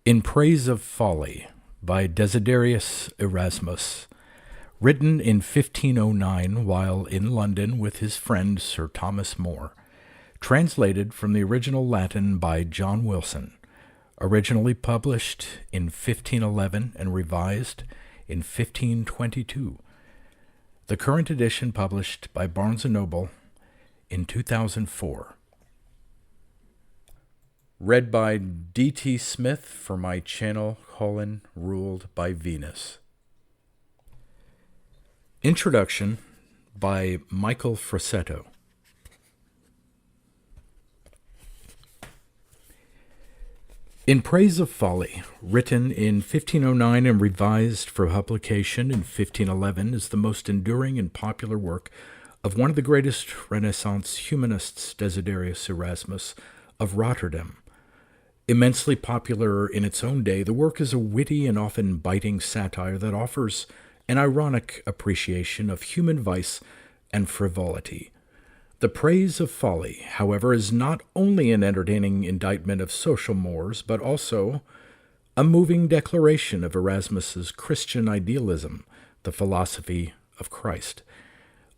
In Praise of Folly by Desiderius Erasmus, written in 1509 while in London with his friend Sir Thomas More, translated from the original Latin by John Wilson, originally published in 1511 and revised in 1522. The current edition published by Barnes & Noble in 2004. Read by D.T. Smith for my channel, Ruled by Venus. Introduction by Michael Frassetto. In Praise of Folly, written in 1509 and revised for publication in 1511, is the most enduring and popular work of one of the greatest Renaissance humanists, Desiderius Erasmus of Rotterdam. Immensely popular in its own day, the work is a witty and often biting satire that offers an ironic appreciation of human vice and frivolity. The Praise of Folly, however, is not only an entertaining indictment of social mores, but also a moving declaration of Erasmus's Christian idealism, the philosophy of Christ.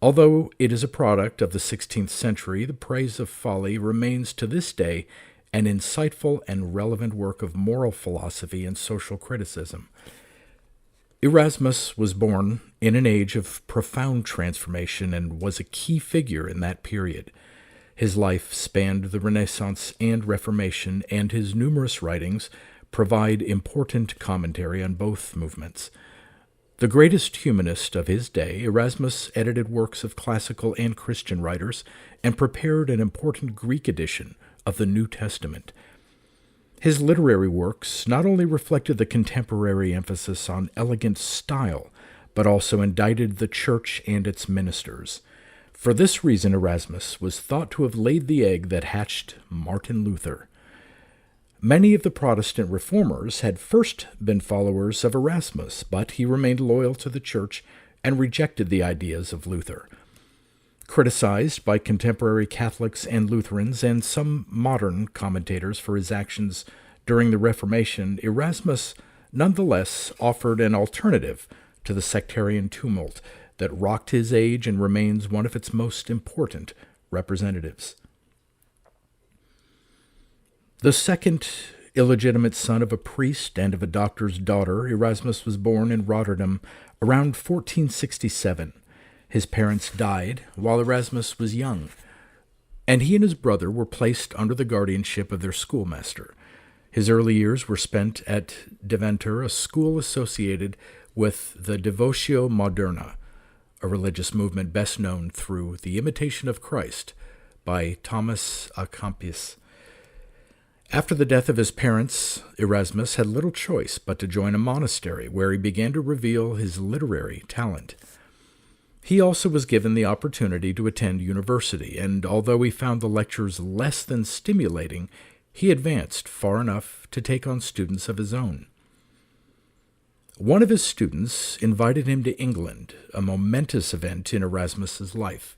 Although it is a product of the 16th century, the Praise of Folly remains to this day an insightful and relevant work of moral philosophy and social criticism. Erasmus was born in an age of profound transformation and was a key figure in that period. His life spanned the Renaissance and Reformation, and his numerous writings provide important commentary on both movements. The greatest humanist of his day, Erasmus edited works of classical and Christian writers and prepared an important Greek edition of the New Testament. His literary works not only reflected the contemporary emphasis on elegant style, but also indicted the Church and its ministers. For this reason, Erasmus was thought to have laid the egg that hatched Martin Luther. Many of the Protestant reformers had first been followers of Erasmus, but he remained loyal to the Church and rejected the ideas of Luther. Criticized by contemporary Catholics and Lutherans and some modern commentators for his actions during the Reformation, Erasmus nonetheless offered an alternative to the sectarian tumult that rocked his age and remains one of its most important representatives. The second illegitimate son of a priest and of a doctor's daughter, Erasmus was born in Rotterdam around 1467. His parents died while Erasmus was young, and he and his brother were placed under the guardianship of their schoolmaster. His early years were spent at Deventer, a school associated with the Devotio Moderna, a religious movement best known through The Imitation of Christ by Thomas à Kempis. After the death of his parents, Erasmus had little choice but to join a monastery where he began to reveal his literary talent. He also was given the opportunity to attend university, and although he found the lectures less than stimulating, he advanced far enough to take on students of his own. One of his students invited him to England, a momentous event in Erasmus's life.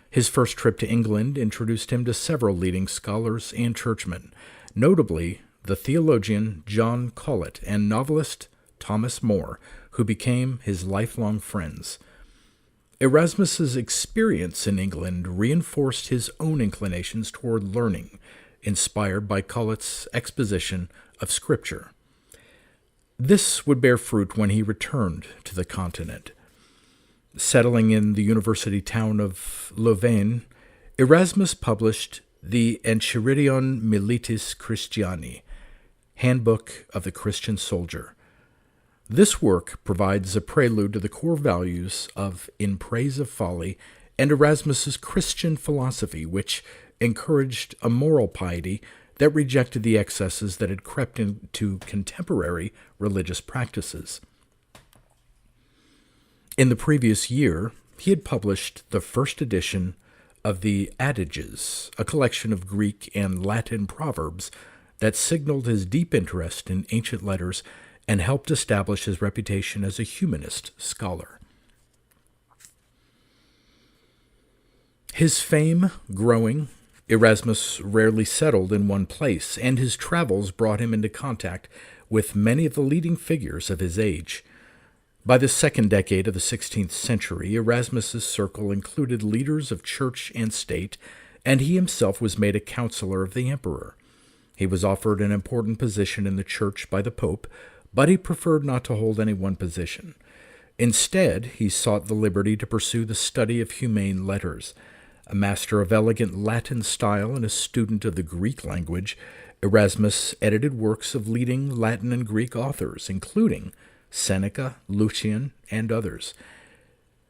His first trip to England introduced him to several leading scholars and churchmen, notably the theologian John Colet and novelist Thomas More, who became his lifelong friends. Erasmus's experience in England reinforced his own inclinations toward learning, inspired by Colet's exposition of Scripture. This would bear fruit when he returned to the continent. Settling in the university town of Louvain, Erasmus published the Enchiridion Militis Christiani, Handbook of the Christian Soldier. This work provides a prelude to the core values of In Praise of Folly and Erasmus's Christian philosophy, which encouraged a moral piety that rejected the excesses that had crept into contemporary religious practices. In the previous year, he had published the first edition of the Adages, a collection of Greek and Latin proverbs that signaled his deep interest in ancient letters and helped establish his reputation as a humanist scholar. His fame growing, Erasmus rarely settled in one place, and his travels brought him into contact with many of the leading figures of his age. By the second decade of the 16th century, Erasmus's circle included leaders of church and state, and he himself was made a counselor of the emperor. He was offered an important position in the church by the pope, but he preferred not to hold any one position. Instead, he sought the liberty to pursue the study of humane letters. A master of elegant Latin style and a student of the Greek language, Erasmus edited works of leading Latin and Greek authors, including Seneca, Lucian, and others.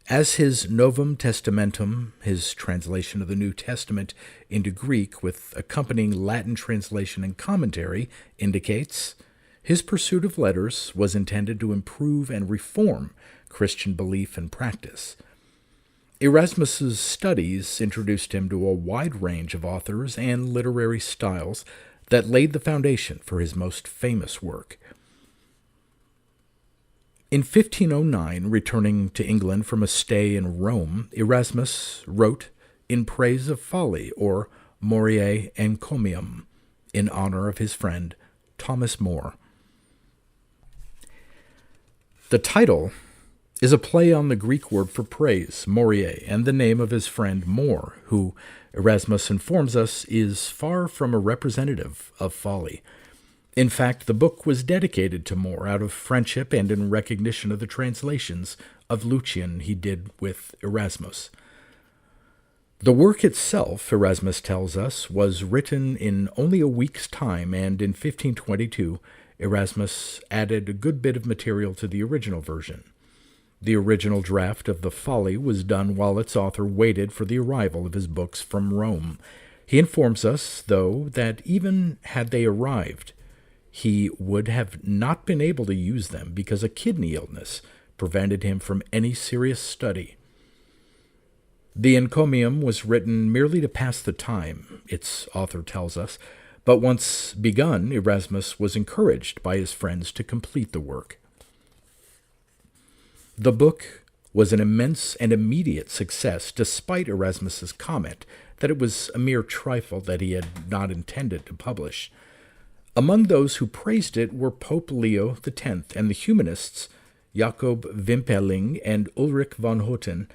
As his Novum Testamentum, his translation of the New Testament into Greek with accompanying Latin translation and commentary, indicates, his pursuit of letters was intended to improve and reform Christian belief and practice. Erasmus's studies introduced him to a wide range of authors and literary styles that laid the foundation for his most famous work. In 1509, returning to England from a stay in Rome, Erasmus wrote In Praise of Folly, or Moriae Encomium, in honor of his friend Thomas More. The title is a play on the Greek word for praise, Moriae, and the name of his friend More, who, Erasmus informs us, is far from a representative of folly. In fact, the book was dedicated to More out of friendship and in recognition of the translations of Lucian he did with Erasmus. The work itself, Erasmus tells us, was written in only a week's time, and in 1522, Erasmus added a good bit of material to the original version. The original draft of the Folly was done while its author waited for the arrival of his books from Rome. He informs us, though, that even had they arrived, he would have not been able to use them because a kidney illness prevented him from any serious study. The encomium was written merely to pass the time, its author tells us, but once begun, Erasmus was encouraged by his friends to complete the work. The book was an immense and immediate success, despite Erasmus's comment that it was a mere trifle that he had not intended to publish. Among those who praised it were Pope Leo X and the humanists Jakob Wimperling and Ulrich von Hutten,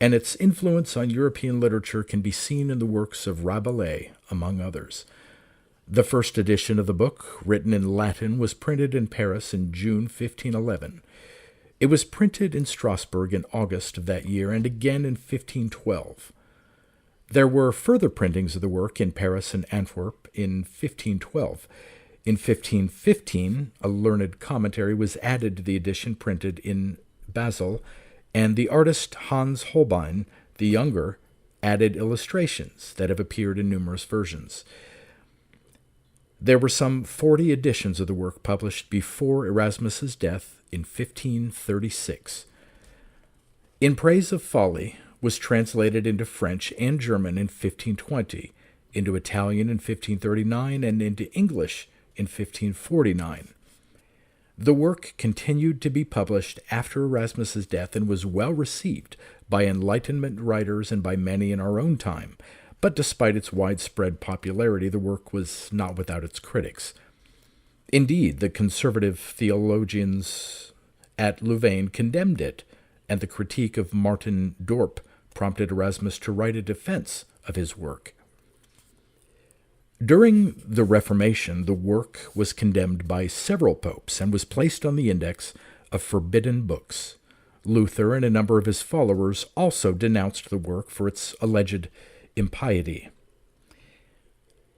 and its influence on European literature can be seen in the works of Rabelais, among others. The first edition of the book, written in Latin, was printed in Paris in June 1511. It was printed in Strasbourg in August of that year and again in 1512. There were further printings of the work in Paris and Antwerp in 1512. In 1515, a learned commentary was added to the edition printed in Basel, and the artist Hans Holbein, the younger, added illustrations that have appeared in numerous versions. There were some 40 editions of the work published before Erasmus's death in 1536. In Praise of Folly was translated into French and German in 1520, into Italian in 1539, and into English in 1549. The work continued to be published after Erasmus's death and was well received by Enlightenment writers and by many in our own time, but despite its widespread popularity, the work was not without its critics. Indeed, the conservative theologians at Louvain condemned it, and the critique of Martin Dorp prompted Erasmus to write a defense of his work. During the Reformation, the work was condemned by several popes and was placed on the index of forbidden books. Luther and a number of his followers also denounced the work for its alleged impiety.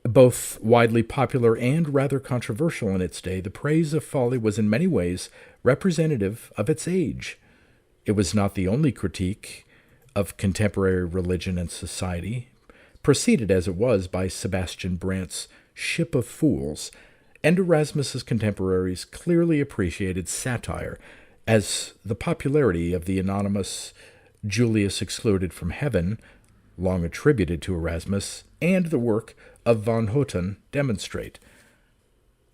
Both widely popular and rather controversial in its day, the Praise of Folly was in many ways representative of its age. It was not the only critique of contemporary religion and society, preceded as it was by Sebastian Brandt's Ship of Fools, and Erasmus's contemporaries clearly appreciated satire, as the popularity of the anonymous Julius Excluded from Heaven, long attributed to Erasmus, and the work of von Hutten demonstrate.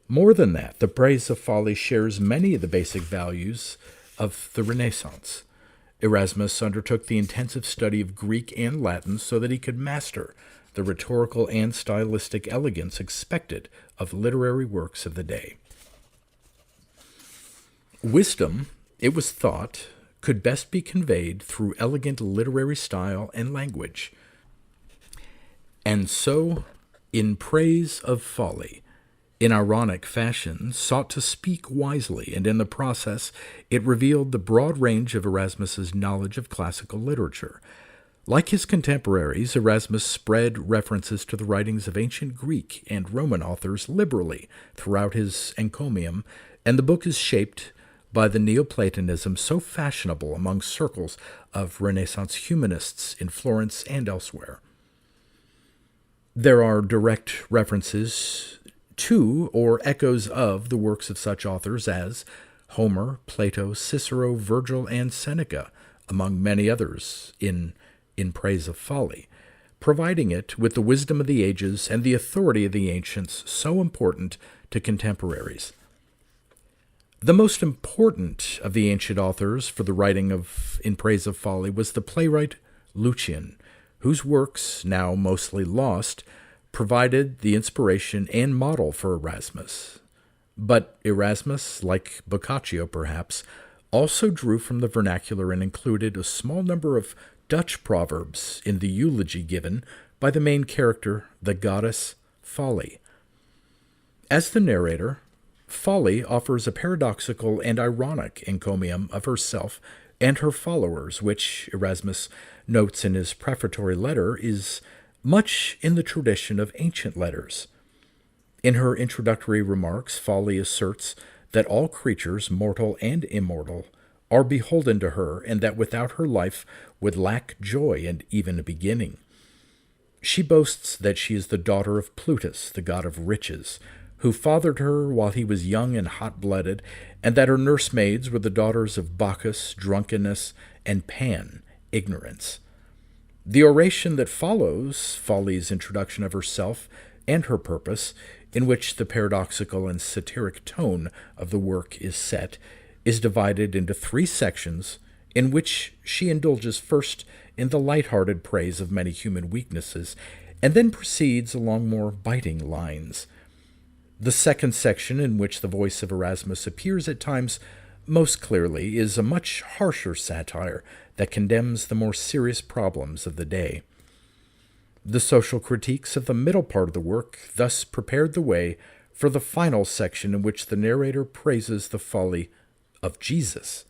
More than that, the Praise of Folly shares many of the basic values of the Renaissance. Erasmus undertook the intensive study of Greek and Latin so that he could master the rhetorical and stylistic elegance expected of literary works of the day. Wisdom, it was thought, could best be conveyed through elegant literary style and language. And so, in Praise of Folly, in ironic fashion, sought to speak wisely, and in the process it revealed the broad range of Erasmus's knowledge of classical literature. Like his contemporaries, Erasmus spread references to the writings of ancient Greek and Roman authors liberally throughout his encomium, and the book is shaped by the Neoplatonism so fashionable among circles of Renaissance humanists in Florence and elsewhere. There are direct references to or echoes of the works of such authors as Homer, Plato, Cicero, Virgil, and Seneca, among many others, in Praise of Folly, providing it with the wisdom of the ages and the authority of the ancients so important to contemporaries. The most important of the ancient authors for the writing of In Praise of Folly was the playwright Lucian, whose works, now mostly lost, provided the inspiration and model for Erasmus. But Erasmus, like Boccaccio perhaps, also drew from the vernacular and included a small number of Dutch proverbs in the eulogy given by the main character, the goddess Folly. As the narrator, Folly offers a paradoxical and ironic encomium of herself and her followers, which, Erasmus notes in his prefatory letter, is much in the tradition of ancient letters. In her introductory remarks, Folly asserts that all creatures, mortal and immortal, are beholden to her, and that without her life would lack joy and even a beginning. She boasts that she is the daughter of Plutus, the god of riches, who fathered her while he was young and hot-blooded, and that her nursemaids were the daughters of Bacchus, drunkenness, and Pan, ignorance. The oration that follows Folly's introduction of herself and her purpose, in which the paradoxical and satiric tone of the work is set, is divided into 3 sections, in which she indulges first in the light-hearted praise of many human weaknesses, and then proceeds along more biting lines. The second section, in which the voice of Erasmus appears at times most clearly, is a much harsher satire that condemns the more serious problems of the day. The social critiques of the middle part of the work thus prepared the way for the final section, in which the narrator praises the folly of Jesus.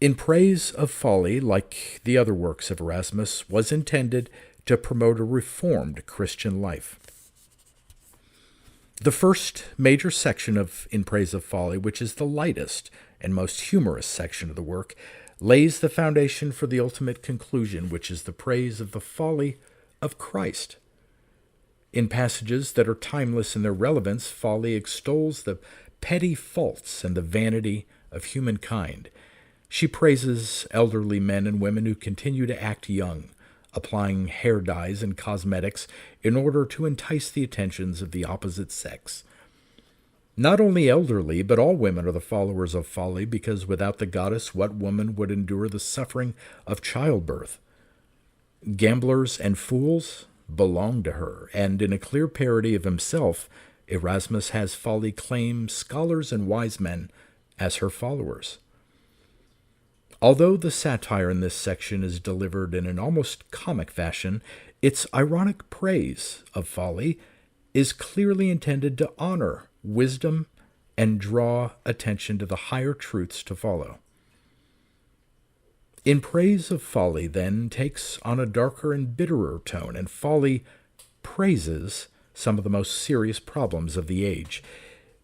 In Praise of Folly, like the other works of Erasmus, was intended to promote a reformed Christian life. The first major section of In Praise of Folly, which is the lightest and most humorous section of the work, lays the foundation for the ultimate conclusion, which is the praise of the folly of Christ. In passages that are timeless in their relevance, Folly extols the petty faults and the vanity of humankind. She praises elderly men and women who continue to act young, applying hair dyes and cosmetics in order to entice the attentions of the opposite sex. Not only elderly, but all women are the followers of Folly, because without the goddess, what woman would endure the suffering of childbirth? Gamblers and fools belong to her, and in a clear parody of himself, Erasmus has Folly claim scholars and wise men as her followers. Although the satire in this section is delivered in an almost comic fashion, its ironic praise of Folly is clearly intended to honor wisdom and draw attention to the higher truths to follow. In Praise of Folly, then, takes on a darker and bitterer tone, and Folly praises some of the most serious problems of the age.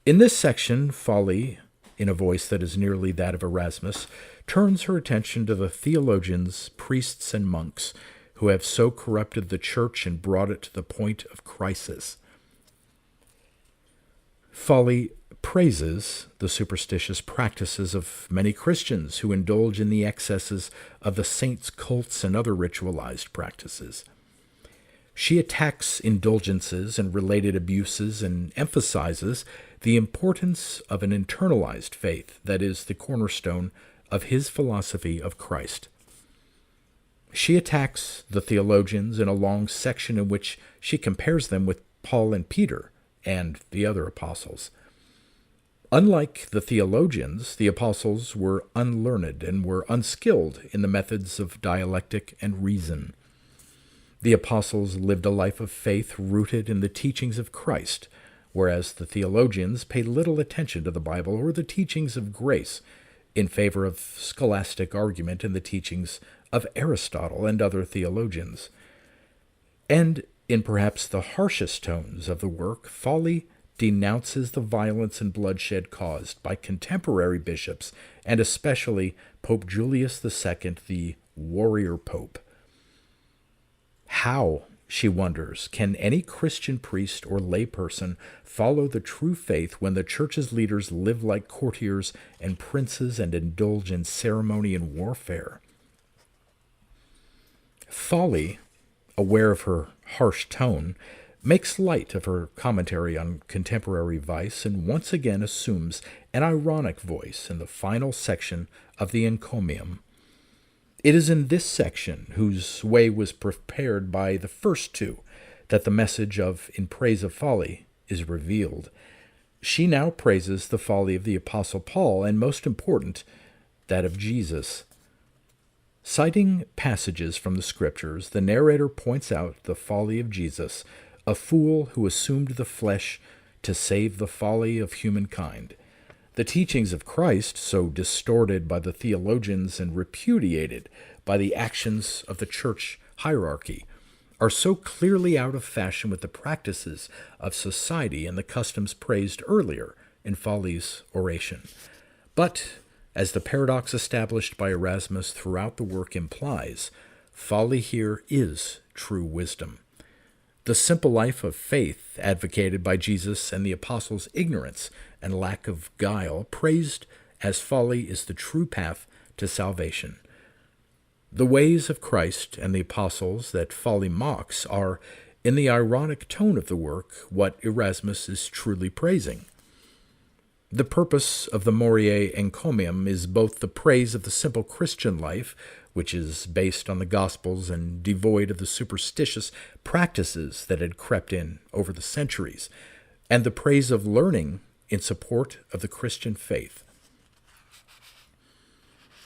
In this section, Folly, in a voice that is nearly that of Erasmus, turns her attention to the theologians, priests, and monks who have so corrupted the church and brought it to the point of crisis. Folly praises the superstitious practices of many Christians who indulge in the excesses of the saints' cults and other ritualized practices. She attacks indulgences and related abuses and emphasizes the importance of an internalized faith that is the cornerstone of his philosophy of Christ. She attacks the theologians in a long section in which she compares them with Paul and Peter and the other apostles. Unlike the theologians, the apostles were unlearned and were unskilled in the methods of dialectic and reason. The apostles lived a life of faith rooted in the teachings of Christ, whereas the theologians paid little attention to the Bible or the teachings of grace in favor of scholastic argument and the teachings of Aristotle and other theologians. And in perhaps the harshest tones of the work, Folly denounces the violence and bloodshed caused by contemporary bishops, and especially Pope Julius II, the warrior pope. How, she wonders, can any Christian priest or layperson follow the true faith when the Church's leaders live like courtiers and princes and indulge in ceremony and warfare? Folly, aware of her harsh tone, makes light of her commentary on contemporary vice and once again assumes an ironic voice in the final section of the encomium. It is in this section, whose way was prepared by the first two, that the message of In Praise of Folly is revealed. She now praises the folly of the Apostle Paul, and most important, that of Jesus. Citing passages from the Scriptures, the narrator points out the folly of Jesus, a fool who assumed the flesh to save the folly of humankind. The teachings of Christ, so distorted by the theologians and repudiated by the actions of the church hierarchy, are so clearly out of fashion with the practices of society and the customs praised earlier in Folly's oration. But, as the paradox established by Erasmus throughout the work implies, folly here is true wisdom. The simple life of faith advocated by Jesus and the apostles' ignorance and lack of guile, praised as folly, is the true path to salvation. The ways of Christ and the apostles that folly mocks are, in the ironic tone of the work, what Erasmus is truly praising. The purpose of the Morier encomium is both the praise of the simple Christian life, which is based on the Gospels and devoid of the superstitious practices that had crept in over the centuries, and the praise of learning in support of the Christian faith.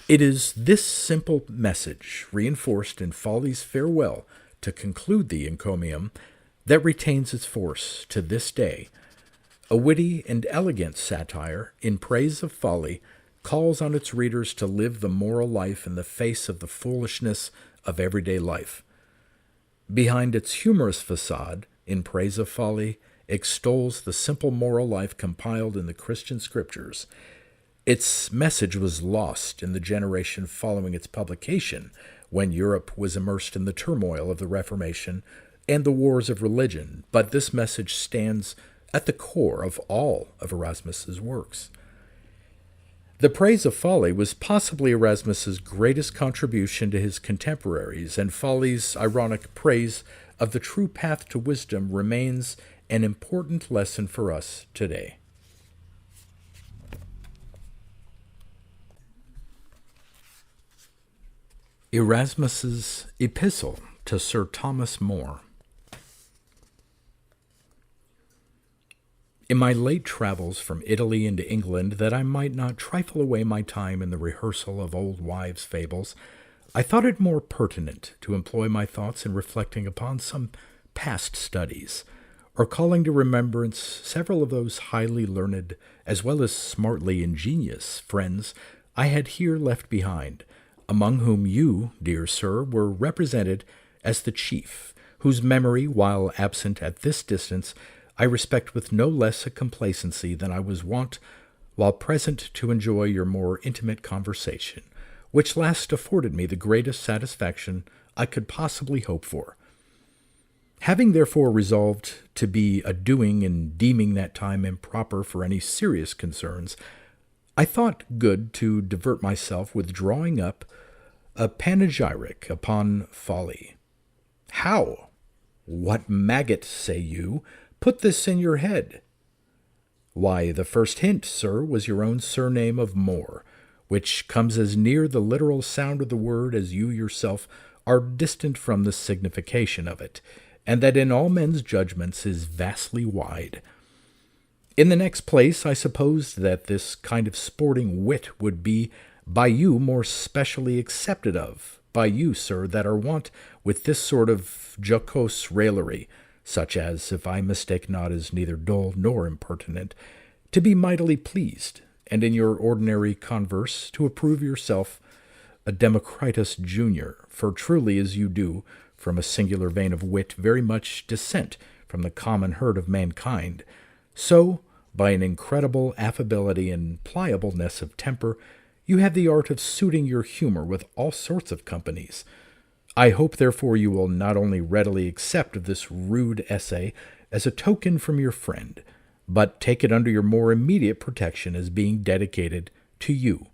It is this simple message, reinforced in Folly's farewell to conclude the encomium, that retains its force to this day. A witty and elegant satire, In Praise of Folly, calls on its readers to live the moral life in the face of the foolishness of everyday life. Behind its humorous facade, In Praise of Folly extols the simple moral life compiled in the Christian Scriptures. Its message was lost in the generation following its publication, when Europe was immersed in the turmoil of the Reformation and the wars of religion, but this message stands at the core of all of Erasmus's works. The Praise of Folly was possibly Erasmus's greatest contribution to his contemporaries, and Folly's ironic praise of the true path to wisdom remains an important lesson for us today. Erasmus's Epistle to Sir Thomas More. In my late travels from Italy into England, that I might not trifle away my time in the rehearsal of old wives' fables, I thought it more pertinent to employ my thoughts in reflecting upon some past studies, or calling to remembrance several of those highly learned, as well as smartly ingenious, friends I had here left behind, among whom you, dear sir, were represented as the chief, whose memory, while absent at this distance, I respect with no less a complacency than I was wont, while present, to enjoy your more intimate conversation, which last afforded me the greatest satisfaction I could possibly hope for. Having therefore resolved to be a doing and deeming that time improper for any serious concerns, I thought good to divert myself with drawing up a panegyric upon folly. How? What maggot, say you, put this in your head? Why, the first hint, sir, was your own surname of More, which comes as near the literal sound of the word as you yourself are distant from the signification of it, and that in all men's judgments is vastly wide. In the next place, I suppose that this kind of sporting wit would be by you more specially accepted of, by you, sir, that are wont with this sort of jocose raillery, such as, if I mistake not, is neither dull nor impertinent, to be mightily pleased, and in your ordinary converse to approve yourself a Democritus Junior, for truly as you do, from a singular vein of wit, very much dissent from the common herd of mankind, so, by an incredible affability and pliableness of temper, you have the art of suiting your humor with all sorts of companies. I hope, therefore, you will not only readily accept of this rude essay as a token from your friend, but take it under your more immediate protection as being dedicated to you,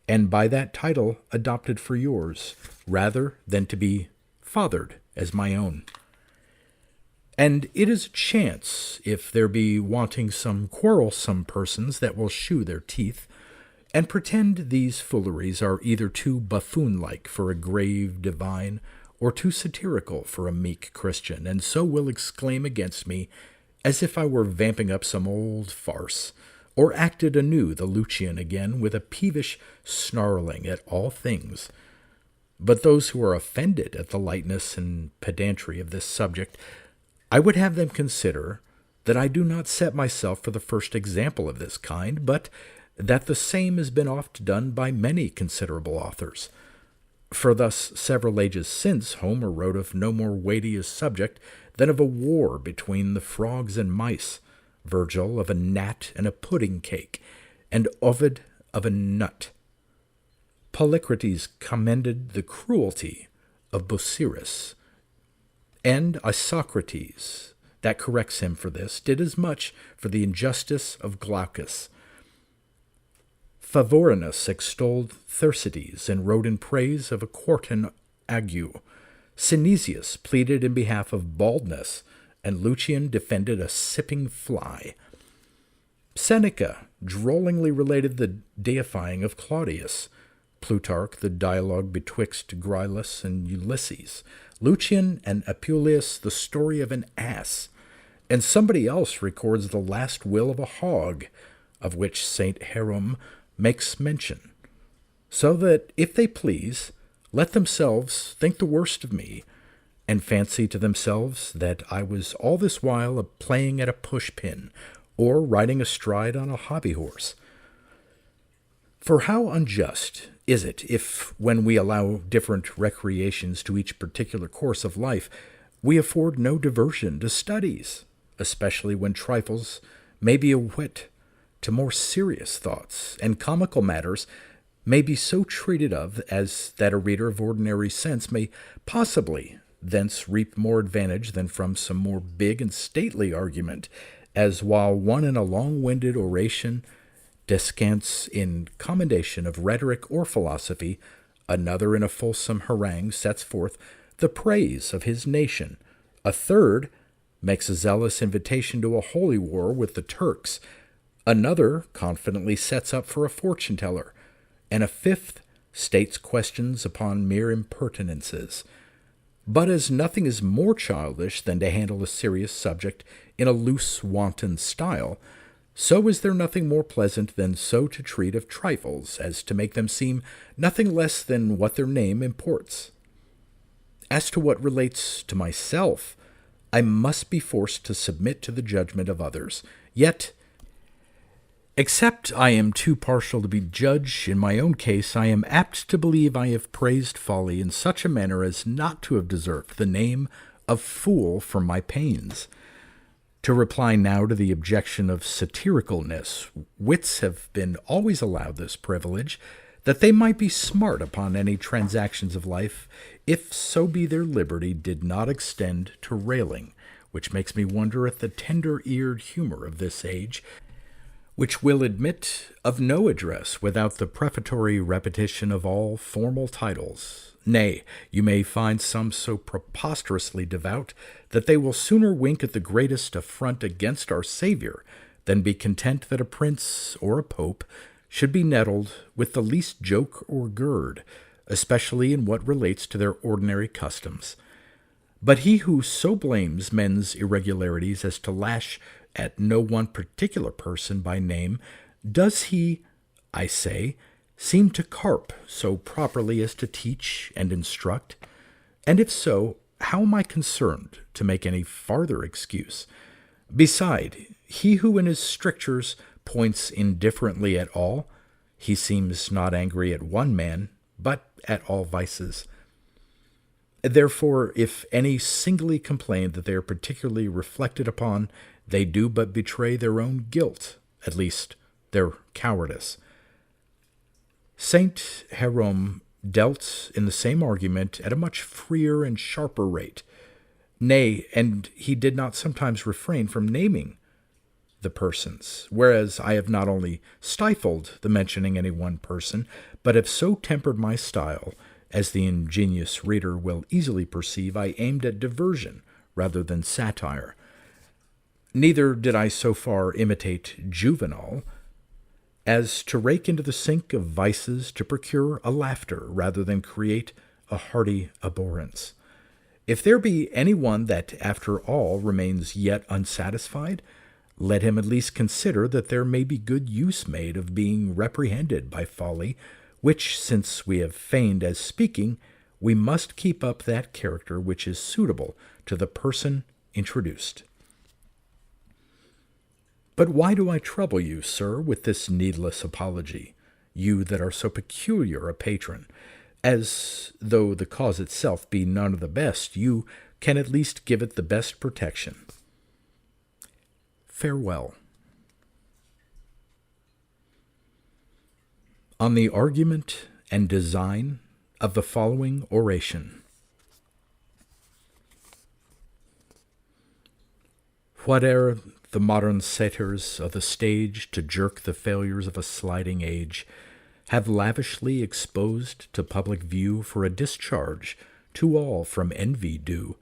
and by that title adopted for yours, rather than to be fathered as my own. And it is a chance, if there be wanting some quarrelsome persons that will shew their teeth, and pretend these fooleries are either too buffoon-like for a grave divine, or too satirical for a meek Christian, and so will exclaim against me, as if I were vamping up some old farce, or acted anew the Lucian again with a peevish snarling at all things. But those who are offended at the lightness and pedantry of this subject, I would have them consider that I do not set myself for the first example of this kind, but that the same has been oft done by many considerable authors. For thus several ages since Homer wrote of no more weighty a subject than of a war between the frogs and mice, Virgil of a gnat and a pudding cake, and Ovid of a nut. Polycrates commended the cruelty of Busiris, and Isocrates, that corrects him for this, did as much for the injustice of Glaucus. Favorinus extolled Thersites and wrote in praise of a quartan ague. Synesius pleaded in behalf of baldness, and Lucian defended a sipping fly. Seneca drollingly related the deifying of Claudius. Plutarch the dialogue betwixt Gryllus and Ulysses. Lucian and Apuleius the story of an ass. And somebody else records the last will of a hog, of which St. Hierom makes mention. So that, if they please, let themselves think the worst of me, and fancy to themselves that I was all this while playing at a push-pin, or riding astride on a hobby-horse. For how unjust is it if, when we allow different recreations to each particular course of life, we afford no diversion to studies, especially when trifles may be a whet to more serious thoughts, and comical matters may be so treated of as that a reader of ordinary sense may possibly thence reap more advantage than from some more big and stately argument, as while one in a long-winded oration descants in commendation of rhetoric or philosophy, another in a fulsome harangue sets forth the praise of his nation, a third makes a zealous invitation to a holy war with the Turks, another confidently sets up for a fortune-teller, and a fifth states questions upon mere impertinences. But as nothing is more childish than to handle a serious subject in a loose, wanton style, so is there nothing more pleasant than so to treat of trifles as to make them seem nothing less than what their name imports. As to what relates to myself, I must be forced to submit to the judgment of others, yet except I am too partial to be judge in my own case, I am apt to believe I have praised folly in such a manner as not to have deserved the name of fool for my pains. To reply now to the objection of satiricalness, wits have been always allowed this privilege, that they might be smart upon any transactions of life, if so be their liberty did not extend to railing, which makes me wonder at the tender-eared humor of this age, which will admit of no address without the prefatory repetition of all formal titles. Nay, you may find some so preposterously devout that they will sooner wink at the greatest affront against our Saviour than be content that a prince or a pope should be nettled with the least joke or gird, especially in what relates to their ordinary customs. But he who so blames men's irregularities as to lash at no one particular person by name, does he, I say, seem to carp so properly as to teach and instruct? And if so, how am I concerned to make any farther excuse? Beside, he who in his strictures points indifferently at all, he seems not angry at one man, but at all vices. Therefore, if any singly complain that they are particularly reflected upon, they do but betray their own guilt, at least their cowardice. Saint Jerome dealt in the same argument at a much freer and sharper rate. Nay, and he did not sometimes refrain from naming the persons, whereas I have not only stifled the mentioning any one person, but have so tempered my style, as the ingenious reader will easily perceive, I aimed at diversion rather than satire. Neither did I so far imitate Juvenal as to rake into the sink of vices to procure a laughter rather than create a hearty abhorrence. If there be any one that after all remains yet unsatisfied, let him at least consider that there may be good use made of being reprehended by folly, which, since we have feigned as speaking, we must keep up that character which is suitable to the person introduced. But why do I trouble you, sir, with this needless apology, you that are so peculiar a patron? As though the cause itself be none of the best, you can at least give it the best protection. Farewell. On the argument and design of the following oration. Whate'er the modern satyrs of the stage to jerk the failures of a sliding age have lavishly exposed to public view for a discharge to all from envy due,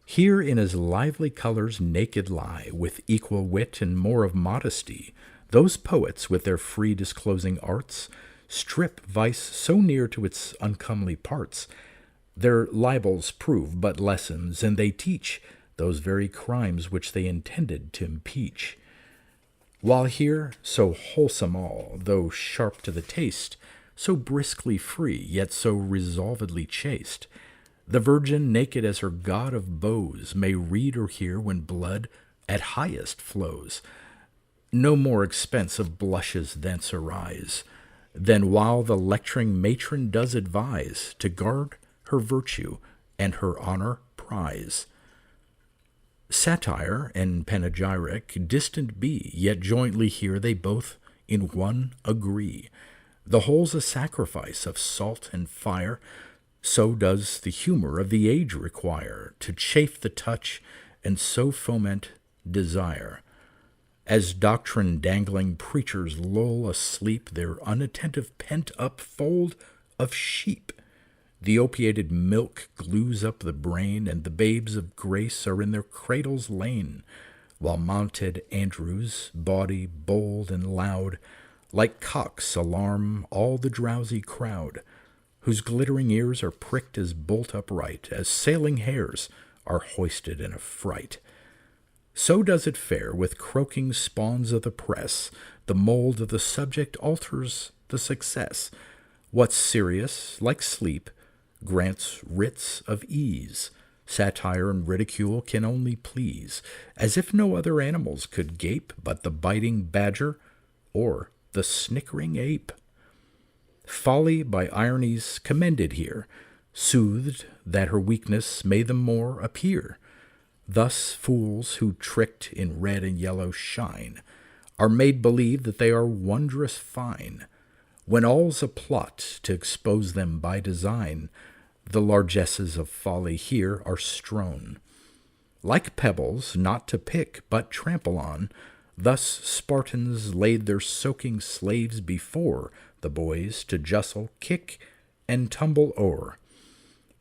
here in as lively colors naked lie, with equal wit and more of modesty, those poets with their free disclosing arts strip vice so near to its uncomely parts, their libels prove but lessons, and they teach those very crimes which they intended to impeach. While here, so wholesome all, though sharp to the taste, so briskly free, yet so resolvedly chaste, the virgin, naked as her god of bows, may read or hear when blood at highest flows. No more expense of blushes thence arise, than while the lecturing matron does advise to guard her virtue and her honor prize. Satire and panegyric distant be, yet jointly here they both in one agree. The whole's a sacrifice of salt and fire, so does the humor of the age require, to chafe the touch and so foment desire. As doctrine-dangling preachers lull asleep their unattentive pent-up fold of sheep, the opiated milk glues up the brain, and the babes of grace are in their cradles lain, while mounted Andrews, bawdy, bold, and loud, like cocks alarm all the drowsy crowd, whose glittering ears are pricked as bolt upright, as sailing hares are hoisted in a fright. So does it fare with croaking spawns of the press. The mold of the subject alters the success. What's serious, like sleep, grants writs of ease. Satire and ridicule can only please, as if no other animals could gape but the biting badger or the snickering ape. Folly by ironies commended here, soothed that her weakness may the more appear. Thus fools who tricked in red and yellow shine are made believe that they are wondrous fine. When all's a plot to expose them by design, the largesses of folly here are strown. Like pebbles, not to pick but trample on, thus Spartans laid their soaking slaves before the boys to justle, kick, and tumble o'er.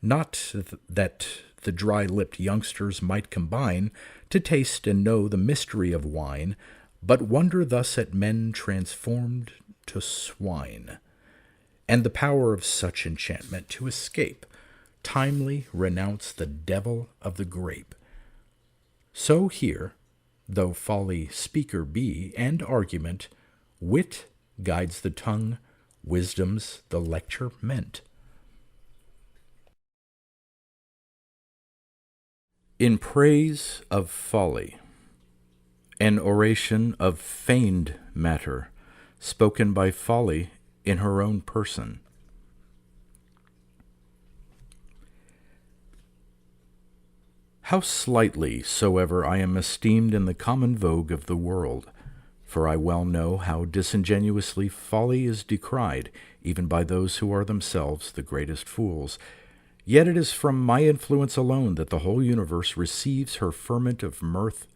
Not that the dry-lipped youngsters might combine to taste and know the mystery of wine, but wonder thus at men transformed to swine, and the power of such enchantment to escape, timely renounce the devil of the grape. So here, Though folly speaker be, and argument, wit guides the tongue, wisdom's the lecture meant. In Praise of Folly, an oration of feigned matter, spoken by Folly in her own person. How slightly soever I am esteemed in the common vogue of the world, for I well know how disingenuously folly is decried, even by those who are themselves the greatest fools, yet it is from my influence alone that the whole universe receives her ferment of mirth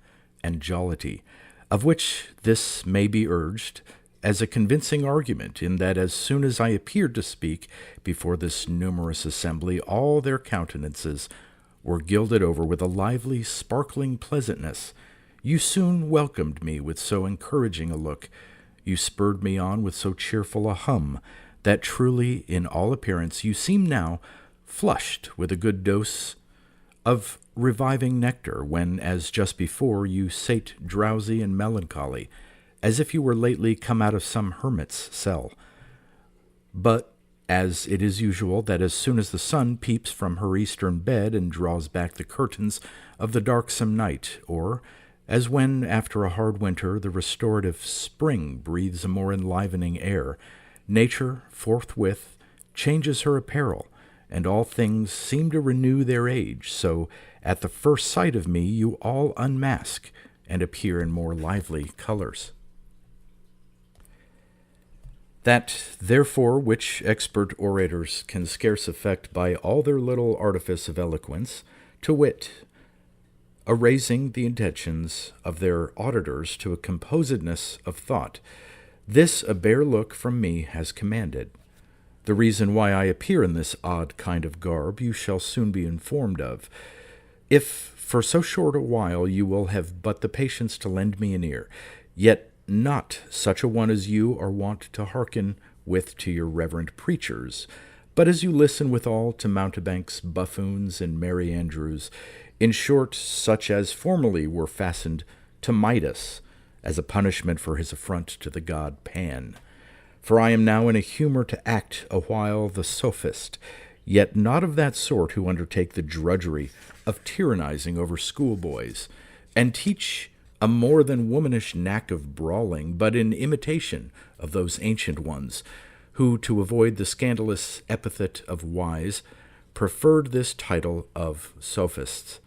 and jollity, of which this may be urged as a convincing argument, in that as soon as I appeared to speak before this numerous assembly, all their countenances were gilded over with a lively, sparkling pleasantness. You soon welcomed me with so encouraging a look, you spurred me on with so cheerful a hum, that truly, in all appearance, you seem now flushed with a good dose of reviving nectar, when, as just before, you sate drowsy and melancholy, as if you were lately come out of some hermit's cell. But as it is usual that as soon as the sun peeps from her eastern bed and draws back the curtains of the darksome night, or as when, after a hard winter, the restorative spring breathes a more enlivening air, nature forthwith changes her apparel, and all things seem to renew their age, so at the first sight of me you all unmask and appear in more lively colors. That, therefore, which expert orators can scarce effect by all their little artifice of eloquence, to wit, a raising the intentions of their auditors to a composedness of thought, this a bare look from me has commanded. The reason why I appear in this odd kind of garb you shall soon be informed of, if for so short a while you will have but the patience to lend me an ear, yet not such a one as you are wont to hearken with to your reverend preachers, but as you listen withal to mountebanks, buffoons, and merry andrews, in short, such as formerly were fastened to Midas, as a punishment for his affront to the god Pan. For I am now in a humour to act a while the sophist, yet not of that sort who undertake the drudgery of tyrannizing over schoolboys, and teach a more than womanish knack of brawling, but in imitation of those ancient ones, who, to avoid the scandalous epithet of wise, preferred this title of sophists.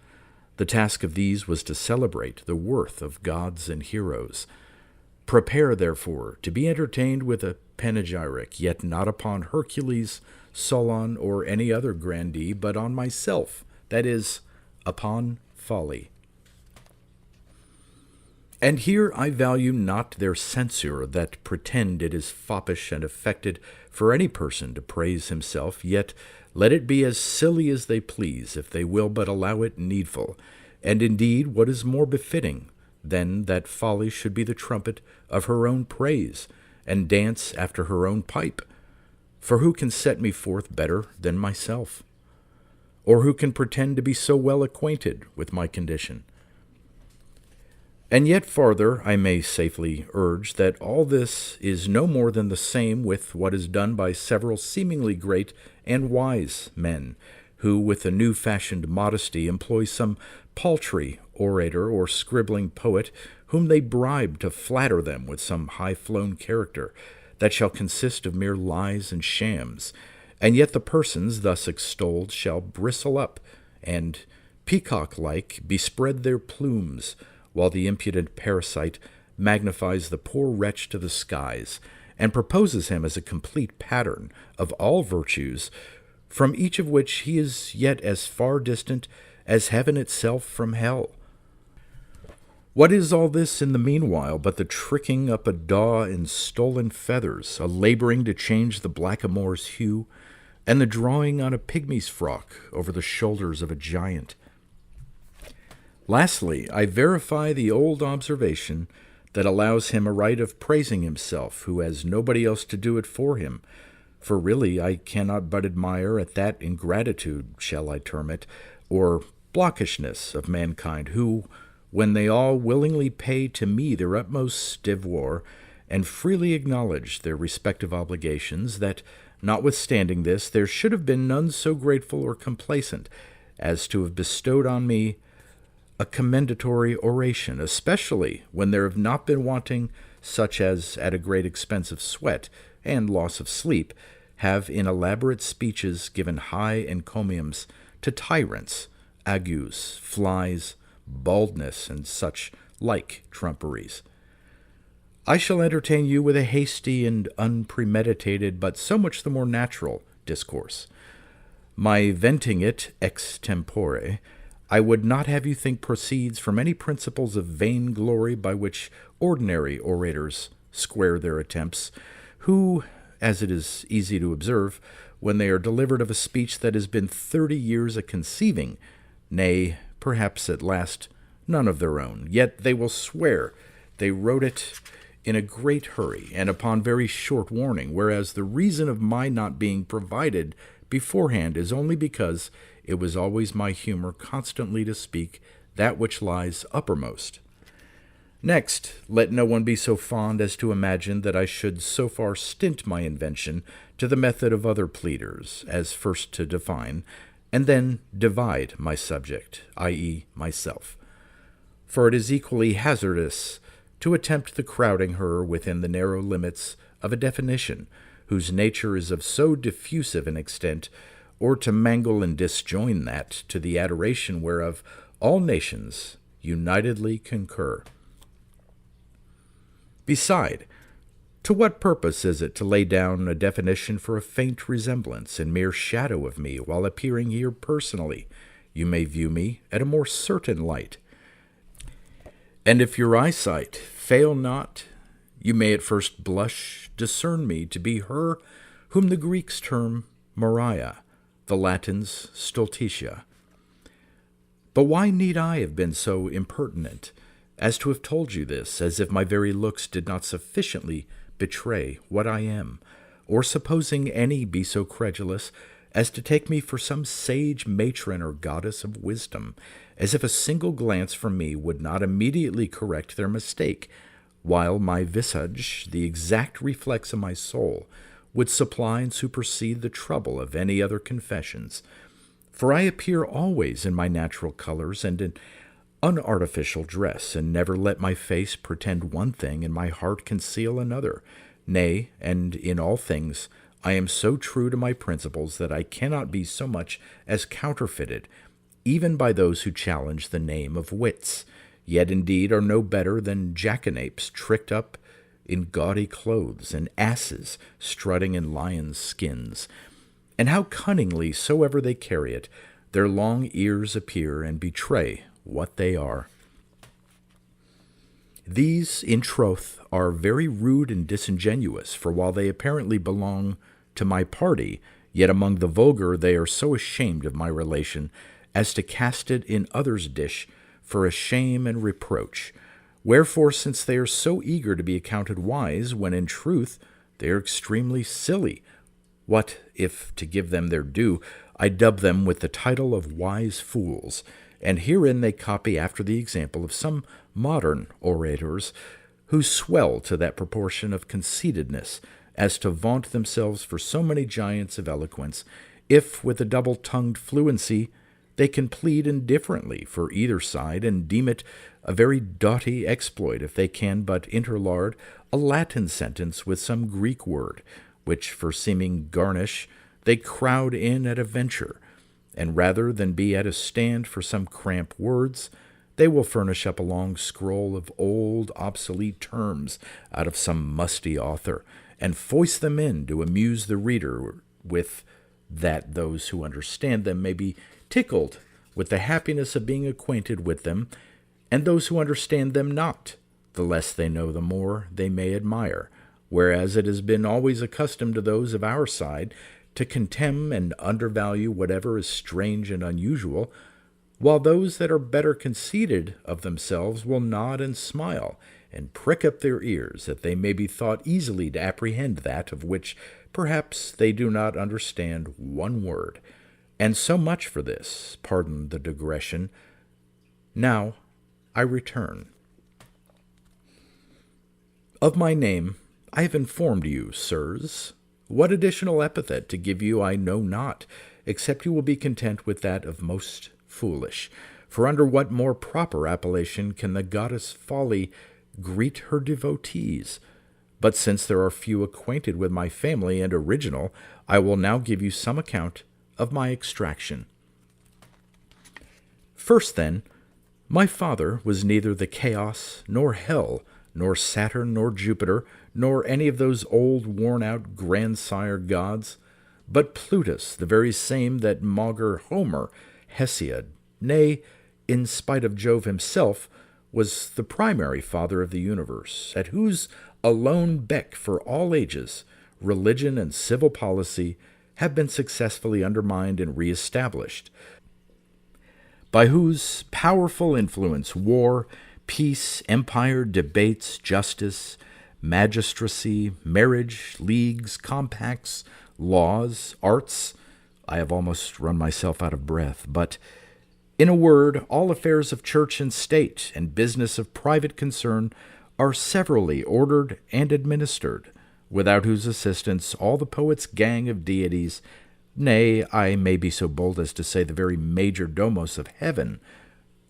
The task of these was to celebrate the worth of gods and heroes. Prepare, therefore, to be entertained with a panegyric, yet not upon Hercules, Solon, or any other grandee, but on myself, that is, upon folly. And here I value not their censure that pretend it is foppish and affected for any person to praise himself, yet let it be as silly as they please, if they will but allow it needful, and indeed what is more befitting than that folly should be the trumpet of her own praise, and dance after her own pipe? For who can set me forth better than myself? Or who can pretend to be so well acquainted with my condition? And yet farther I may safely urge that all this is no more than the same with what is done by several seemingly great and wise men, who with a new-fashioned modesty employ some paltry orator or scribbling poet, whom they bribe to flatter them with some high-flown character that shall consist of mere lies and shams, and yet the persons thus extolled shall bristle up, and, peacock-like, bespread their plumes, while the impudent parasite magnifies the poor wretch to the skies, and proposes him as a complete pattern of all virtues, from each of which he is yet as far distant as heaven itself from hell. What is all this in the meanwhile but the tricking up a daw in stolen feathers, a labouring to change the blackamoor's hue, and the drawing on a pygmy's frock over the shoulders of a giant? Lastly, I verify the old observation that allows him a right of praising himself who has nobody else to do it for him, for really I cannot but admire at that ingratitude, shall I term it, or blockishness of mankind, who, when they all willingly pay to me their utmost devoir, and freely acknowledge their respective obligations, that, notwithstanding this, there should have been none so grateful or complacent as to have bestowed on me a commendatory oration, especially when there have not been wanting such as, at a great expense of sweat and loss of sleep, have in elaborate speeches given high encomiums to tyrants, agues, flies, baldness, and such like trumperies. I shall entertain you with a hasty and unpremeditated, but so much the more natural, discourse. My venting it ex tempore, I would not have you think proceeds from any principles of vain glory by which ordinary orators square their attempts, who, as it is easy to observe, when they are delivered of a speech that has been 30 years a conceiving, nay, perhaps at last none of their own, yet they will swear they wrote it in a great hurry and upon very short warning, whereas the reason of my not being provided beforehand is only because it was always my humor constantly to speak that which lies uppermost. Next, let no one be so fond as to imagine that I should so far stint my invention to the method of other pleaders, as first to define, and then divide my subject, i.e., myself. For it is equally hazardous to attempt the crowding her within the narrow limits of a definition, whose nature is of so diffusive an extent, or to mangle and disjoin that to the adoration whereof all nations unitedly concur. Beside, to what purpose is it to lay down a definition for a faint resemblance and mere shadow of me, while appearing here personally, you may view me at a more certain light? And if your eyesight fail not, you may at first blush discern me to be her whom the Greeks term Maria, the Latins Stultitia. But why need I have been so impertinent as to have told you this, as if my very looks did not sufficiently betray what I am, or supposing any be so credulous as to take me for some sage matron or goddess of wisdom, as if a single glance from me would not immediately correct their mistake, while my visage, the exact reflex of my soul, would supply and supersede the trouble of any other confessions. For I appear always in my natural colors and in unartificial dress, and never let my face pretend one thing and my heart conceal another. Nay, and in all things I am so true to my principles that I cannot be so much as counterfeited, even by those who challenge the name of wits, yet indeed are no better than jackanapes tricked up in gaudy clothes, and asses strutting in lions' skins. And how cunningly soever they carry it, their long ears appear and betray what they are. These, in troth, are very rude and disingenuous, for while they apparently belong to my party, yet among the vulgar they are so ashamed of my relation as to cast it in others' dish for a shame and reproach. Wherefore, since they are so eager to be accounted wise, when in truth they are extremely silly, what if, to give them their due, I dub them with the title of wise fools, and herein they copy after the example of some modern orators, who swell to that proportion of conceitedness as to vaunt themselves for so many giants of eloquence, if with a double-tongued fluency they can plead indifferently for either side, and deem it a very doughty exploit if they can but interlard a Latin sentence with some Greek word, which for seeming garnish they crowd in at a venture, and rather than be at a stand for some cramp words, they will furnish up a long scroll of old obsolete terms out of some musty author, and foist them in to amuse the reader with, that those who understand them may be tickled with the happiness of being acquainted with them, and those who understand them not, the less they know the more they may admire, whereas it has been always accustomed to those of our side to contemn and undervalue whatever is strange and unusual, while those that are better conceited of themselves will nod and smile, and prick up their ears, that they may be thought easily to apprehend that of which perhaps they do not understand one word. And so much for this, pardon the digression. Now, I return. Of my name I have informed you, sirs. What additional epithet to give you I know not, except you will be content with that of most foolish. For under what more proper appellation can the goddess Folly greet her devotees? But since there are few acquainted with my family and original, I will now give you some account of my extraction. First, then, my father was neither the chaos, nor hell, nor Saturn, nor Jupiter, nor any of those old worn-out grandsire gods, but Plutus, the very same that maugre Homer, Hesiod, nay, in spite of Jove himself, was the primary father of the universe, at whose alone beck for all ages, religion and civil policy have been successfully undermined and re-established, by whose powerful influence war, peace, empire, debates, justice, magistracy, marriage, leagues, compacts, laws, arts, I have almost run myself out of breath, but, in a word, all affairs of church and state and business of private concern are severally ordered and administered, without whose assistance all the poets' gang of deities, nay, I may be so bold as to say the very major domos of heaven,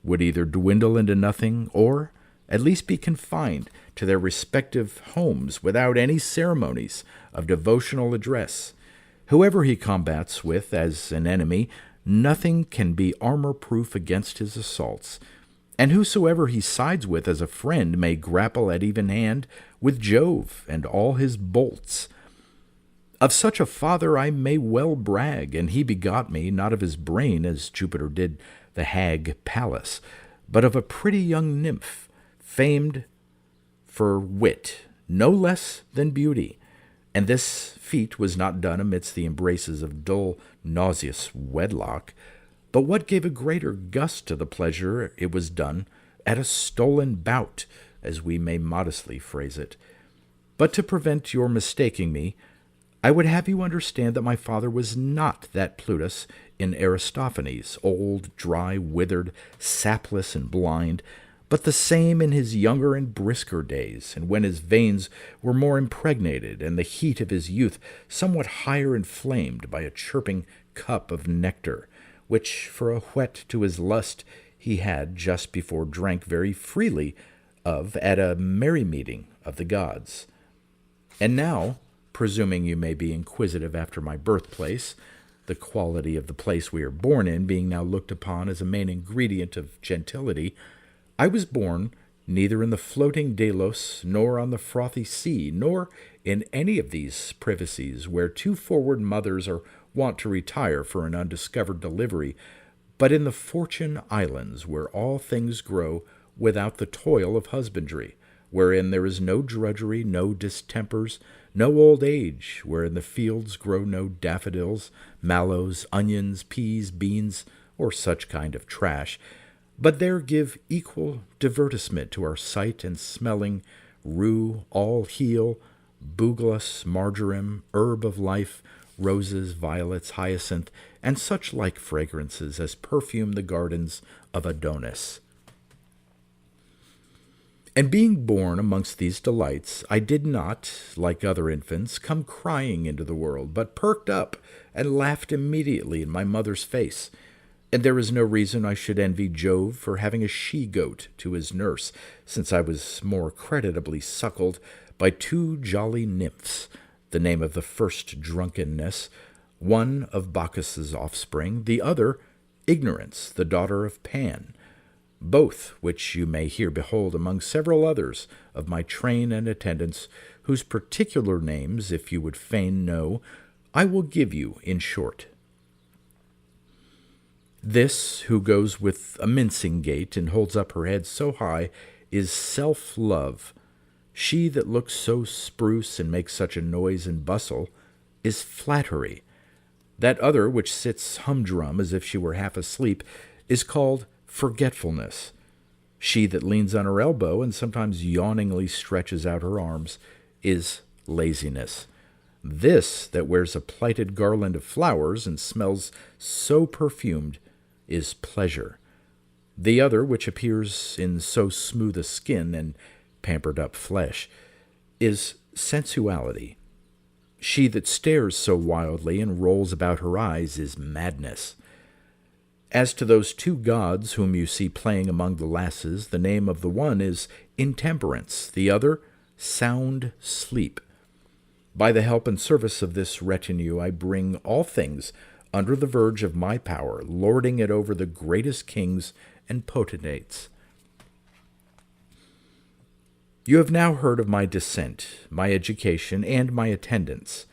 would either dwindle into nothing or at least be confined to their respective homes without any ceremonies of devotional address. Whoever he combats with as an enemy, nothing can be armor-proof against his assaults, and whosoever he sides with as a friend may grapple at even hand with Jove and all his bolts. Of such a father I may well brag, and he begot me, not of his brain, as Jupiter did the hag Pallas, but of a pretty young nymph, famed for wit, no less than beauty. And this feat was not done amidst the embraces of dull, nauseous wedlock, but what gave a greater gust to the pleasure it was done at a stolen bout, as we may modestly phrase it. But to prevent your mistaking me, I would have you understand that my father was not that Plutus in Aristophanes, old, dry, withered, sapless, and blind, but the same in his younger and brisker days, and when his veins were more impregnated, and the heat of his youth somewhat higher inflamed by a chirping cup of nectar, which for a whet to his lust he had just before drank very freely of at a merry meeting of the gods. And now, presuming you may be inquisitive after my birthplace, the quality of the place we are born in being now looked upon as a main ingredient of gentility, I was born neither in the floating Delos, nor on the frothy sea, nor in any of these privacies where two forward mothers are wont to retire for an undiscovered delivery, but in the Fortune Islands, where all things grow without the toil of husbandry, wherein there is no drudgery, no distempers, no old age, wherein the fields grow no daffodils, mallows, onions, peas, beans, or such kind of trash, but there give equal divertisement to our sight and smelling rue, all heal, bugloss, marjoram, herb of life, roses, violets, hyacinth, and such like fragrances as perfume the gardens of Adonis. And being born amongst these delights, I did not, like other infants, come crying into the world, but perked up and laughed immediately in my mother's face. And there is no reason I should envy Jove for having a she-goat to his nurse, since I was more creditably suckled by two jolly nymphs, the name of the first drunkenness, one of Bacchus's offspring, the other Ignorance, the daughter of Pan, both which you may here behold among several others of my train and attendants, whose particular names, if you would fain know, I will give you in short. This, who goes with a mincing gait and holds up her head so high, is Self-Love. She that looks so spruce and makes such a noise and bustle is Flattery. That other, which sits humdrum as if she were half asleep, is called Forgetfulness. She that leans on her elbow and sometimes yawningly stretches out her arms is Laziness. This that wears a plighted garland of flowers and smells so perfumed is Pleasure. The other, which appears in so smooth a skin and pampered up flesh, is sensuality. She that stares so wildly and rolls about her eyes is madness. As to those two gods whom you see playing among the lasses, the name of the one is intemperance, the other sound sleep. By the help and service of this retinue I bring all things under the verge of my power, lording it over the greatest kings and potentates. You have now heard of my descent, my education, and my attendance.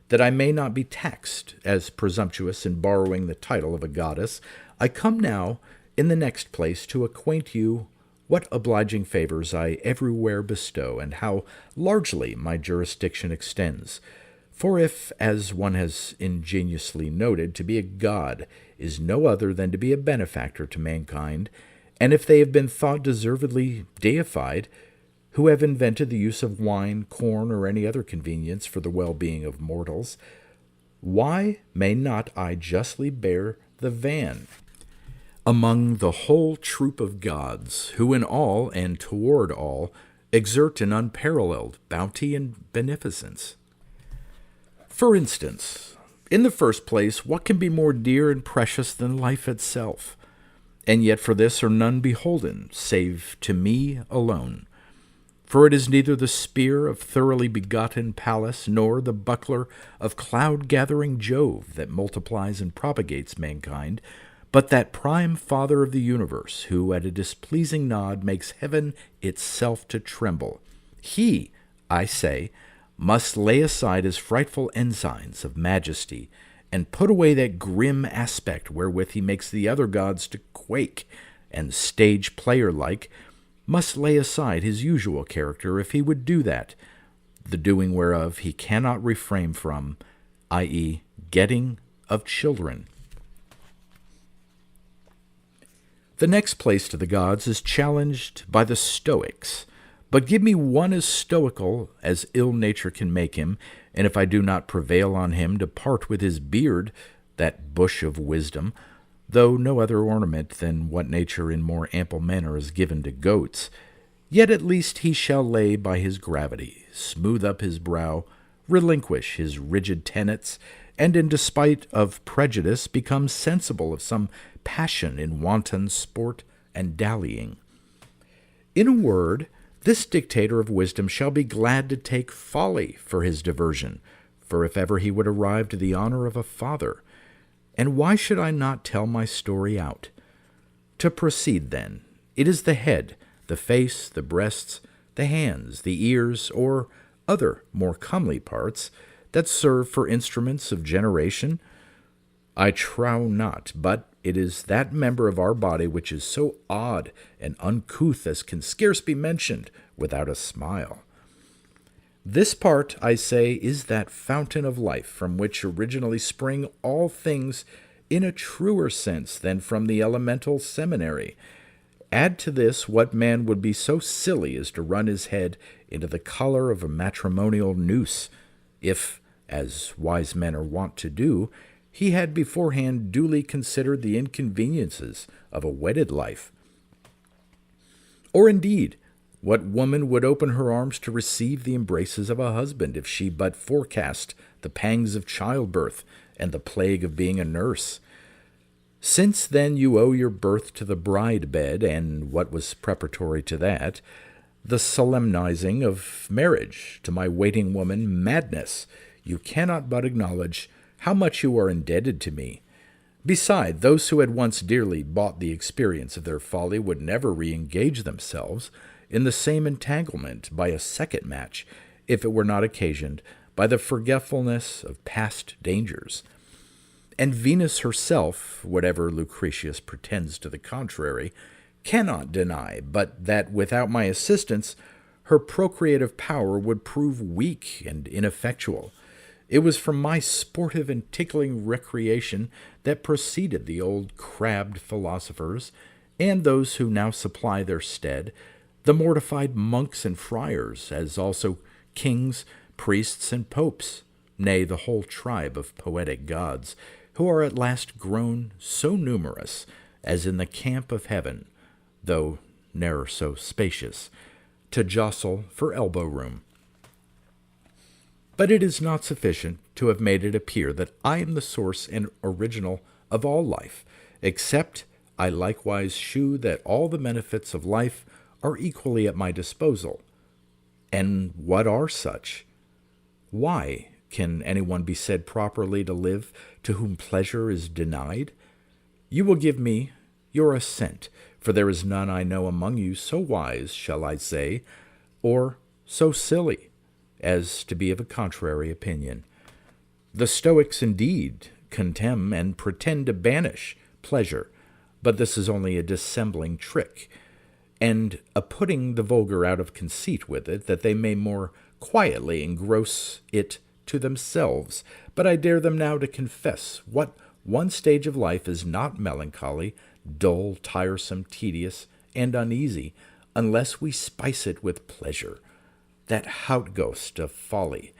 That I may not be taxed as presumptuous in borrowing the title of a goddess, I come now, in the next place, to acquaint you what obliging favors I everywhere bestow, and how largely my jurisdiction extends. For if, as one has ingeniously noted, to be a god is no other than to be a benefactor to mankind, and if they have been thought deservedly deified, who have invented the use of wine, corn, or any other convenience for the well-being of mortals, why may not I justly bear the van among the whole troop of gods, who in all and toward all exert an unparalleled bounty and beneficence? For instance, in the first place, what can be more dear and precious than life itself? And yet for this are none beholden, save to me alone. For it is neither the spear of thoroughly begotten Pallas, nor the buckler of cloud-gathering Jove that multiplies and propagates mankind, but that prime Father of the universe, who at a displeasing nod makes heaven itself to tremble. He, I say, must lay aside his frightful ensigns of majesty, and put away that grim aspect wherewith he makes the other gods to quake, and stage player-like, must lay aside his usual character if he would do that, the doing whereof he cannot refrain from, i.e., getting of children. The next place to the gods is challenged by the Stoics, but give me one as stoical as ill nature can make him, and if I do not prevail on him to part with his beard, that bush of wisdom, though no other ornament than what nature in more ample manner has given to goats, yet at least he shall lay by his gravity, smooth up his brow, relinquish his rigid tenets, and in despite of prejudice become sensible of some passion in wanton sport and dallying. In a word, this dictator of wisdom shall be glad to take folly for his diversion, for if ever he would arrive to the honor of a father. And why should I not tell my story out? To proceed, then, it is the head, the face, the breasts, the hands, the ears, or other more comely parts, that serve for instruments of generation. I trow not, but it is that member of our body which is so odd and uncouth as can scarce be mentioned without a smile. This part, I say, is that fountain of life from which originally spring all things in a truer sense than from the elemental seminary. Add to this what man would be so silly as to run his head into the collar of a matrimonial noose, if, as wise men are wont to do, he had beforehand duly considered the inconveniences of a wedded life. Or indeed, what woman would open her arms to receive the embraces of a husband if she but forecast the pangs of childbirth and the plague of being a nurse? Since then you owe your birth to the bride bed, and what was preparatory to that, the solemnizing of marriage, to my waiting woman, madness, you cannot but acknowledge how much you are indebted to me. Beside, those who had once dearly bought the experience of their folly would never re-engage themselves in the same entanglement by a second match, if it were not occasioned by the forgetfulness of past dangers. And Venus herself, whatever Lucretius pretends to the contrary, cannot deny but that without my assistance her procreative power would prove weak and ineffectual. It was from my sportive and tickling recreation that proceeded the old crabbed philosophers, and those who now supply their stead, the mortified monks and friars, as also kings, priests, and popes, nay, the whole tribe of poetic gods, who are at last grown so numerous as in the camp of heaven, though ne'er so spacious, to jostle for elbow room. But it is not sufficient to have made it appear that I am the source and original of all life, except I likewise shew that all the benefits of life are equally at my disposal. And what are such? Why can anyone be said properly to live to whom pleasure is denied? You will give me your assent, for there is none I know among you so wise, shall I say, or so silly, as to be of a contrary opinion. The Stoics indeed contemn and pretend to banish pleasure, but this is only a dissembling trick, and a putting the vulgar out of conceit with it, that they may more quietly engross it to themselves. But I dare them now to confess what one stage of life is not melancholy, dull, tiresome, tedious, and uneasy, unless we spice it with pleasure, that outghost of folly,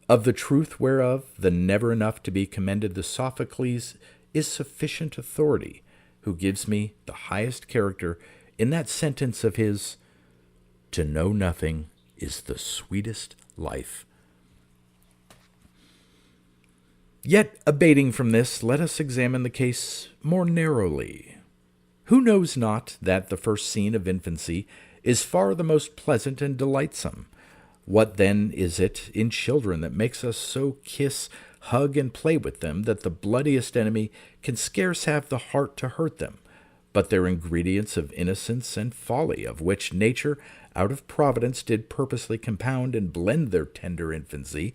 of the truth whereof the never enough to be commended the Sophocles is sufficient authority, who gives me the highest character in that sentence of his, "To know nothing is the sweetest life." Yet, abating from this, let us examine the case more narrowly. Who knows not that the first scene of infancy is far the most pleasant and delightsome? What then is it in children that makes us so kiss, hug, and play with them that the bloodiest enemy can scarce have the heart to hurt them, but their ingredients of innocence and folly, of which nature out of providence did purposely compound and blend their tender infancy,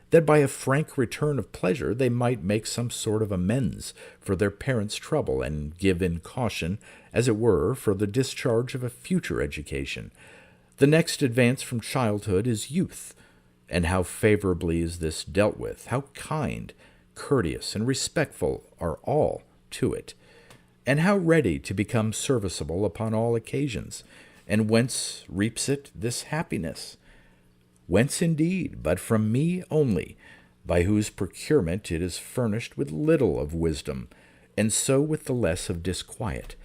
that by a frank return of pleasure they might make some sort of amends for their parents' trouble, and give in caution, as it were, for the discharge of a future education. The next advance from childhood is youth, and how favorably is this dealt with, how kind, courteous, and respectful are all to it, and how ready to become serviceable upon all occasions, and whence reaps it this happiness? Whence indeed, but from me only, by whose procurement it is furnished with little of wisdom, and so with the less of disquiet.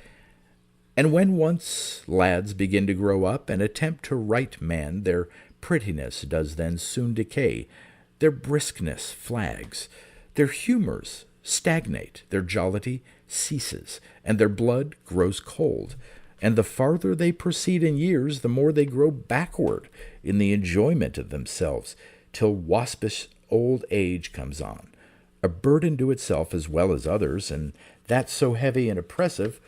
And when once lads begin to grow up and attempt to right man, their prettiness does then soon decay, their briskness flags, their humours stagnate, their jollity ceases, and their blood grows cold. And the farther they proceed in years, the more they grow backward in the enjoyment of themselves, till waspish old age comes on, a burden to itself as well as others, and that so heavy and oppressive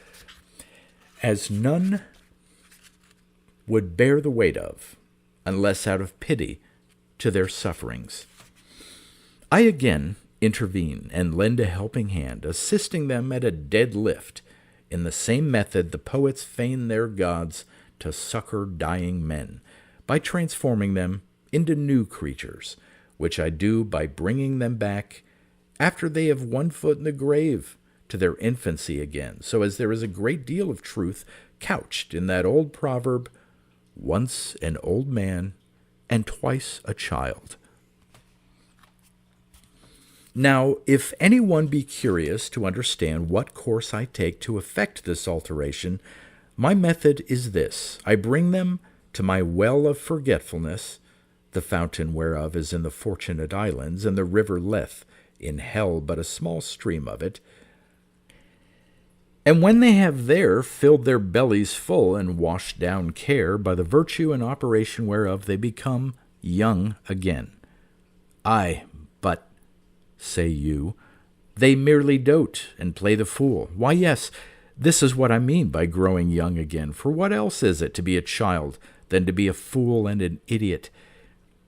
as none would bear the weight of, unless out of pity to their sufferings. I again intervene and lend a helping hand, assisting them at a dead lift. In the same method the poets feign their gods to succor dying men, by transforming them into new creatures, which I do by bringing them back, after they have one foot in the grave, to their infancy again, so as there is a great deal of truth couched in that old proverb, "Once an old man and twice a child." Now, if any one be curious to understand what course I take to effect this alteration, my method is this. I bring them to my well of forgetfulness, the fountain whereof is in the Fortunate Islands, and the river Lethe in hell but a small stream of it. And when they have there filled their bellies full and washed down care, by the virtue and operation whereof they become young again. Aye, but, say you, they merely dote and play the fool. Why, yes, this is what I mean by growing young again. For what else is it to be a child than to be a fool and an idiot?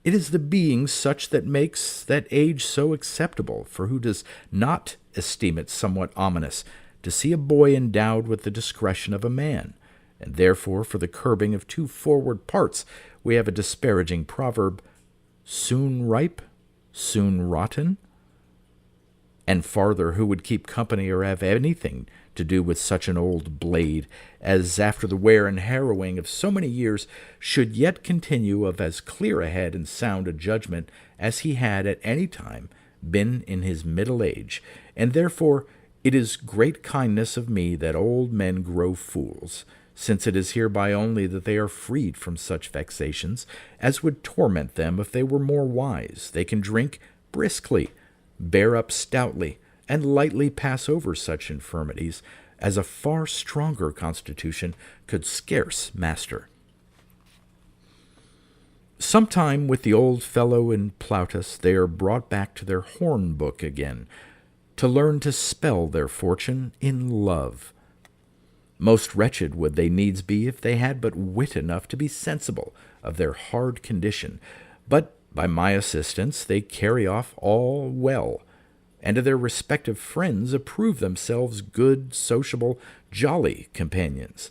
It is the being such that makes that age so acceptable, for who does not esteem it somewhat ominous to see a boy endowed with the discretion of a man? And therefore, for the curbing of too forward parts, we have a disparaging proverb, soon ripe, soon rotten. And farther, who would keep company or have anything to do with such an old blade, as after the wear and harrowing of so many years should yet continue of as clear a head and sound a judgment as he had at any time been in his middle age, and therefore It is great kindness of me that old men grow fools, since it is hereby only that they are freed from such vexations as would torment them if they were more wise. They can drink briskly, bear up stoutly, and lightly pass over such infirmities as a far stronger constitution could scarce master. Sometime with the old fellow in Plautus they are brought back to their horn book again, to learn to spell their fortune in love. Most wretched would they needs be if they had but wit enough to be sensible of their hard condition, but by my assistance they carry off all well, and to their respective friends approve themselves good, sociable, jolly companions.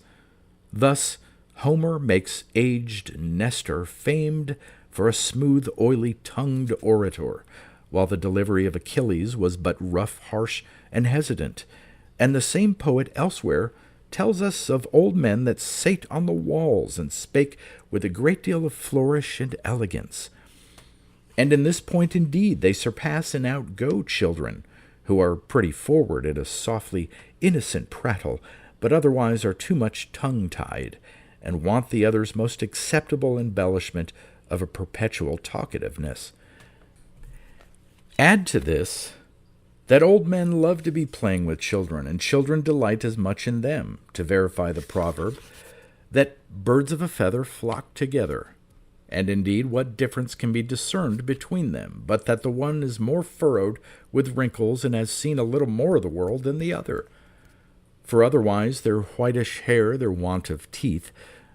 Thus Homer makes aged Nestor famed for a smooth, oily-tongued orator, while the delivery of Achilles was but rough, harsh, and hesitant. And the same poet elsewhere tells us of old men that sate on the walls and spake with a great deal of flourish and elegance. And in this point indeed they surpass and outgo children, who are pretty forward at a softly innocent prattle, but otherwise are too much tongue-tied, and want the other's most acceptable embellishment of a perpetual talkativeness. Add to this that old men love to be playing with children, and children delight as much in them, to verify the proverb, that birds of a feather flock together. And indeed, what difference can be discerned between them, but that the one is more furrowed with wrinkles and has seen a little more of the world than the other? For otherwise their whitish hair, their want of teeth,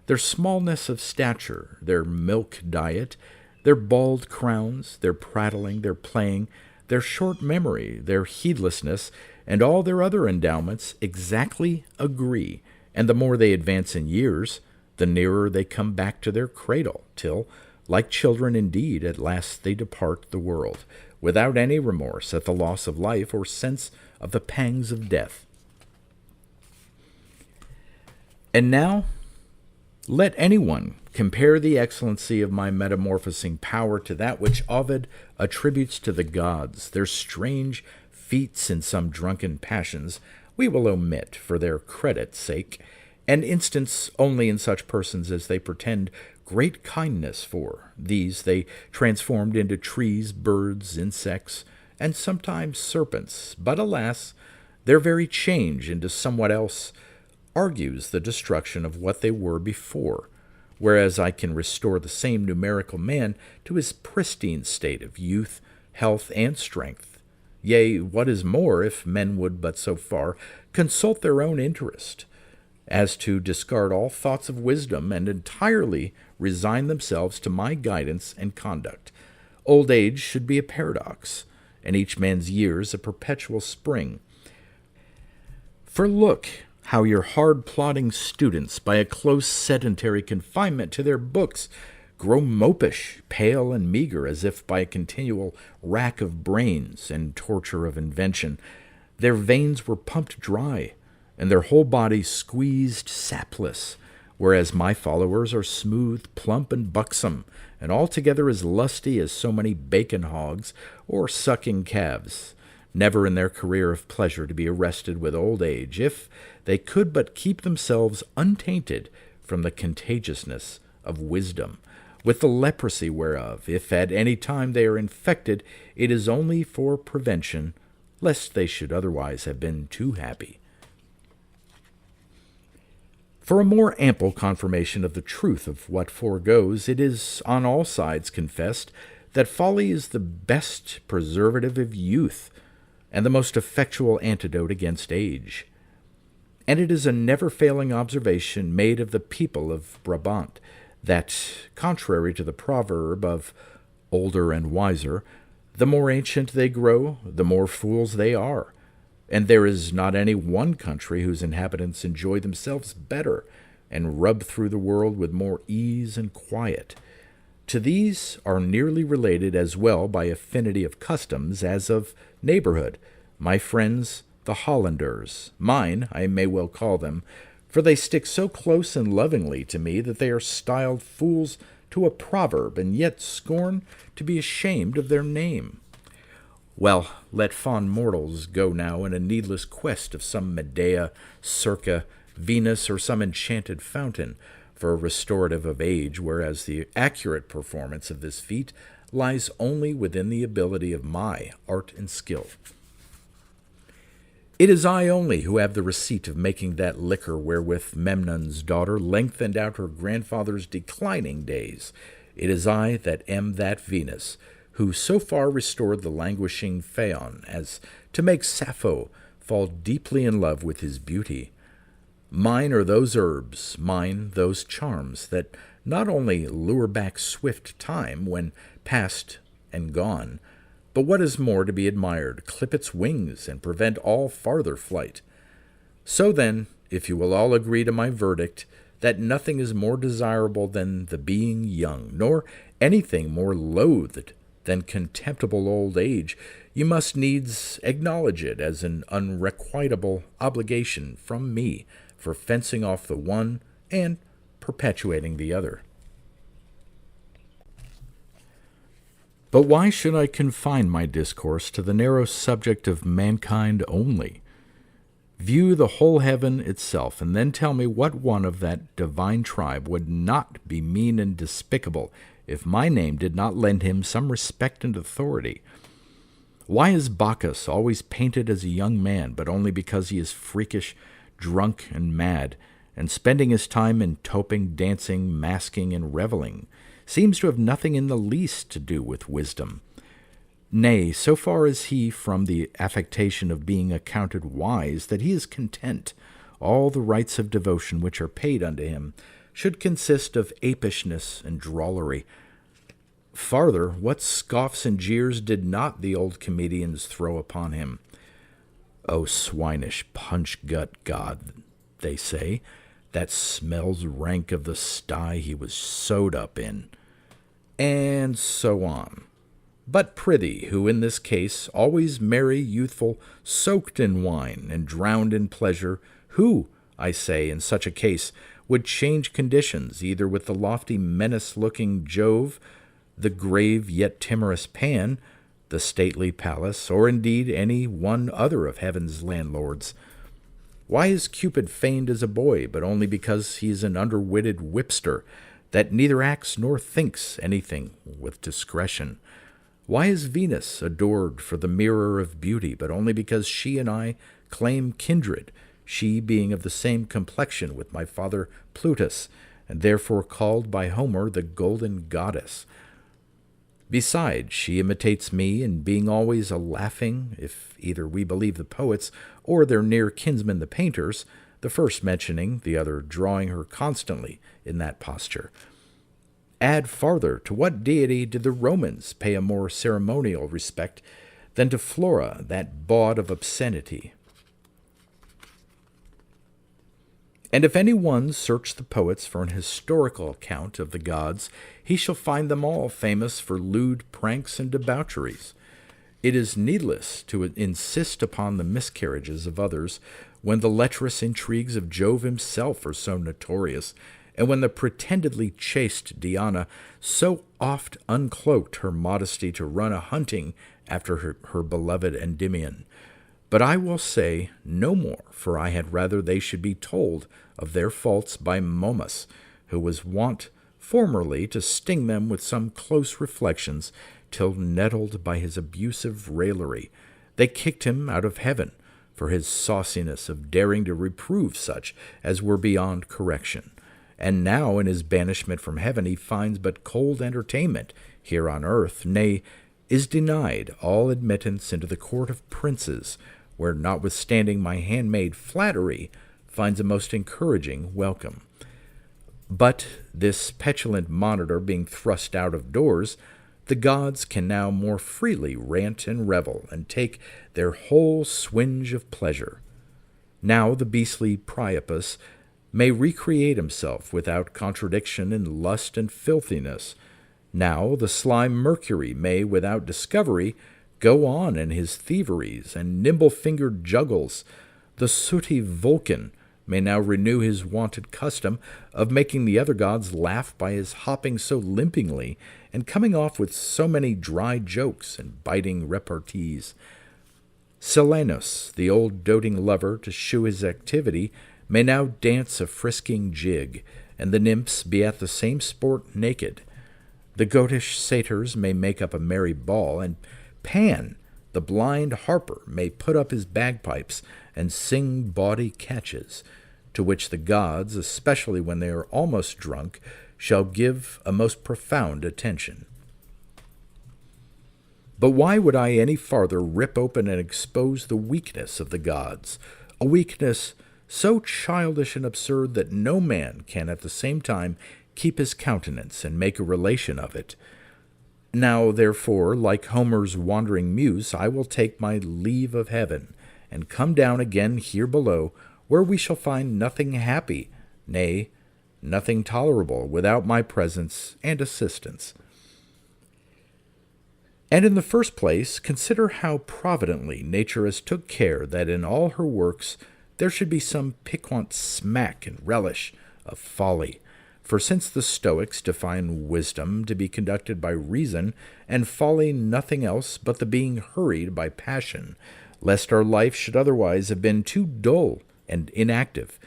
their smallness of stature, their milk diet, their bald crowns, their prattling, their playing, their short memory, their heedlessness, and all their other endowments exactly agree, and the more they advance in years, the nearer they come back to their cradle, till, like children indeed, at last they depart the world, without any remorse at the loss of life or sense of the pangs of death. And now, let anyone compare the excellency of my metamorphosing power to that which Ovid attributes to the gods. Their strange feats in some drunken passions we will omit for their credit's sake, and instance only in such persons as they pretend great kindness for. These they transformed into trees, birds, insects, and sometimes serpents. But alas, their very change into somewhat else argues the destruction of what they were before, whereas I can restore the same numerical man to his pristine state of youth, health, and strength. Yea, what is more, if men would but so far consult their own interest, as to discard all thoughts of wisdom and entirely resign themselves to my guidance and conduct, old age should be a paradox, and each man's years a perpetual spring. For look, how your hard-plodding students, by a close sedentary confinement to their books, grow mopish, pale, and meager, as if by a continual rack of brains and torture of invention. Their veins were pumped dry, and their whole bodies squeezed sapless, whereas my followers are smooth, plump, and buxom, and altogether as lusty as so many bacon hogs or sucking calves, never in their career of pleasure to be arrested with old age, if they could but keep themselves untainted from the contagiousness of wisdom, with the leprosy whereof, if at any time they are infected, it is only for prevention, lest they should otherwise have been too happy. For a more ample confirmation of the truth of what foregoes, it is on all sides confessed that folly is the best preservative of youth, and the most effectual antidote against age. And it is a never-failing observation made of the people of Brabant, that, contrary to the proverb of older and wiser, the more ancient they grow, the more fools they are, and there is not any one country whose inhabitants enjoy themselves better, and rub through the world with more ease and quiet. To these are nearly related as well by affinity of customs as of neighborhood, my friends the Hollanders, mine I may well call them, for they stick so close and lovingly to me that they are styled fools to a proverb, and yet scorn to be ashamed of their name. Well, let fond mortals go now in a needless quest of some Medea, Circe, Venus, or some enchanted fountain for a restorative of age, whereas the accurate performance of this feat lies only within the ability of my art and skill. It is I only who have the receipt of making that liquor wherewith Memnon's daughter lengthened out her grandfather's declining days. It is I that am that Venus, who so far restored the languishing Phaon as to make Sappho fall deeply in love with his beauty. Mine are those herbs, mine those charms, that not only lure back swift time when past and gone, but what is more to be admired, clip its wings and prevent all farther flight. So then, if you will all agree to my verdict, that nothing is more desirable than the being young, nor anything more loathed than contemptible old age, you must needs acknowledge it as an unrequitable obligation from me for fencing off the one and perpetuating the other. But why should I confine my discourse to the narrow subject of mankind only? View the whole heaven itself, and then tell me what one of that divine tribe would not be mean and despicable if my name did not lend him some respect and authority. Why is Bacchus always painted as a young man, but only because he is freakish, drunk, and mad, and spending his time in toping, dancing, masking, and reveling, seems to have nothing in the least to do with wisdom. Nay, so far is he from the affectation of being accounted wise that he is content all the rites of devotion which are paid unto him should consist of apishness and drollery. Farther, what scoffs and jeers did not the old comedians throw upon him? O swinish punch-gut god, they say, that smells rank of the sty he was sewed up in. And so on. But prithee, who in this case, always merry, youthful, soaked in wine, and drowned in pleasure, who, I say, in such a case, would change conditions, either with the lofty menace-looking Jove, the grave yet timorous Pan, the stately Pallas, or indeed any one other of heaven's landlords? Why is Cupid feigned as a boy, but only because he is an underwitted whipster, that neither acts nor thinks anything with discretion? Why is Venus adored for the mirror of beauty, but only because she and I claim kindred, she being of the same complexion with my father Plutus, and therefore called by Homer the golden goddess? Besides, she imitates me in being always a laughing, if either we believe the poets or their near kinsmen the painters, the first mentioning, the other drawing her constantly in that posture. Add farther, to what deity did the Romans pay a more ceremonial respect than to Flora, that bawd of obscenity? And if any one search the poets for an historical account of the gods, he shall find them all famous for lewd pranks and debaucheries. It is needless to insist upon the miscarriages of others when the lecherous intrigues of Jove himself are so notorious, and when the pretendedly chaste Diana so oft uncloaked her modesty to run a hunting after her beloved Endymion. But I will say no more, for I had rather they should be told of their faults by Momus, who was wont formerly to sting them with some close reflections, till, nettled by his abusive raillery, they kicked him out of heaven for his sauciness of daring to reprove such as were beyond correction. And now in his banishment from heaven he finds but cold entertainment here on earth, nay, is denied all admittance into the court of princes, where, notwithstanding my handmaid flattery, finds a most encouraging welcome. But this petulant monitor being thrust out of doors, the gods can now more freely rant and revel, and take their whole swinge of pleasure. Now the beastly Priapus may recreate himself without contradiction in lust and filthiness. Now the sly Mercury may, without discovery, go on in his thieveries and nimble-fingered juggles. The sooty Vulcan may now renew his wonted custom of making the other gods laugh by his hopping so limpingly and coming off with so many dry jokes and biting repartees. Silenus, the old doting lover, to shew his activity, may now dance a frisking jig, and the nymphs be at the same sport naked. The goatish satyrs may make up a merry ball, and Pan, the blind harper, may put up his bagpipes and sing bawdy catches, to which the gods, especially when they are almost drunk, shall give a most profound attention. But why would I any farther rip open and expose the weakness of the gods, a weakness so childish and absurd that no man can at the same time keep his countenance and make a relation of it? Now, therefore, like Homer's wandering muse, I will take my leave of heaven, and come down again here below, where we shall find nothing happy, nay, nothing tolerable, without my presence and assistance. And in the first place, consider how providently nature has took care that in all her works there should be some piquant smack and relish of folly. For since the Stoics define wisdom to be conducted by reason, and folly nothing else but the being hurried by passion, lest our life should otherwise have been too dull and inactive,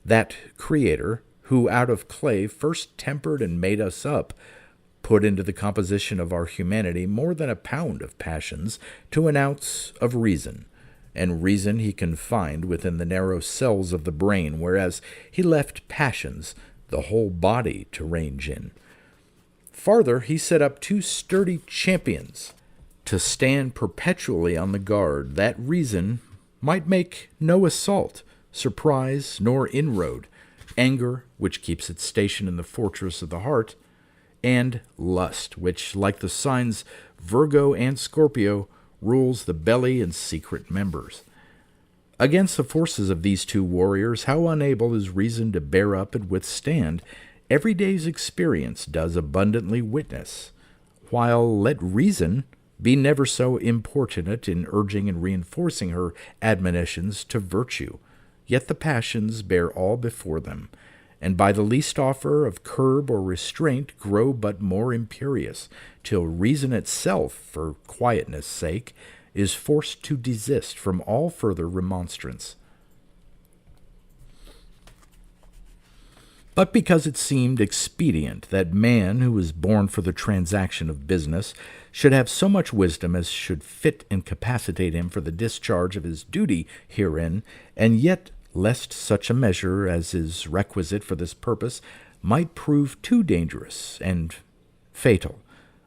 that Creator, who out of clay first tempered and made us up, put into the composition of our humanity more than a pound of passions to an ounce of reason, and reason he confined within the narrow cells of the brain, whereas he left passions the whole body to range in. Farther, he set up two sturdy champions to stand perpetually on the guard, that reason might make no assault, surprise, nor inroad, anger, which keeps its station in the fortress of the heart, and lust, which, like the signs Virgo and Scorpio, rules the belly and secret members. Against the forces of these two warriors, how unable is reason to bear up and withstand, every day's experience does abundantly witness, while let reason be never so importunate in urging and reinforcing her admonitions to virtue, yet the passions bear all before them, and by the least offer of curb or restraint grow but more imperious, till reason itself, for quietness' sake, is forced to desist from all further remonstrance. But because it seemed expedient that man, who was born for the transaction of business, should have so much wisdom as should fit and capacitate him for the discharge of his duty herein, and yet lest such a measure as is requisite for this purpose might prove too dangerous and fatal,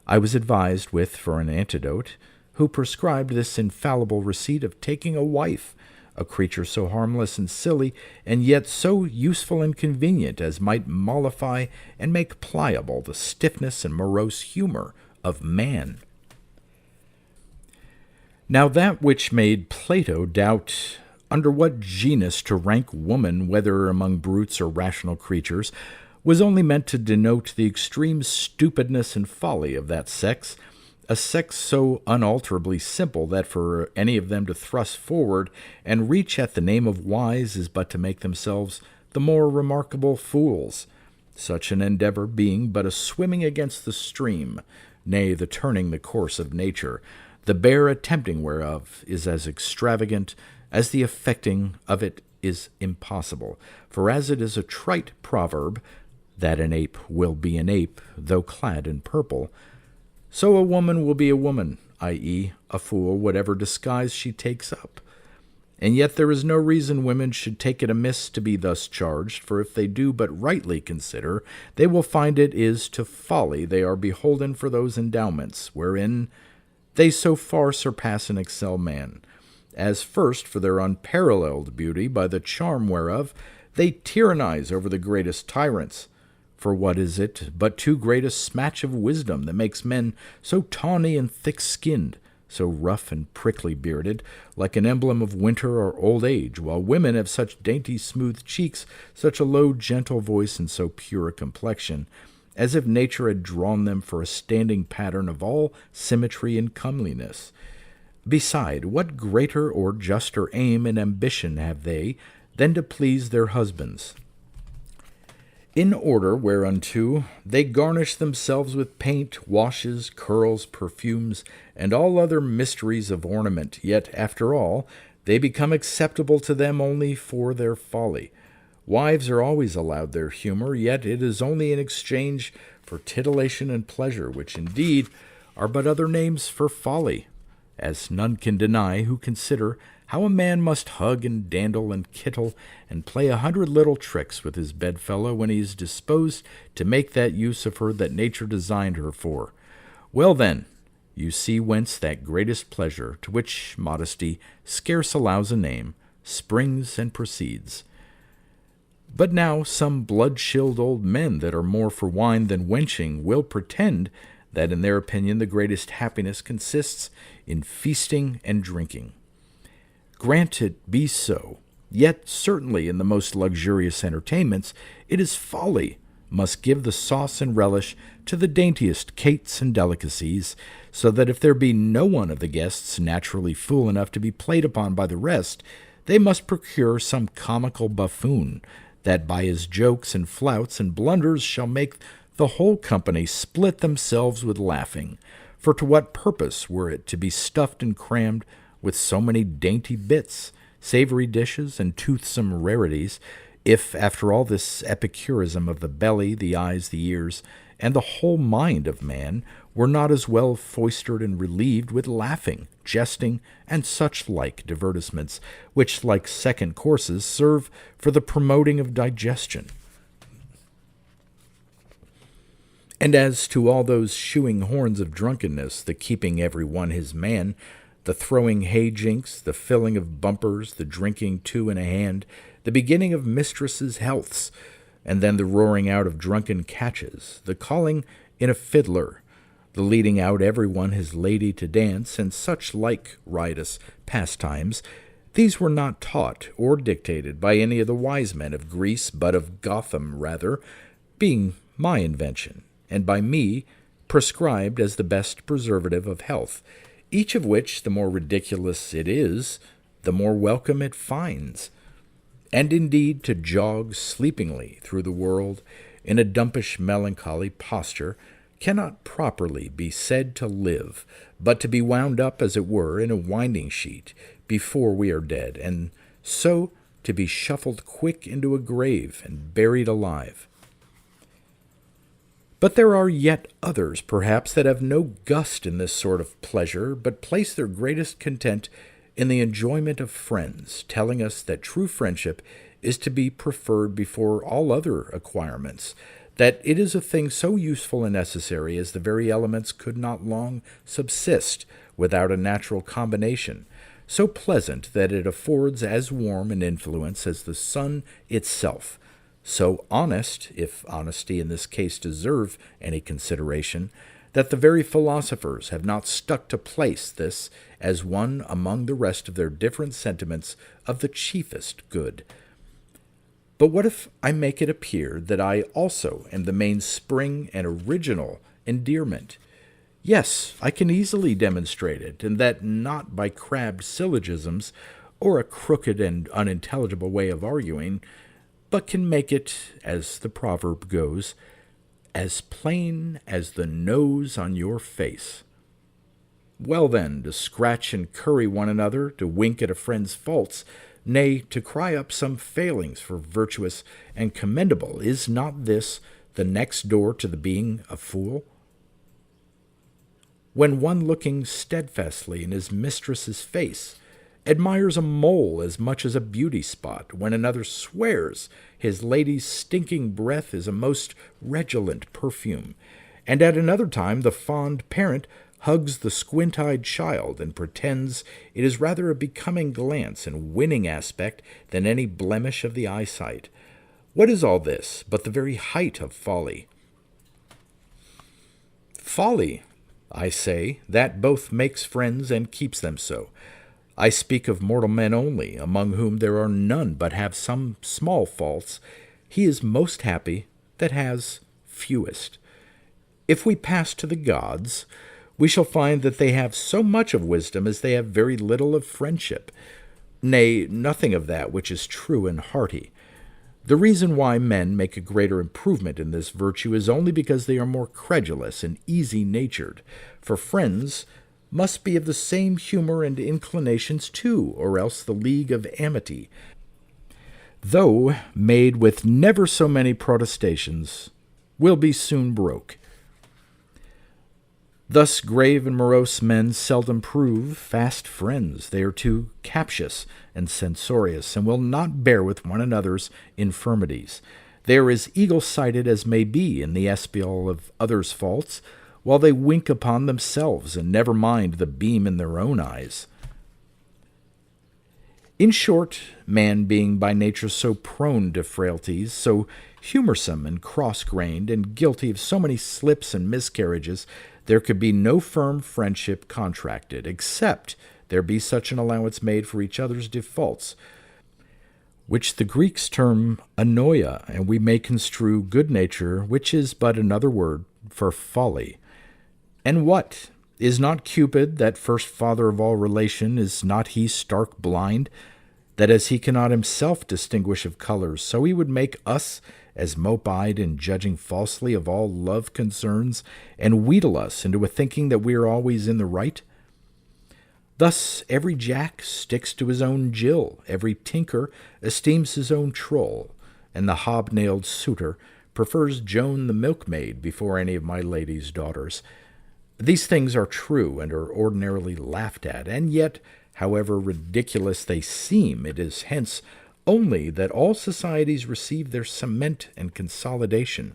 I was advised with for an antidote, who prescribed this infallible receipt of taking a wife, a creature so harmless and silly, and yet so useful and convenient as might mollify and make pliable the stiffness and morose humor of man. Now that which made Plato doubt under what genus to rank woman, whether among brutes or rational creatures, was only meant to denote the extreme stupidness and folly of that sex, a sex so unalterably simple that for any of them to thrust forward and reach at the name of wise is but to make themselves the more remarkable fools, such an endeavor being but a swimming against the stream, nay, the turning the course of nature, the bare attempting whereof is as extravagant as the effecting of it is impossible. For as it is a trite proverb, that an ape will be an ape, though clad in purple, so a woman will be a woman, i.e., a fool, whatever disguise she takes up. And yet there is no reason women should take it amiss to be thus charged, for if they do but rightly consider, they will find it is to folly they are beholden for those endowments, wherein they so far surpass and excel man, as first for their unparalleled beauty, by the charm whereof they tyrannize over the greatest tyrants. For what is it but too great a smatch of wisdom that makes men so tawny and thick-skinned, so rough and prickly-bearded, like an emblem of winter or old age, while women have such dainty smooth cheeks, such a low gentle voice, and so pure a complexion, as if nature had drawn them for a standing pattern of all symmetry and comeliness. Beside, what greater or juster aim and ambition have they than to please their husbands? in order whereunto they garnish themselves with paint, washes, curls, perfumes, and all other mysteries of ornament, yet, after all, they become acceptable to them only for their folly. Wives are always allowed their humor, yet it is only in exchange for titillation and pleasure, which indeed are but other names for folly, as none can deny who consider how a man must hug and dandle and kittle and play 100 little tricks with his bedfellow when he is disposed to make that use of her that nature designed her for. Well then, you see whence that greatest pleasure, to which modesty scarce allows a name, springs and proceeds. But now some blood-chilled old men that are more for wine than wenching will pretend that in their opinion the greatest happiness consists in feasting and drinking. Grant it be so, yet certainly in the most luxurious entertainments it is folly must give the sauce and relish to the daintiest cates and delicacies, so that if there be no one of the guests naturally fool enough to be played upon by the rest, they must procure some comical buffoon, that by his jokes and flouts and blunders shall make the whole company split themselves with laughing. For to what purpose were it to be stuffed and crammed with so many dainty bits, savory dishes, and toothsome rarities, if, after all this epicurism of the belly, the eyes, the ears, and the whole mind of man, were not as well foistered and relieved with laughing, jesting, and such like divertissements, which, like second courses, serve for the promoting of digestion? And as to all those shoeing horns of drunkenness, the keeping every one his man, the throwing hay-jinks, the filling of bumpers, the drinking two in a hand, the beginning of mistresses' healths, and then the roaring out of drunken catches, the calling in a fiddler, the leading out every one his lady to dance, and such like riotous pastimes, these were not taught or dictated by any of the wise men of Greece, but of Gotham rather, being my invention, and by me prescribed as the best preservative of health, each of which, the more ridiculous it is, the more welcome it finds. And indeed, to jog sleepingly through the world in a dumpish melancholy posture cannot properly be said to live, but to be wound up, as it were, in a winding sheet before we are dead, and so to be shuffled quick into a grave and buried alive. But there are yet others, perhaps, that have no gust in this sort of pleasure, but place their greatest content in the enjoyment of friends, telling us that true friendship is to be preferred before all other acquirements, that it is a thing so useful and necessary as the very elements could not long subsist without a natural combination, so pleasant that it affords as warm an influence as the sun itself, so honest, if honesty in this case deserve any consideration, that the very philosophers have not stuck to place this as one among the rest of their different sentiments of the chiefest good. But what if I make it appear that I also am the mainspring and original endearment? Yes, I can easily demonstrate it, and that not by crabbed syllogisms or a crooked and unintelligible way of arguing, but can make it, as the proverb goes, as plain as the nose on your face. Well then, to scratch and curry one another, to wink at a friend's faults, nay, to cry up some failings for virtuous and commendable, is not this the next door to the being a fool? When one looking steadfastly in his mistress's face admires a mole as much as a beauty spot, when another swears his lady's stinking breath is a most redolent perfume, and at another time the fond parent hugs the squint-eyed child and pretends it is rather a becoming glance and winning aspect than any blemish of the eyesight. What is all this but the very height of folly? Folly, I say, that both makes friends and keeps them so. I speak of mortal men only, among whom there are none but have some small faults. He is most happy that has fewest. If we pass to the gods, we shall find that they have so much of wisdom as they have very little of friendship, nay, nothing of that which is true and hearty. The reason why men make a greater improvement in this virtue is only because they are more credulous and easy-natured, for friends must be of the same humor and inclinations too, or else the league of amity, though made with never so many protestations, will be soon broke. Thus grave and morose men seldom prove fast friends. They are too captious and censorious, and will not bear with one another's infirmities. They are as eagle-sighted as may be in the espial of others' faults, while they wink upon themselves and never mind the beam in their own eyes. In short, man being by nature so prone to frailties, so humorsome and cross-grained, and guilty of so many slips and miscarriages, there could be no firm friendship contracted, except there be such an allowance made for each other's defaults, which the Greeks term anoia, and we may construe good nature, which is but another word for folly. And what? Is not Cupid, that first father of all relation, is not he stark blind, that as he cannot himself distinguish of colors, so he would make us as mope-eyed in judging falsely of all love concerns, and wheedle us into a thinking that we are always in the right? Thus every jack sticks to his own Jill, every tinker esteems his own troll, and the hob-nailed suitor prefers Joan the milkmaid before any of my lady's daughters. These things are true and are ordinarily laughed at, and yet, however ridiculous they seem, it is hence only that all societies receive their cement and consolidation.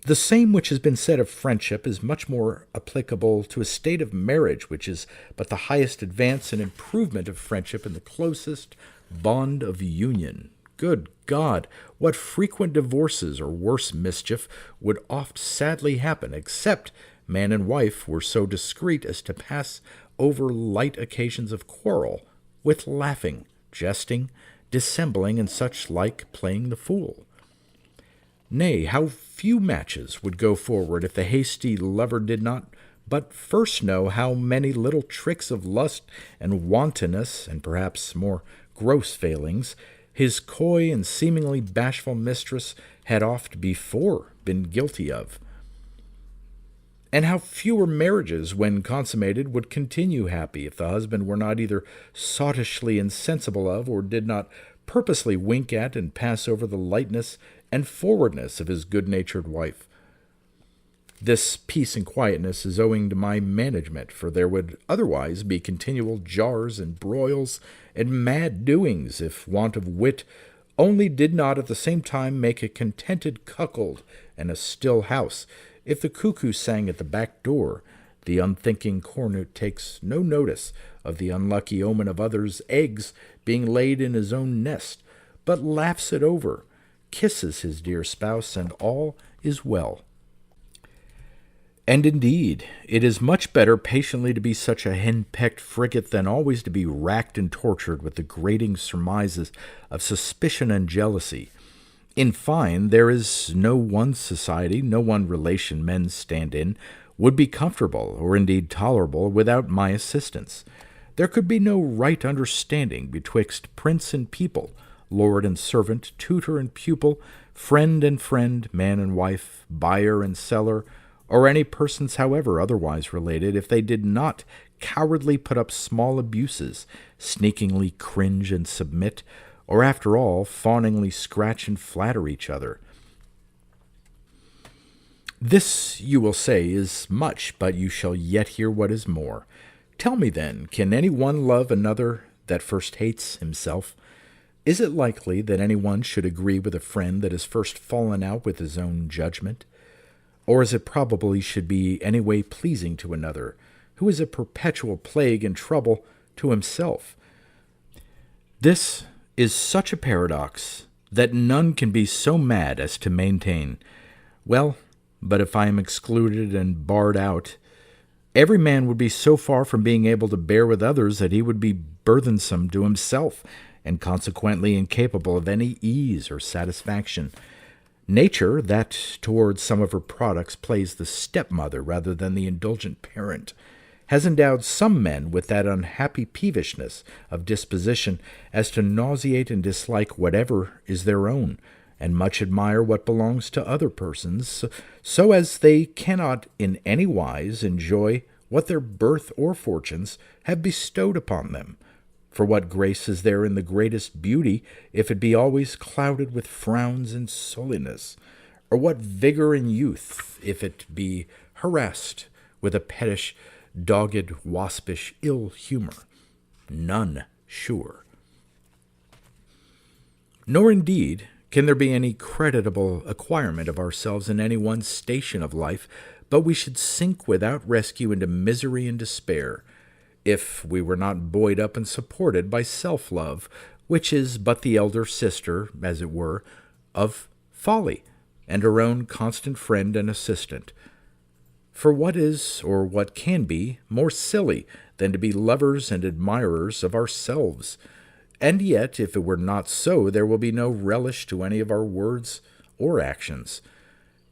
The same which has been said of friendship is much more applicable to a state of marriage, which is but the highest advance and improvement of friendship and the closest bond of union. Good God, what frequent divorces or worse mischief would oft sadly happen, except man and wife were so discreet as to pass over light occasions of quarrel, with laughing, jesting, dissembling, and such like playing the fool. Nay, how few matches would go forward if the hasty lover did not but first know how many little tricks of lust and wantonness, and perhaps more gross failings, his coy and seemingly bashful mistress had oft before been guilty of. And how fewer marriages, when consummated, would continue happy if the husband were not either sottishly insensible of, or did not purposely wink at and pass over the lightness and forwardness of his good-natured wife. This peace and quietness is owing to my management, for there would otherwise be continual jars and broils and mad doings, if want of wit only did not at the same time make a contented cuckold and a still house. If the cuckoo sang at the back door, the unthinking cornet takes no notice of the unlucky omen of others' eggs being laid in his own nest, but laughs it over, kisses his dear spouse, and all is well. And indeed, it is much better patiently to be such a hen-pecked frigate than always to be racked and tortured with the grating surmises of suspicion and jealousy. In fine, there is no one society, no one relation men stand in, would be comfortable, or indeed tolerable, without my assistance. There could be no right understanding betwixt prince and people, lord and servant, tutor and pupil, friend and friend, man and wife, buyer and seller, or any persons however otherwise related, if they did not cowardly put up small abuses, sneakingly cringe and submit, or after all, fawningly scratch and flatter each other. This, you will say, is much, but you shall yet hear what is more. Tell me then, can any one love another that first hates himself? Is it likely that any one should agree with a friend that has first fallen out with his own judgment? Or is it probable he should be any way pleasing to another, who is a perpetual plague and trouble to himself? This is such a paradox that none can be so mad as to maintain. Well, but if I am excluded and barred out, every man would be so far from being able to bear with others that he would be burthensome to himself, and consequently incapable of any ease or satisfaction. Nature, that towards some of her products plays the stepmother rather than the indulgent parent, has endowed some men with that unhappy peevishness of disposition as to nauseate and dislike whatever is their own, and much admire what belongs to other persons, so as they cannot in any wise enjoy what their birth or fortunes have bestowed upon them. For what grace is there in the greatest beauty, if it be always clouded with frowns and sulliness? Or what vigor in youth, if it be harassed with a pettish, dogged, waspish ill humor? None, sure. Nor indeed can there be any creditable acquirement of ourselves in any one station of life, but we should sink without rescue into misery and despair, if we were not buoyed up and supported by self-love, which is but the elder sister, as it were, of folly, and her own constant friend and assistant. For what is, or what can be, more silly than to be lovers and admirers of ourselves? And yet, if it were not so, there will be no relish to any of our words or actions.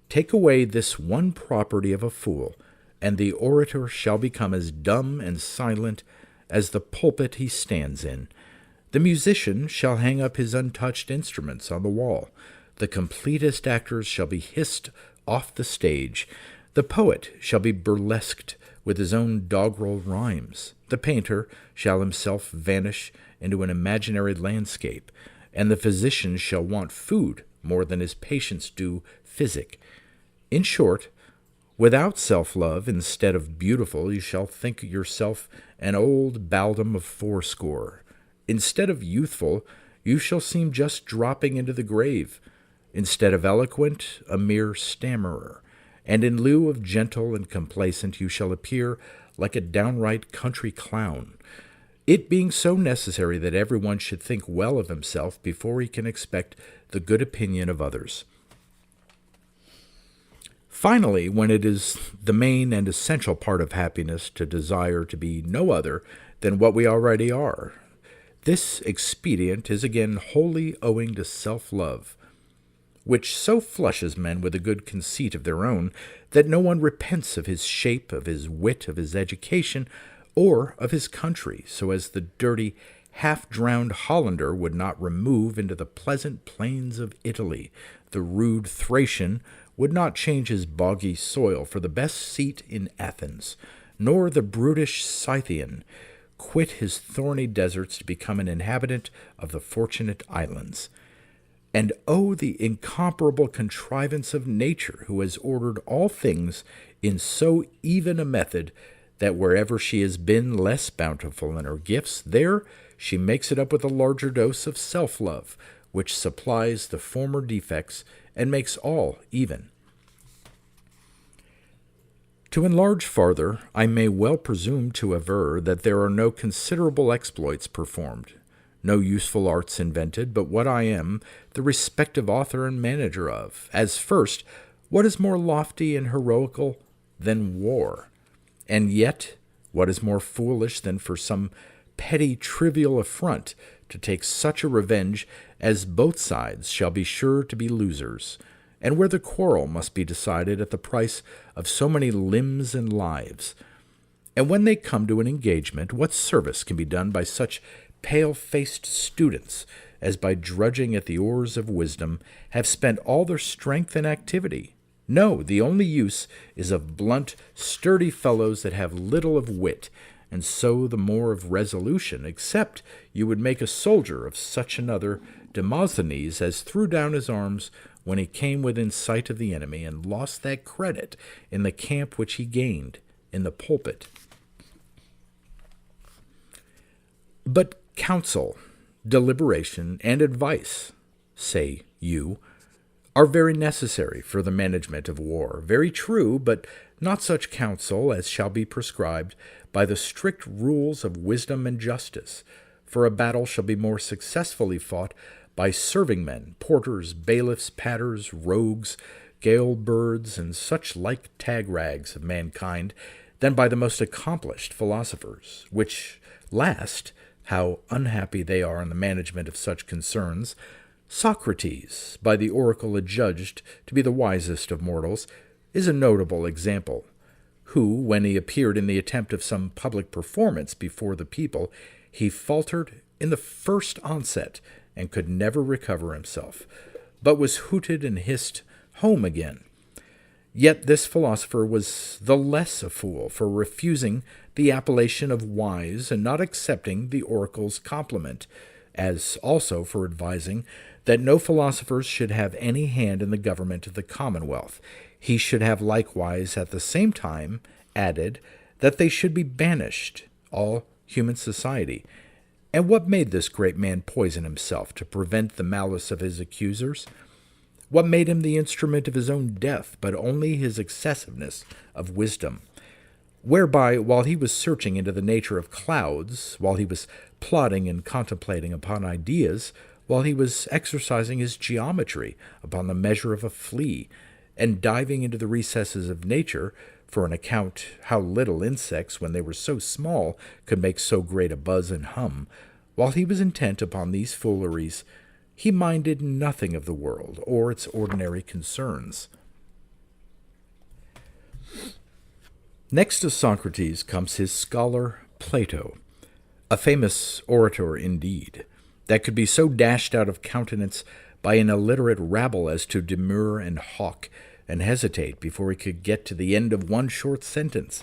Take away this one property of a fool, and the orator shall become as dumb and silent as the pulpit he stands in. The musician shall hang up his untouched instruments on the wall. The completest actors shall be hissed off the stage. The poet shall be burlesqued with his own doggerel rhymes. The painter shall himself vanish into an imaginary landscape, and the physician shall want food more than his patients do physic. In short, without self-love, instead of beautiful, you shall think yourself an old beldam of fourscore. Instead of youthful, you shall seem just dropping into the grave. Instead of eloquent, a mere stammerer. And in lieu of gentle and complacent, you shall appear like a downright country clown, it being so necessary that everyone should think well of himself before he can expect the good opinion of others. Finally, when it is the main and essential part of happiness to desire to be no other than what we already are, this expedient is again wholly owing to self-love, which so flushes men with a good conceit of their own that no one repents of his shape, of his wit, of his education, or of his country, so as the dirty, half-drowned Hollander would not remove into the pleasant plains of Italy. The rude Thracian would not change his boggy soil for the best seat in Athens, nor the brutish Scythian quit his thorny deserts to become an inhabitant of the Fortunate Islands. And oh, the incomparable contrivance of nature, who has ordered all things in so even a method that wherever she has been less bountiful in her gifts, there she makes it up with a larger dose of self-love, which supplies the former defects and makes all even. To enlarge farther, I may well presume to aver that there are no considerable exploits performed, no useful arts invented, but what I am the respective author and manager of. As first, what is more lofty and heroical than war? And yet, what is more foolish than for some petty trivial affront to take such a revenge as both sides shall be sure to be losers, and where the quarrel must be decided at the price of so many limbs and lives? And when they come to an engagement, what service can be done by such pale-faced students as by drudging at the oars of wisdom have spent all their strength and activity? No, the only use is of blunt, sturdy fellows that have little of wit, and so the more of resolution, except you would make a soldier of such another Demosthenes as threw down his arms when he came within sight of the enemy, and lost that credit in the camp which he gained in the pulpit. But counsel, deliberation, and advice, say you, are very necessary for the management of war. Very true, but not such counsel as shall be prescribed by the strict rules of wisdom and justice. For a battle shall be more successfully fought by serving men, porters, bailiffs, patters, rogues, gaol-birds, and such like tag-rags of mankind, than by the most accomplished philosophers, which last, how unhappy they are in the management of such concerns. Socrates, by the oracle adjudged to be the wisest of mortals, is a notable example, who, when he appeared in the attempt of some public performance before the people, he faltered in the first onset, and could never recover himself, but was hooted and hissed home again. Yet this philosopher was the less a fool for refusing the appellation of wise and not accepting the oracle's compliment, as also for advising that no philosophers should have any hand in the government of the commonwealth. He should have likewise at the same time added that they should be banished, all human society. And what made this great man poison himself to prevent the malice of his accusers? What made him the instrument of his own death, but only his excessiveness of wisdom, whereby, while he was searching into the nature of clouds, while he was plotting and contemplating upon ideas, while he was exercising his geometry upon the measure of a flea, and diving into the recesses of nature, for an account how little insects, when they were so small, could make so great a buzz and hum, while he was intent upon these fooleries, he minded nothing of the world or its ordinary concerns. Next to Socrates comes his scholar Plato, a famous orator indeed, that could be so dashed out of countenance by an illiterate rabble as to demur and hawk and hesitate before he could get to the end of one short sentence.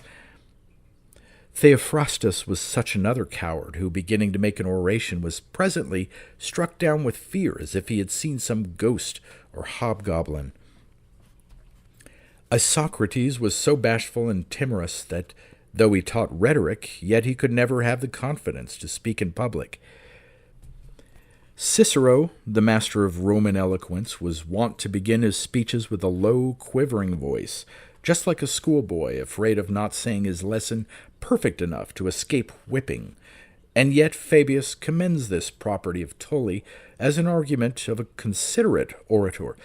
Theophrastus was such another coward who, beginning to make an oration, was presently struck down with fear as if he had seen some ghost or hobgoblin. Isocrates was so bashful and timorous that, though he taught rhetoric, yet he could never have the confidence to speak in public. Cicero, the master of Roman eloquence, was wont to begin his speeches with a low, quivering voice, just like a schoolboy afraid of not saying his lesson perfect enough to escape whipping. And yet Fabius commends this property of Tully as an argument of a considerate orator,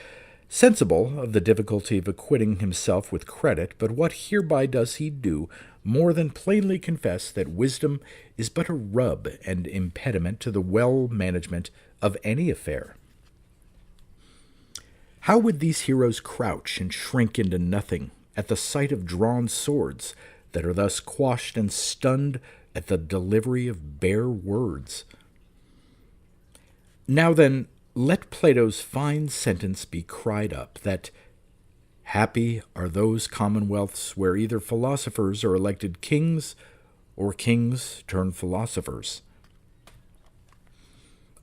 sensible of the difficulty of acquitting himself with credit, but what hereby does he do more than plainly confess that wisdom is but a rub and impediment to the well management of any affair? How would these heroes crouch and shrink into nothing at the sight of drawn swords that are thus quashed and stunned at the delivery of bare words? Now then, let Plato's fine sentence be cried up, that happy are those commonwealths where either philosophers are elected kings, or kings turn philosophers.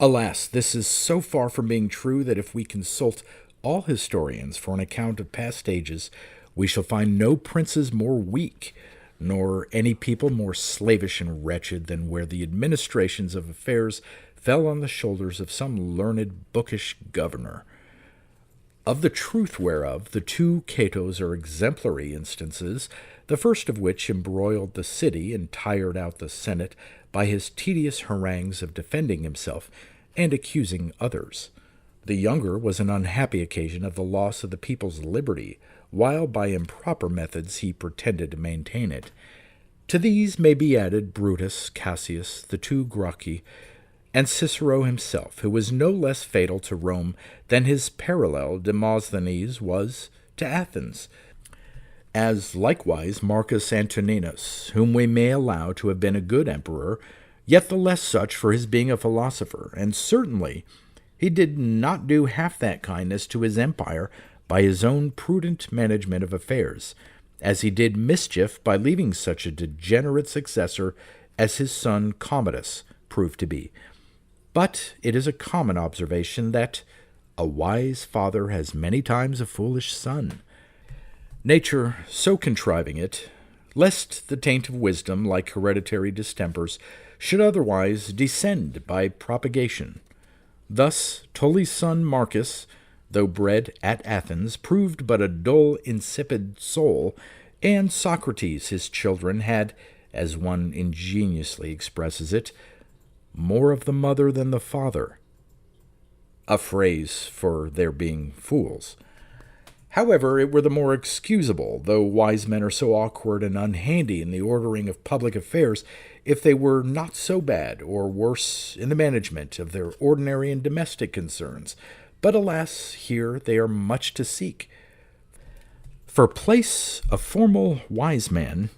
Alas, this is so far from being true that if we consult all historians for an account of past ages, we shall find no princes more weak, nor any people more slavish and wretched than where the administrations of affairs fell on the shoulders of some learned, bookish governor. Of the truth whereof the two Catos are exemplary instances, the first of which embroiled the city and tired out the Senate by his tedious harangues of defending himself and accusing others. The younger was an unhappy occasion of the loss of the people's liberty, while by improper methods he pretended to maintain it. To these may be added Brutus, Cassius, the two Gracchi, and Cicero himself, who was no less fatal to Rome than his parallel Demosthenes was to Athens, as likewise Marcus Antoninus, whom we may allow to have been a good emperor, yet the less such for his being a philosopher, and certainly he did not do half that kindness to his empire by his own prudent management of affairs, as he did mischief by leaving such a degenerate successor as his son Commodus proved to be. But it is a common observation that a wise father has many times a foolish son, nature so contriving it, lest the taint of wisdom, like hereditary distempers, should otherwise descend by propagation. Thus Tully's son Marcus, though bred at Athens, proved but a dull, insipid soul, and Socrates, his children, had, as one ingeniously expresses it, more of the mother than the father, a phrase for their being fools. However, it were the more excusable, though wise men are so awkward and unhandy in the ordering of public affairs, if they were not so bad, or worse, in the management of their ordinary and domestic concerns. But alas, here they are much to seek. For place a formal wise man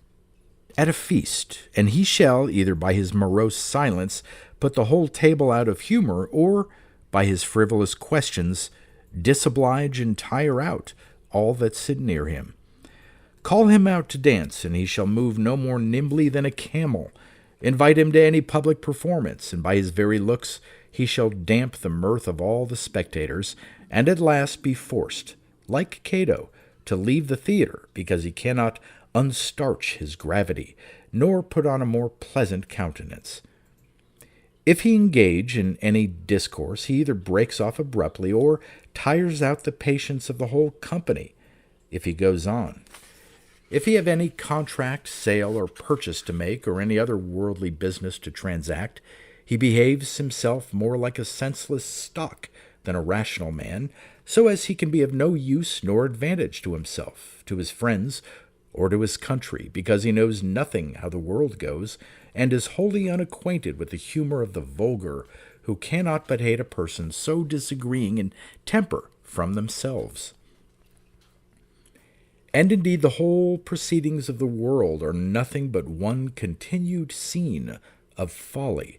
at a feast, and he shall, either by his morose silence, put the whole table out of humor, or by his frivolous questions, disoblige and tire out all that sit near him. Call him out to dance, and he shall move no more nimbly than a camel. Invite him to any public performance, and by his very looks he shall damp the mirth of all the spectators, and at last be forced, like Cato, to leave the theatre, because he cannot unstarch his gravity, nor put on a more pleasant countenance. If he engage in any discourse, he either breaks off abruptly, or tires out the patience of the whole company, if he goes on. If he have any contract, sale, or purchase to make, or any other worldly business to transact, he behaves himself more like a senseless stock than a rational man, so as he can be of no use nor advantage to himself, to his friends, or to his country, because he knows nothing how the world goes, and is wholly unacquainted with the humor of the vulgar, who cannot but hate a person so disagreeing in temper from themselves. And indeed the whole proceedings of the world are nothing but one continued scene of folly,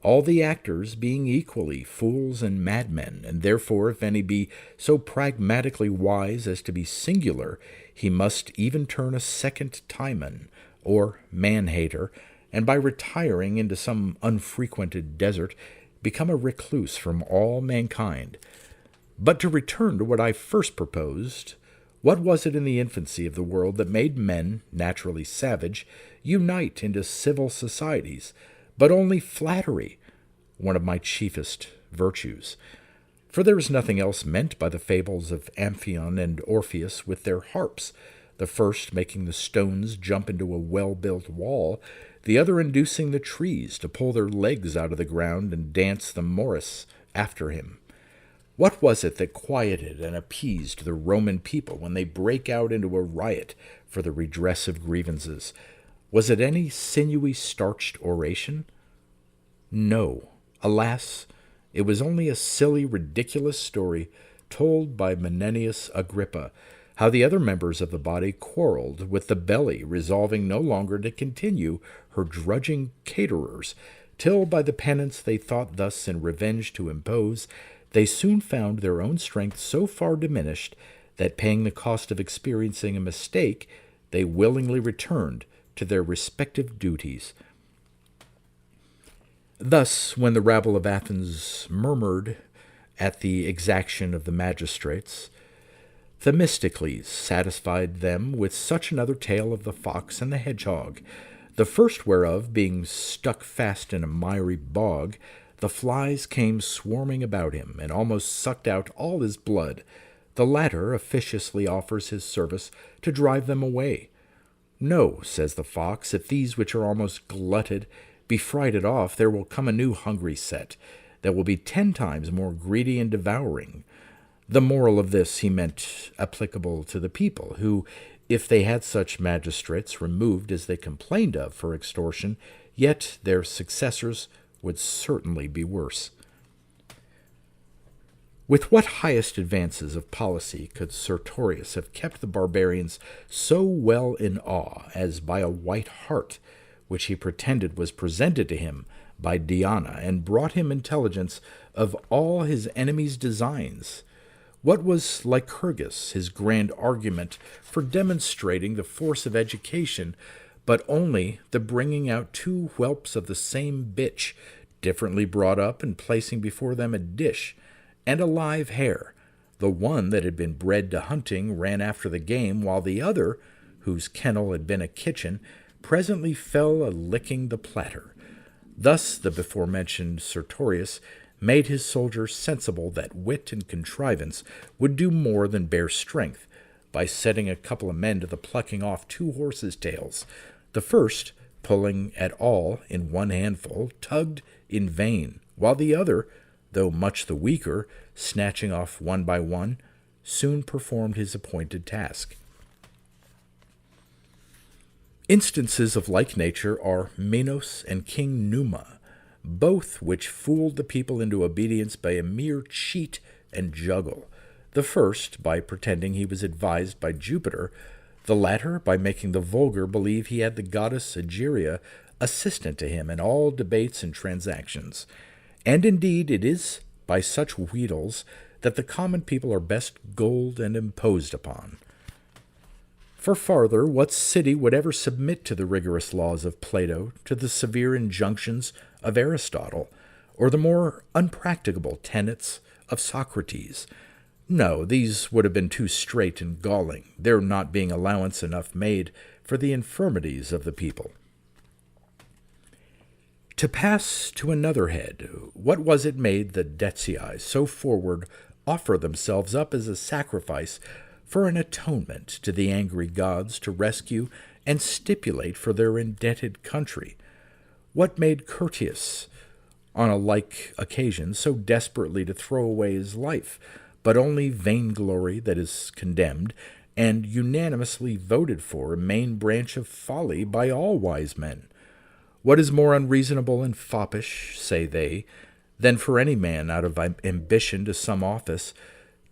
all the actors being equally fools and madmen, and therefore if any be so pragmatically wise as to be singular, he must even turn a second Timon, or man-hater, and by retiring into some unfrequented desert, become a recluse from all mankind. But to return to what I first proposed, what was it in the infancy of the world that made men, naturally savage, unite into civil societies, but only flattery, one of my chiefest virtues? For there is nothing else meant by the fables of Amphion and Orpheus with their harps, the first making the stones jump into a well-built wall, the other inducing the trees to pull their legs out of the ground and dance the morris after him. What was it that quieted and appeased the Roman people when they break out into a riot for the redress of grievances? Was it any sinewy, starched oration? No. Alas, it was only a silly, ridiculous story told by Menenius Agrippa, how the other members of the body quarreled with the belly, resolving no longer to continue her drudging caterers, till by the penance they thought thus in revenge to impose, they soon found their own strength so far diminished that, paying the cost of experiencing a mistake, they willingly returned to their respective duties. Thus, when the rabble of Athens murmured at the exaction of the magistrates, Themistocles satisfied them with such another tale of the fox and the hedgehog, the first whereof being stuck fast in a miry bog, the flies came swarming about him, and almost sucked out all his blood. The latter officiously offers his service to drive them away. No, says the fox, if these which are almost glutted be frighted off, there will come a new hungry set, that will be 10 times more greedy and devouring. The moral of this he meant applicable to the people, who, if they had such magistrates removed as they complained of for extortion, yet their successors would certainly be worse. With what highest advances of policy could Sertorius have kept the barbarians so well in awe as by a white hart, which he pretended was presented to him by Diana, and brought him intelligence of all his enemies' designs? What was Lycurgus, his grand argument for demonstrating the force of education, but only the bringing out 2 whelps of the same bitch, differently brought up, and placing before them a dish and a live hare? The one that had been bred to hunting ran after the game, while the other, whose kennel had been a kitchen, presently fell a-licking the platter. Thus the before-mentioned Sertorius made his soldiers sensible that wit and contrivance would do more than bear strength, by setting a couple of men to the plucking off 2 horses' tails. The first, pulling at all in one handful, tugged in vain, while the other, though much the weaker, snatching off one by one, soon performed his appointed task. Instances of like nature are Minos and King Numa, both which fooled the people into obedience by a mere cheat and juggle. the first by pretending he was advised by Jupiter, the latter by making the vulgar believe he had the goddess Egeria assistant to him in all debates and transactions. And indeed it is by such wheedles that the common people are best gulled and imposed upon. For farther, what city would ever submit to the rigorous laws of Plato, to the severe injunctions of Aristotle, or the more unpracticable tenets of Socrates? No, these would have been too strait and galling, there not being allowance enough made for the infirmities of the people. To pass to another head, what was it made the Decii so forward offer themselves up as a sacrifice for an atonement to the angry gods to rescue and stipulate for their indebted country? What made Curtius, on a like occasion, so desperately to throw away his life, but only vainglory that is condemned, and unanimously voted for a main branch of folly by all wise men? What is more unreasonable and foppish, say they, than for any man out of ambition to some office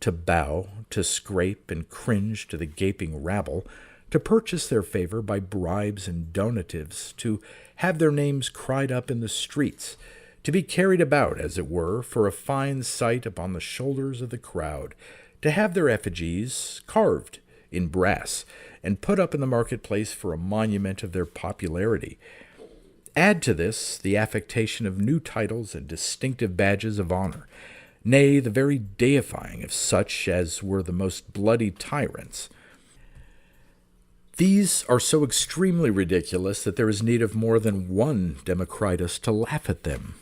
to bow, to scrape and cringe to the gaping rabble, to purchase their favor by bribes and donatives, to have their names cried up in the streets, to be carried about, as it were, for a fine sight upon the shoulders of the crowd, to have their effigies carved in brass and put up in the marketplace for a monument of their popularity? Add to this the affectation of new titles and distinctive badges of honor, nay, the very deifying of such as were the most bloody tyrants. These are so extremely ridiculous that there is need of more than one Democritus to laugh at them,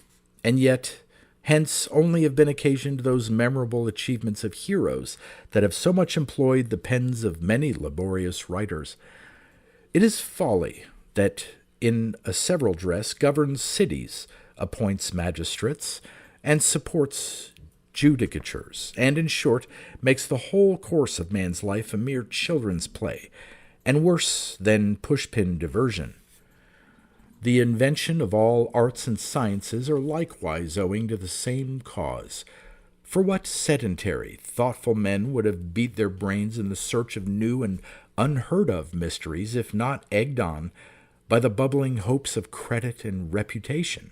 and yet hence only have been occasioned those memorable achievements of heroes that have so much employed the pens of many laborious writers. It is folly that in a several dress governs cities, appoints magistrates, and supports judicatures, and, in short, makes the whole course of man's life a mere children's play, and worse than pushpin diversion. The invention of all arts and sciences are likewise owing to the same cause. For what sedentary, thoughtful men would have beat their brains in the search of new and unheard-of mysteries, if not egged on by the bubbling hopes of credit and reputation?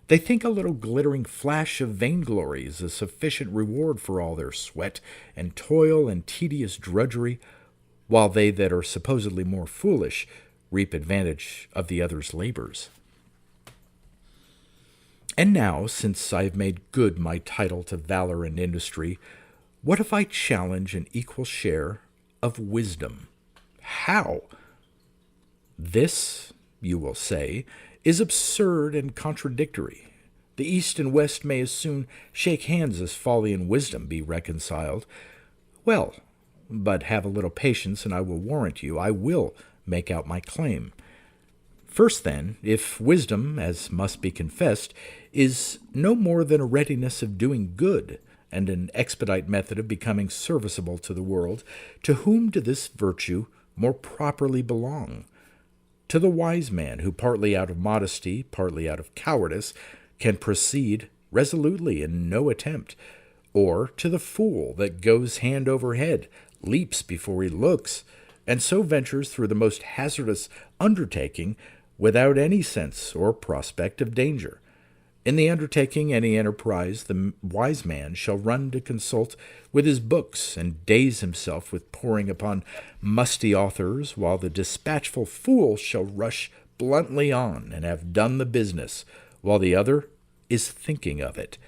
They think a little glittering flash of vainglory is a sufficient reward for all their sweat and toil and tedious drudgery, while they that are supposedly more foolish reap advantage of the other's labors. And now, since I have made good my title to valor and industry, what if I challenge an equal share of wisdom? How? This, you will say, is absurd and contradictory. The East and West may as soon shake hands as folly and wisdom be reconciled. Well, but have a little patience, and I will warrant you I will make out my claim. First, then, if wisdom, as must be confessed, is no more than a readiness of doing good, and an expedite method of becoming serviceable to the world, to whom do this virtue more properly belong? To the wise man, who partly out of modesty, partly out of cowardice, can proceed resolutely in no attempt, or to the fool that goes hand over head, leaps before he looks, and so ventures through the most hazardous undertaking without any sense or prospect of danger. In the undertaking any enterprise, the wise man shall run to consult with his books, and daze himself with poring upon musty authors, while the dispatchful fool shall rush bluntly on, and have done the business, while the other is thinking of it.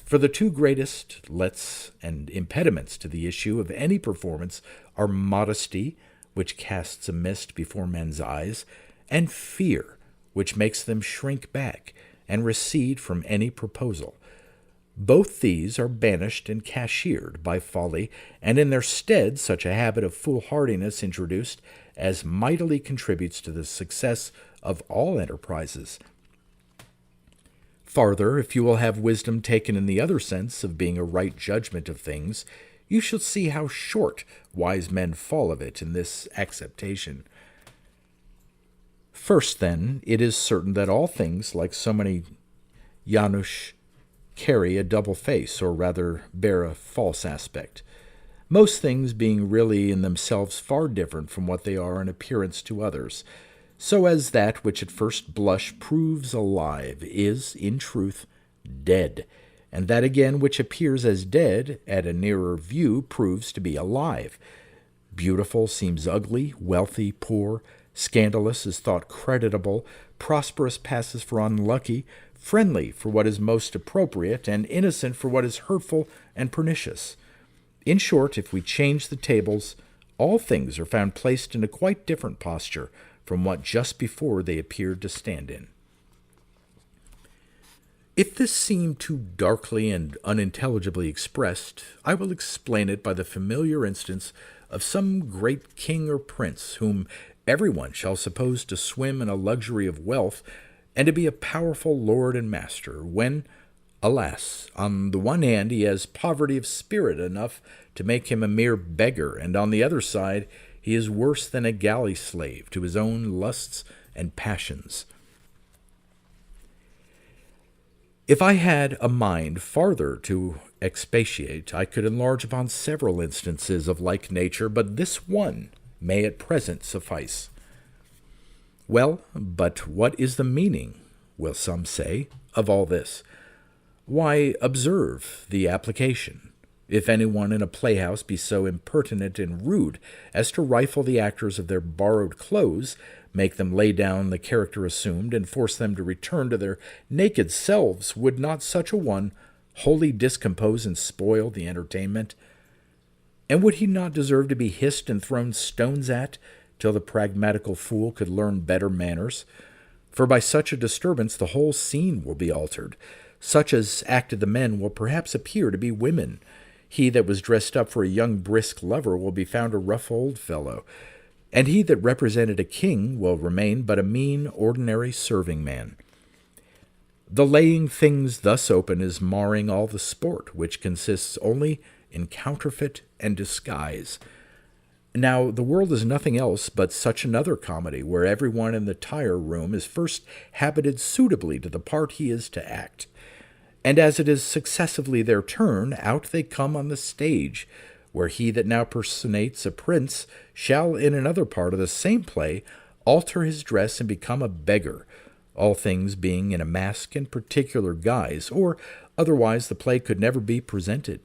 For the two greatest lets and impediments to the issue of any performance are modesty, which casts a mist before men's eyes, and fear, which makes them shrink back and recede from any proposal. Both these are banished and cashiered by folly, and in their stead such a habit of foolhardiness introduced as mightily contributes to the success of all enterprises. Farther, if you will have wisdom taken in the other sense of being a right judgment of things, you shall see how short wise men fall of it in this acceptation. First, then, it is certain that all things, like so many Janusz carry a double face, or rather bear a false aspect, most things being really in themselves far different from what they are in appearance to others, so as that which at first blush proves alive is, in truth, dead, and that again which appears as dead at a nearer view proves to be alive. Beautiful seems ugly, wealthy, poor, scandalous is thought creditable, prosperous passes for unlucky, friendly for what is most appropriate, and innocent for what is hurtful and pernicious. In short, if we change the tables, all things are found placed in a quite different posture from what just before they appeared to stand in. If this seem too darkly and unintelligibly expressed, I will explain it by the familiar instance of some great king or prince, whom everyone shall suppose to swim in a luxury of wealth, and to be a powerful lord and master, when, alas, on the one hand he has poverty of spirit enough to make him a mere beggar, and on the other side he is worse than a galley slave to his own lusts and passions. If I had a mind farther to expatiate, I could enlarge upon several instances of like nature, but this one may at present suffice. Well, but what is the meaning, will some say, of all this? Why, observe the application. If anyone in a playhouse be so impertinent and rude as to rifle the actors of their borrowed clothes, make them lay down the character assumed, and force them to return to their naked selves, would not such a one wholly discompose and spoil the entertainment? And would he not deserve to be hissed and thrown stones at, till the pragmatical fool could learn better manners? For by such a disturbance the whole scene will be altered. Such as acted the men will perhaps appear to be women. He that was dressed up for a young brisk lover will be found a rough old fellow, and he that represented a king will remain but a mean, ordinary serving man. The laying things thus open is marring all the sport, which consists only in counterfeit and disguise. Now, the world is nothing else but such another comedy, where everyone in the tire-room is first habited suitably to the part he is to act, and as it is successively their turn, out they come on the stage, where he that now personates a prince shall in another part of the same play alter his dress and become a beggar, all things being in a mask and particular guise, or otherwise the play could never be presented.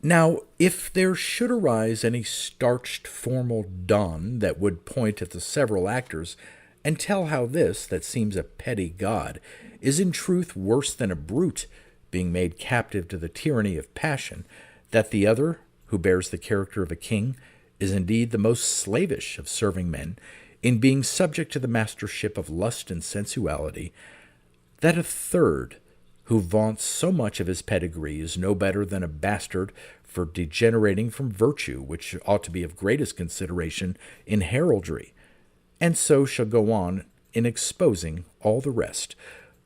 Now, if there should arise any starched formal don that would point at the several actors, and tell how this, that seems a petty god, is in truth worse than a brute, being made captive to the tyranny of passion, that the other, who bears the character of a king, is indeed the most slavish of serving men, in being subject to the mastership of lust and sensuality, that a third, who vaunts so much of his pedigree, is no better than a bastard for degenerating from virtue, which ought to be of greatest consideration in heraldry, and so shall go on in exposing all the rest.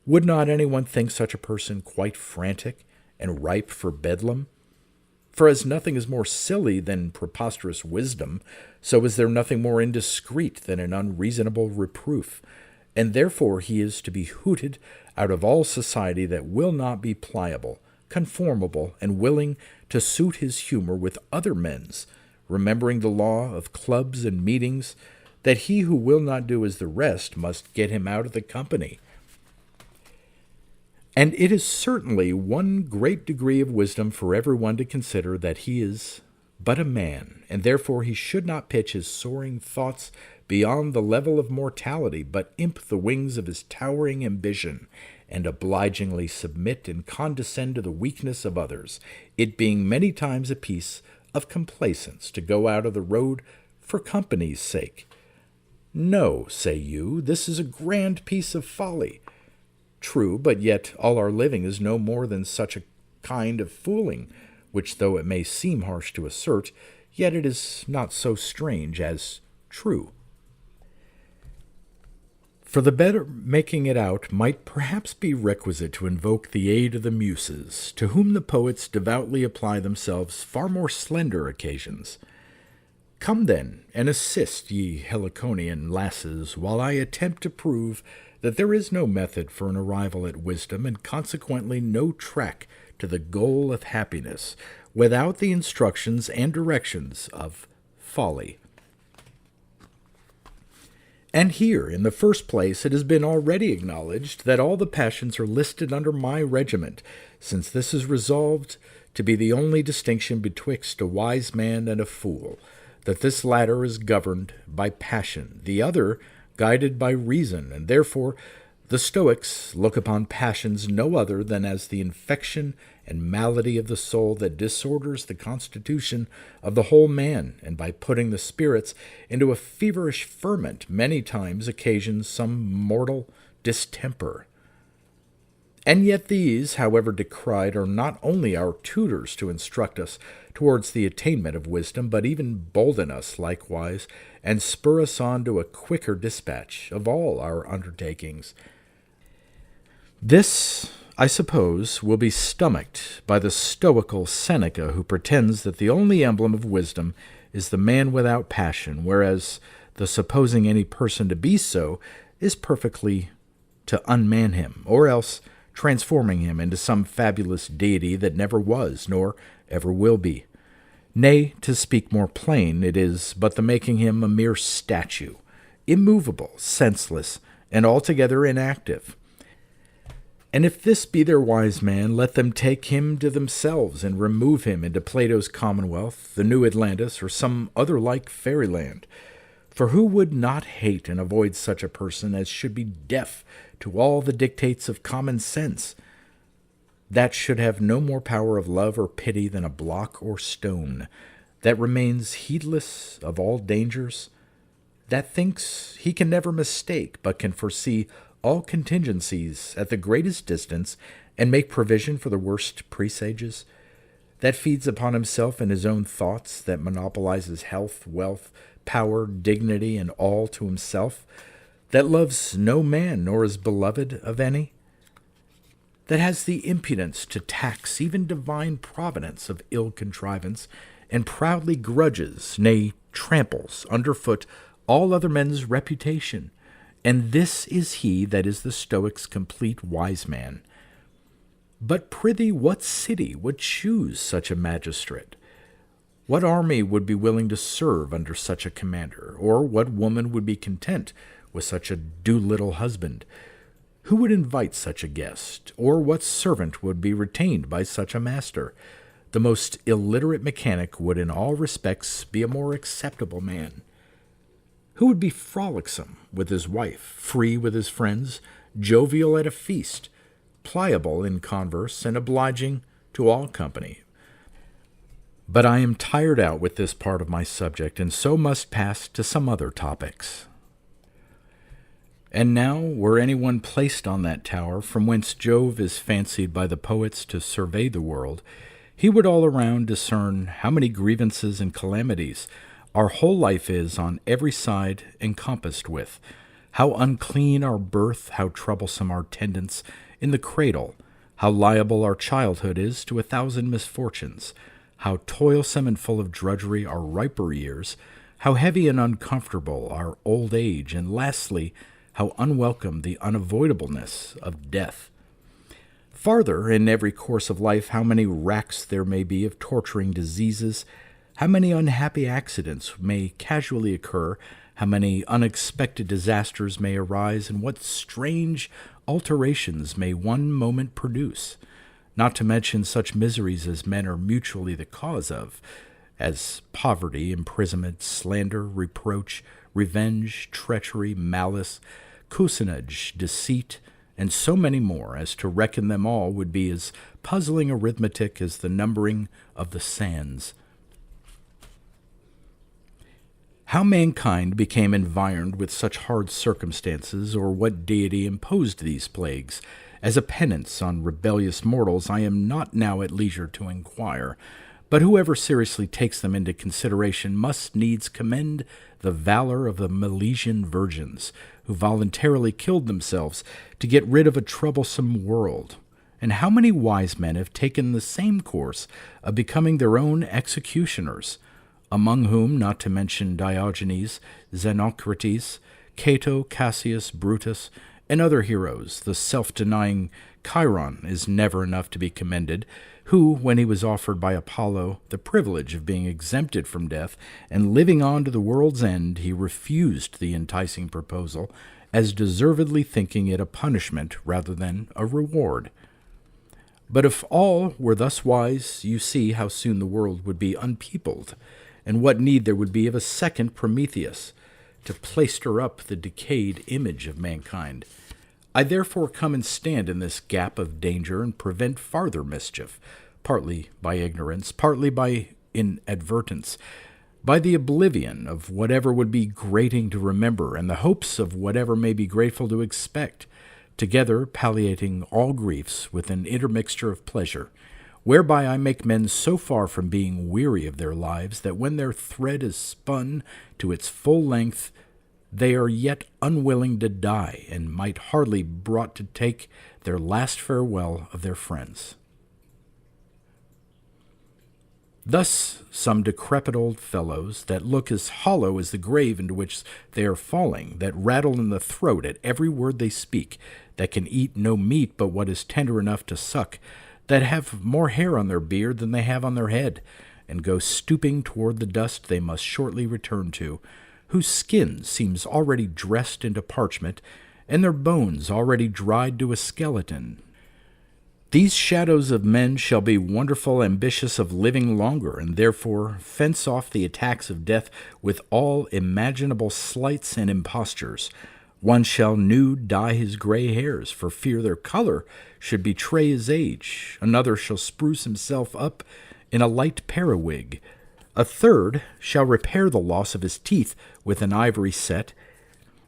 Would not anyone think such a person quite frantic and ripe for bedlam? For as nothing is more silly than preposterous wisdom, so is there nothing more indiscreet than an unreasonable reproof, and therefore he is to be hooted out of all society that will not be pliable, conformable, and willing to suit his humor with other men's, remembering the law of clubs and meetings, that he who will not do as the rest must get him out of the company. And it is certainly one great degree of wisdom for everyone to consider that he is but a man, and therefore he should not pitch his soaring thoughts beyond the level of mortality, but imp the wings of his towering ambition, and obligingly submit and condescend to the weakness of others, it being many times a piece of complaisance to go out of the road for company's sake. No, say you, this is a grand piece of folly. True, but yet all our living is no more than such a kind of fooling, which though it may seem harsh to assert, yet it is not so strange as true. For the better making it out might perhaps be requisite to invoke the aid of the Muses, to whom the poets devoutly apply themselves far more slender occasions. Come then, and assist, ye Heliconian lasses, while I attempt to prove that there is no method for an arrival at wisdom, and consequently no track to the goal of happiness, without the instructions and directions of folly. And here, in the first place, it has been already acknowledged that all the passions are listed under my regiment, since this is resolved to be the only distinction betwixt a wise man and a fool, that this latter is governed by passion, the other guided by reason, and therefore the Stoics look upon passions no other than as the infection and malady of the soul that disorders the constitution of the whole man, and by putting the spirits into a feverish ferment many times occasions some mortal distemper. And yet these, however decried, are not only our tutors to instruct us towards the attainment of wisdom, but even bolden us likewise, and spur us on to a quicker dispatch of all our undertakings. This, I suppose, will be stomached by the stoical Seneca, who pretends that the only emblem of wisdom is the man without passion, whereas the supposing any person to be so is perfectly to unman him, or else transforming him into some fabulous deity that never was, nor ever will be. Nay, to speak more plain, it is but the making him a mere statue, immovable, senseless, and altogether inactive. And if this be their wise man, let them take him to themselves, and remove him into Plato's Commonwealth, the New Atlantis, or some other like fairyland. For who would not hate and avoid such a person as should be deaf to all the dictates of common sense, that should have no more power of love or pity than a block or stone, that remains heedless of all dangers, that thinks he can never mistake, but can foresee all contingencies at the greatest distance, and make provision for the worst presages, that feeds upon himself and his own thoughts, that monopolizes health, wealth, power, dignity, and all to himself, that loves no man nor is beloved of any, that has the impudence to tax even divine providence of ill contrivance, and proudly grudges, nay, tramples underfoot all other men's reputation. And this is he that is the Stoic's complete wise man. But prithee, what city would choose such a magistrate? What army would be willing to serve under such a commander? Or what woman would be content with such a do-little husband? Who would invite such a guest? Or what servant would be retained by such a master? The most illiterate mechanic would in all respects be a more acceptable man. Who would be frolicsome with his wife, free with his friends, jovial at a feast, pliable in converse, and obliging to all company? But I am tired out with this part of my subject, and so must pass to some other topics. And now, were anyone placed on that tower from whence Jove is fancied by the poets to survey the world, he would all around discern how many grievances and calamities our whole life is on every side encompassed with, how unclean our birth, how troublesome our tendance in the cradle, how liable our childhood is to 1,000 misfortunes, how toilsome and full of drudgery our riper years, how heavy and uncomfortable our old age, and lastly, how unwelcome the unavoidableness of death. Farther, in every course of life, how many racks there may be of torturing diseases, how many unhappy accidents may casually occur, how many unexpected disasters may arise, and what strange alterations may one moment produce, not to mention such miseries as men are mutually the cause of, as poverty, imprisonment, slander, reproach, revenge, treachery, malice, cozenage, deceit, and so many more, as to reckon them all would be as puzzling arithmetic as the numbering of the sands. How mankind became environed with such hard circumstances, or what deity imposed these plagues, as a penance on rebellious mortals, I am not now at leisure to inquire, but whoever seriously takes them into consideration must needs commend the valor of the Milesian virgins, who voluntarily killed themselves to get rid of a troublesome world. And how many wise men have taken the same course of becoming their own executioners, among whom, not to mention Diogenes, Xenocrates, Cato, Cassius, Brutus, And other heroes, the self-denying Chiron is never enough to be commended, who, when he was offered by Apollo the privilege of being exempted from death and living on to the world's end, he refused the enticing proposal, as deservedly thinking it a punishment rather than a reward. But if all were thus wise, you see how soon the world would be unpeopled, and what need there would be of a second Prometheus to plaister up the decayed image of mankind. I therefore come and stand in this gap of danger and prevent farther mischief, partly by ignorance, partly by inadvertence, by the oblivion of whatever would be grating to remember, and the hopes of whatever may be grateful to expect, together palliating all griefs with an intermixture of pleasure, whereby I make men so far from being weary of their lives that when their thread is spun to its full length, they are yet unwilling to die, and might hardly brought to take their last farewell of their friends. Thus some decrepit old fellows, that look as hollow as the grave into which they are falling, that rattle in the throat at every word they speak, that can eat no meat but what is tender enough to suck, that have more hair on their beard than they have on their head, and go stooping toward the dust they must shortly return to, whose skin seems already dressed into parchment, and their bones already dried to a skeleton. These shadows of men shall be wonderful ambitious of living longer, and therefore fence off the attacks of death with all imaginable slights and impostures. One shall nude dye his gray hairs, for fear their color should betray his age. Another shall spruce himself up in a light periwig. A third shall repair the loss of his teeth with an ivory set,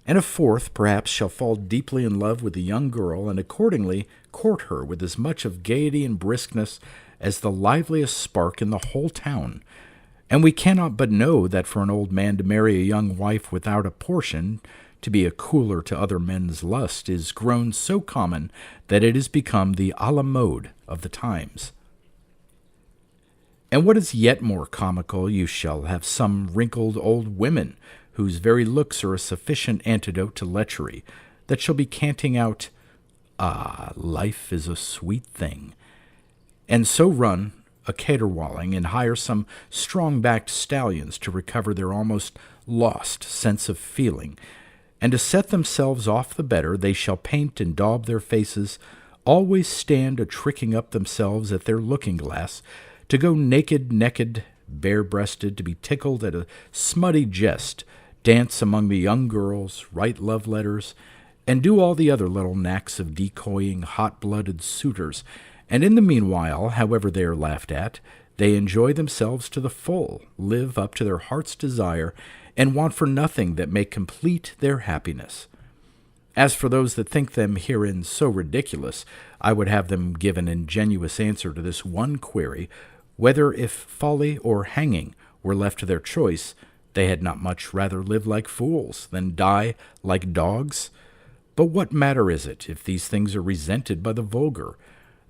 and a fourth perhaps shall fall deeply in love with a young girl, and accordingly court her with as much of gaiety and briskness as the liveliest spark in the whole town. And we cannot but know that for an old man to marry a young wife without a portion, to be a cooler to other men's lust, is grown so common that it is become the a la mode of the times. And what is yet more comical, you shall have some wrinkled old women, whose very looks are a sufficient antidote to lechery, that shall be canting out, "Ah, life is a sweet thing," and so run a caterwauling and hire some strong-backed stallions to recover their almost lost sense of feeling, and to set themselves off the better, they shall paint and daub their faces, always stand a-tricking up themselves at their looking-glass, to go naked, bare-breasted, to be tickled at a smutty jest, dance among the young girls, write love letters, and do all the other little knacks of decoying hot-blooded suitors, and in the meanwhile, however they are laughed at, they enjoy themselves to the full, live up to their heart's desire, and want for nothing that may complete their happiness. As for those that think them herein so ridiculous, I would have them give an ingenuous answer to this one query, whether if folly or hanging were left to their choice, they had not much rather live like fools than die like dogs? But what matter is it if these things are resented by the vulgar?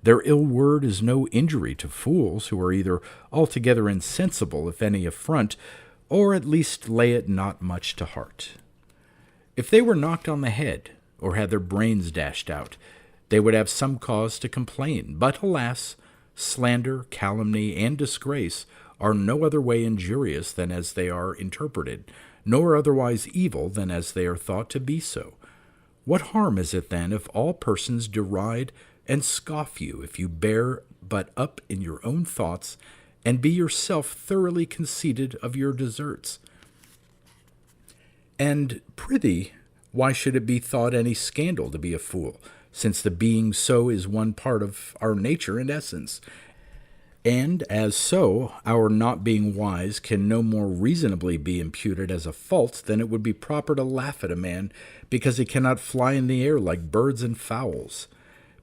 Their ill word is no injury to fools, who are either altogether insensible if any affront, or at least lay it not much to heart. If they were knocked on the head, or had their brains dashed out, they would have some cause to complain. But alas, slander, calumny, and disgrace are no other way injurious than as they are interpreted, nor otherwise evil than as they are thought to be so. What harm is it then if all persons deride and scoff you, if you bear but up in your own thoughts, and be yourself thoroughly conceited of your deserts? And prithee, why should it be thought any scandal to be a fool, since the being so is one part of our nature and essence? And as so, our not being wise can no more reasonably be imputed as a fault than it would be proper to laugh at a man because he cannot fly in the air like birds and fowls,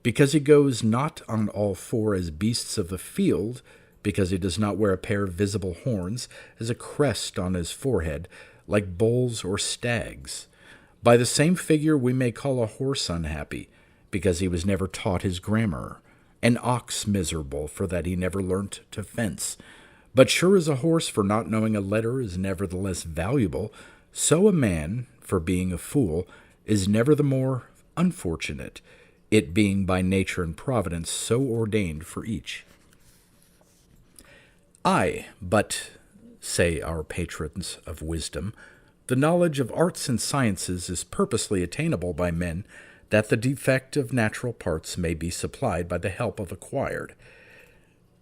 because he goes not on all four as beasts of the field, because he does not wear a pair of visible horns as a crest on his forehead, like bulls or stags. By the same figure we may call a horse unhappy, because he was never taught his grammar, an ox miserable, for that he never learnt to fence. But sure as a horse for not knowing a letter is nevertheless valuable, so a man, for being a fool, is never the more unfortunate, it being by nature and providence so ordained for each. Aye, but, say our patrons of wisdom, the knowledge of arts and sciences is purposely attainable by men, that the defect of natural parts may be supplied by the help of acquired.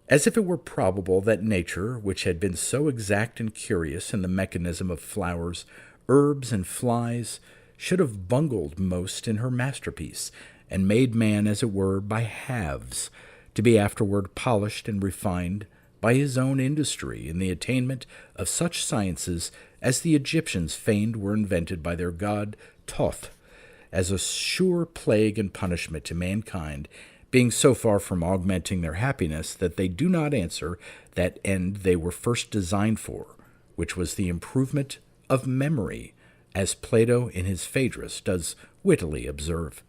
As if it were probable that nature, which had been so exact and curious in the mechanism of flowers, herbs, and flies, should have bungled most in her masterpiece, and made man, as it were, by halves, to be afterward polished and refined by his own industry in the attainment of such sciences as the Egyptians feigned were invented by their god Thoth, as a sure plague and punishment to mankind, being so far from augmenting their happiness that they do not answer that end they were first designed for, which was the improvement of memory, as Plato in his Phaedrus does wittily observe.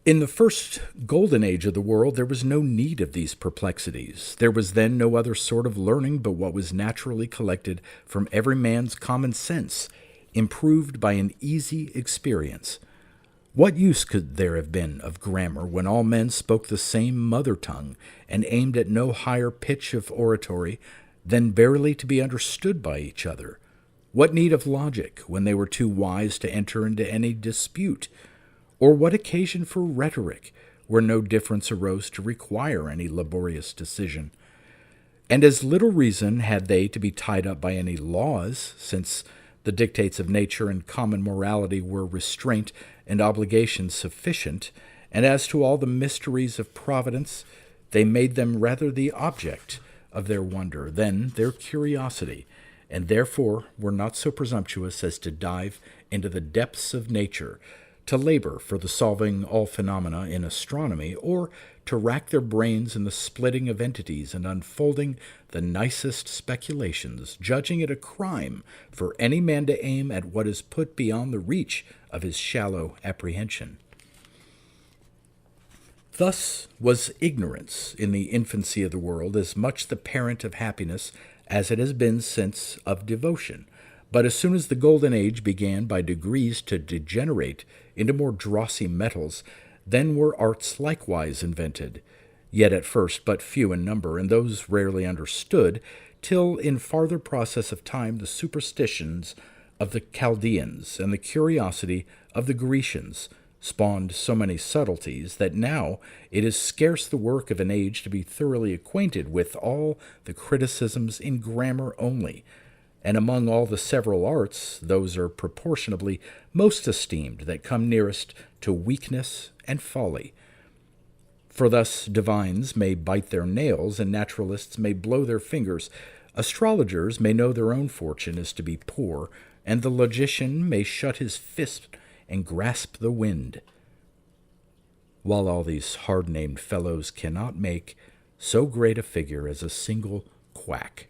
In the first golden age of the world there was no need of these perplexities. There was then no other sort of learning but what was naturally collected from every man's common sense, improved by an easy experience. What use could there have been of grammar when all men spoke the same mother tongue and aimed at no higher pitch of oratory than barely to be understood by each other? What need of logic when they were too wise to enter into any dispute? Or what occasion for rhetoric, where no difference arose to require any laborious decision? And as little reason had they to be tied up by any laws, since the dictates of nature and common morality were restraint and obligation sufficient, and as to all the mysteries of providence, they made them rather the object of their wonder than their curiosity, and therefore were not so presumptuous as to dive into the depths of nature, to labor for the solving all phenomena in astronomy, or to rack their brains in the splitting of entities and unfolding the nicest speculations, judging it a crime for any man to aim at what is put beyond the reach of his shallow apprehension. Thus was ignorance in the infancy of the world as much the parent of happiness as it has been since of devotion. But as soon as the golden age began by degrees to degenerate into more drossy metals, then were arts likewise invented, yet at first but few in number, and those rarely understood, till in farther process of time the superstitions of the Chaldeans and the curiosity of the Grecians spawned so many subtleties that now it is scarce the work of an age to be thoroughly acquainted with all the criticisms in grammar only, and among all the several arts, those are proportionably most esteemed that come nearest to weakness and folly. For thus divines may bite their nails, and naturalists may blow their fingers. Astrologers may know their own fortune is to be poor, and the logician may shut his fist and grasp the wind, while all these hard-named fellows cannot make so great a figure as a single quack.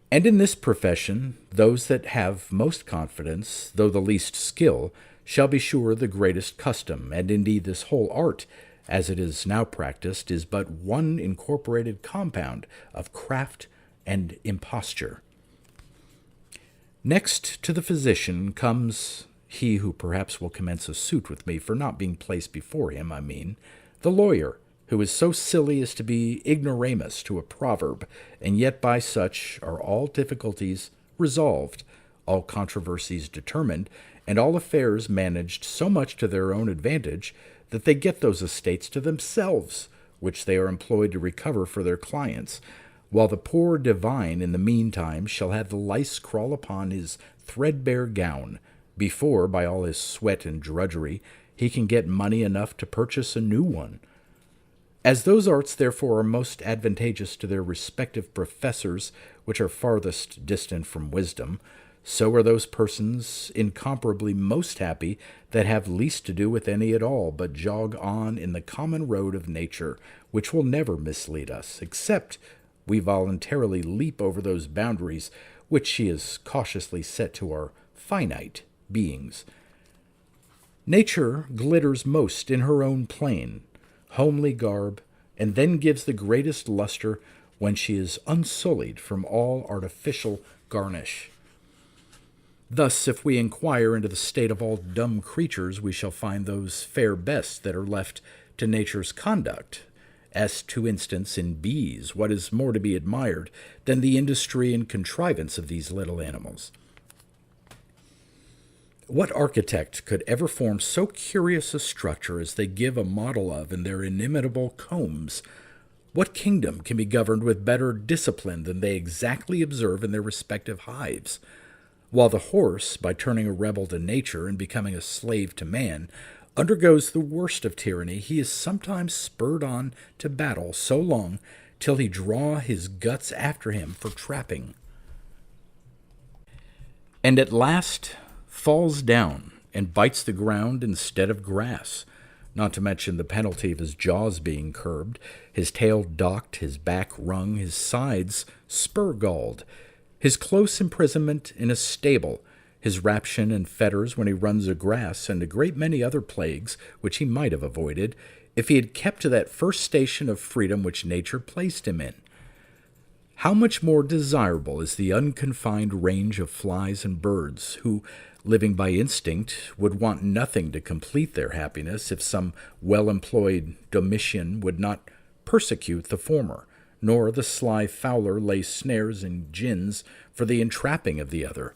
And in this profession, those that have most confidence, though the least skill, shall be sure the greatest custom, and indeed this whole art, as it is now practiced, is but one incorporated compound of craft and imposture. Next to the physician comes he who perhaps will commence a suit with me for not being placed before him, the lawyer, who is so silly as to be ignoramus to a proverb, and yet by such are all difficulties resolved, all controversies determined, and all affairs managed so much to their own advantage that they get those estates to themselves, which they are employed to recover for their clients, while the poor divine in the meantime shall have the lice crawl upon his threadbare gown, before, by all his sweat and drudgery, he can get money enough to purchase a new one. As those arts, therefore, are most advantageous to their respective professors, which are farthest distant from wisdom, so are those persons incomparably most happy that have least to do with any at all, but jog on in the common road of nature, which will never mislead us, except we voluntarily leap over those boundaries which she has cautiously set to our finite beings. Nature glitters most in her own plain, homely garb, and then gives the greatest luster when she is unsullied from all artificial garnish. Thus, if we inquire into the state of all dumb creatures, we shall find those fare best that are left to nature's conduct, as to instance in bees, what is more to be admired than the industry and contrivance of these little animals? What architect could ever form so curious a structure as they give a model of in their inimitable combs? What kingdom can be governed with better discipline than they exactly observe in their respective hives? While the horse, by turning a rebel to nature and becoming a slave to man, undergoes the worst of tyranny, he is sometimes spurred on to battle so long till he draw his guts after him for trapping, and at last falls down and bites the ground instead of grass, not to mention the penalty of his jaws being curbed, his tail docked, his back wrung, his sides spur-galled, his close imprisonment in a stable, his raption and fetters when he runs a grass, and a great many other plagues which he might have avoided if he had kept to that first station of freedom which nature placed him in. How much more desirable is the unconfined range of flies and birds, who, living by instinct, would want nothing to complete their happiness if some well-employed Domitian would not persecute the former, nor the sly fowler lay snares and gins for the entrapping of the other.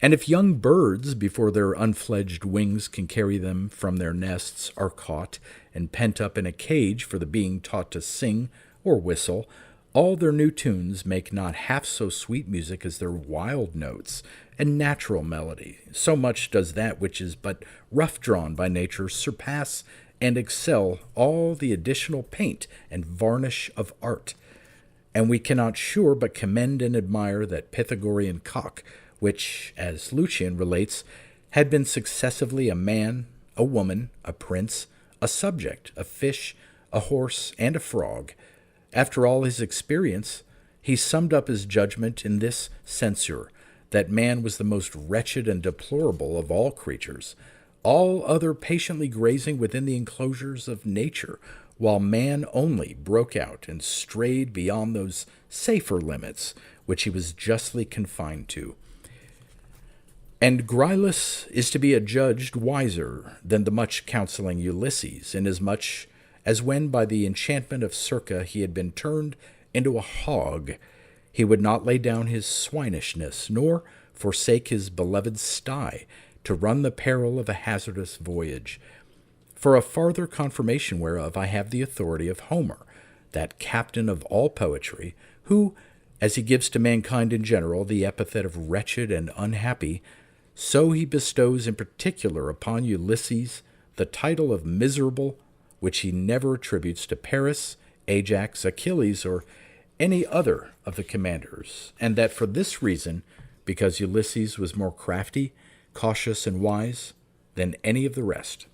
And if young birds, before their unfledged wings can carry them from their nests, are caught and pent up in a cage for the being taught to sing or whistle, all their new tunes make not half so sweet music as their wild notes and natural melody. So much does that which is but rough drawn by nature surpass and excel all the additional paint and varnish of art. And we cannot sure but commend and admire that Pythagorean cock, which, as Lucian relates, had been successively a man, a woman, a prince, a subject, a fish, a horse, and a frog. After all his experience, he summed up his judgment in this censure, that man was the most wretched and deplorable of all creatures, all other patiently grazing within the enclosures of nature, while man only broke out and strayed beyond those safer limits which he was justly confined to. And Gryllus is to be adjudged wiser than the much counseling Ulysses, inasmuch as when by the enchantment of Circe he had been turned into a hog, he would not lay down his swinishness, nor forsake his beloved sty, to run the peril of a hazardous voyage. For a farther confirmation whereof I have the authority of Homer, that captain of all poetry, who, as he gives to mankind in general the epithet of wretched and unhappy, so he bestows in particular upon Ulysses the title of miserable, which he never attributes to Paris, Ajax, Achilles, or any other of the commanders, and that for this reason, because Ulysses was more crafty, cautious, and wise than any of the rest.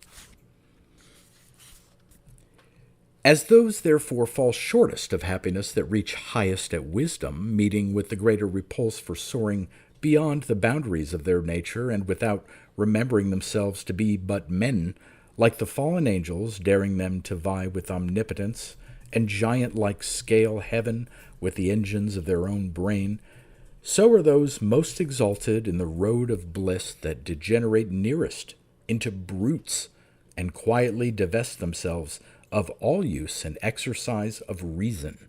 As those therefore fall shortest of happiness that reach highest at wisdom, meeting with the greater repulse for soaring beyond the boundaries of their nature, and without remembering themselves to be but men, like the fallen angels, daring them to vie with omnipotence, and giant-like scale heaven with the engines of their own brain, so are those most exalted in the road of bliss that degenerate nearest into brutes, and quietly divest themselves of all use and exercise of reason.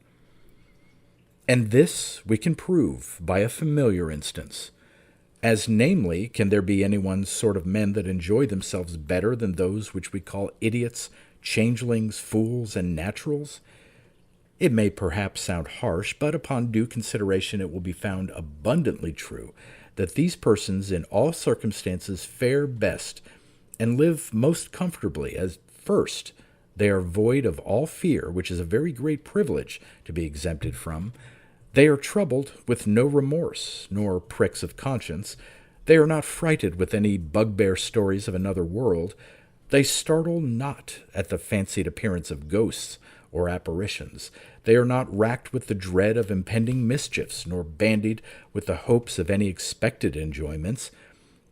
And this we can prove by a familiar instance, as namely, can there be any one sort of men that enjoy themselves better than those which we call idiots, changelings, fools, and naturals? It may perhaps sound harsh, but upon due consideration it will be found abundantly true that these persons in all circumstances fare best and live most comfortably, as first they are void of all fear, which is a very great privilege to be exempted from. They are troubled with no remorse, nor pricks of conscience. They are not frighted with any bugbear stories of another world. They startle not at the fancied appearance of ghosts or apparitions. They are not racked with the dread of impending mischiefs, nor bandied with the hopes of any expected enjoyments.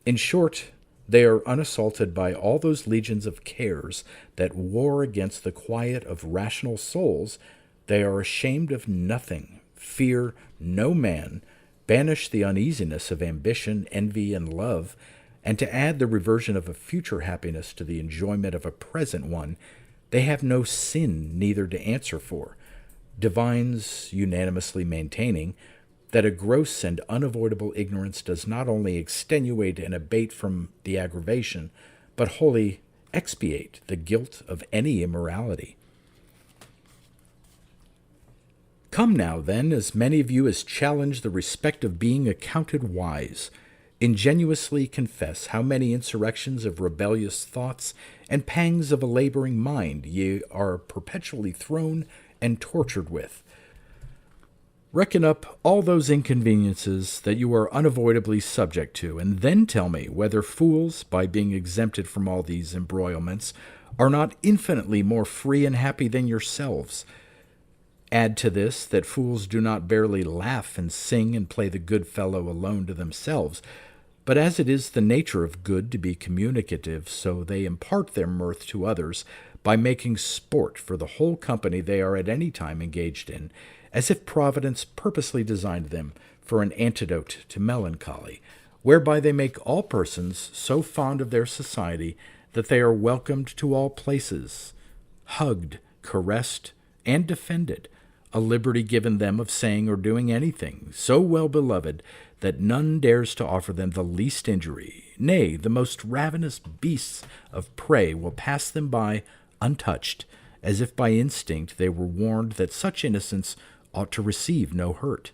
In short, they are unassaulted by all those legions of cares that war against the quiet of rational souls. They are ashamed of nothing, fear no man, banish the uneasiness of ambition, envy, and love, and to add the reversion of a future happiness to the enjoyment of a present one, they have no sin neither to answer for, divines unanimously maintaining that a gross and unavoidable ignorance does not only extenuate and abate from the aggravation, but wholly expiate the guilt of any immorality. Come now, then, as many of you as challenge the respect of being accounted wise, ingenuously confess how many insurrections of rebellious thoughts and pangs of a laboring mind ye are perpetually thrown and tortured with. Reckon up all those inconveniences that you are unavoidably subject to, and then tell me whether fools, by being exempted from all these embroilments, are not infinitely more free and happy than yourselves. Add to this that fools do not barely laugh and sing and play the good fellow alone to themselves, but as it is the nature of good to be communicative, so they impart their mirth to others by making sport for the whole company they are at any time engaged in, as if Providence purposely designed them for an antidote to melancholy, whereby they make all persons so fond of their society that they are welcomed to all places, hugged, caressed, and defended, a liberty given them of saying or doing anything so well beloved that none dares to offer them the least injury. Nay, the most ravenous beasts of prey will pass them by untouched, as if by instinct they were warned that such innocents ought to receive no hurt.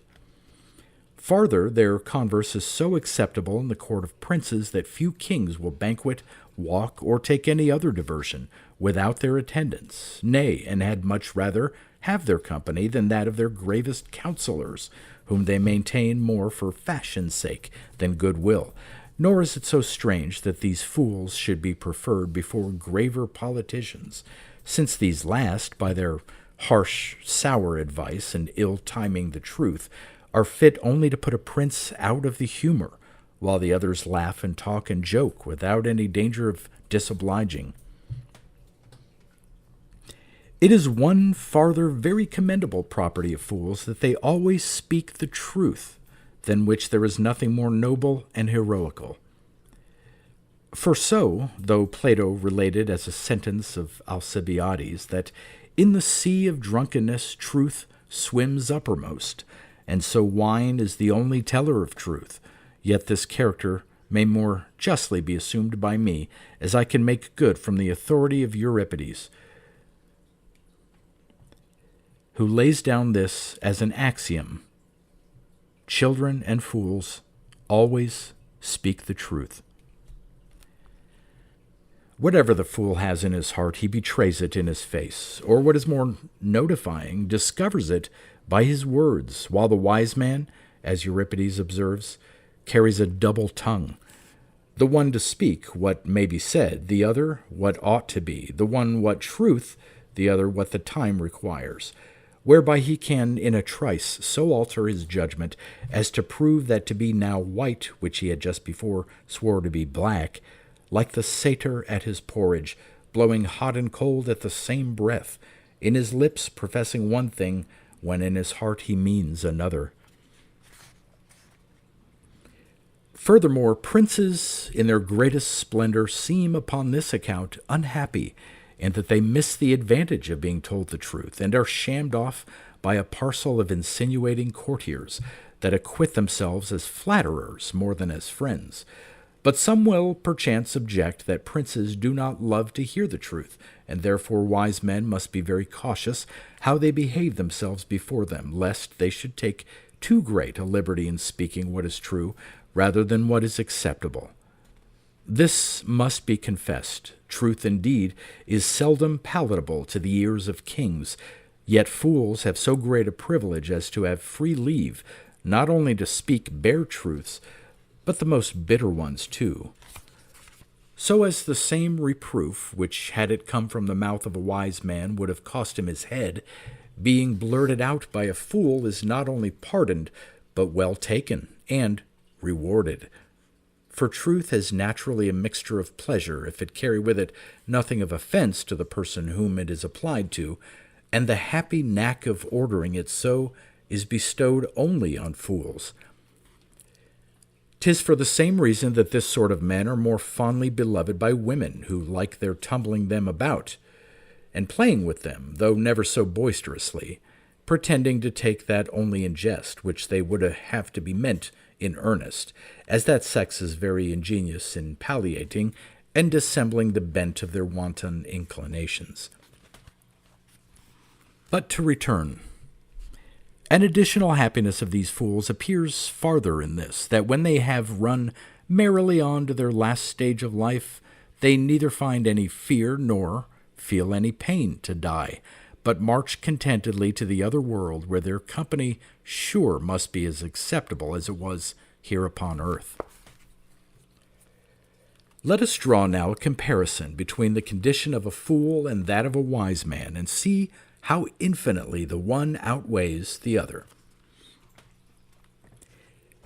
Farther, their converse is so acceptable in the court of princes that few kings will banquet, walk, or take any other diversion without their attendance, nay, and had much rather have their company than that of their gravest counselors, whom they maintain more for fashion's sake than good will. Nor is it so strange that these fools should be preferred before graver politicians, since these last, by their harsh, sour advice and ill-timing the truth, are fit only to put a prince out of the humor, while the others laugh and talk and joke without any danger of disobliging. It is one farther very commendable property of fools that they always speak the truth, than which there is nothing more noble and heroical. For so, though Plato related as a sentence of Alcibiades that in the sea of drunkenness truth swims uppermost, and so wine is the only teller of truth, yet this character may more justly be assumed by me, as I can make good from the authority of Euripides, who lays down this as an axiom: children and fools always speak the truth. Whatever the fool has in his heart, he betrays it in his face, or what is more notifying, discovers it by his words, while the wise man, as Euripides observes, carries a double tongue, the one to speak what may be said, the other what ought to be, the one what truth, the other what the time requires, whereby he can in a trice so alter his judgment as to prove that to be now white which he had just before swore to be black, like the satyr at his porridge, blowing hot and cold at the same breath, in his lips professing one thing, when in his heart he means another. Furthermore, princes in their greatest splendor seem upon this account unhappy, and that they miss the advantage of being told the truth, and are shammed off by a parcel of insinuating courtiers that acquit themselves as flatterers more than as friends. But some will perchance object that princes do not love to hear the truth, and therefore wise men must be very cautious how they behave themselves before them, lest they should take too great a liberty in speaking what is true rather than what is acceptable. This must be confessed. Truth, indeed, is seldom palatable to the ears of kings, yet fools have so great a privilege as to have free leave, not only to speak bare truths, but the most bitter ones too. So as the same reproof, which had it come from the mouth of a wise man would have cost him his head, being blurted out by a fool is not only pardoned, but well taken and rewarded. For truth has naturally a mixture of pleasure, if it carry with it nothing of offense to the person whom it is applied to, and the happy knack of ordering it so is bestowed only on fools. 'Tis for the same reason that this sort of men are more fondly beloved by women, who like their tumbling them about, and playing with them, though never so boisterously, pretending to take that only in jest, which they would have to be meant in earnest, as that sex is very ingenious in palliating and dissembling the bent of their wanton inclinations. But to return. An additional happiness of these fools appears farther in this, that when they have run merrily on to their last stage of life, they neither find any fear nor feel any pain to die, but march contentedly to the other world, where their company sure must be as acceptable as it was here upon earth. Let us draw now a comparison between the condition of a fool and that of a wise man, and see how infinitely the one outweighs the other.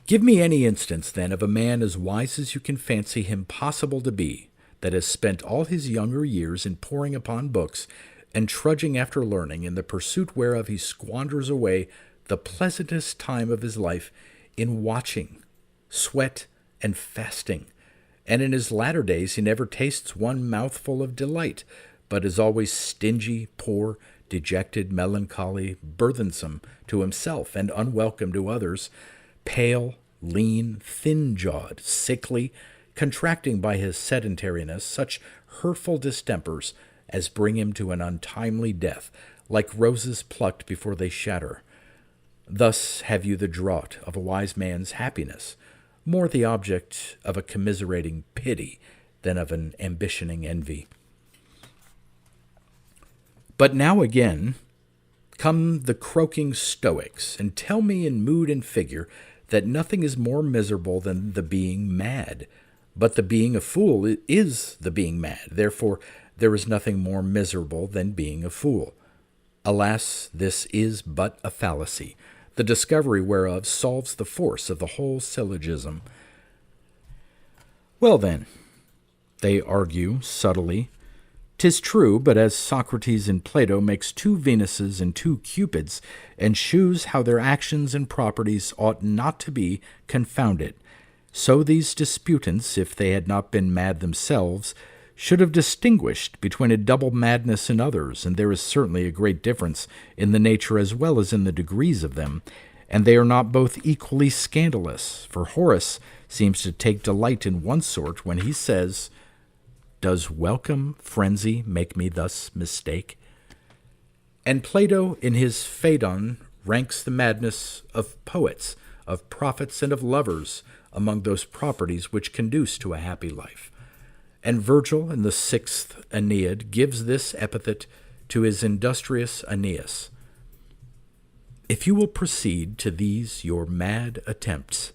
Give me any instance, then, of a man as wise as you can fancy him possible to be, that has spent all his younger years in poring upon books and trudging after learning, in the pursuit whereof he squanders away the pleasantest time of his life in watching, sweat, and fasting, and in his latter days he never tastes one mouthful of delight, but is always stingy, poor, dejected, melancholy, burthensome to himself and unwelcome to others, pale, lean, thin-jawed, sickly, contracting by his sedentariness such hurtful distempers as bring him to an untimely death, like roses plucked before they shatter. Thus have you the draught of a wise man's happiness, more the object of a commiserating pity than of an ambitioning envy. But now again come the croaking Stoics, and tell me in mood and figure that nothing is more miserable than the being mad. But the being a fool is the being mad. Therefore, there is nothing more miserable than being a fool. Alas, this is but a fallacy, the discovery whereof solves the force of the whole syllogism. Well then, they argue subtly, 'tis true, but as Socrates in Plato makes two Venuses and two Cupids, and shews how their actions and properties ought not to be confounded, so these disputants, if they had not been mad themselves, should have distinguished between a double madness in others, and there is certainly a great difference in the nature as well as in the degrees of them, and they are not both equally scandalous, for Horace seems to take delight in one sort when he says, "Does welcome frenzy make me thus mistake?" And Plato in his Phaedon ranks the madness of poets, of prophets, and of lovers among those properties which conduce to a happy life. And Virgil in the 6th Aeneid gives this epithet to his industrious Aeneas: "If you will proceed to these your mad attempts."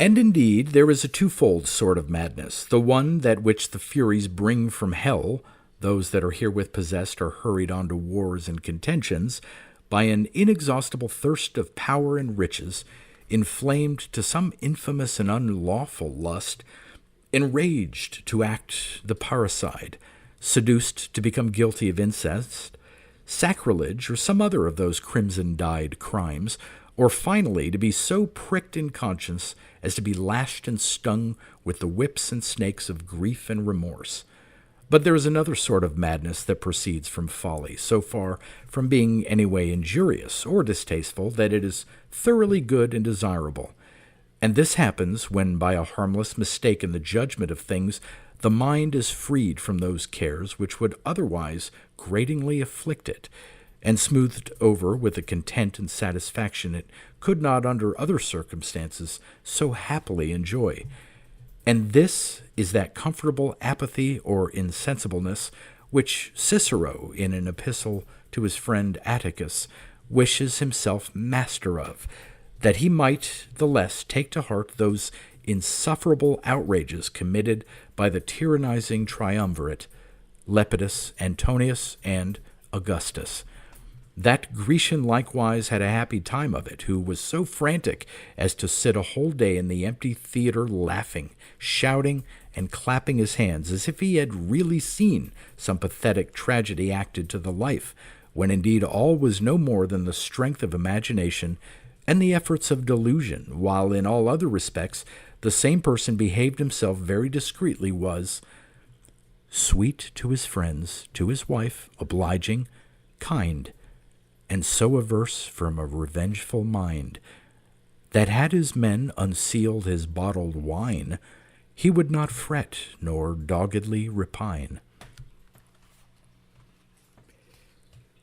And indeed, there is a twofold sort of madness, the one that which the Furies bring from hell. Those that are herewith possessed are hurried on to wars and contentions by an inexhaustible thirst of power and riches, inflamed to some infamous and unlawful lust, enraged to act the parricide, seduced to become guilty of incest, sacrilege, or some other of those crimson-dyed crimes, or finally to be so pricked in conscience as to be lashed and stung with the whips and snakes of grief and remorse. But there is another sort of madness that proceeds from folly, so far from being any way injurious or distasteful that it is thoroughly good and desirable. And this happens when, by a harmless mistake in the judgment of things, the mind is freed from those cares which would otherwise gratingly afflict it, and smoothed over with a content and satisfaction it could not under other circumstances so happily enjoy. And this is that comfortable apathy or insensibleness which Cicero, in an epistle to his friend Atticus, wishes himself master of, that he might the less take to heart those insufferable outrages committed by the tyrannizing triumvirate, Lepidus, Antonius, and Augustus. That Grecian likewise had a happy time of it, who was so frantic as to sit a whole day in the empty theater laughing, shouting, and clapping his hands, as if he had really seen some pathetic tragedy acted to the life, when indeed all was no more than the strength of imagination and the efforts of delusion, while in all other respects the same person behaved himself very discreetly, was sweet to his friends, to his wife, obliging, kind, and so averse from a revengeful mind, that had his men unsealed his bottled wine, he would not fret nor doggedly repine.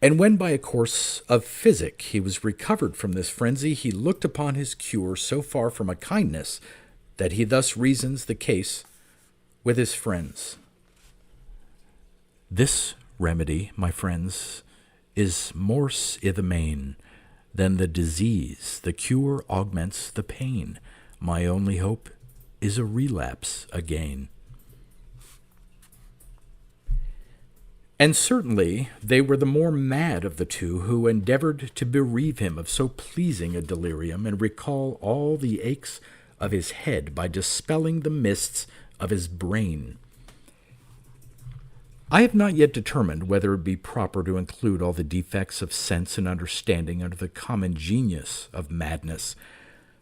And when by a course of physic he was recovered from this frenzy, he looked upon his cure so far from a kindness that he thus reasons the case with his friends. This remedy, my friends, is morse I' the main than the disease. The cure augments the pain. My only hope is a relapse again. And certainly they were the more mad of the two who endeavored to bereave him of so pleasing a delirium, and recall all the aches of his head by dispelling the mists of his brain. I have not yet determined whether it be proper to include all the defects of sense and understanding under the common genius of madness.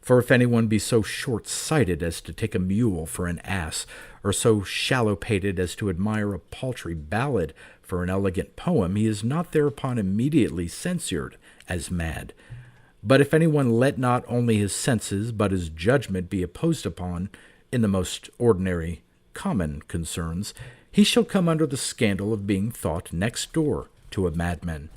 For if anyone be so short-sighted as to take a mule for an ass, or so shallow-pated as to admire a paltry ballad for an elegant poem, he is not thereupon immediately censured as mad. But if anyone let not only his senses but his judgment be opposed upon in the most ordinary common concerns, he shall come under the scandal of being thought next door to a madman.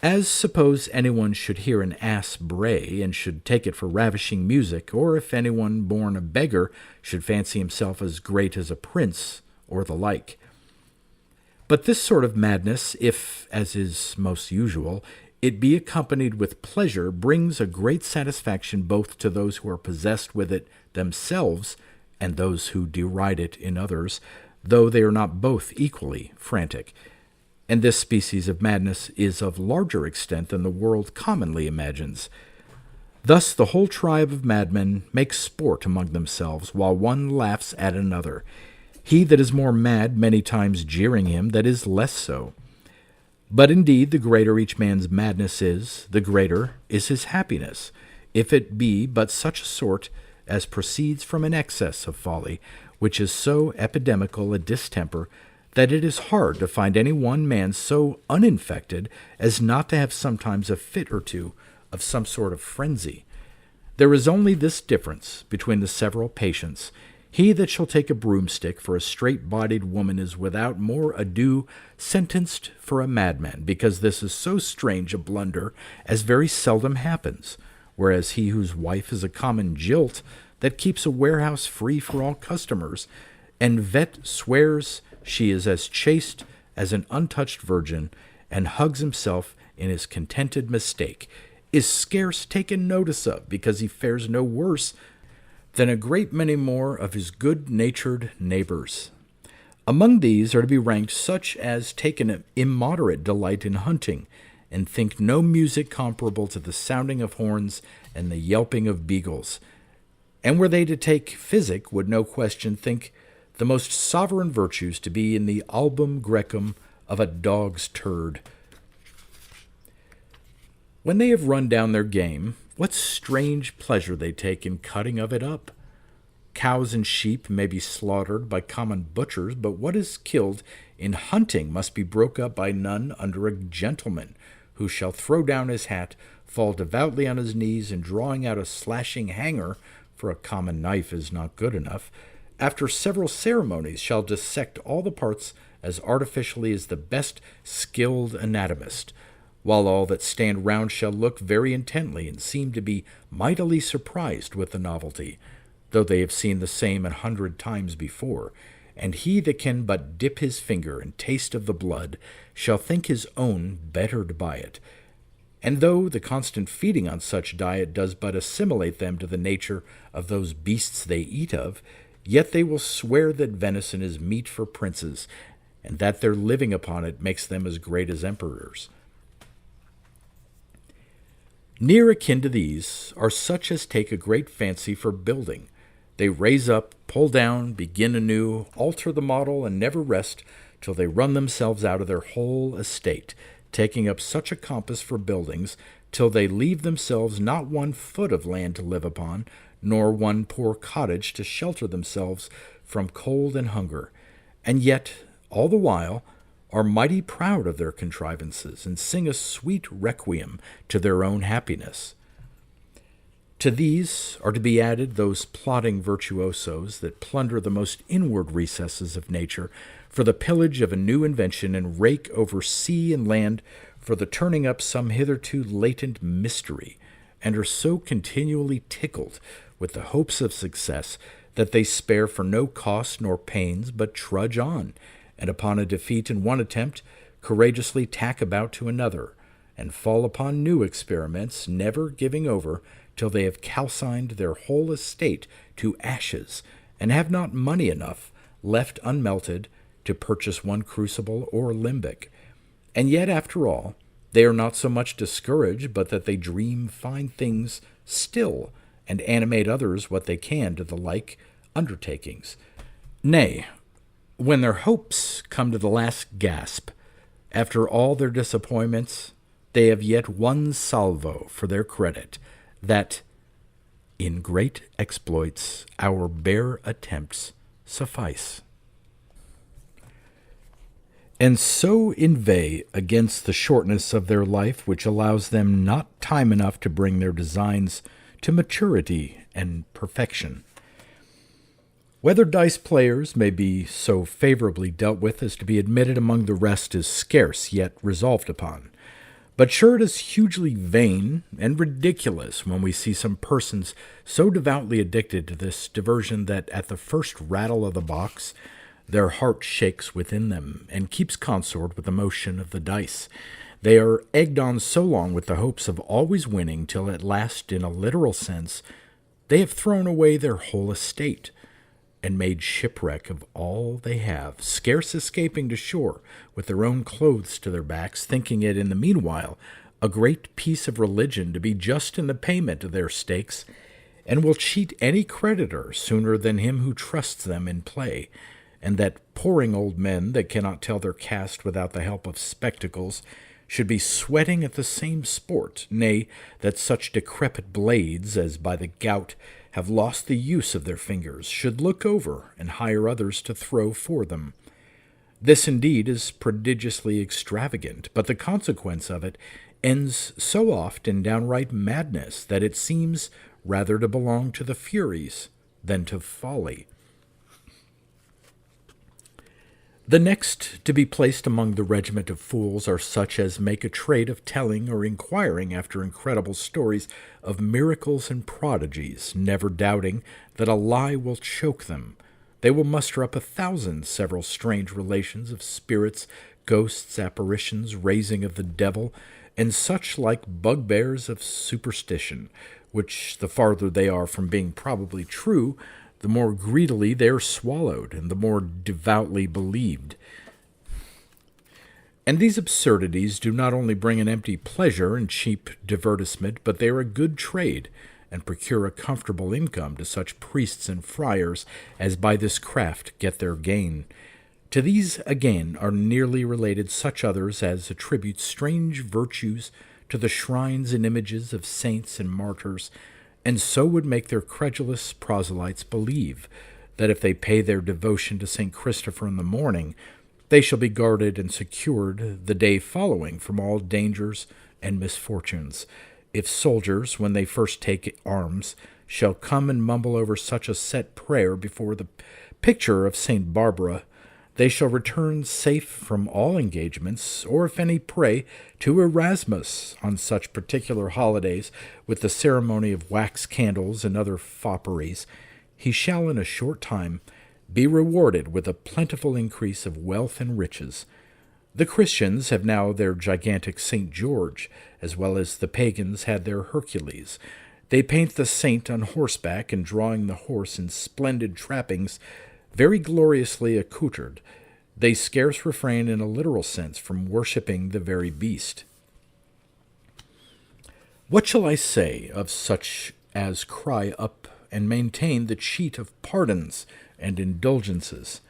As suppose anyone should hear an ass bray, and should take it for ravishing music, or if anyone born a beggar should fancy himself as great as a prince, or the like. But this sort of madness, if, as is most usual, it be accompanied with pleasure, brings a great satisfaction both to those who are possessed with it themselves, and those who deride it in others, though they are not both equally frantic. And this species of madness is of larger extent than the world commonly imagines. Thus the whole tribe of madmen make sport among themselves, while one laughs at another, he that is more mad many times jeering him that is less so. But indeed the greater each man's madness is, the greater is his happiness, if it be but such a sort as proceeds from an excess of folly, which is so epidemical a distemper that it is hard to find any one man so uninfected as not to have sometimes a fit or two of some sort of frenzy. There is only this difference between the several patients. He that shall take a broomstick for a straight-bodied woman is without more ado sentenced for a madman, because this is so strange a blunder as very seldom happens, whereas he whose wife is a common jilt that keeps a warehouse free for all customers, and vet swears she is as chaste as an untouched virgin, and hugs himself in his contented mistake, is scarce taken notice of, because he fares no worse than a great many more of his good-natured neighbors. Among these are to be ranked such as take an immoderate delight in hunting, and think no music comparable to the sounding of horns and the yelping of beagles. And were they to take physic, would no question think the most sovereign virtues to be in the album Grecum of a dog's turd. When they have run down their game, what strange pleasure they take in cutting of it up. Cows and sheep may be slaughtered by common butchers, but what is killed in hunting must be broke up by none under a gentleman, who shall throw down his hat, fall devoutly on his knees, and drawing out a slashing hanger, for a common knife is not good enough, after several ceremonies shall dissect all the parts as artificially as the best skilled anatomist, while all that stand round shall look very intently and seem to be mightily surprised with the novelty, though they have seen the same 100 times before, and he that can but dip his finger and taste of the blood shall think his own bettered by it. And though the constant feeding on such diet does but assimilate them to the nature of those beasts they eat of, yet they will swear that venison is meat for princes, and that their living upon it makes them as great as emperors. Near akin to these are such as take a great fancy for building. They raise up, pull down, begin anew, alter the model, and never rest till they run themselves out of their whole estate, taking up such a compass for buildings, till they leave themselves not 1 foot of land to live upon, nor 1 poor cottage to shelter themselves from cold and hunger, and yet all the while are mighty proud of their contrivances, and sing a sweet requiem to their own happiness. To these are to be added those plodding virtuosos that plunder the most inward recesses of nature for the pillage of a new invention, and rake over sea and land for the turning up some hitherto latent mystery, and are so continually tickled with the hopes of success that they spare for no cost nor pains, but trudge on, and upon a defeat in one attempt, courageously tack about to another, and fall upon new experiments, never giving over till they have calcined their whole estate to ashes, and have not money enough left unmelted to purchase 1 crucible or limbic. And yet, after all, they are not so much discouraged, but that they dream fine things still, and animate others what they can to the like undertakings. Nay, when their hopes come to the last gasp, after all their disappointments, they have yet 1 salvo for their credit, that in great exploits our bare attempts suffice. And so inveigh against the shortness of their life, which allows them not time enough to bring their designs to maturity and perfection. Whether dice players may be so favorably dealt with as to be admitted among the rest is scarce yet resolved upon. But sure it is hugely vain and ridiculous when we see some persons so devoutly addicted to this diversion that at the first rattle of the box their heart shakes within them, and keeps consort with the motion of the dice. They are egged on so long with the hopes of always winning, till at last, in a literal sense, they have thrown away their whole estate, and made shipwreck of all they have, scarce escaping to shore with their own clothes to their backs, thinking it in the meanwhile a great piece of religion to be just in the payment of their stakes, and will cheat any creditor sooner than him who trusts them in play, and that poring old men that cannot tell their cast without the help of spectacles should be sweating at the same sport, nay, that such decrepit blades as by the gout have lost the use of their fingers should look over and hire others to throw for them. This indeed is prodigiously extravagant, but the consequence of it ends so oft in downright madness that it seems rather to belong to the Furies than to folly. The next to be placed among the regiment of fools are such as make a trade of telling or inquiring after incredible stories of miracles and prodigies, never doubting that a lie will choke them. They will muster up 1,000 several strange relations of spirits, ghosts, apparitions, raising of the devil, and such like bugbears of superstition, which, the farther they are from being probably true, the more greedily they are swallowed, and the more devoutly believed. And these absurdities do not only bring an empty pleasure and cheap divertisement, but they are a good trade, and procure a comfortable income to such priests and friars as by this craft get their gain. To these again are nearly related such others as attribute strange virtues to the shrines and images of saints and martyrs, and so would make their credulous proselytes believe that if they pay their devotion to St. Christopher in the morning, they shall be guarded and secured the day following from all dangers and misfortunes. If soldiers, when they first take arms, shall come and mumble over such a set prayer before the picture of St. Barbara, they shall return safe from all engagements, or if any pray to Erasmus on such particular holidays with the ceremony of wax candles and other fopperies, he shall in a short time be rewarded with a plentiful increase of wealth and riches. The Christians have now their gigantic St. George, as well as the pagans had their Hercules. They paint the saint on horseback and drawing the horse in splendid trappings, very gloriously accoutred. They scarce refrain in a literal sense from worshipping the very beast. What shall I say of such as cry up and maintain the cheat of pardons and indulgences,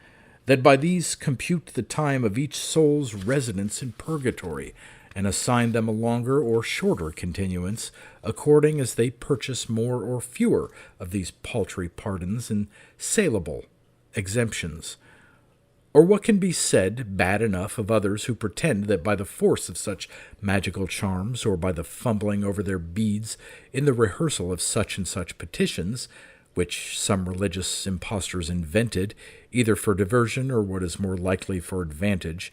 that by these compute the time of each soul's residence in purgatory, and assign them a longer or shorter continuance, according as they purchase more or fewer of these paltry pardons and saleable exemptions. Or what can be said bad enough of others who pretend that by the force of such magical charms, or by the fumbling over their beads in the rehearsal of such and such petitions, which some religious impostors invented, either for diversion or what is more likely for advantage,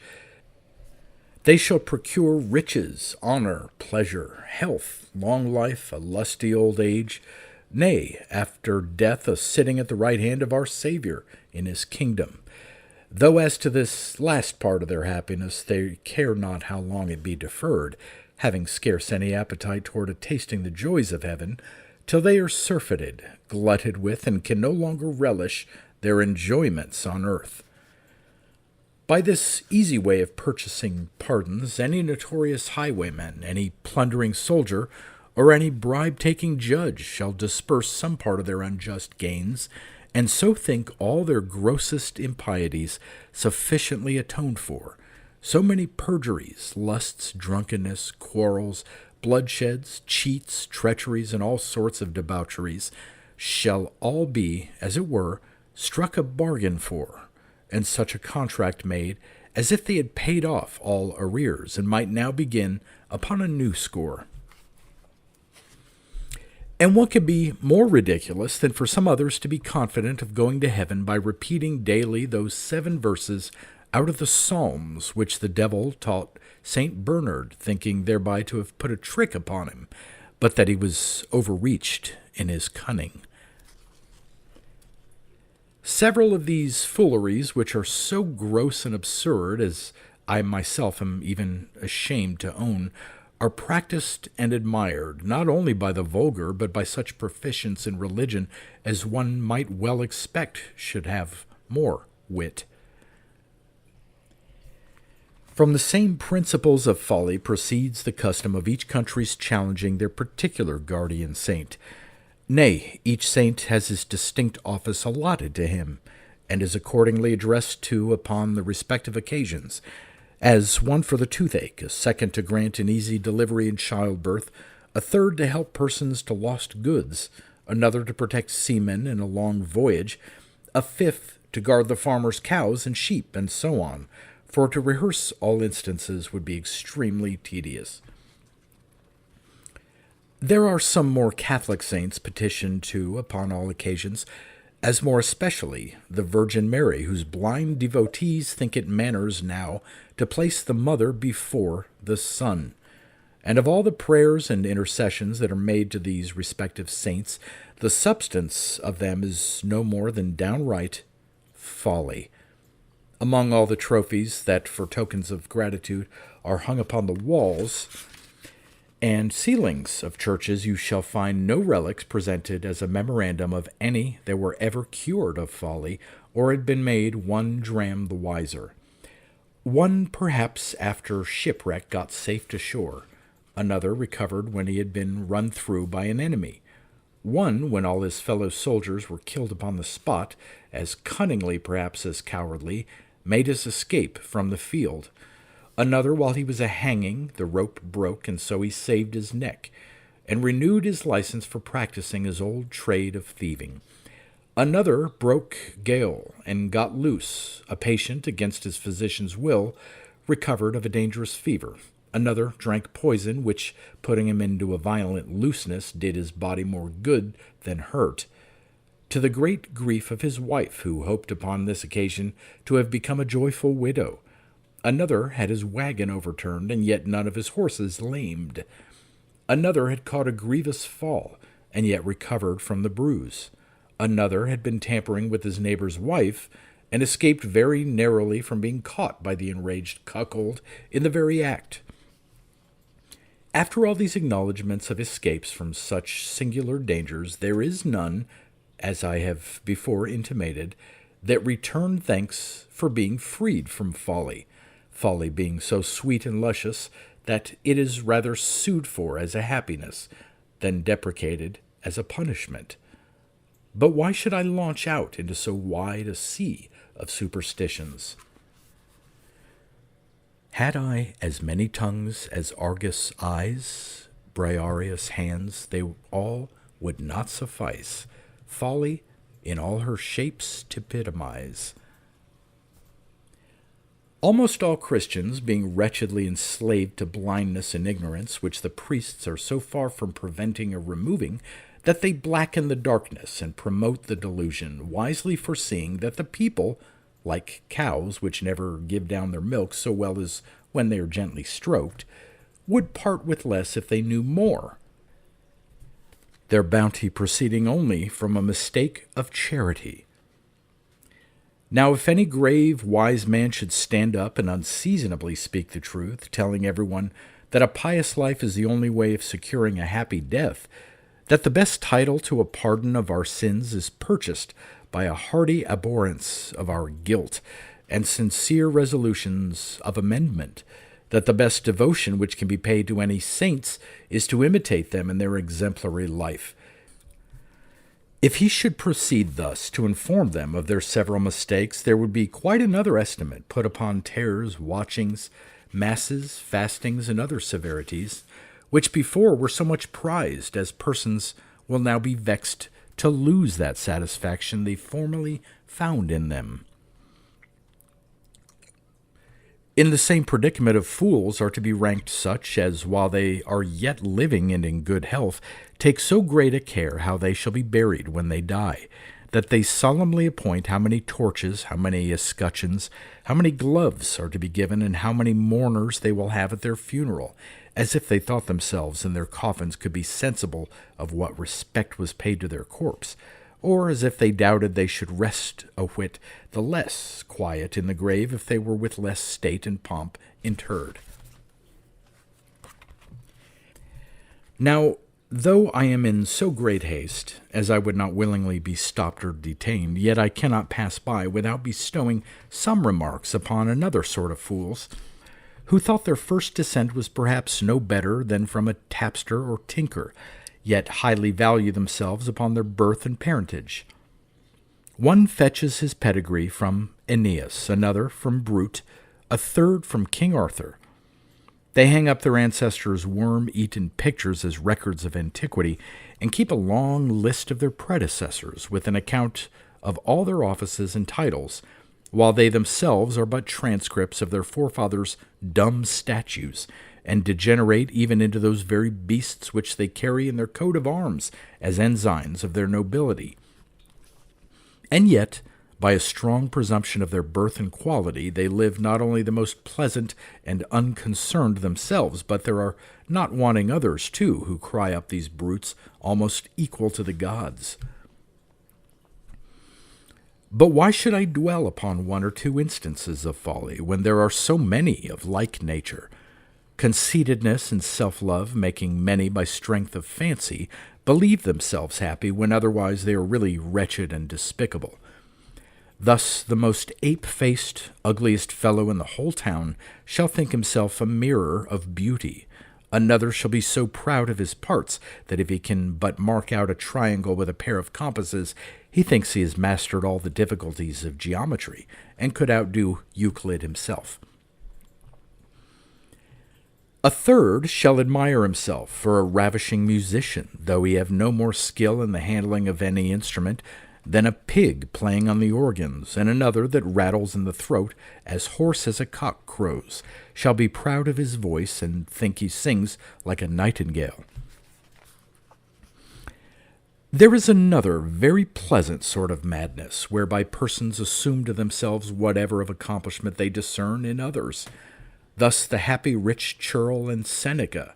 they shall procure riches, honor, pleasure, health, long life, a lusty old age, nay, after death a sitting at the right hand of our Saviour in his kingdom. Though as to this last part of their happiness they care not how long it be deferred, having scarce any appetite toward tasting the joys of heaven, till they are surfeited, glutted with, and can no longer relish their enjoyments on earth. By this easy way of purchasing pardons, any notorious highwayman, any plundering soldier, or any bribe-taking judge shall disperse some part of their unjust gains, and so think all their grossest impieties sufficiently atoned for. So many perjuries, lusts, drunkenness, quarrels, bloodsheds, cheats, treacheries, and all sorts of debaucheries shall all be, as it were, struck a bargain for, and such a contract made as if they had paid off all arrears, and might now begin upon a new score. And what could be more ridiculous than for some others to be confident of going to heaven by repeating daily those 7 verses out of the Psalms which the devil taught St. Bernard, thinking thereby to have put a trick upon him, but that he was overreached in his cunning? Several of these fooleries, which are so gross and absurd, as I myself am even ashamed to own, are practiced and admired, not only by the vulgar, but by such proficients in religion as one might well expect should have more wit. From the same principles of folly proceeds the custom of each country's challenging their particular guardian saint. Nay, each saint has his distinct office allotted to him, and is accordingly addressed to upon the respective occasions, as one for the toothache, a second to grant an easy delivery in childbirth, a third to help persons to lost goods, another to protect seamen in a long voyage, a fifth to guard the farmer's cows and sheep, and so on, for to rehearse all instances would be extremely tedious. There are some more Catholic saints petitioned to upon all occasions, as more especially the Virgin Mary, whose blind devotees think it manners now to place the mother before the Son. And of all the prayers and intercessions that are made to these respective saints, the substance of them is no more than downright folly. Among all the trophies that, for tokens of gratitude, are hung upon the walls and ceilings of churches, you shall find no relics presented as a memorandum of any that were ever cured of folly, or had been made 1 dram the wiser. One perhaps after shipwreck got safe to shore, another recovered when he had been run through by an enemy, one when all his fellow soldiers were killed upon the spot, as cunningly perhaps as cowardly, made his escape from the field. Another, while he was a-hanging, the rope broke, and so he saved his neck, and renewed his license for practicing his old trade of thieving. Another broke gale, and got loose. A patient, against his physician's will, recovered of a dangerous fever. Another drank poison, which, putting him into a violent looseness, did his body more good than hurt, to the great grief of his wife, who hoped upon this occasion to have become a joyful widow. Another had his wagon overturned, and yet none of his horses lamed. Another had caught a grievous fall, and yet recovered from the bruise. Another had been tampering with his neighbor's wife, and escaped very narrowly from being caught by the enraged cuckold in the very act. After all these acknowledgments of escapes from such singular dangers, there is none, as I have before intimated, that return thanks for being freed from folly, folly being so sweet and luscious that it is rather sued for as a happiness than deprecated as a punishment. But why should I launch out into so wide a sea of superstitions? Had I as many tongues as Argus eyes, Briareus hands, they all would not suffice, folly in all her shapes to epitomize. Almost all Christians, being wretchedly enslaved to blindness and ignorance, which the priests are so far from preventing or removing, that they blacken the darkness and promote the delusion, wisely foreseeing that the people, like cows which never give down their milk so well as when they are gently stroked, would part with less if they knew more, their bounty proceeding only from a mistake of charity. Now, if any grave, wise man should stand up and unseasonably speak the truth, telling everyone that a pious life is the only way of securing a happy death, that the best title to a pardon of our sins is purchased by a hearty abhorrence of our guilt and sincere resolutions of amendment, that the best devotion which can be paid to any saints is to imitate them in their exemplary life. If he should proceed thus to inform them of their several mistakes, there would be quite another estimate put upon terrors, watchings, masses, fastings, and other severities, which before were so much prized, as persons will now be vexed to lose that satisfaction they formerly found in them. In the same predicament of fools are to be ranked such as, while they are yet living and in good health, take so great a care how they shall be buried when they die, that they solemnly appoint how many torches, how many escutcheons, how many gloves are to be given, and how many mourners they will have at their funeral, as if they thought themselves in their coffins could be sensible of what respect was paid to their corpse, or as if they doubted they should rest a whit the less quiet in the grave if they were with less state and pomp interred. Now, though I am in so great haste, as I would not willingly be stopped or detained, yet I cannot pass by without bestowing some remarks upon another sort of fools, who thought their first descent was perhaps no better than from a tapster or tinker, yet highly value themselves upon their birth and parentage. One fetches his pedigree from Aeneas, another from Brute, a third from King Arthur. They hang up their ancestors' worm-eaten pictures as records of antiquity, and keep a long list of their predecessors, with an account of all their offices and titles, while they themselves are but transcripts of their forefathers' dumb statues, and degenerate even into those very beasts which they carry in their coat of arms as ensigns of their nobility. And yet, by a strong presumption of their birth and quality, they live not only the most pleasant and unconcerned themselves, but there are not wanting others, too, who cry up these brutes almost equal to the gods. But why should I dwell upon one or two instances of folly, when there are so many of like nature? Conceitedness and self-love, making many by strength of fancy believe themselves happy when otherwise they are really wretched and despicable. Thus the most ape-faced, ugliest fellow in the whole town shall think himself a mirror of beauty. Another shall be so proud of his parts that if he can but mark out a triangle with a pair of compasses, he thinks he has mastered all the difficulties of geometry, and could outdo Euclid himself. A third shall admire himself for a ravishing musician, though he have no more skill in the handling of any instrument than a pig playing on the organs, and another that rattles in the throat as hoarse as a cock crows, shall be proud of his voice and think he sings like a nightingale. There is another very pleasant sort of madness, whereby persons assume to themselves whatever of accomplishment they discern in others. Thus the happy rich churl in Seneca,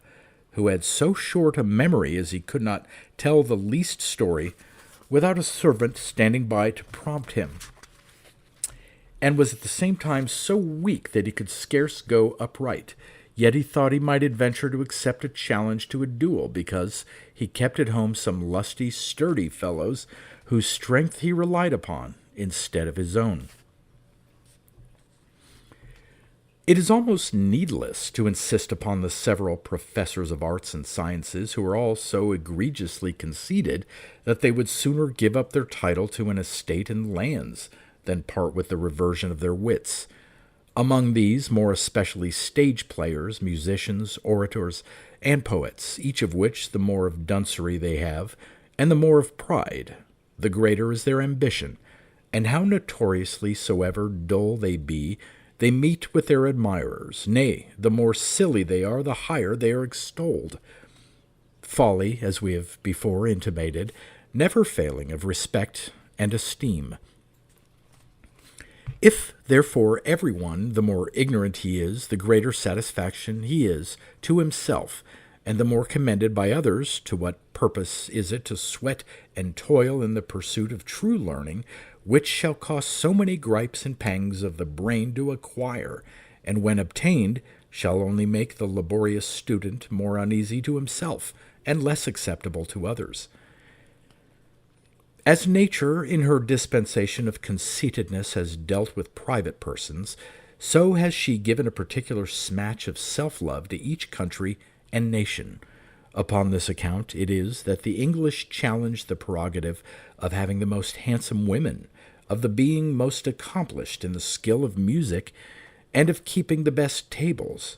who had so short a memory as he could not tell the least story without a servant standing by to prompt him, and was at the same time so weak that he could scarce go upright, yet he thought he might adventure to accept a challenge to a duel, because he kept at home some lusty, sturdy fellows whose strength he relied upon instead of his own. It is almost needless to insist upon the several professors of arts and sciences, who are all so egregiously conceited that they would sooner give up their title to an estate and lands than part with the reversion of their wits. Among these, more especially stage players, musicians, orators, and poets, each of which, the more of duncery they have, and the more of pride, the greater is their ambition, and how notoriously soever dull they be, they meet with their admirers. Nay, the more silly they are, the higher they are extolled. Folly, as we have before intimated, never failing of respect and esteem. If, therefore, every one, the more ignorant he is, the greater satisfaction he is to himself, and the more commended by others, to what purpose is it to sweat and toil in the pursuit of true learning, which shall cost so many gripes and pangs of the brain to acquire, and when obtained, shall only make the laborious student more uneasy to himself, and less acceptable to others. As nature, in her dispensation of conceitedness, has dealt with private persons, so has she given a particular smatch of self-love to each country and nation. Upon this account it is that the English challenge the prerogative of having the most handsome women, of the being most accomplished in the skill of music, and of keeping the best tables.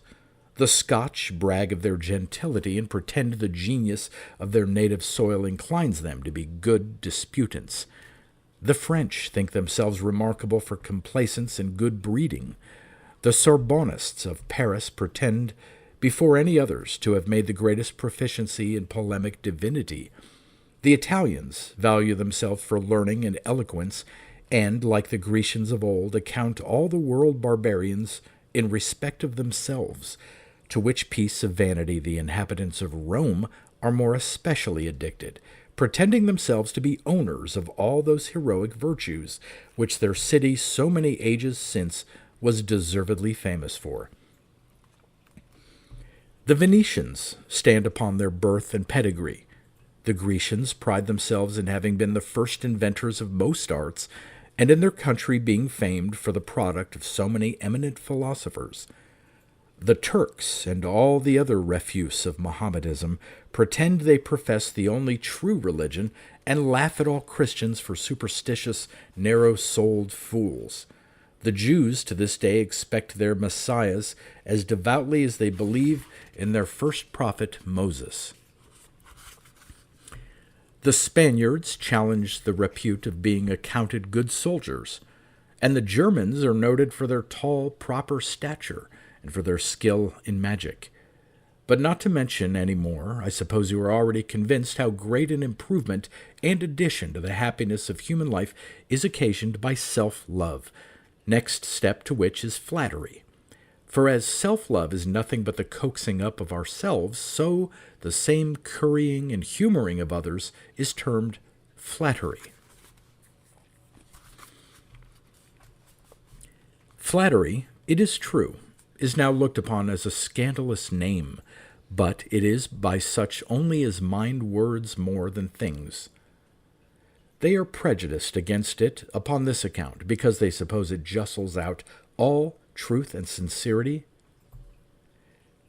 The Scotch brag of their gentility and pretend the genius of their native soil inclines them to be good disputants. The French think themselves remarkable for complacence and good breeding. The Sorbonnists of Paris pretend before any others to have made the greatest proficiency in polemic divinity. The Italians value themselves for learning and eloquence, and, like the Grecians of old, account all the world barbarians in respect of themselves, to which piece of vanity the inhabitants of Rome are more especially addicted, pretending themselves to be owners of all those heroic virtues which their city so many ages since was deservedly famous for. The Venetians stand upon their birth and pedigree. The Grecians pride themselves in having been the first inventors of most arts, and in their country being famed for the product of so many eminent philosophers. The Turks and all the other refuse of Mohammedanism pretend they profess the only true religion, and laugh at all Christians for superstitious, narrow-souled fools. The Jews to this day expect their messiahs as devoutly as they believe in their first prophet Moses. The Spaniards challenge the repute of being accounted good soldiers, and the Germans are noted for their tall, proper stature, and for their skill in magic. But not to mention any more, I suppose you are already convinced how great an improvement and addition to the happiness of human life is occasioned by self-love, next step to which is flattery. For as self-love is nothing but the coaxing up of ourselves, so the same currying and humoring of others is termed flattery. Flattery, it is true, is now looked upon as a scandalous name, but it is by such only as mind words more than things. They are prejudiced against it upon this account, because they suppose it justles out all truth and sincerity,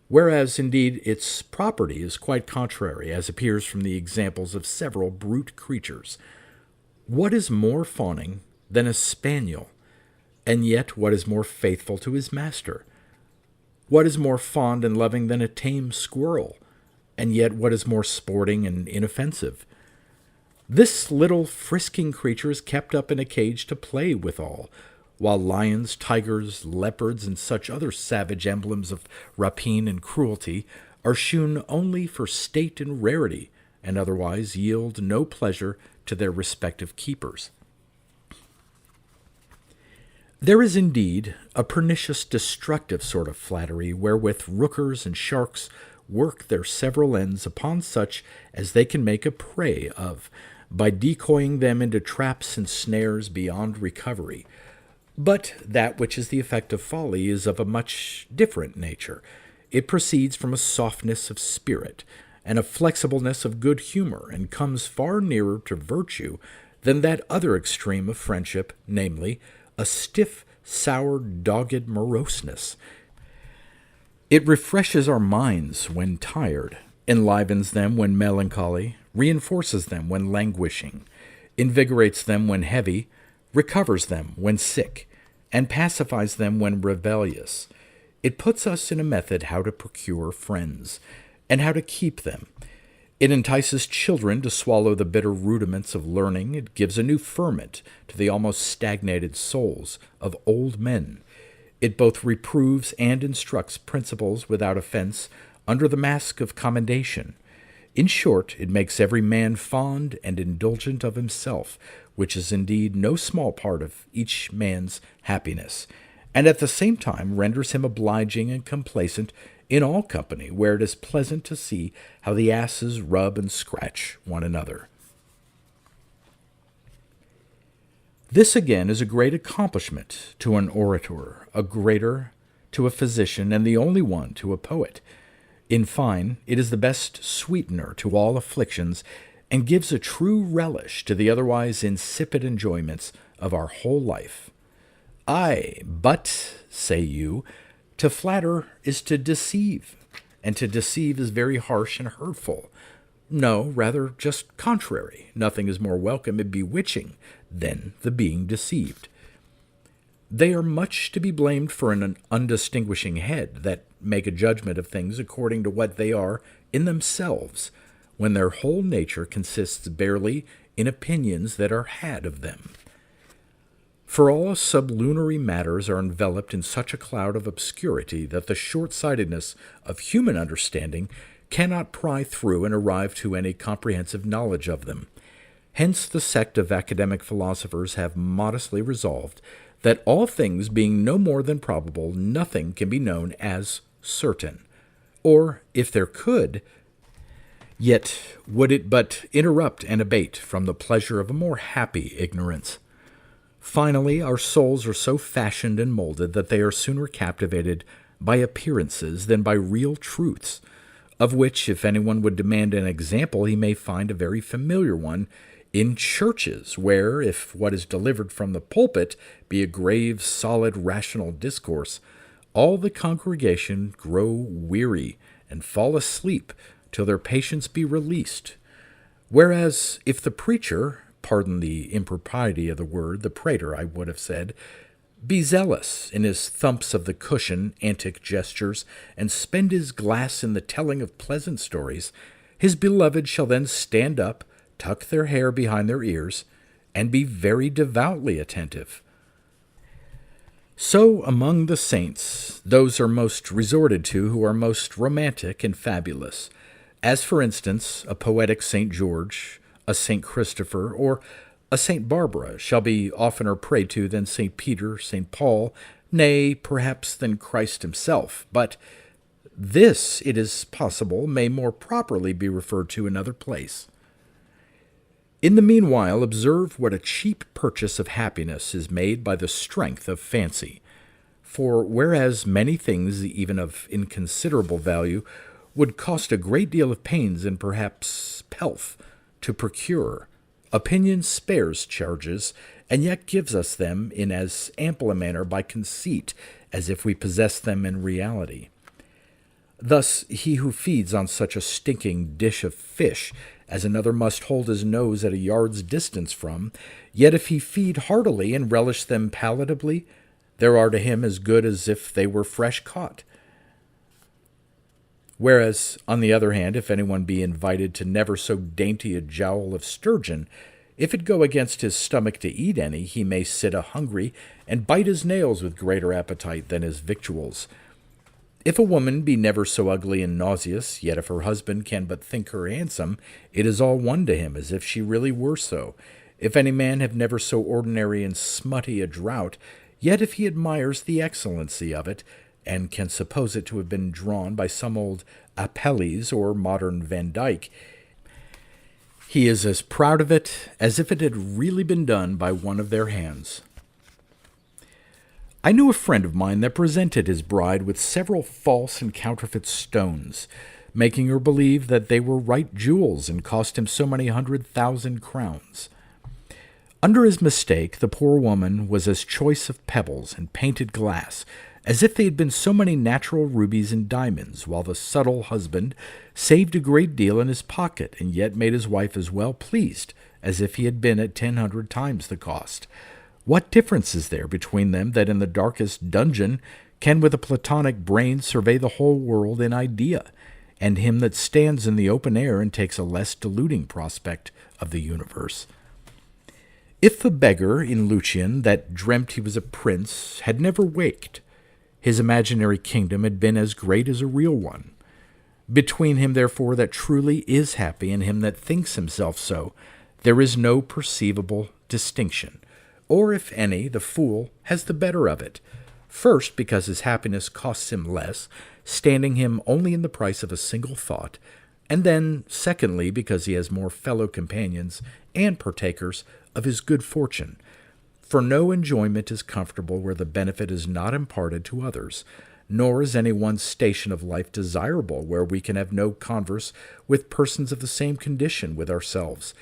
whereas indeed its property is quite contrary, as appears from the examples of several brute creatures. What is more fawning than a spaniel, and yet what is more faithful to his master? What is more fond and loving than a tame squirrel, and yet what is more sporting and inoffensive? This little frisking creature is kept up in a cage to play withal, while lions, tigers, leopards, and such other savage emblems of rapine and cruelty are shewn only for state and rarity, and otherwise yield no pleasure to their respective keepers. There is indeed a pernicious, destructive sort of flattery wherewith rookers and sharks work their several ends upon such as they can make a prey of, by decoying them into traps and snares beyond recovery. But that which is the effect of folly is of a much different nature. It proceeds from a softness of spirit, and a flexibleness of good humor, and comes far nearer to virtue than that other extreme of friendship, namely, a stiff, sour, dogged moroseness. It refreshes our minds when tired, enlivens them when melancholy, reinforces them when languishing, invigorates them when heavy, recovers them when sick, and pacifies them when rebellious. It puts us in a method how to procure friends, and how to keep them. It entices children to swallow the bitter rudiments of learning. It gives a new ferment to the almost stagnated souls of old men. It both reproves and instructs principles without offense under the mask of commendation. In short, it makes every man fond and indulgent of himself, which is indeed no small part of each man's happiness, and at the same time renders him obliging and complacent in all company, where it is pleasant to see how the asses rub and scratch one another. This again is a great accomplishment to an orator, a greater to a physician, and the only one to a poet. In fine, it is the best sweetener to all afflictions, and gives a true relish to the otherwise insipid enjoyments of our whole life. Aye, but, say you, to flatter is to deceive, and to deceive is very harsh and hurtful. No, rather just contrary. Nothing is more welcome and bewitching than the being deceived. They are much to be blamed for an undistinguishing head that make a judgment of things according to what they are in themselves, when their whole nature consists barely in opinions that are had of them. For all sublunary matters are enveloped in such a cloud of obscurity that the short-sightedness of human understanding cannot pry through and arrive to any comprehensive knowledge of them. Hence the sect of academic philosophers have modestly resolved that all things being no more than probable, nothing can be known as certain. Or, if there could, yet would it but interrupt and abate from the pleasure of a more happy ignorance. Finally, our souls are so fashioned and molded that they are sooner captivated by appearances than by real truths, of which, if anyone would demand an example, he may find a very familiar one in churches, where, if what is delivered from the pulpit be a grave, solid, rational discourse, all the congregation grow weary and fall asleep till their patience be released. Whereas, if the preacher, pardon the impropriety of the word, the prater, I would have said, be zealous in his thumps of the cushion, antic gestures, and spend his glass in the telling of pleasant stories, his beloved shall then stand up, tuck their hair behind their ears, and be very devoutly attentive. So among the saints, those are most resorted to who are most romantic and fabulous, as for instance a poetic St. George, a St. Christopher, or a St. Barbara shall be oftener prayed to than St. Peter, St. Paul, nay, perhaps than Christ himself. But this, it is possible, may more properly be referred to another place. In the meanwhile, observe what a cheap purchase of happiness is made by the strength of fancy. For whereas many things, even of inconsiderable value, would cost a great deal of pains and perhaps pelf to procure, opinion spares charges, and yet gives us them in as ample a manner by conceit as if we possessed them in reality. Thus he who feeds on such a stinking dish of fish as another must hold his nose at a yard's distance from, yet if he feed heartily and relish them palatably, there are to him as good as if they were fresh caught. Whereas, on the other hand, if anyone be invited to never so dainty a jowl of sturgeon, if it go against his stomach to eat any, he may sit a-hungry and bite his nails with greater appetite than his victuals. If a woman be never so ugly and nauseous, yet if her husband can but think her handsome, it is all one to him, as if she really were so. If any man have never so ordinary and smutty a draught, yet if he admires the excellency of it, and can suppose it to have been drawn by some old Apelles or modern Van Dyck, he is as proud of it as if it had really been done by one of their hands. I knew a friend of mine that presented his bride with several false and counterfeit stones, making her believe that they were right jewels and cost him so many 100,000 crowns. Under his mistake, the poor woman was as choice of pebbles and painted glass as if they had been so many natural rubies and diamonds, while the subtle husband saved a great deal in his pocket and yet made his wife as well pleased as if he had been at 100 times the cost. What difference is there between them that in the darkest dungeon can with a Platonic brain survey the whole world in idea, and him that stands in the open air and takes a less deluding prospect of the universe? If the beggar in Lucian that dreamt he was a prince had never waked, his imaginary kingdom had been as great as a real one. Between him, therefore, that truly is happy and him that thinks himself so, there is no perceivable distinction, or if any, the fool has the better of it. First, because his happiness costs him less, standing him only in the price of a single thought, and then, secondly, because he has more fellow companions and partakers of his good fortune. For no enjoyment is comfortable where the benefit is not imparted to others, nor is any one's station of life desirable where we can have no converse with persons of the same condition with ourselves.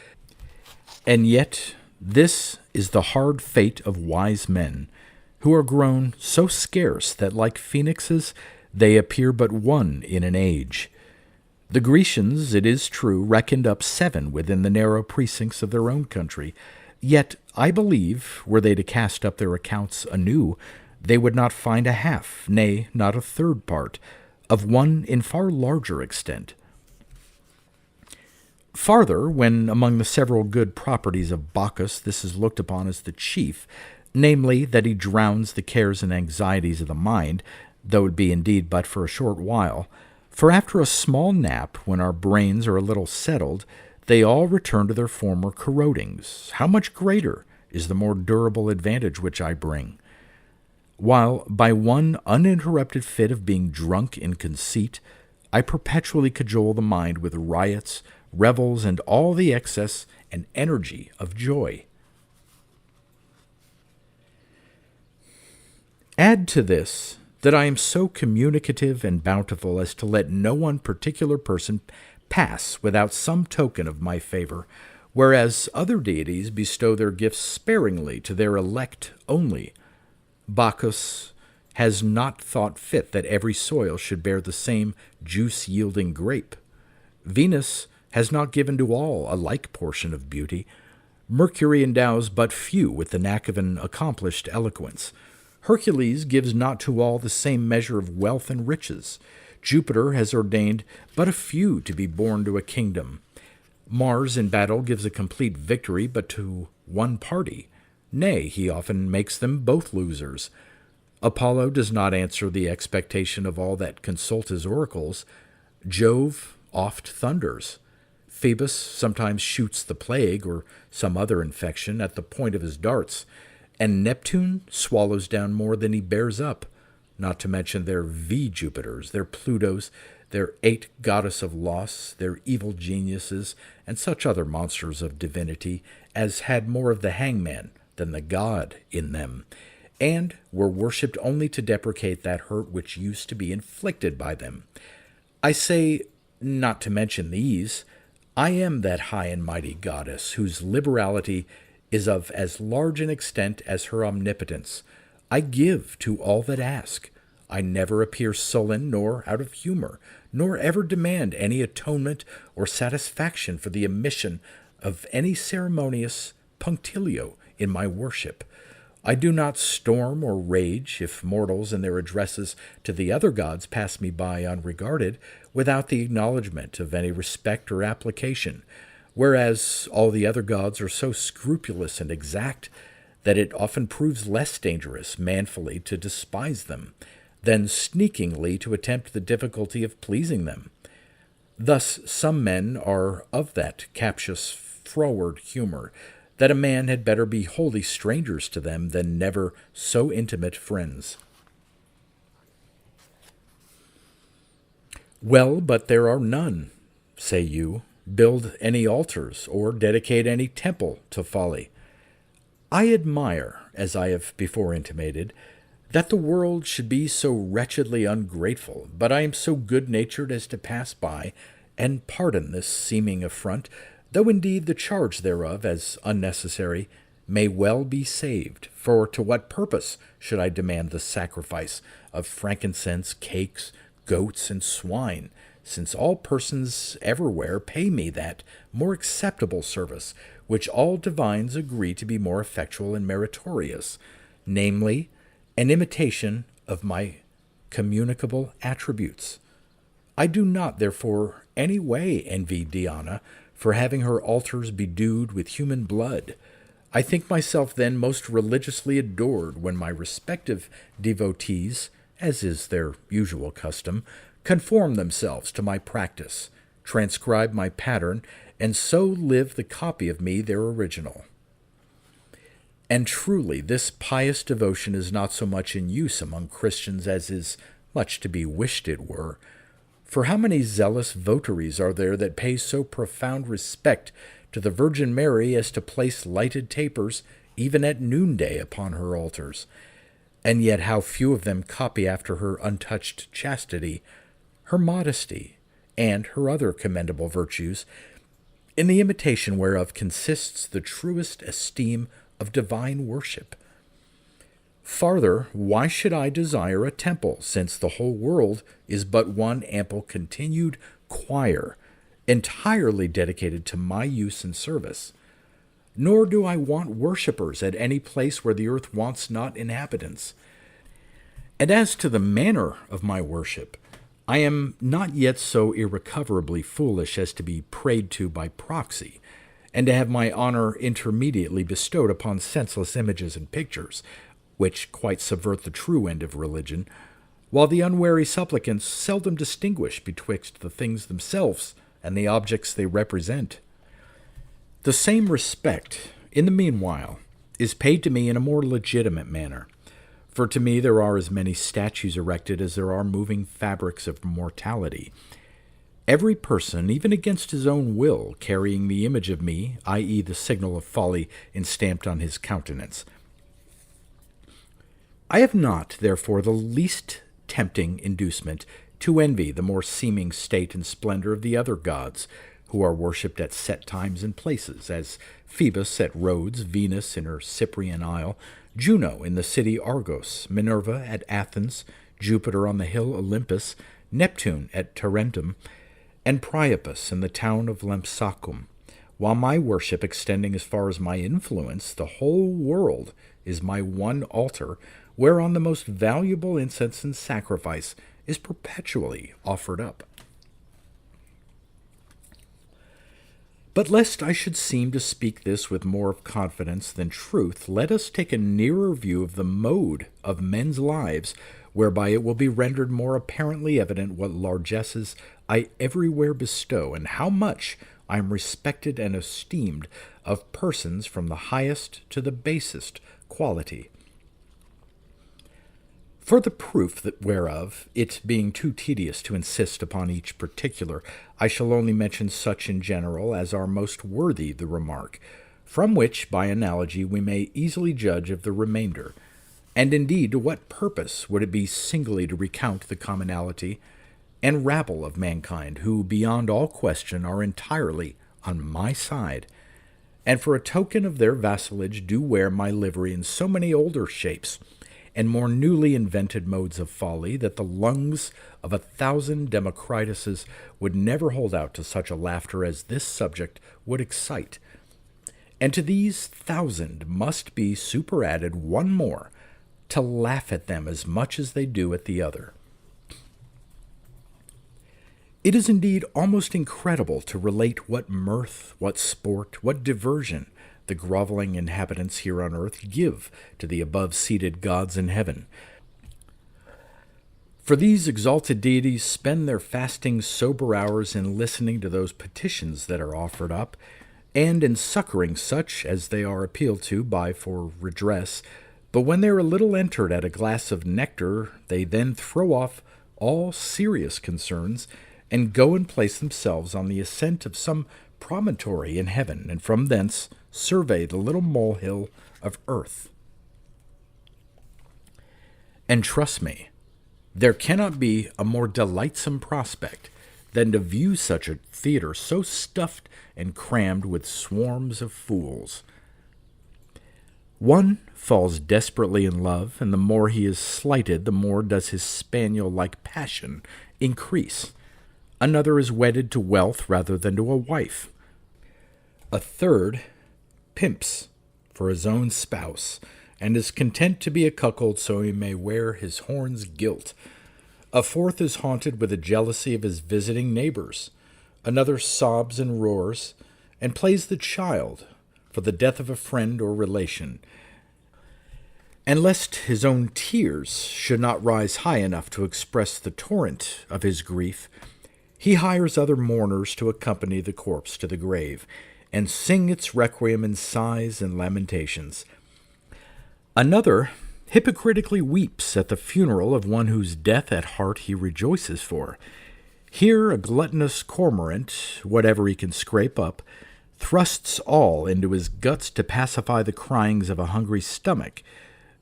And yet this is the hard fate of wise men, who are grown so scarce that, like phoenixes, they appear but one in an age. The Grecians, it is true, reckoned up 7 within the narrow precincts of their own country, yet I believe, were they to cast up their accounts anew, they would not find a half, nay, not a third part, of one in far larger extent. Farther, when among the several good properties of Bacchus this is looked upon as the chief, namely, that he drowns the cares and anxieties of the mind, though it be indeed but for a short while, for after a small nap, when our brains are a little settled, they all return to their former corrodings, how much greater is the more durable advantage which I bring. While by one uninterrupted fit of being drunk in conceit, I perpetually cajole the mind with riots, revels, and all the excess and energy of joy. Add to this that I am so communicative and bountiful as to let no one particular person pass without some token of my favor, whereas other deities bestow their gifts sparingly to their elect only. Bacchus has not thought fit that every soil should bear the same juice-yielding grape. Venus has not given to all a like portion of beauty. Mercury endows but few with the knack of an accomplished eloquence. Hercules gives not to all the same measure of wealth and riches. Jupiter has ordained but a few to be born to a kingdom. Mars in battle gives a complete victory but to one party. Nay, he often makes them both losers. Apollo does not answer the expectation of all that consult his oracles. Jove oft thunders. Phoebus sometimes shoots the plague or some other infection at the point of his darts, and Neptune swallows down more than he bears up, not to mention their V-Jupiters, their Plutos, their 8 goddess of loss, their evil geniuses, and such other monsters of divinity as had more of the hangman than the god in them, and were worshipped only to deprecate that hurt which used to be inflicted by them. I say, not to mention these, I am that high and mighty goddess whose liberality is of as large an extent as her omnipotence. I give to all that ask. I never appear sullen nor out of humor, nor ever demand any atonement or satisfaction for the omission of any ceremonious punctilio in my worship. I do not storm or rage if mortals in their addresses to the other gods pass me by unregarded, without the acknowledgment of any respect or application, whereas all the other gods are so scrupulous and exact that it often proves less dangerous manfully to despise them than sneakingly to attempt the difficulty of pleasing them. Thus some men are of that captious froward humor that a man had better be wholly strangers to them than never so intimate friends. Well, but there are none, say you, build any altars or dedicate any temple to folly. I admire, as I have before intimated, that the world should be so wretchedly ungrateful, but I am so good-natured as to pass by and pardon this seeming affront, though indeed the charge thereof, as unnecessary, may well be saved. For to what purpose should I demand the sacrifice of frankincense, cakes, goats, and swine, since all persons everywhere pay me that more acceptable service, which all divines agree to be more effectual and meritorious, namely, an imitation of my communicable attributes. I do not, therefore, any way envy Diana for having her altars bedewed with human blood. I think myself then most religiously adored when my respective devotees, as is their usual custom, conform themselves to my practice, transcribe my pattern, and so live the copy of me their original. And truly this pious devotion is not so much in use among Christians as is much to be wished it were. For how many zealous votaries are there that pay so profound respect to the Virgin Mary as to place lighted tapers even at noonday upon her altars? And yet how few of them copy after her untouched chastity, her modesty, and her other commendable virtues, in the imitation whereof consists the truest esteem of divine worship. Farther, why should I desire a temple, since the whole world is but one ample continued choir, entirely dedicated to my use and service? Nor do I want worshippers at any place where the earth wants not inhabitants. And as to the manner of my worship, I am not yet so irrecoverably foolish as to be prayed to by proxy, and to have my honor intermediately bestowed upon senseless images and pictures, which quite subvert the true end of religion, while the unwary supplicants seldom distinguish betwixt the things themselves and the objects they represent. The same respect, in the meanwhile, is paid to me in a more legitimate manner, for to me there are as many statues erected as there are moving fabrics of mortality. Every person, even against his own will, carrying the image of me, i.e., the signal of folly enstamped on his countenance. I have not, therefore, the least tempting inducement to envy the more seeming state and splendor of the other gods, who are worshipped at set times and places, as Phoebus at Rhodes, Venus in her Cyprian isle, Juno in the city Argos, Minerva at Athens, Jupiter on the hill Olympus, Neptune at Tarentum, and Priapus in the town of Lampsacum, while my worship, extending as far as my influence, the whole world is my one altar, whereon the most valuable incense and sacrifice is perpetually offered up. But lest I should seem to speak this with more of confidence than truth, let us take a nearer view of the mode of men's lives, whereby it will be rendered more apparently evident what largesses I everywhere bestow, and how much I am respected and esteemed of persons from the highest to the basest quality. For the proof whereof, it being too tedious to insist upon each particular, I shall only mention such in general as are most worthy the remark, from which, by analogy, we may easily judge of the remainder. And indeed, to what purpose would it be singly to recount the commonality and rabble of mankind, who, beyond all question, are entirely on my side, and for a token of their vassalage do wear my livery in so many older shapes, and more newly invented modes of folly, that the lungs of 1,000 Democrituses would never hold out to such a laughter as this subject would excite. And to these 1,000 must be superadded one more, to laugh at them as much as they do at the other. It is indeed almost incredible to relate what mirth, what sport, what diversion the groveling inhabitants here on earth give to the above-seated gods in heaven. For these exalted deities spend their fasting sober hours in listening to those petitions that are offered up, and in succoring such as they are appealed to by for redress. But when they are a little entered at a glass of nectar, they then throw off all serious concerns, and go and place themselves on the ascent of some promontory in heaven, and from thence survey the little molehill of earth. And trust me, there cannot be a more delightsome prospect than to view such a theater so stuffed and crammed with swarms of fools. One falls desperately in love, and the more he is slighted, the more does his spaniel-like passion increase. Another is wedded to wealth rather than to a wife. A third pimps for his own spouse, and is content to be a cuckold so he may wear his horn's gilt. A fourth is haunted with a jealousy of his visiting neighbors. Another sobs and roars, and plays the child for the death of a friend or relation. And lest his own tears should not rise high enough to express the torrent of his grief, he hires other mourners to accompany the corpse to the grave, and sing its requiem in sighs and lamentations. Another hypocritically weeps at the funeral of one whose death at heart he rejoices for. Here a gluttonous cormorant, whatever he can scrape up, thrusts all into his guts to pacify the cryings of a hungry stomach.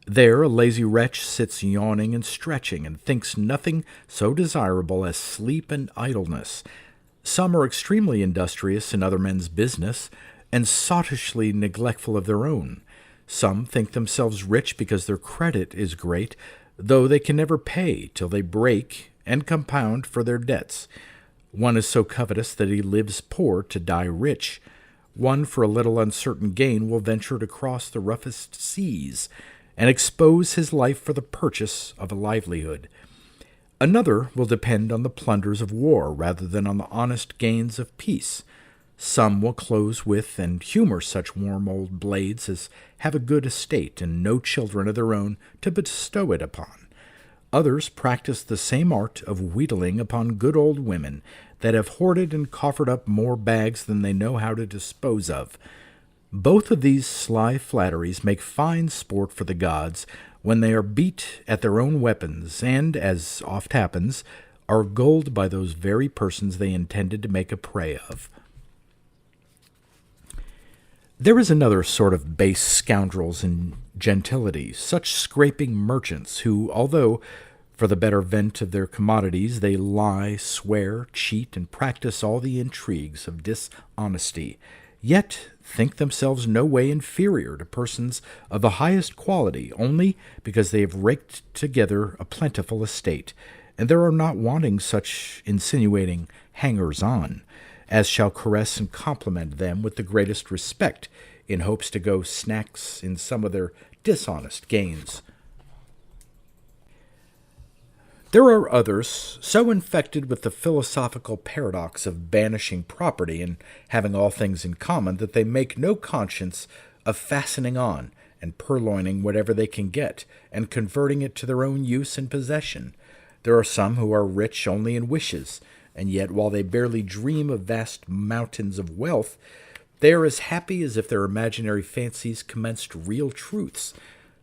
There a lazy wretch sits yawning and stretching, and thinks nothing so desirable as sleep and idleness. Some are extremely industrious in other men's business, and sottishly neglectful of their own. Some think themselves rich because their credit is great, though they can never pay till they break and compound for their debts. One is so covetous that he lives poor to die rich. One for a little uncertain gain will venture to cross the roughest seas, and expose his life for the purchase of a livelihood. Another will depend on the plunders of war rather than on the honest gains of peace. Some will close with and humor such warm old blades as have a good estate and no children of their own to bestow it upon. Others practice the same art of wheedling upon good old women that have hoarded and coffered up more bags than they know how to dispose of. Both of these sly flatteries make fine sport for the gods when they are beat at their own weapons, and, as oft happens, are gulled by those very persons they intended to make a prey of. There is another sort of base scoundrels in gentility, such scraping merchants who, although for the better vent of their commodities they lie, swear, cheat, and practice all the intrigues of dishonesty, yet think themselves no way inferior to persons of the highest quality only because they have raked together a plentiful estate, and there are not wanting such insinuating hangers-on as shall caress and compliment them with the greatest respect, in hopes to go snacks in some of their dishonest gains. There are others so infected with the philosophical paradox of banishing property and having all things in common that they make no conscience of fastening on and purloining whatever they can get, and converting it to their own use and possession. There are some who are rich only in wishes, and yet while they barely dream of vast mountains of wealth, they are as happy as if their imaginary fancies commenced real truths.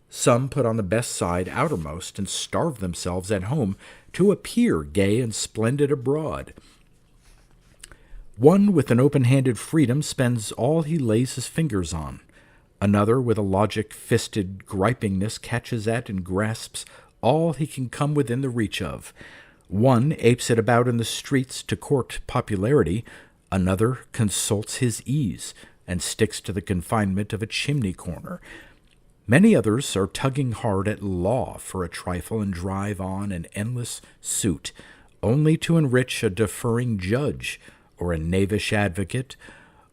Some put on the best side outermost and starve themselves at home to appear gay and splendid abroad. One with an open-handed freedom spends all he lays his fingers on. Another with a logic-fisted gripingness catches at and grasps all he can come within the reach of. One apes it about in the streets to court popularity. Another consults his ease and sticks to the confinement of a chimney corner. Many others are tugging hard at law for a trifle and drive on an endless suit, only to enrich a deferring judge or a knavish advocate.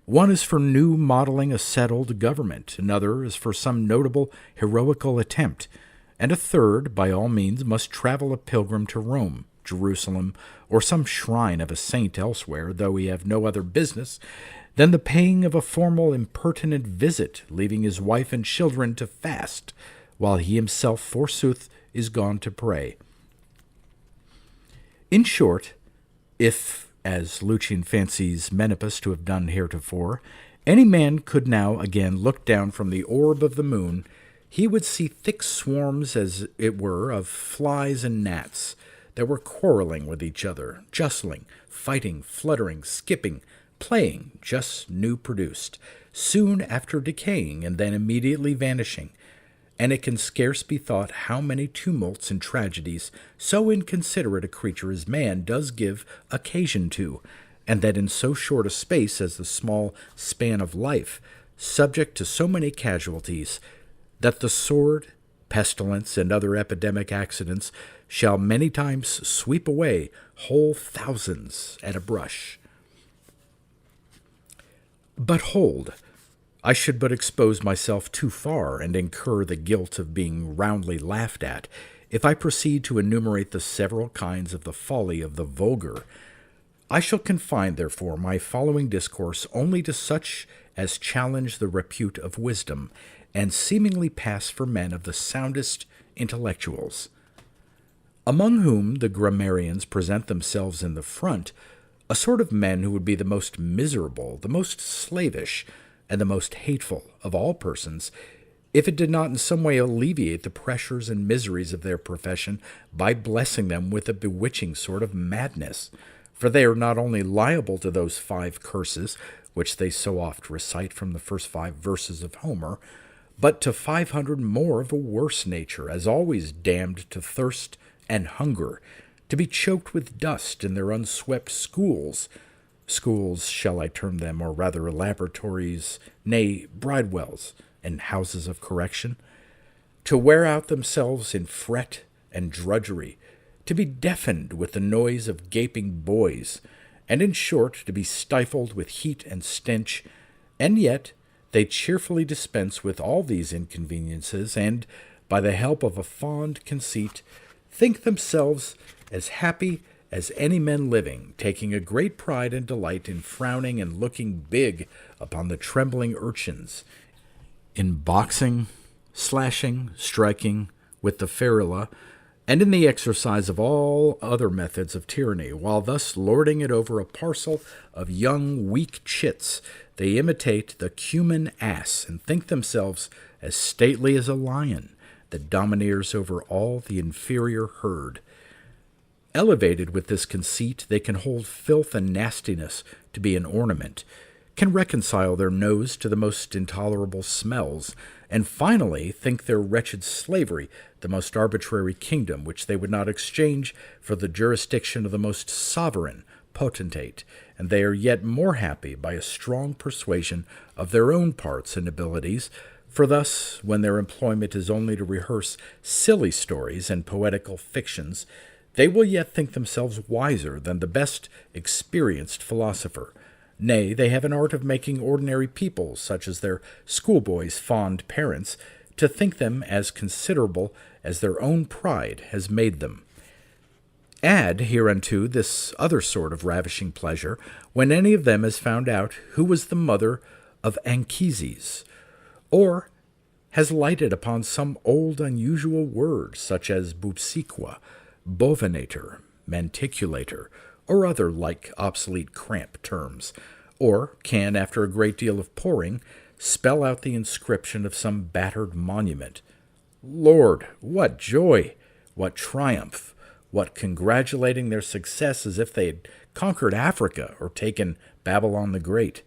One is for new modeling a settled government, another is for some notable heroical attempt, and a third, by all means, must travel a pilgrim to Rome, Jerusalem, or some shrine of a saint elsewhere, though he have no other business than the paying of a formal impertinent visit, leaving his wife and children to fast, while he himself, forsooth, is gone to pray. In short, if, as Lucian fancies Menipus to have done heretofore, any man could now again look down from the orb of the moon, he would see thick swarms, as it were, of flies and gnats, that were quarreling with each other, justling, fighting, fluttering, skipping, playing, just new produced, soon after decaying, and then immediately vanishing. And it can scarce be thought how many tumults and tragedies so inconsiderate a creature as man does give occasion to, and that in so short a space as the small span of life, subject to so many casualties, that the sword pestilence, and other epidemic accidents shall many times sweep away whole thousands at a brush. But hold, I should but expose myself too far and incur the guilt of being roundly laughed at if I proceed to enumerate the several kinds of the folly of the vulgar. I shall confine, therefore, my following discourse only to such as challenge the repute of wisdom, and seemingly pass for men of the soundest intellectuals, among whom the grammarians present themselves in the front, a sort of men who would be the most miserable, the most slavish, and the most hateful of all persons, if it did not in some way alleviate the pressures and miseries of their profession by blessing them with a bewitching sort of madness. For they are not only liable to those 5 curses, which they so oft recite from the first 5 verses of Homer, but to 500 more of a worse nature, as always damned to thirst and hunger, to be choked with dust in their unswept schools. Schools shall I term them, or rather laboratories, nay, bridewells, and houses of correction, to wear out themselves in fret and drudgery, to be deafened with the noise of gaping boys, and in short to be stifled with heat and stench, and yet they cheerfully dispense with all these inconveniences, and, by the help of a fond conceit, think themselves as happy as any men living, taking a great pride and delight in frowning and looking big upon the trembling urchins, in boxing, slashing, striking with the ferula, and in the exercise of all other methods of tyranny, while thus lording it over a parcel of young weak chits, they imitate the cuman ass, and think themselves as stately as a lion that domineers over all the inferior herd. Elevated with this conceit, they can hold filth and nastiness to be an ornament, can reconcile their nose to the most intolerable smells, and finally think their wretched slavery the most arbitrary kingdom which they would not exchange for the jurisdiction of the most sovereign potentate, and they are yet more happy by a strong persuasion of their own parts and abilities, for thus, when their employment is only to rehearse silly stories and poetical fictions, they will yet think themselves wiser than the best experienced philosopher. Nay, they have an art of making ordinary people, such as their schoolboys' fond parents, to think them as considerable as their own pride has made them. Add hereunto this other sort of ravishing pleasure, when any of them has found out who was the mother of Anchises, or has lighted upon some old unusual word, such as bupsiqua, bovinator, manticulator, or other like obsolete cramp terms, or can, after a great deal of poring, spell out the inscription of some battered monument. Lord, what joy, what triumph, what congratulating their success as if they had conquered Africa or taken Babylon the Great.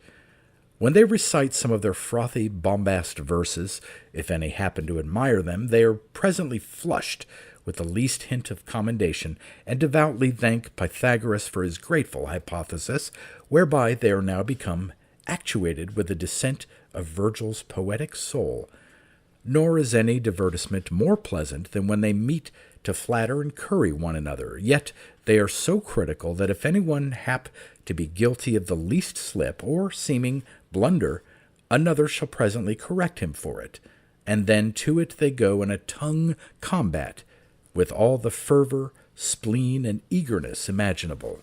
When they recite some of their frothy bombast verses, if any happen to admire them, they are presently flushed with the least hint of commendation, and devoutly thank Pythagoras for his grateful hypothesis, whereby they are now become actuated with the descent of Virgil's poetic soul. Nor is any divertisement more pleasant than when they meet to flatter and curry one another, yet they are so critical that if anyone hap to be guilty of the least slip or seeming blunder, another shall presently correct him for it, and then to it they go in a tongue combat, with all the fervor, spleen, and eagerness imaginable.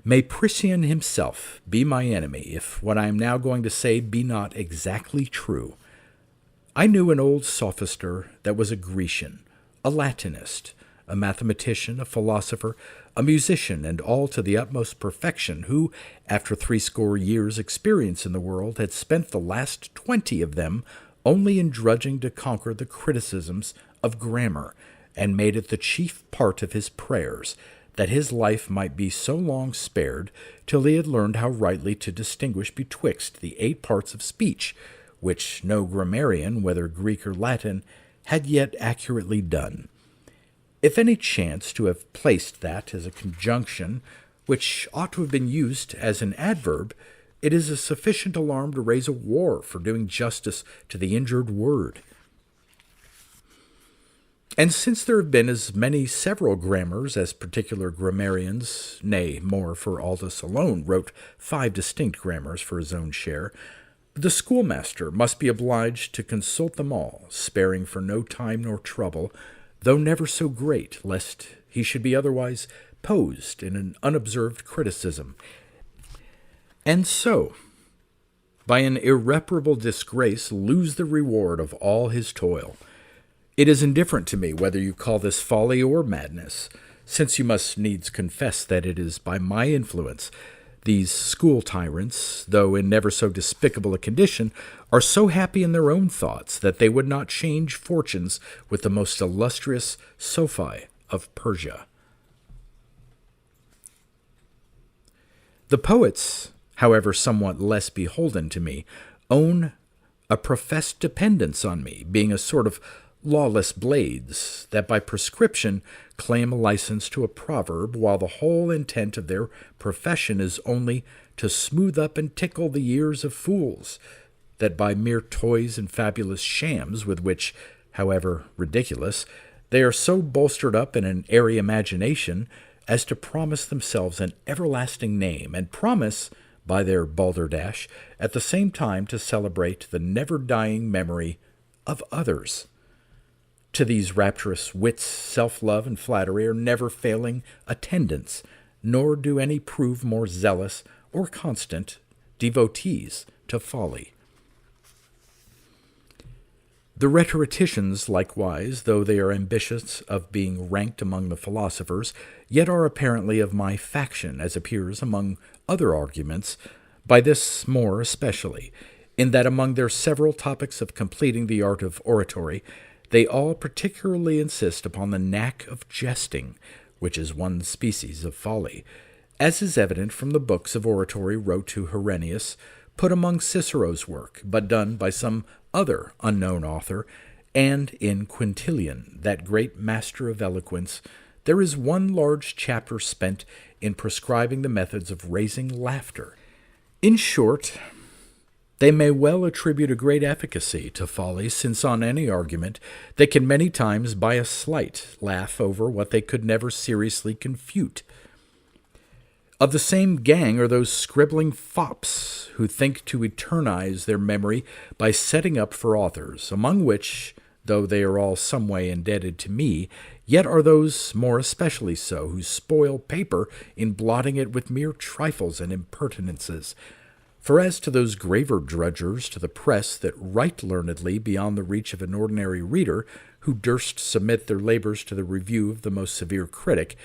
May Priscian himself be my enemy, if what I am now going to say be not exactly true. I knew an old sophister that was a Grecian, a Latinist, a mathematician, a philosopher, a musician, and all to the utmost perfection, who, after 80 years' experience in the world, had spent the last 20 of them only in drudging to conquer the criticisms of grammar, and made it the chief part of his prayers, that his life might be so long spared till he had learned how rightly to distinguish betwixt the 8 parts of speech, which no grammarian, whether Greek or Latin, had yet accurately done. If any chance to have placed that as a conjunction, which ought to have been used as an adverb, it is a sufficient alarm to raise a war for doing justice to the injured word. And since there have been as many several grammars as particular grammarians, nay, more, for Aldous alone wrote 5 distinct grammars for his own share, the schoolmaster must be obliged to consult them all, sparing for no time nor trouble, though never so great, lest he should be otherwise posed in an unobserved criticism. And so, by an irreparable disgrace, lose the reward of all his toil. It is indifferent to me whether you call this folly or madness, since you must needs confess that it is by my influence these school tyrants, though in never so despicable a condition, are so happy in their own thoughts that they would not change fortunes with the most illustrious Sophi of Persia. The poets, however somewhat less beholden to me, own a professed dependence on me, being a sort of lawless blades, that by prescription claim a license to a proverb, while the whole intent of their profession is only to smooth up and tickle the ears of fools, that by mere toys and fabulous shams, with which, however ridiculous, they are so bolstered up in an airy imagination as to promise themselves an everlasting name, and promise, by their balderdash, at the same time to celebrate the never-dying memory of others. To these rapturous wits, self-love and flattery are never failing attendants, nor do any prove more zealous or constant devotees to folly. The rhetoricians, likewise, though they are ambitious of being ranked among the philosophers, yet are apparently of my faction, as appears among other arguments, by this more especially, in that among their several topics of completing the art of oratory, they all particularly insist upon the knack of jesting, which is one species of folly, as is evident from the books of oratory wrote to Herennius, put among Cicero's work, but done by some other unknown author, and in Quintilian, that great master of eloquence, there is one large chapter spent in prescribing the methods of raising laughter. In short, they may well attribute a great efficacy to folly, since on any argument they can many times by a slight laugh over what they could never seriously confute. Of the same gang are those scribbling fops who think to eternize their memory by setting up for authors, among which, though they are all some way indebted to me, yet are those more especially so who spoil paper in blotting it with mere trifles and impertinences. For as to those graver drudgers to the press that write learnedly beyond the reach of an ordinary reader, who durst submit their labors to the review of the most severe critic,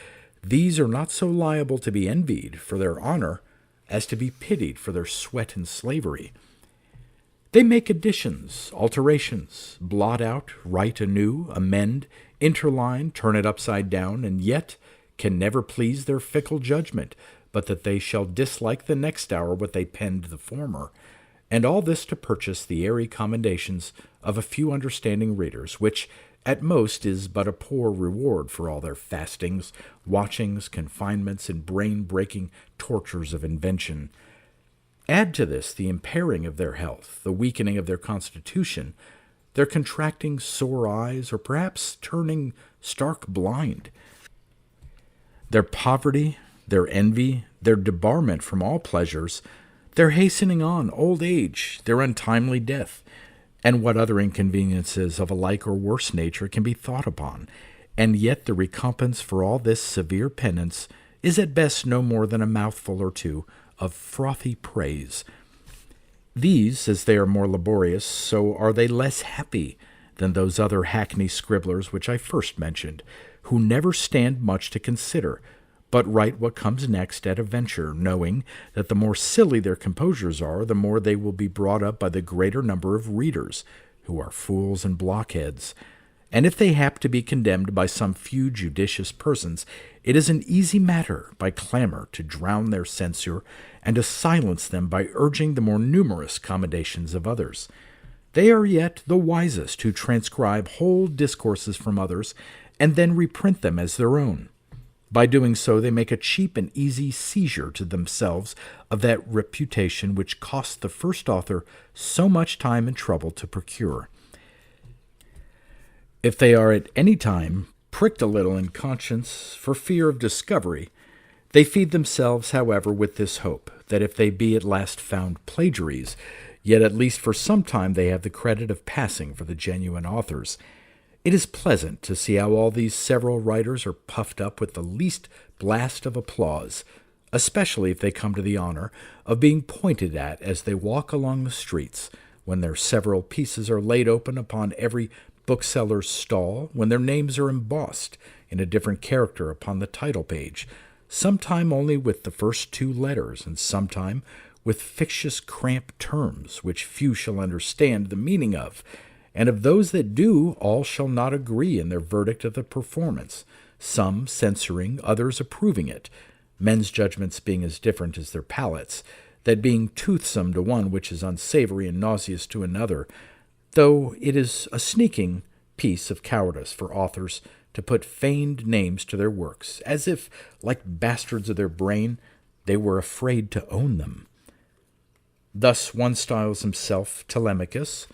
these are not so liable to be envied for their honor as to be pitied for their sweat and slavery. They make additions, alterations, blot out, write anew, amend, interline, turn it upside down, and yet can never please their fickle judgment, but that they shall dislike the next hour what they penned the former, and all this to purchase the airy commendations of a few understanding readers, which at most is but a poor reward for all their fastings, watchings, confinements, and brain-breaking tortures of invention. Add to this the impairing of their health, the weakening of their constitution, their contracting sore eyes, or perhaps turning stark blind, their poverty, their envy, their debarment from all pleasures, their hastening on old age, their untimely death, and what other inconveniences of a like or worse nature can be thought upon, and yet the recompense for all this severe penance is at best no more than a mouthful or two of frothy praise. These, as they are more laborious, so are they less happy than those other hackney scribblers which I first mentioned, who never stand much to consider, but write what comes next at a venture, knowing that the more silly their composures are, the more they will be brought up by the greater number of readers, who are fools and blockheads. And if they hap to be condemned by some few judicious persons, it is an easy matter by clamor to drown their censure, and to silence them by urging the more numerous commendations of others. They are yet the wisest who transcribe whole discourses from others, and then reprint them as their own. By doing so, they make a cheap and easy seizure to themselves of that reputation which cost the first author so much time and trouble to procure. If they are at any time pricked a little in conscience for fear of discovery, they feed themselves, however, with this hope, that if they be at last found plagiaries, yet at least for some time they have the credit of passing for the genuine authors. It is pleasant to see how all these several writers are puffed up with the least blast of applause, especially if they come to the honor of being pointed at as they walk along the streets, when their several pieces are laid open upon every bookseller's stall, when their names are embossed in a different character upon the title page, sometime only with the first two letters, and sometime with fictitious cramped terms, which few shall understand the meaning of, and of those that do, all shall not agree in their verdict of the performance, some censuring, others approving it, men's judgments being as different as their palates, that being toothsome to one which is unsavory and nauseous to another, though it is a sneaking piece of cowardice for authors to put feigned names to their works, as if, like bastards of their brain, they were afraid to own them. Thus one styles himself Telemachus,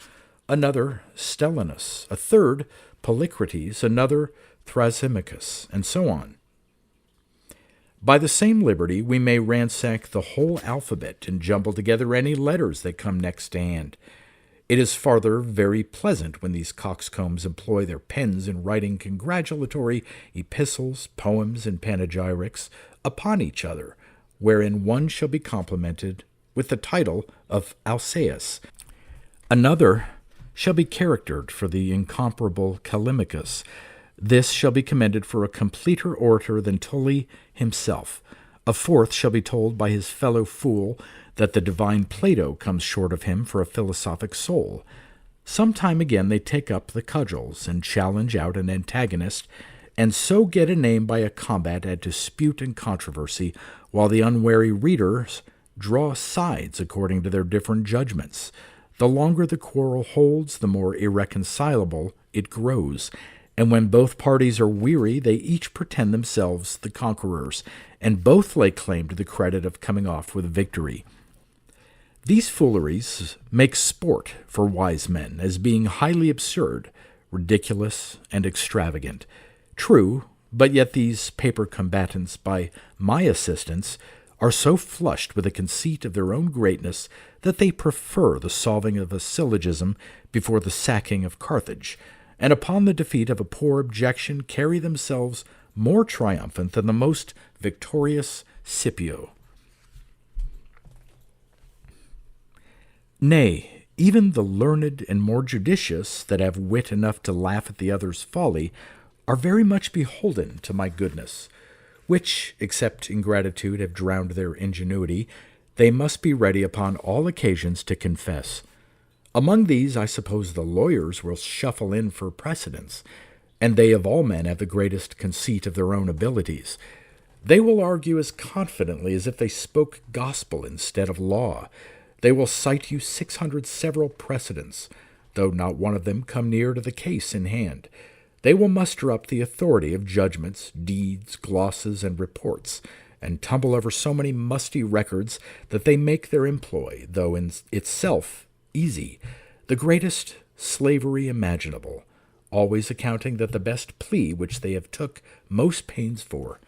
another Stellanus, a third Polycrates, another Thrasymachus, and so on. By the same liberty we may ransack the whole alphabet and jumble together any letters that come next to hand. It is farther very pleasant when these coxcombs employ their pens in writing congratulatory epistles, poems, and panegyrics upon each other, wherein one shall be complimented with the title of Alcaeus, another shall be charactered for the incomparable Callimachus, this shall be commended for a completer orator than Tully himself, a fourth shall be told by his fellow fool that the divine Plato comes short of him for a philosophic soul. Sometime again they take up the cudgels and challenge out an antagonist, and so get a name by a combat at dispute and controversy, while the unwary readers draw sides according to their different judgments. The longer the quarrel holds, the more irreconcilable it grows, and when both parties are weary, they each pretend themselves the conquerors, and both lay claim to the credit of coming off with victory. These fooleries make sport for wise men, as being highly absurd, ridiculous, and extravagant. True, but yet these paper combatants, by my assistance, are so flushed with a conceit of their own greatness that they prefer the solving of a syllogism before the sacking of Carthage, and upon the defeat of a poor objection carry themselves more triumphant than the most victorious Scipio. Nay, even the learned and more judicious, that have wit enough to laugh at the other's folly, are very much beholden to my goodness, which, except ingratitude have drowned their ingenuity, they must be ready upon all occasions to confess. Among these, I suppose the lawyers will shuffle in for precedence, and they of all men have the greatest conceit of their own abilities. They will argue as confidently as if they spoke gospel instead of law. They will cite you 600 several precedents, though not one of them come near to the case in hand. They will muster up the authority of judgments, deeds, glosses, and reports, and tumble over so many musty records that they make their employ, though in itself easy, the greatest slavery imaginable, always accounting that the best plea which they have took most pains for.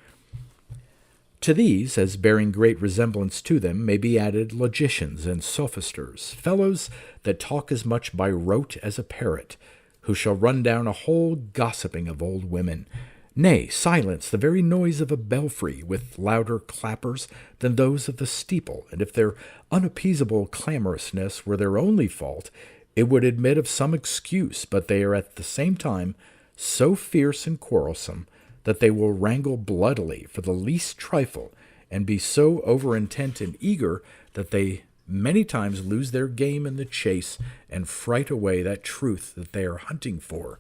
To these, as bearing great resemblance to them, may be added logicians and sophisters, fellows that talk as much by rote as a parrot, who shall run down a whole gossiping of old women, nay, silence the very noise of a belfry with louder clappers than those of the steeple, and if their unappeasable clamorousness were their only fault, it would admit of some excuse, but they are at the same time so fierce and quarrelsome that they will wrangle bloodily for the least trifle, and be so over-intent and eager that they many times lose their game in the chase and fright away that truth that they are hunting for.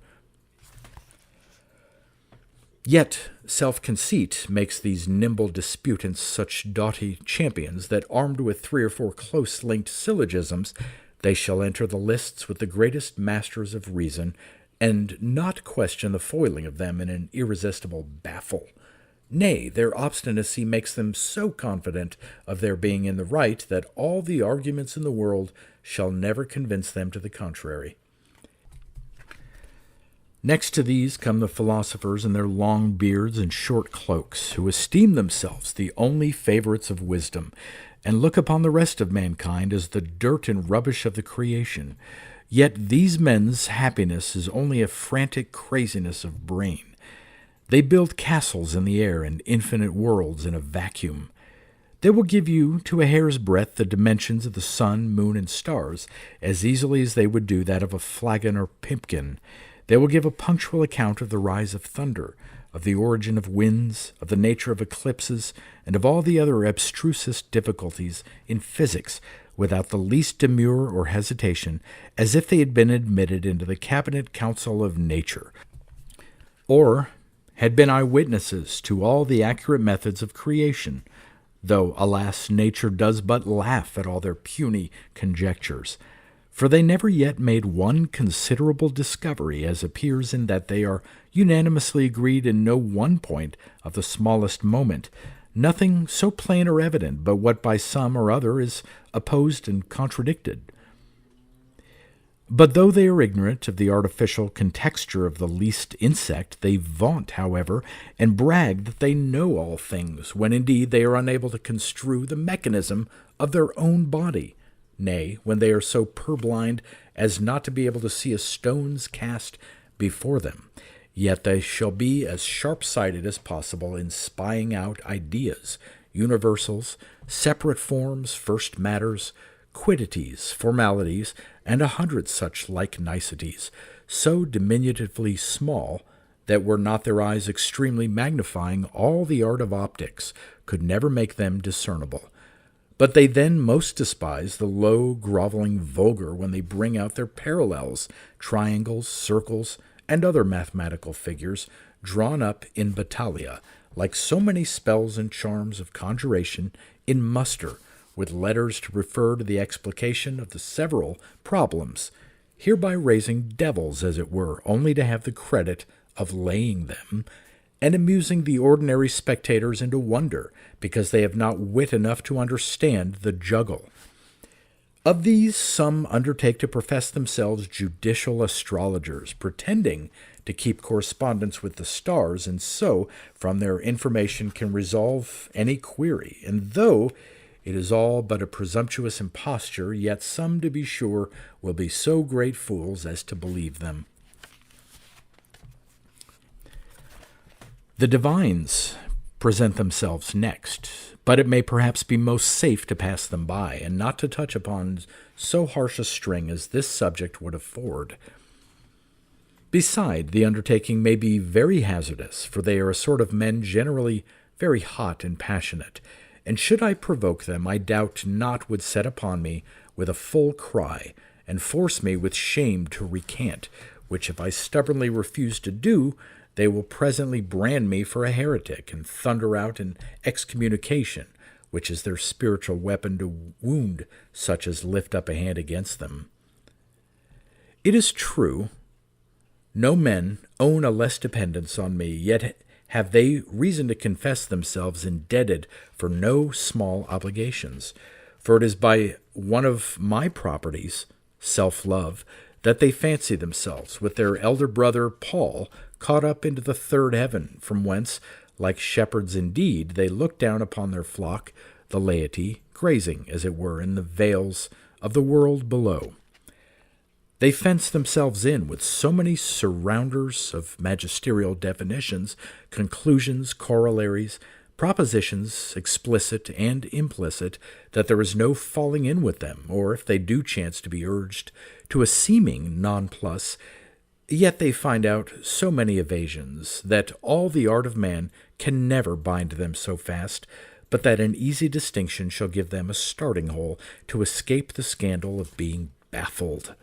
Yet self-conceit makes these nimble disputants such doughty champions that, armed with 3 or 4 close-linked syllogisms, they shall enter the lists with the greatest masters of reason, and not question the foiling of them in an irresistible baffle. Nay, their obstinacy makes them so confident of their being in the right that all the arguments in the world shall never convince them to the contrary. Next to these come the philosophers in their long beards and short cloaks, who esteem themselves the only favorites of wisdom, and look upon the rest of mankind as the dirt and rubbish of the creation. Yet these men's happiness is only a frantic craziness of brain. They build castles in the air and infinite worlds in a vacuum. They will give you, to a hair's breadth, the dimensions of the sun, moon, and stars, as easily as they would do that of a flagon or pipkin. They will give a punctual account of the rise of thunder, of the origin of winds, of the nature of eclipses, and of all the other abstrusest difficulties in physics, without the least demur or hesitation, as if they had been admitted into the cabinet council of nature, or had been eyewitnesses to all the accurate methods of creation, though, alas, nature does but laugh at all their puny conjectures. For they never yet made one considerable discovery, as appears in that they are unanimously agreed in no one point of the smallest moment, nothing so plain or evident but what by some or other is opposed and contradicted. But though they are ignorant of the artificial contexture of the least insect, they vaunt, however, and brag that they know all things, when indeed they are unable to construe the mechanism of their own body. Nay, when they are so purblind as not to be able to see a stone's cast before them, yet they shall be as sharp-sighted as possible in spying out ideas, universals, separate forms, first matters, quiddities, formalities, and 100 such like niceties, so diminutively small that were not their eyes extremely magnifying, all the art of optics could never make them discernible. But they then most despise the low, groveling vulgar when they bring out their parallels, triangles, circles, and other mathematical figures drawn up in battalia, like so many spells and charms of conjuration in muster, with letters to refer to the explication of the several problems, hereby raising devils, as it were, only to have the credit of laying them, and amusing the ordinary spectators into wonder, because they have not wit enough to understand the juggle. Of these some undertake to profess themselves judicial astrologers, pretending to keep correspondence with the stars, and so from their information can resolve any query. And though it is all but a presumptuous imposture, yet some, to be sure, will be so great fools as to believe them. The divines present themselves next, but it may perhaps be most safe to pass them by, and not to touch upon so harsh a string as this subject would afford. Beside, the undertaking may be very hazardous, for they are a sort of men generally very hot and passionate, and should I provoke them, I doubt not would set upon me with a full cry, and force me with shame to recant, which if I stubbornly refuse to do, they will presently brand me for a heretic, and thunder out an excommunication, which is their spiritual weapon to wound such as lift up a hand against them. It is true, no men own a less dependence on me, yet have they reason to confess themselves indebted for no small obligations. For it is by one of my properties, self-love, that they fancy themselves, with their elder brother Paul, caught up into the third heaven, from whence, like shepherds indeed, they look down upon their flock, the laity, grazing, as it were, in the vales of the world below. They fence themselves in with so many surrounders of magisterial definitions, conclusions, corollaries, propositions, explicit and implicit, that there is no falling in with them, or if they do chance to be urged to a seeming nonplus, yet they find out so many evasions that all the art of man can never bind them so fast, but that an easy distinction shall give them a starting hole to escape the scandal of being baffled.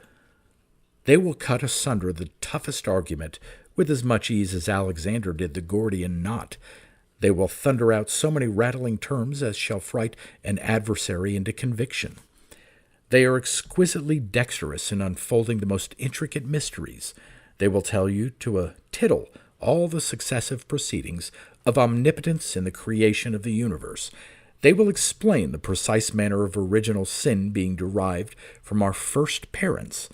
They will cut asunder the toughest argument with as much ease as Alexander did the Gordian knot. They will thunder out so many rattling terms as shall fright an adversary into conviction. They are exquisitely dexterous in unfolding the most intricate mysteries. They will tell you to a tittle all the successive proceedings of omnipotence in the creation of the universe. They will explain the precise manner of original sin being derived from our first parents.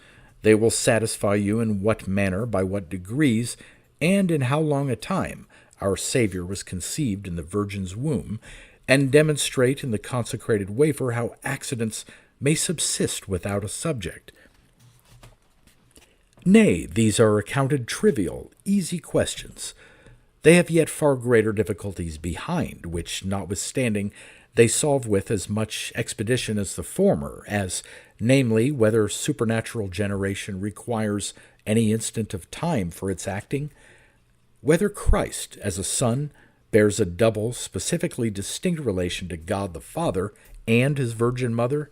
They will satisfy you in what manner, by what degrees, and in how long a time our Savior was conceived in the Virgin's womb, and demonstrate in the consecrated wafer how accidents may subsist without a subject. Nay, these are accounted trivial, easy questions. They have yet far greater difficulties behind, which, notwithstanding, they solve with as much expedition as the former, as, namely, whether supernatural generation requires any instant of time for its acting, whether Christ, as a Son, bears a double, specifically distinct relation to God the Father and his Virgin Mother,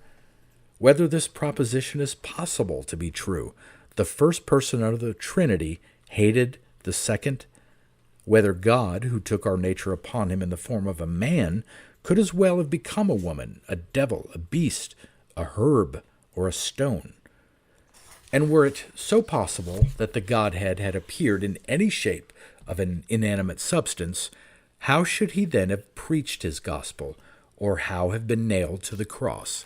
whether this proposition is possible to be true, the first person of the Trinity hated the second, whether God, who took our nature upon him in the form of a man, could as well have become a woman, a devil, a beast, a herb, or a stone. And were it so possible that the Godhead had appeared in any shape of an inanimate substance, how should he then have preached his gospel, or how have been nailed to the cross?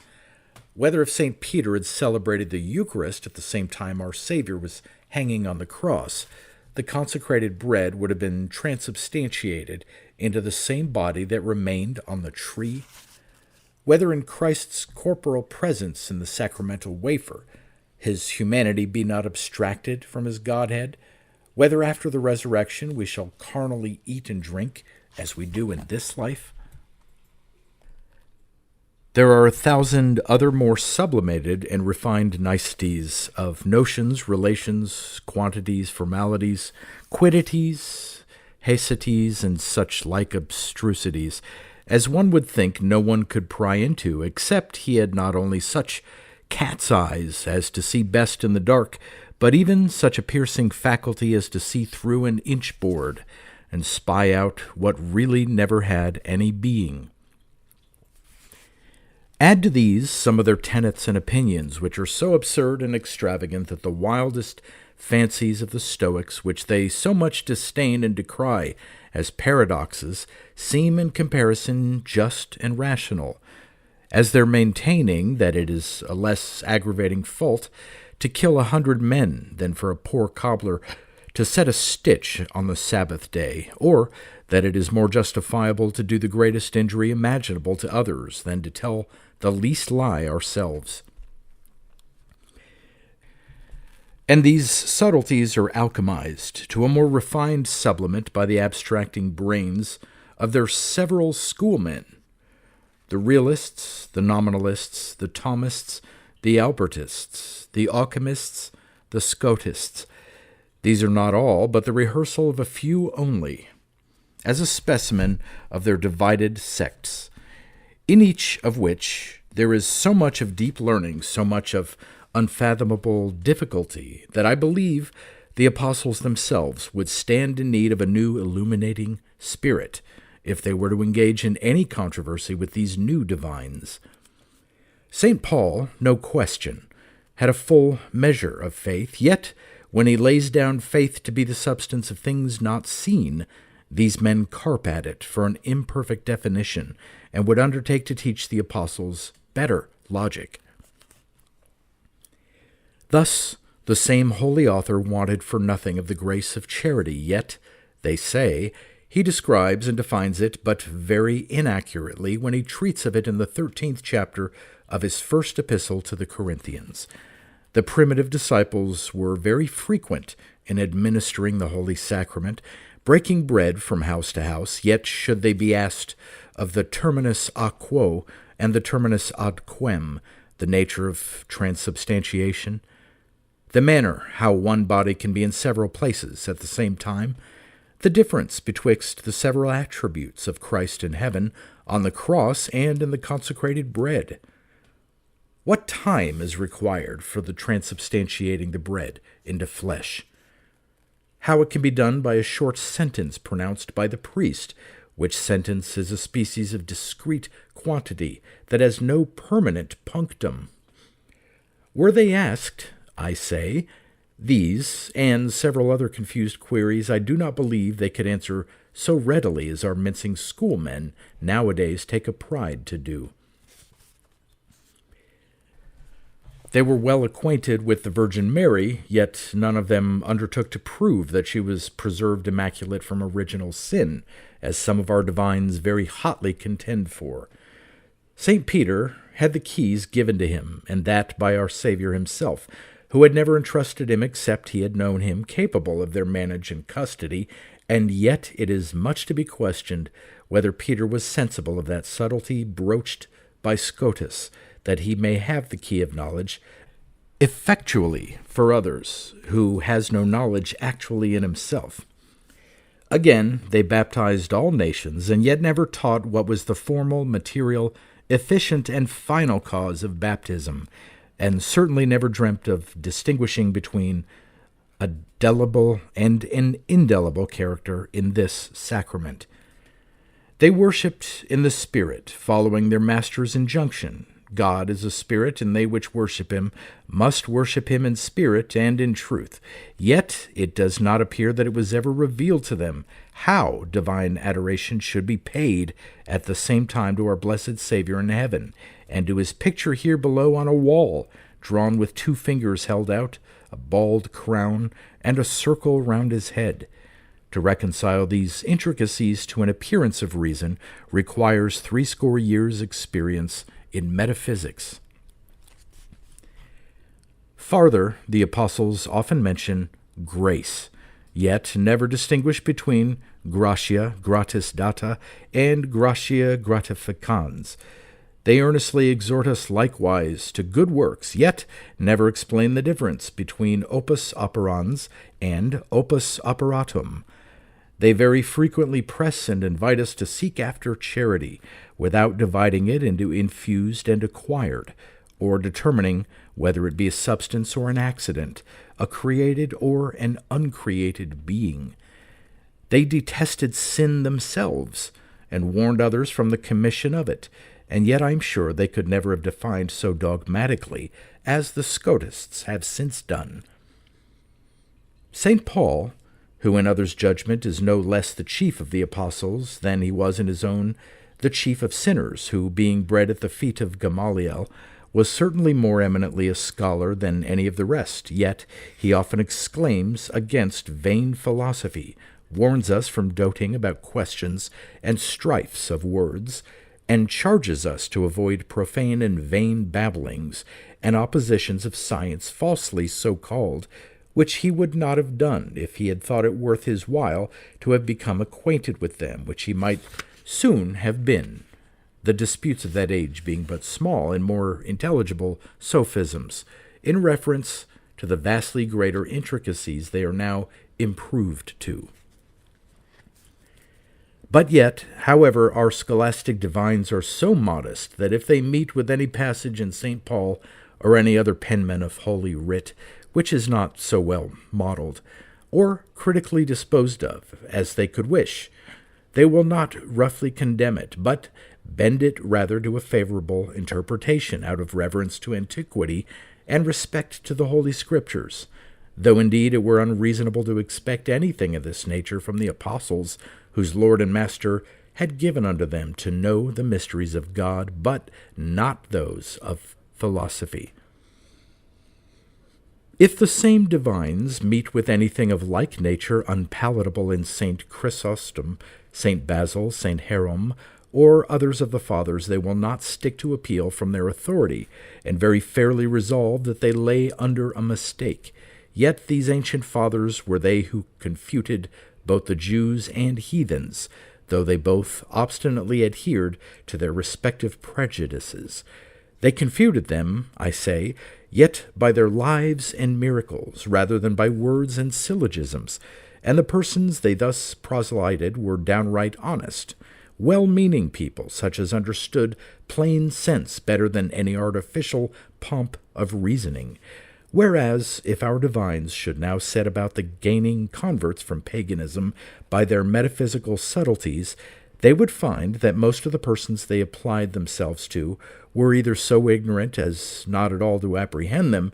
Whether if St. Peter had celebrated the Eucharist at the same time our Savior was hanging on the cross, the consecrated bread would have been transubstantiated into the same body that remained on the tree. Whether in Christ's corporal presence in the sacramental wafer, his humanity be not abstracted from his Godhead, whether after the resurrection we shall carnally eat and drink as we do in this life. There are 1,000 other more sublimated and refined niceties of notions, relations, quantities, formalities, quiddities, haecies, and such like abstrusities, as one would think no one could pry into, except he had not only such cat's eyes as to see best in the dark, but even such a piercing faculty as to see through an inch-board, and spy out what really never had any being. Add to these some of their tenets and opinions, which are so absurd and extravagant that the wildest fancies of the Stoics, which they so much disdain and decry as paradoxes, seem in comparison just and rational, as their maintaining that it is a less aggravating fault to kill 100 men than for a poor cobbler to set a stitch on the Sabbath day, or that it is more justifiable to do the greatest injury imaginable to others than to tell the least lie ourselves. And these subtleties are alchemized to a more refined sublimate by the abstracting brains of their several schoolmen, the realists, the nominalists, the Thomists, the Albertists, the alchemists, the Scotists. These are not all, but the rehearsal of a few only, as a specimen of their divided sects, in each of which there is so much of deep learning, so much of unfathomable difficulty, that I believe the apostles themselves would stand in need of a new illuminating spirit if they were to engage in any controversy with these new divines. St. Paul, no question, had a full measure of faith, yet when he lays down faith to be the substance of things not seen, these men carp at it for an imperfect definition, and would undertake to teach the apostles better logic. Thus, the same holy author wanted for nothing of the grace of charity, yet, they say, he describes and defines it but very inaccurately when he treats of it in the 13th chapter of his first epistle to the Corinthians. The primitive disciples were very frequent in administering the Holy Sacrament, breaking bread from house to house, yet should they be asked of the terminus a quo and the terminus ad quem, the nature of transubstantiation, the manner how one body can be in several places at the same time, the difference betwixt the several attributes of Christ in heaven, on the cross, and in the consecrated bread. What time is required for the transubstantiating the bread into flesh? How it can be done by a short sentence pronounced by the priest, which sentence is a species of discrete quantity that has no permanent punctum. Were they asked, I say, these and several other confused queries, I do not believe they could answer so readily as our mincing schoolmen nowadays take a pride to do. They were well acquainted with the Virgin Mary, yet none of them undertook to prove that she was preserved immaculate from original sin, as some of our divines very hotly contend for. St. Peter had the keys given to him, and that by our Savior himself, who had never entrusted him except he had known him capable of their manage and custody, and yet it is much to be questioned whether Peter was sensible of that subtlety broached by Scotus, that he may have the key of knowledge effectually for others, who has no knowledge actually in himself. Again, they baptized all nations, and yet never taught what was the formal, material, efficient, and final cause of baptism, and certainly never dreamt of distinguishing between a delible and an indelible character in this sacrament. They worshipped in the Spirit, following their Master's injunction. God is a spirit, and they which worship him must worship him in spirit and in truth. Yet it does not appear that it was ever revealed to them how divine adoration should be paid at the same time to our blessed Savior in heaven, and to his picture here below on a wall, drawn with 2 fingers held out, a bald crown, and a circle round his head. To reconcile these intricacies to an appearance of reason requires 80 years' experience in metaphysics. Farther, the apostles often mention grace, yet never distinguish between gratia gratis data and gratia gratificans. They earnestly exhort us likewise to good works, yet never explain the difference between opus operans and opus operatum. They very frequently press and invite us to seek after charity, without dividing it into infused and acquired, or determining whether it be a substance or an accident, a created or an uncreated being. They detested sin themselves, and warned others from the commission of it, and yet I'm sure they could never have defined so dogmatically as the Scotists have since done. St. Paul, who in others' judgment is no less the chief of the apostles than he was in his own, the chief of sinners, who, being bred at the feet of Gamaliel, was certainly more eminently a scholar than any of the rest, yet he often exclaims against vain philosophy, warns us from doting about questions and strifes of words, and charges us to avoid profane and vain babblings and oppositions of science falsely so called, which he would not have done if he had thought it worth his while to have become acquainted with them, which he might soon have been, the disputes of that age being but small and more intelligible sophisms, in reference to the vastly greater intricacies they are now improved to. But yet, however, our scholastic divines are so modest that if they meet with any passage in St. Paul or any other penman of Holy Writ, which is not so well modeled, or critically disposed of, as they could wish, they will not roughly condemn it, but bend it rather to a favorable interpretation out of reverence to antiquity and respect to the Holy Scriptures, though indeed it were unreasonable to expect anything of this nature from the apostles, whose Lord and Master had given unto them to know the mysteries of God, but not those of philosophy. If the same divines meet with anything of like nature unpalatable in St. Chrysostom, St. Basil, St. Hierom, or others of the fathers, they will not stick to appeal from their authority, and very fairly resolve that they lay under a mistake. Yet these ancient fathers were they who confuted both the Jews and heathens, though they both obstinately adhered to their respective prejudices. They confuted them, I say, yet by their lives and miracles, rather than by words and syllogisms, and the persons they thus proselyted were downright honest, well-meaning people, such as understood plain sense better than any artificial pomp of reasoning. Whereas, if our divines should now set about the gaining converts from paganism by their metaphysical subtleties, they would find that most of the persons they applied themselves to were either so ignorant as not at all to apprehend them,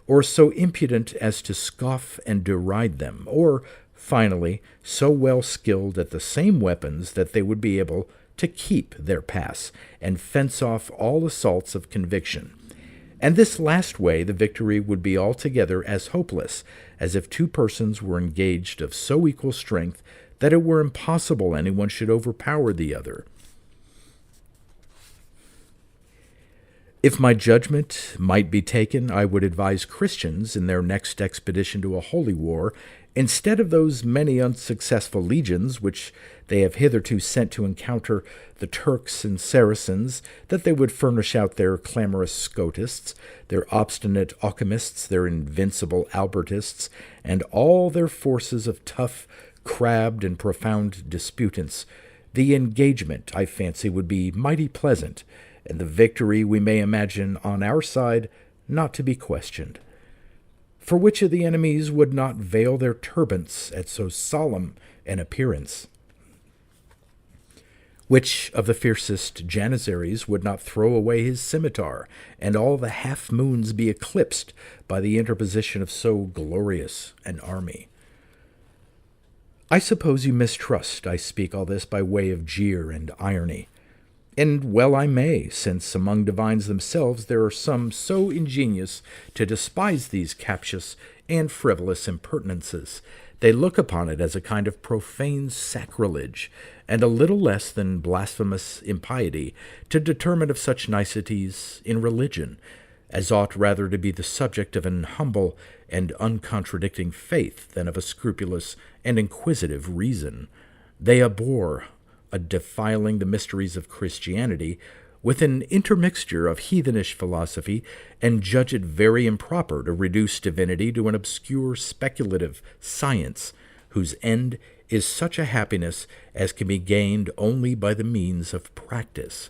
or so impudent as to scoff and deride them, or, finally, so well skilled at the same weapons that they would be able to keep their pass and fence off all assaults of conviction. And this last way, the victory would be altogether as hopeless as if two persons were engaged of so equal strength that it were impossible anyone should overpower the other. If my judgment might be taken, I would advise Christians in their next expedition to a holy war, instead of those many unsuccessful legions which they have hitherto sent to encounter the Turks and Saracens, that they would furnish out their clamorous Scotists, their obstinate Occamists, their invincible Albertists, and all their forces of tough, crabbed, and profound disputants. The engagement, I fancy, would be mighty pleasant, and the victory we may imagine on our side not to be questioned. For which of the enemies would not veil their turbants at so solemn an appearance? Which of the fiercest Janissaries would not throw away his scimitar, and all the half-moons be eclipsed by the interposition of so glorious an army? I suppose you mistrust I speak all this by way of jeer and irony. And well I may, since among divines themselves there are some so ingenious to despise these captious and frivolous impertinences. They look upon it as a kind of profane sacrilege, and a little less than blasphemous impiety, to determine of such niceties in religion, as ought rather to be the subject of an humble and uncontradicting faith than of a scrupulous and inquisitive reason. They abhor defiling the mysteries of Christianity with an intermixture of heathenish philosophy, and judge it very improper to reduce divinity to an obscure speculative science, whose end is such a happiness as can be gained only by the means of practice.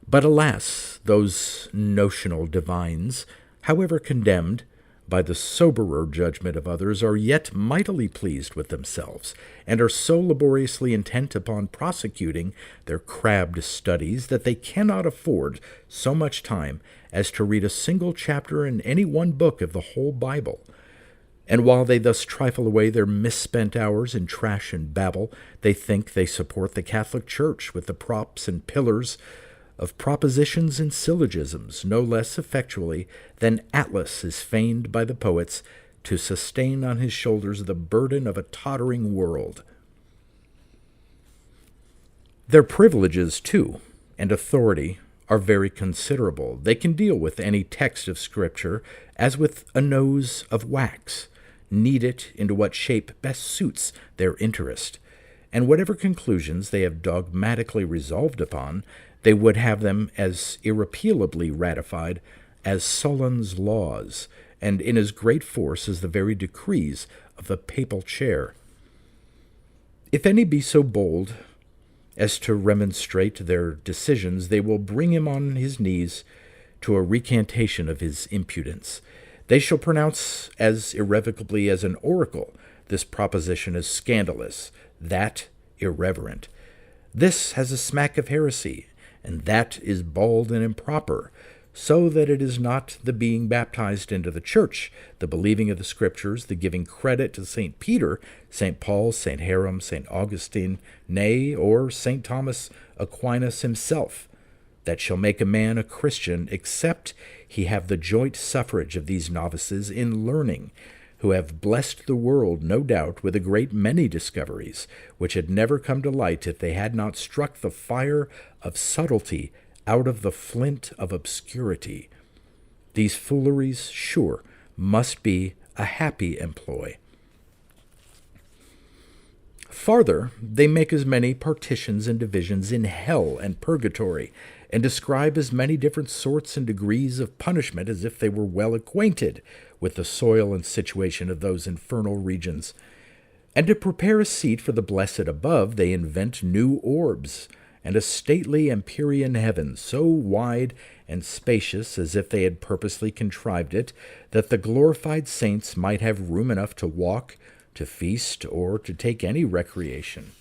But alas, those notional divines, however condemned by the soberer judgment of others, are yet mightily pleased with themselves, and are so laboriously intent upon prosecuting their crabbed studies that they cannot afford so much time as to read a single chapter in any one book of the whole Bible. And while they thus trifle away their misspent hours in trash and babble, they think they support the Catholic Church with the props and pillars of propositions and syllogisms no less effectually than Atlas is feigned by the poets to sustain on his shoulders the burden of a tottering world. Their privileges, too, and authority are very considerable. They can deal with any text of Scripture as with a nose of wax, knead it into what shape best suits their interest, and whatever conclusions they have dogmatically resolved upon, they would have them as irrepealably ratified as Solon's laws, and in as great force as the very decrees of the papal chair. If any be so bold as to remonstrate their decisions, they will bring him on his knees to a recantation of his impudence. They shall pronounce as irrevocably as an oracle this proposition is scandalous, that irreverent. This has a smack of heresy, and that is bald and improper, so that it is not the being baptized into the church, the believing of the Scriptures, the giving credit to St. Peter, St. Paul, St. Hiram, St. Augustine, nay, or St. Thomas Aquinas himself, that shall make a man a Christian, except he have the joint suffrage of these novices in learning, who have blessed the world, no doubt, with a great many discoveries, which had never come to light if they had not struck the fire of subtlety out of the flint of obscurity. These fooleries, sure, must be a happy employ. Farther, they make as many partitions and divisions in hell and purgatory, and describe as many different sorts and degrees of punishment as if they were well acquainted with the soil and situation of those infernal regions. And to prepare a seat for the blessed above, they invent new orbs, and a stately empyrean heaven, so wide and spacious as if they had purposely contrived it, that the glorified saints might have room enough to walk, to feast, or to take any recreation.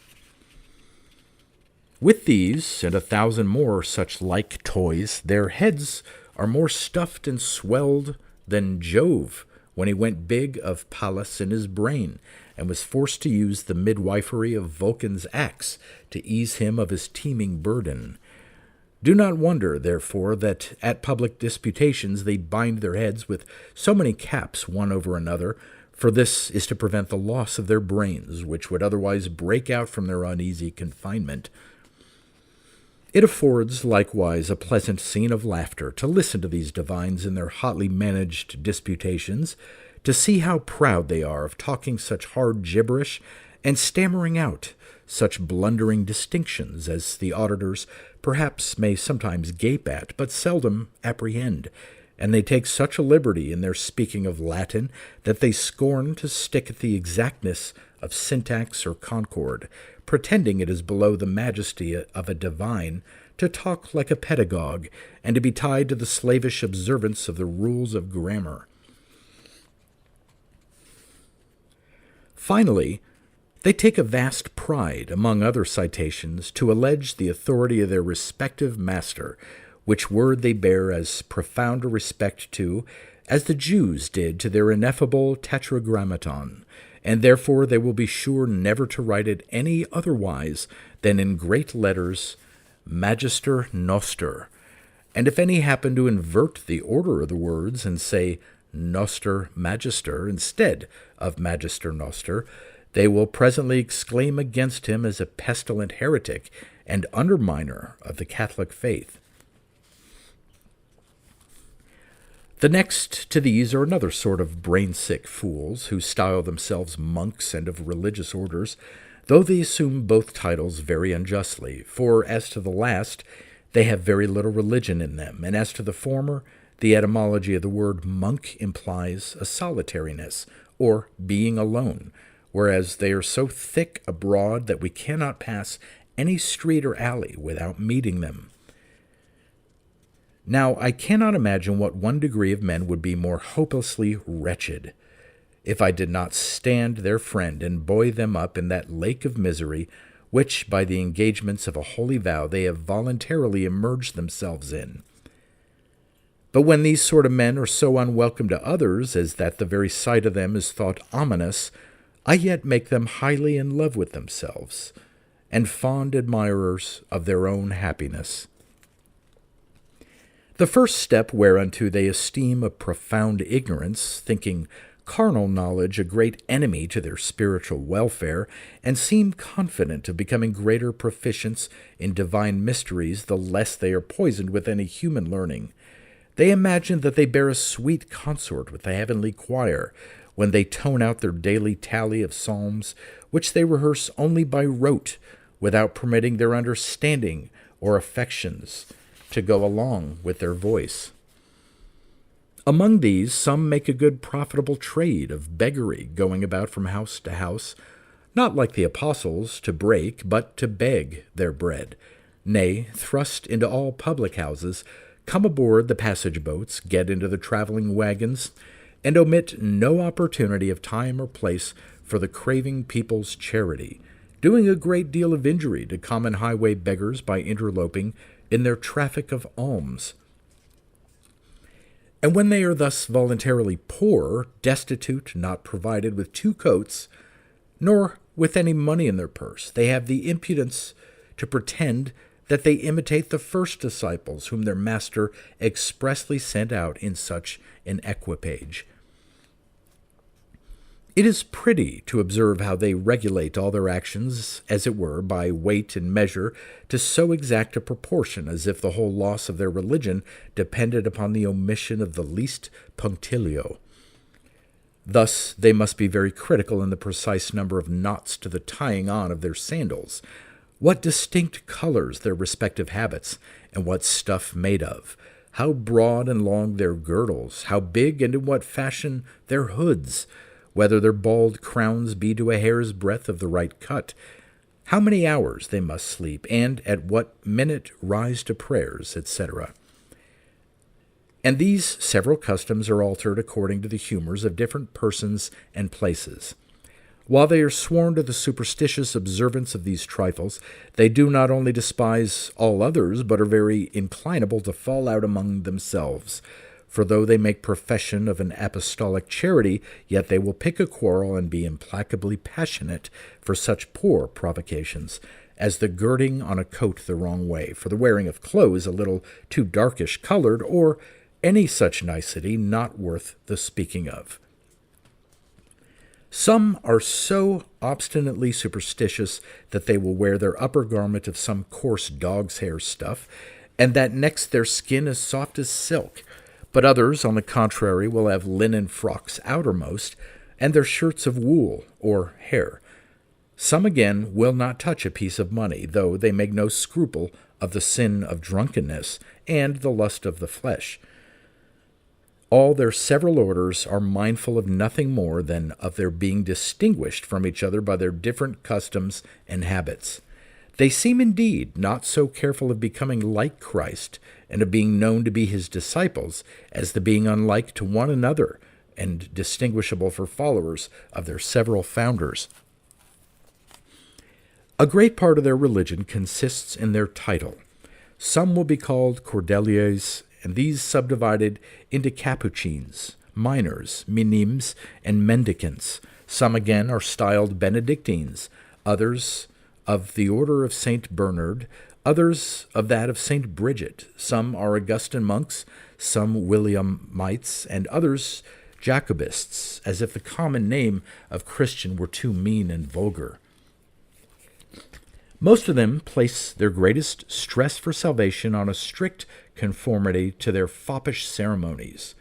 With these, and 1,000 more such like toys, their heads are more stuffed and swelled than Jove when he went big of Pallas in his brain, and was forced to use the midwifery of Vulcan's axe to ease him of his teeming burden. Do not wonder, therefore, that at public disputations they bind their heads with so many caps one over another, for this is to prevent the loss of their brains, which would otherwise break out from their uneasy confinement. It affords, likewise, a pleasant scene of laughter to listen to these divines in their hotly managed disputations, to see how proud they are of talking such hard gibberish and stammering out such blundering distinctions as the auditors perhaps may sometimes gape at, but seldom apprehend, and they take such a liberty in their speaking of Latin that they scorn to stick at the exactness of syntax or concord, pretending it is below the majesty of a divine to talk like a pedagogue and to be tied to the slavish observance of the rules of grammar. Finally, they take a vast pride, among other citations, to allege the authority of their respective master, which word they bear as profound a respect to as the Jews did to their ineffable tetragrammaton, and therefore they will be sure never to write it any otherwise than in great letters, Magister Noster. And if any happen to invert the order of the words and say Noster Magister instead of Magister Noster, they will presently exclaim against him as a pestilent heretic and underminer of the Catholic faith. The next to these are another sort of brain-sick fools, who style themselves monks and of religious orders, though they assume both titles very unjustly, for as to the last, they have very little religion in them, and as to the former, the etymology of the word monk implies a solitariness, or being alone, whereas they are so thick abroad that we cannot pass any street or alley without meeting them. Now, I cannot imagine what one degree of men would be more hopelessly wretched, if I did not stand their friend and buoy them up in that lake of misery which, by the engagements of a holy vow, they have voluntarily immerged themselves in. But when these sort of men are so unwelcome to others as that the very sight of them is thought ominous, I yet make them highly in love with themselves, and fond admirers of their own happiness. The first step whereunto they esteem a profound ignorance, thinking carnal knowledge a great enemy to their spiritual welfare, and seem confident of becoming greater proficients in divine mysteries the less they are poisoned with any human learning. They imagine that they bear a sweet consort with the heavenly choir, when they tone out their daily tally of psalms, which they rehearse only by rote, without permitting their understanding or affections to go along with their voice. Among these, some make a good profitable trade of beggary, going about from house to house, not like the apostles, to break, but to beg their bread, nay, thrust into all public houses, come aboard the passage boats, get into the traveling wagons, and omit no opportunity of time or place for the craving people's charity, doing a great deal of injury to common highway beggars by interloping in their traffic of alms. And when they are thus voluntarily poor, destitute, not provided with 2 coats, nor with any money in their purse, they have the impudence to pretend that they imitate the first disciples whom their master expressly sent out in such an equipage. It is pretty to observe how they regulate all their actions, as it were, by weight and measure, to so exact a proportion as if the whole loss of their religion depended upon the omission of the least punctilio. Thus they must be very critical in the precise number of knots to the tying on of their sandals, what distinct colors their respective habits, and what stuff made of, how broad and long their girdles, how big and in what fashion their hoods, whether their bald crowns be to a hair's breadth of the right cut, how many hours they must sleep, and at what minute rise to prayers, etc. And these several customs are altered according to the humors of different persons and places. While they are sworn to the superstitious observance of these trifles, they do not only despise all others, but are very inclinable to fall out among themselves. For though they make profession of an apostolic charity, yet they will pick a quarrel and be implacably passionate for such poor provocations, as the girding on a coat the wrong way, for the wearing of clothes a little too darkish colored, or any such nicety not worth the speaking of. Some are so obstinately superstitious that they will wear their upper garment of some coarse dog's hair stuff, and that next their skin as soft as silk. But others, on the contrary, will have linen frocks outermost, and their shirts of wool or hair. Some again will not touch a piece of money, though they make no scruple of the sin of drunkenness and the lust of the flesh. All their several orders are mindful of nothing more than of their being distinguished from each other by their different customs and habits. They seem indeed not so careful of becoming like Christ and of being known to be his disciples as the being unlike to one another and distinguishable for followers of their several founders. A great part of their religion consists in their title. Some will be called Cordeliers, and these subdivided into Capuchins, Minors, Minims, and Mendicants. Some again are styled Benedictines, others of the order of Saint Bernard, others of that of Saint Bridget. Some are Augustin monks, some Williamites, and others Jacobists, as if the common name of Christian were too mean and vulgar. Most of them place their greatest stress for salvation on a strict conformity to their foppish ceremonies,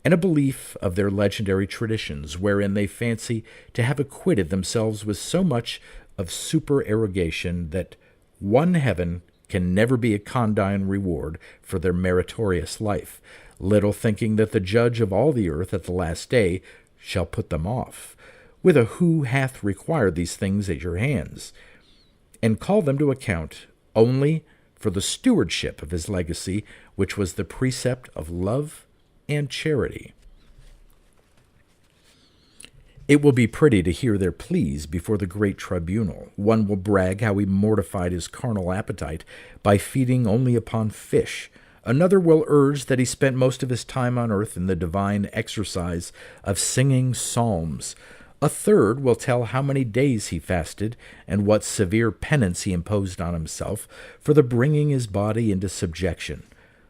and a belief of their legendary traditions, wherein they fancy to have acquitted themselves with so much of supererogation that one heaven can never be a condign reward for their meritorious life, little thinking that the judge of all the earth at the last day shall put them off, with a who hath required these things at your hands, and call them to account only for the stewardship of his legacy, which was the precept of love and charity. It will be pretty to hear their pleas before the great tribunal. One will brag how he mortified his carnal appetite by feeding only upon fish. Another will urge that he spent most of his time on earth in the divine exercise of singing psalms. A third will tell how many days he fasted and what severe penance he imposed on himself for the bringing his body into subjection.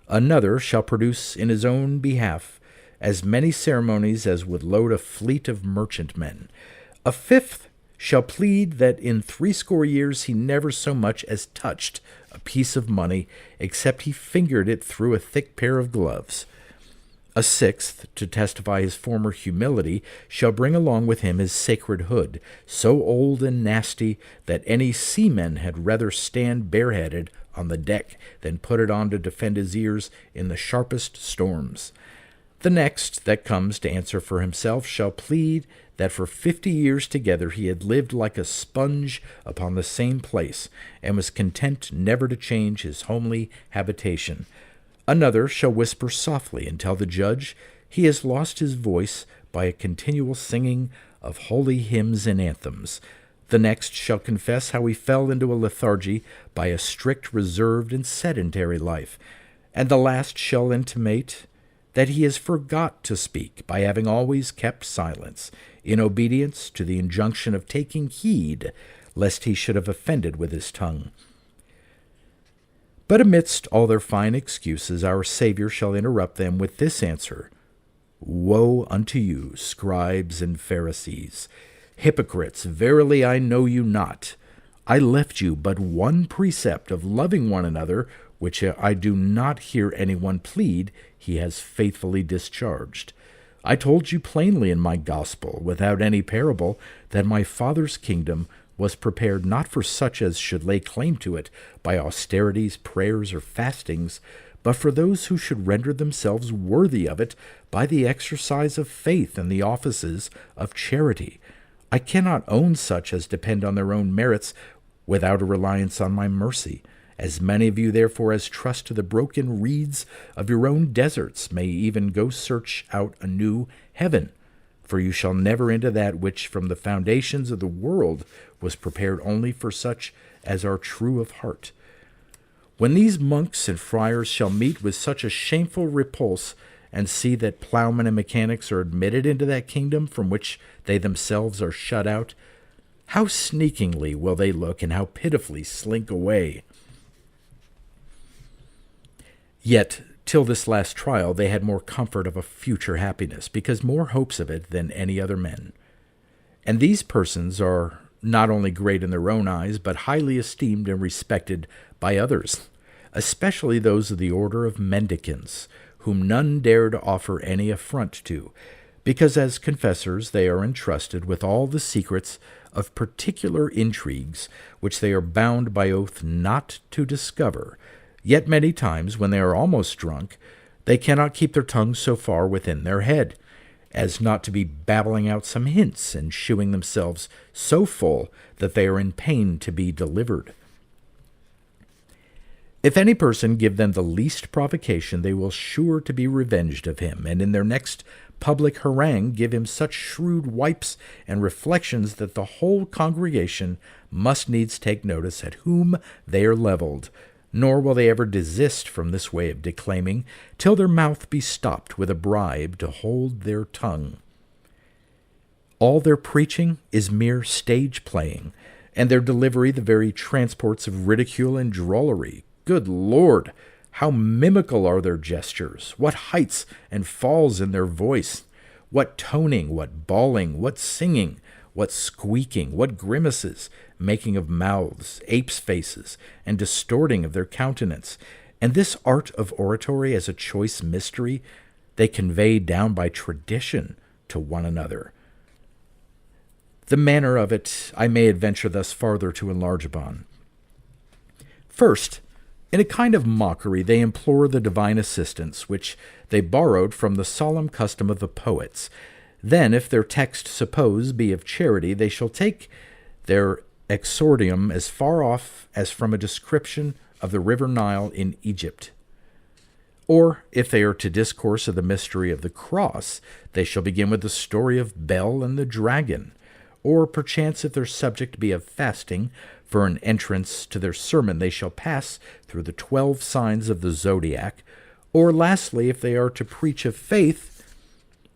Another shall produce in his own behalf as many ceremonies as would load a fleet of merchantmen. A fifth shall plead that in 80 years he never so much as touched a piece of money, except he fingered it through a thick pair of gloves. A sixth, to testify his former humility, shall bring along with him his sacred hood, so old and nasty that any seaman had rather stand bareheaded on the deck than put it on to defend his ears in the sharpest storms. The next that comes to answer for himself shall plead that for 50 years together he had lived like a sponge upon the same place, and was content never to change his homely habitation. Another shall whisper softly and tell the judge he has lost his voice by a continual singing of holy hymns and anthems. The next shall confess how he fell into a lethargy by a strict, reserved, and sedentary life. And the last shall intimate that he has forgot to speak by having always kept silence, in obedience to the injunction of taking heed, lest he should have offended with his tongue. But amidst all their fine excuses, our Savior shall interrupt them with this answer: Woe unto you, scribes and Pharisees, hypocrites! Verily I know you not. I left you but one precept of loving one another, which I do not hear anyone plead he has faithfully discharged. I told you plainly in my gospel, without any parable, that my Father's kingdom was prepared not for such as should lay claim to it by austerities, prayers, or fastings, but for those who should render themselves worthy of it by the exercise of faith and the offices of charity. I cannot own such as depend on their own merits without a reliance on my mercy. As many of you, therefore, as trust to the broken reeds of your own deserts, may even go search out a new heaven. For you shall never enter that which from the foundations of the world was prepared only for such as are true of heart. When these monks and friars shall meet with such a shameful repulse, and see that plowmen and mechanics are admitted into that kingdom from which they themselves are shut out, How sneakingly will they look, and how pitifully slink away. Yet, till this last trial, they had more comfort of a future happiness, because more hopes of it than any other men. And these persons are not only great in their own eyes, but highly esteemed and respected by others, especially those of the order of mendicants, whom none dare to offer any affront to, because as confessors they are entrusted with all the secrets of particular intrigues, which they are bound by oath not to discover. Yet many times, when they are almost drunk, they cannot keep their tongues so far within their head as not to be babbling out some hints and shewing themselves so full that they are in pain to be delivered. If any person give them the least provocation, they will sure to be revenged of him, and in their next public harangue give him such shrewd wipes and reflections that the whole congregation must needs take notice at whom they are levelled, nor will they ever desist from this way of declaiming till their mouth be stopped with a bribe to hold their tongue. All their preaching is mere stage playing, and their delivery the very transports of ridicule and drollery. Good Lord, how mimical are their gestures, what heights and falls in their voice, what toning, what bawling, what singing, what squeaking, what grimaces, making of mouths, apes' faces, and distorting of their countenance. And this art of oratory as a choice mystery they convey down by tradition to one another. The manner of it I may adventure thus farther to enlarge upon. First, in a kind of mockery, they implore the divine assistance, which they borrowed from the solemn custom of the poets. Then, if their text suppose be of charity, they shall take their exordium as far off as from a description of the river Nile in Egypt. Or, if they are to discourse of the mystery of the cross, they shall begin with the story of Bel and the dragon. Or, perchance, if their subject be of fasting, for an entrance to their sermon they shall pass through the 12 signs of the zodiac. Or, lastly, if they are to preach of faith,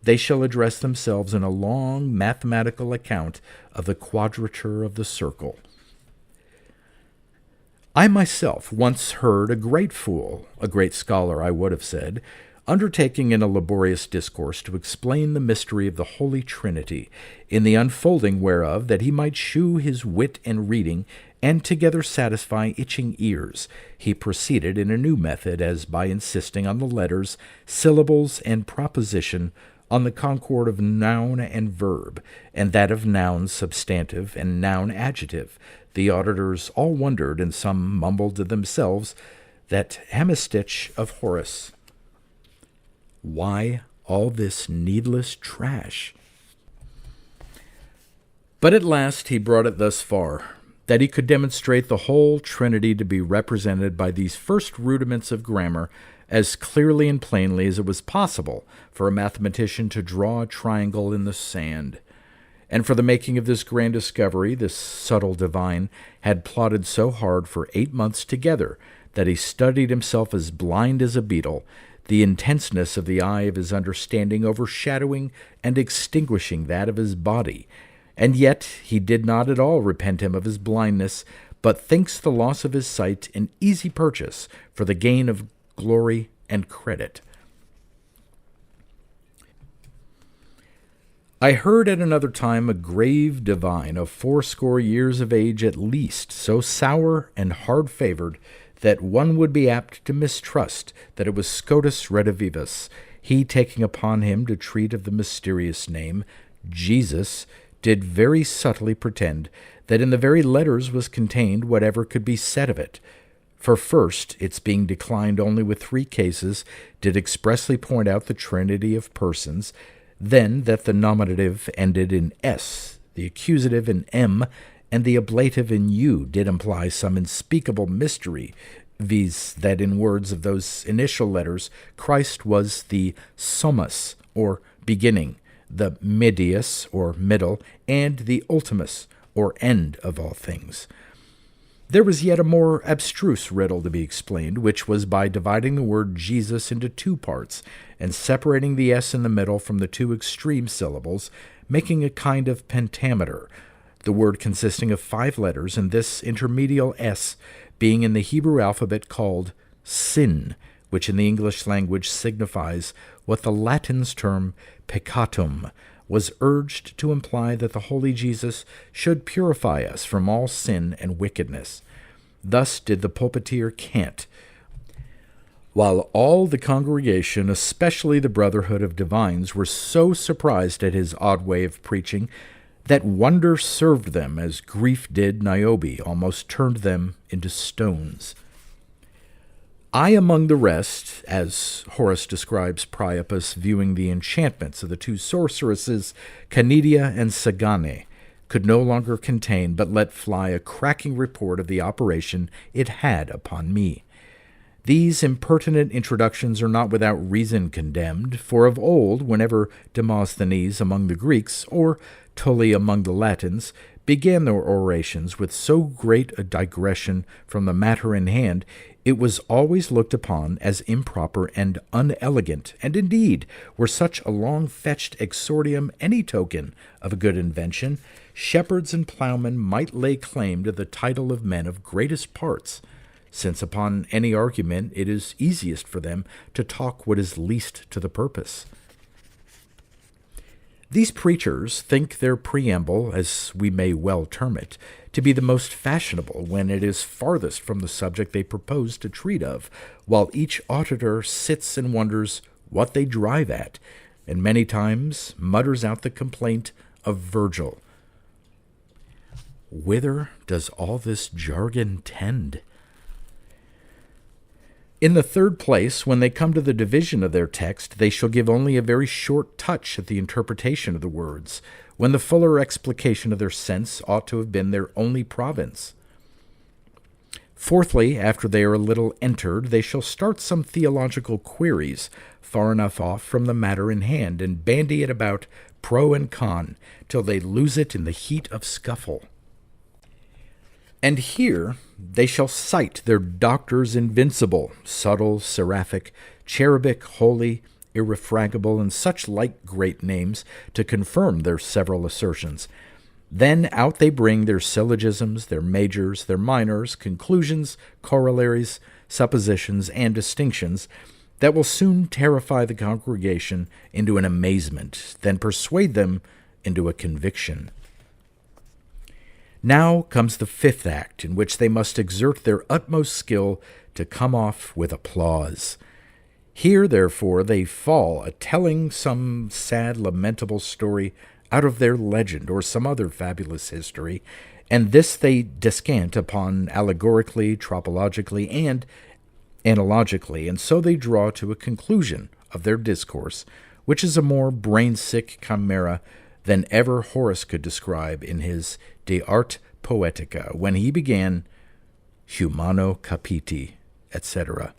they shall address themselves in a long mathematical account of the quadrature of the circle. I myself once heard a great fool, a great scholar I would have said, undertaking in a laborious discourse to explain the mystery of the Holy Trinity, in the unfolding whereof that he might shew his wit and reading, and together satisfy itching ears, he proceeded in a new method, as by insisting on the letters, syllables, and proposition, on the concord of noun and verb, and that of noun substantive and noun adjective. The auditors all wondered, and some mumbled to themselves that hemistich of Horace. Why all this needless trash? But at last he brought it thus far, that he could demonstrate the whole Trinity to be represented by these first rudiments of grammar as clearly and plainly as it was possible for a mathematician to draw a triangle in the sand. And for the making of this grand discovery, this subtle divine had plodded so hard for 8 months together that he studied himself as blind as a beetle, the intenseness of the eye of his understanding overshadowing and extinguishing that of his body. And yet he did not at all repent him of his blindness, but thinks the loss of his sight an easy purchase for the gain of glory and credit. I heard at another time a grave divine of 80 years of age at least, so sour and hard-favored that one would be apt to mistrust that it was Scotus Redivivus. He, taking upon him to treat of the mysterious name, Jesus, did very subtly pretend that in the very letters was contained whatever could be said of it. For first, its being declined only with 3 cases, did expressly point out the trinity of persons, then that the nominative ended in S, the accusative in M, and the ablative in U did imply some unspeakable mystery, viz., that in words of those initial letters, Christ was the summus, or beginning, the medius, or middle, and the ultimus, or end of all things. There was yet a more abstruse riddle to be explained, which was by dividing the word Jesus into 2 parts, and separating the S in the middle from the 2 extreme syllables, making a kind of pentameter. the word consisting of 5 letters, and this intermedial S being in the Hebrew alphabet called sin, which in the English language signifies what the Latins term peccatum, was urged to imply that the Holy Jesus should purify us from all sin and wickedness. Thus did the pulpiteer cant, while all the congregation, especially the Brotherhood of Divines, were so surprised at his odd way of preaching that wonder served them as grief did Niobe, almost turned them into stones. I among the rest, as Horace describes Priapus viewing the enchantments of the 2 sorceresses, Canidia and Sagane, could no longer contain but let fly a cracking report of the operation it had upon me. These impertinent introductions are not without reason condemned, for of old, whenever Demosthenes among the Greeks, or Tully among the Latins, began their orations with so great a digression from the matter in hand, it was always looked upon as improper and unelegant, and indeed, were such a long-fetched exordium any token of a good invention, shepherds and ploughmen might lay claim to the title of men of greatest parts, since upon any argument it is easiest for them to talk what is least to the purpose. These preachers think their preamble, as we may well term it, to be the most fashionable when it is farthest from the subject they propose to treat of, while each auditor sits and wonders what they drive at, and many times mutters out the complaint of Virgil. Whither does all this jargon tend? In the 3rd place, when they come to the division of their text, they shall give only a very short touch at the interpretation of the words, when the fuller explication of their sense ought to have been their only province. Fourthly, after they are a little entered, they shall start some theological queries far enough off from the matter in hand, and bandy it about pro and con, till they lose it in the heat of scuffle. And here they shall cite their doctors invincible, subtle, seraphic, cherubic, holy, irrefragable, and such like great names to confirm their several assertions. Then out they bring their syllogisms, their majors, their minors, conclusions, corollaries, suppositions, and distinctions that will soon terrify the congregation into an amazement, then persuade them into a conviction. Now comes the 5th act, in which they must exert their utmost skill to come off with applause. Here, therefore, they fall a-telling some sad, lamentable story out of their legend or some other fabulous history, and this they descant upon allegorically, tropologically, and analogically, and so they draw to a conclusion of their discourse, which is a more brain-sick chimera than ever Horace could describe in his De Arte Poetica, when he began Humano Capiti, etc.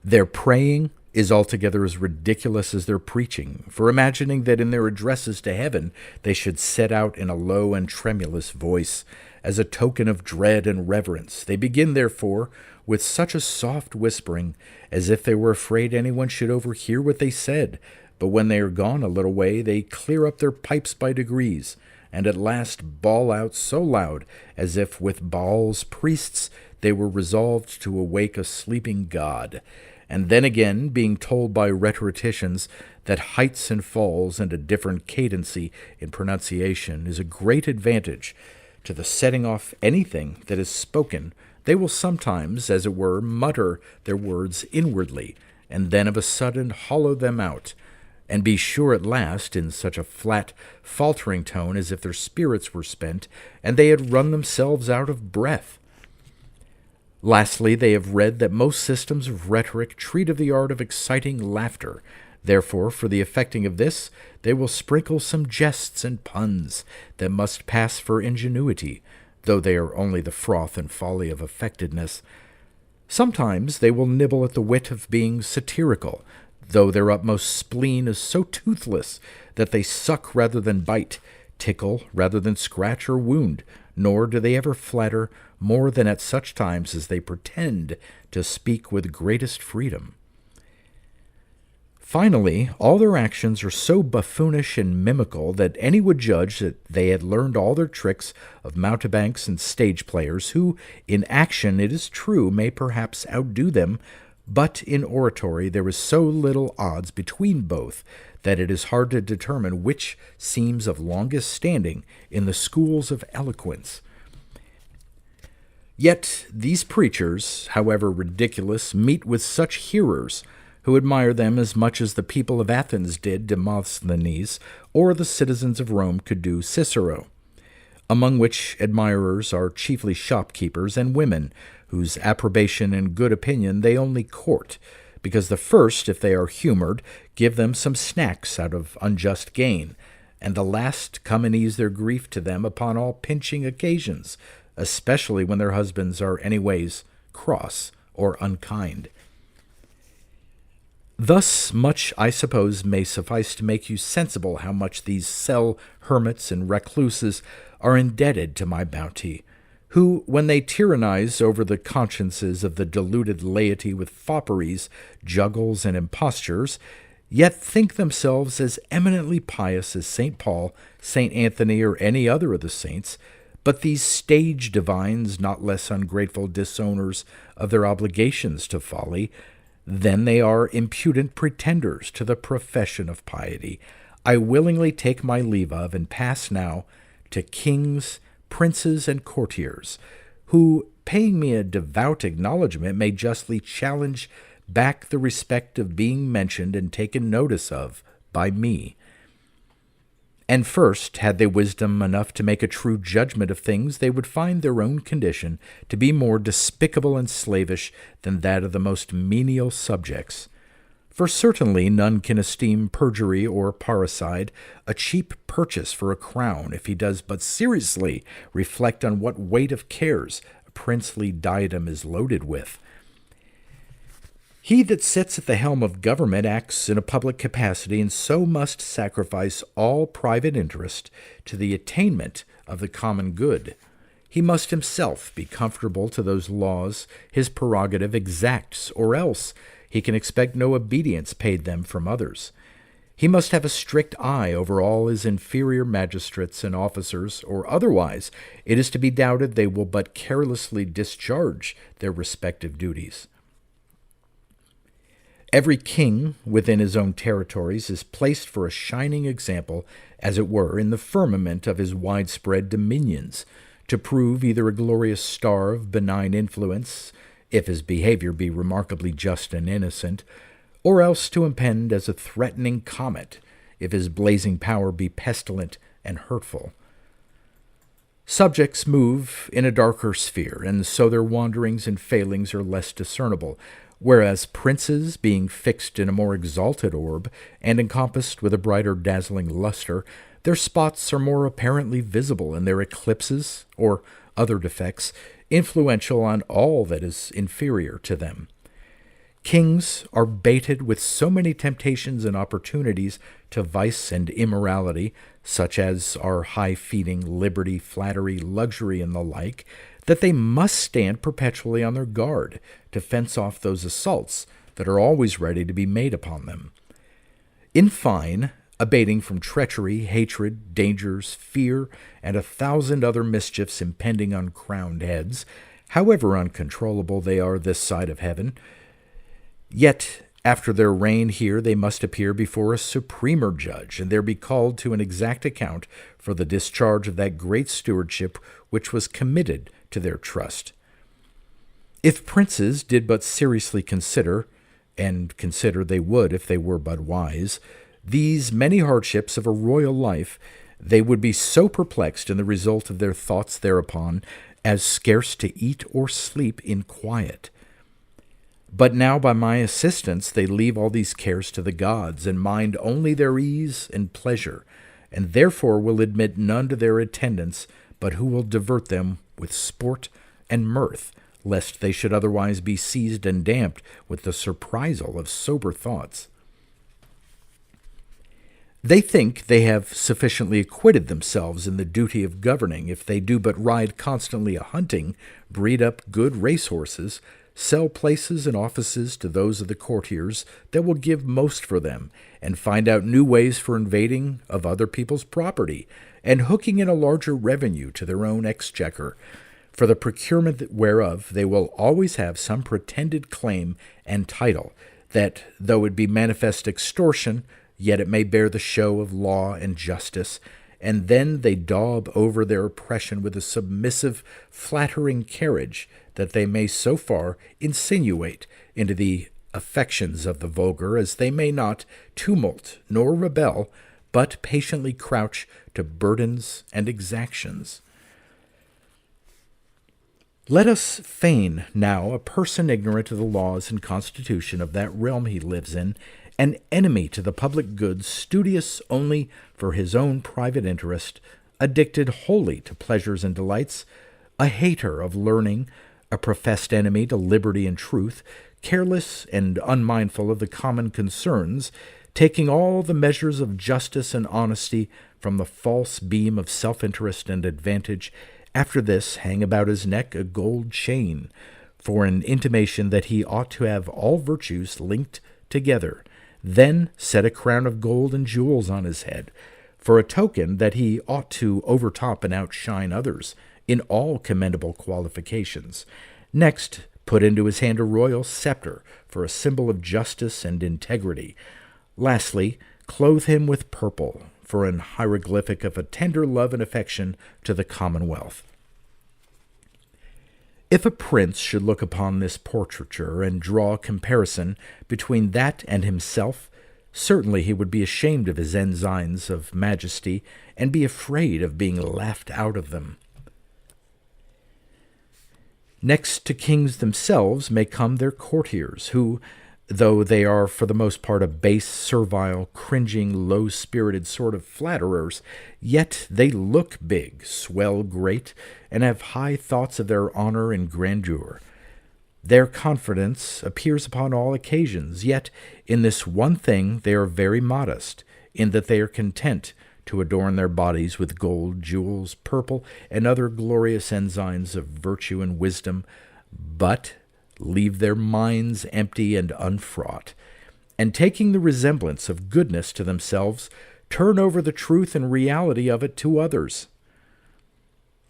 Their praying is altogether as ridiculous as their preaching, for imagining that in their addresses to heaven they should set out in a low and tremulous voice, as a token of dread and reverence, they begin, therefore, with such a soft whispering, as if they were afraid anyone should overhear what they said, but when they are gone a little way, they clear up their pipes by degrees, and at last bawl out so loud, as if with Baal's priests they were resolved to awake a sleeping god, and then again, being told by rhetoricians that heights and falls and a different cadency in pronunciation is a great advantage to the setting off anything that is spoken, they will sometimes, as it were, mutter their words inwardly, and then of a sudden hollow them out, and be sure at last, in such a flat, faltering tone as if their spirits were spent, and they had run themselves out of breath. Lastly, they have read that most systems of rhetoric treat of the art of exciting laughter. Therefore, for the effecting of this, they will sprinkle some jests and puns that must pass for ingenuity, though they are only the froth and folly of affectedness. Sometimes they will nibble at the wit of being satirical, though their utmost spleen is so toothless that they suck rather than bite, tickle rather than scratch or wound, nor do they ever flatter more than at such times as they pretend to speak with greatest freedom. Finally, all their actions are so buffoonish and mimical that any would judge that they had learned all their tricks of mountebanks and stage players, who, in action, it is true, may perhaps outdo them, but in oratory there is so little odds between both that it is hard to determine which seems of longest standing in the schools of eloquence. Yet these preachers, however ridiculous, meet with such hearers who admire them as much as the people of Athens did Demosthenes, or the citizens of Rome could do Cicero, among which admirers are chiefly shopkeepers and women, whose approbation and good opinion they only court, because the first, if they are humored, give them some snacks out of unjust gain, and the last come and ease their grief to them upon all pinching occasions, especially when their husbands are anyways cross or unkind. Thus much, I suppose, may suffice to make you sensible how much these cell hermits and recluses are indebted to my bounty, who, when they tyrannize over the consciences of the deluded laity with fopperies, juggles, and impostures, yet think themselves as eminently pious as St. Paul, St. Anthony, or any other of the saints, but these stage divines, not less ungrateful disowners of their obligations to folly, then they are impudent pretenders to the profession of piety. I willingly take my leave of and pass now to kings, princes, and courtiers, who, paying me a devout acknowledgment, may justly challenge back the respect of being mentioned and taken notice of by me. And first, had they wisdom enough to make a true judgment of things, they would find their own condition to be more despicable and slavish than that of the most menial subjects. For certainly none can esteem perjury or parricide a cheap purchase for a crown, if he does but seriously reflect on what weight of cares a princely diadem is loaded with. He that sits at the helm of government acts in a public capacity, and so must sacrifice all private interest to the attainment of the common good. He must himself be conformable to those laws his prerogative exacts, or else he can expect no obedience paid them from others. He must have a strict eye over all his inferior magistrates and officers, or otherwise it is to be doubted they will but carelessly discharge their respective duties. Every king within his own territories is placed for a shining example, as it were, in the firmament of his widespread dominions, to prove either a glorious star of benign influence, if his behavior be remarkably just and innocent, or else to impend as a threatening comet, if his blazing power be pestilent and hurtful. Subjects move in a darker sphere, and so their wanderings and failings are less discernible, whereas princes, being fixed in a more exalted orb, and encompassed with a brighter dazzling luster, their spots are more apparently visible, and their eclipses, or other defects, influential on all that is inferior to them. Kings are baited with so many temptations and opportunities to vice and immorality, such as are high-feeding, liberty, flattery, luxury, and the like, that they must stand perpetually on their guard to fence off those assaults that are always ready to be made upon them. In fine, abating from treachery, hatred, dangers, fear, and 1,000 other mischiefs impending on crowned heads, however uncontrollable they are this side of heaven, yet after their reign here they must appear before a supremer judge, and there be called to an exact account for the discharge of that great stewardship which was committed to their trust. If princes did but seriously consider, and consider they would if they were but wise, these many hardships of a royal life, they would be so perplexed in the result of their thoughts thereupon as scarce to eat or sleep in quiet. But now by my assistance they leave all these cares to the gods, and mind only their ease and pleasure, and therefore will admit none to their attendance but who will divert them with sport and mirth, lest they should otherwise be seized and damped with the surprisal of sober thoughts. They think they have sufficiently acquitted themselves in the duty of governing if they do but ride constantly a-hunting, breed up good racehorses, sell places and offices to those of the courtiers that will give most for them, and find out new ways for invading of other people's property, and hooking in a larger revenue to their own exchequer, for the procurement whereof they will always have some pretended claim and title, that, though it be manifest extortion, yet it may bear the show of law and justice, and then they daub over their oppression with a submissive, flattering carriage, that they may so far insinuate into the affections of the vulgar as they may not tumult nor rebel, but patiently crouch to burdens and exactions. Let us feign now a person ignorant of the laws and constitution of that realm he lives in, an enemy to the public good, studious only for his own private interest, addicted wholly to pleasures and delights, a hater of learning, a professed enemy to liberty and truth, careless and unmindful of the common concerns, taking all the measures of justice and honesty from the false beam of self-interest and advantage. After this, hang about his neck a gold chain, for an intimation that he ought to have all virtues linked together. Then set a crown of gold and jewels on his head, for a token that he ought to overtop and outshine others in all commendable qualifications. Next, put into his hand a royal scepter, for a symbol of justice and integrity. Lastly, clothe him with purple, for an hieroglyphic of a tender love and affection to the commonwealth. If a prince should look upon this portraiture and draw a comparison between that and himself, certainly he would be ashamed of his ensigns of majesty, and be afraid of being laughed out of them. Next to kings themselves may come their courtiers, who, though they are for the most part a base, servile, cringing, low-spirited sort of flatterers, yet they look big, swell great, and have high thoughts of their honor and grandeur. Their confidence appears upon all occasions, yet in this one thing they are very modest, in that they are content to adorn their bodies with gold, jewels, purple, and other glorious ensigns of virtue and wisdom, but leave their minds empty and unfraught, and taking the resemblance of goodness to themselves, turn over the truth and reality of it to others.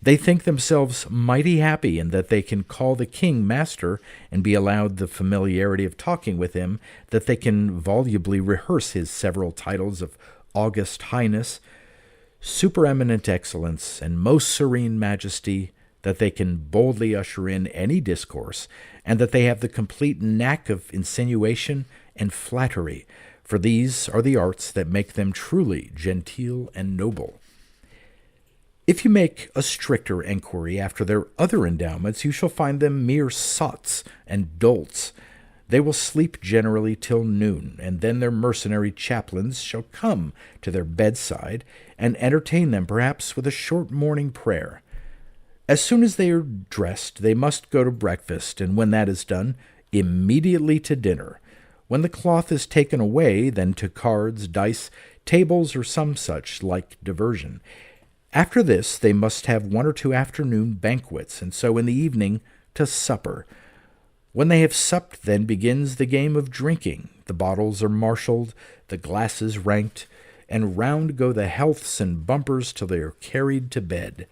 They think themselves mighty happy in that they can call the king master and be allowed the familiarity of talking with him, that they can volubly rehearse his several titles of august highness, supereminent excellence, and most serene majesty, that they can boldly usher in any discourse, and that they have the complete knack of insinuation and flattery, for these are the arts that make them truly genteel and noble. If you make a stricter enquiry after their other endowments, you shall find them mere sots and dolts. They will sleep generally till noon, and then their mercenary chaplains shall come to their bedside, and entertain them perhaps with a short morning prayer. As soon as they are dressed, they must go to breakfast, and when that is done, immediately to dinner. When the cloth is taken away, then to cards, dice, tables, or some such like diversion. After this, they must have 1 or 2 afternoon banquets, and so in the evening to supper. When they have supped, then begins the game of drinking. The bottles are marshalled, the glasses ranked, and round go the healths and bumpers till they are carried to bed.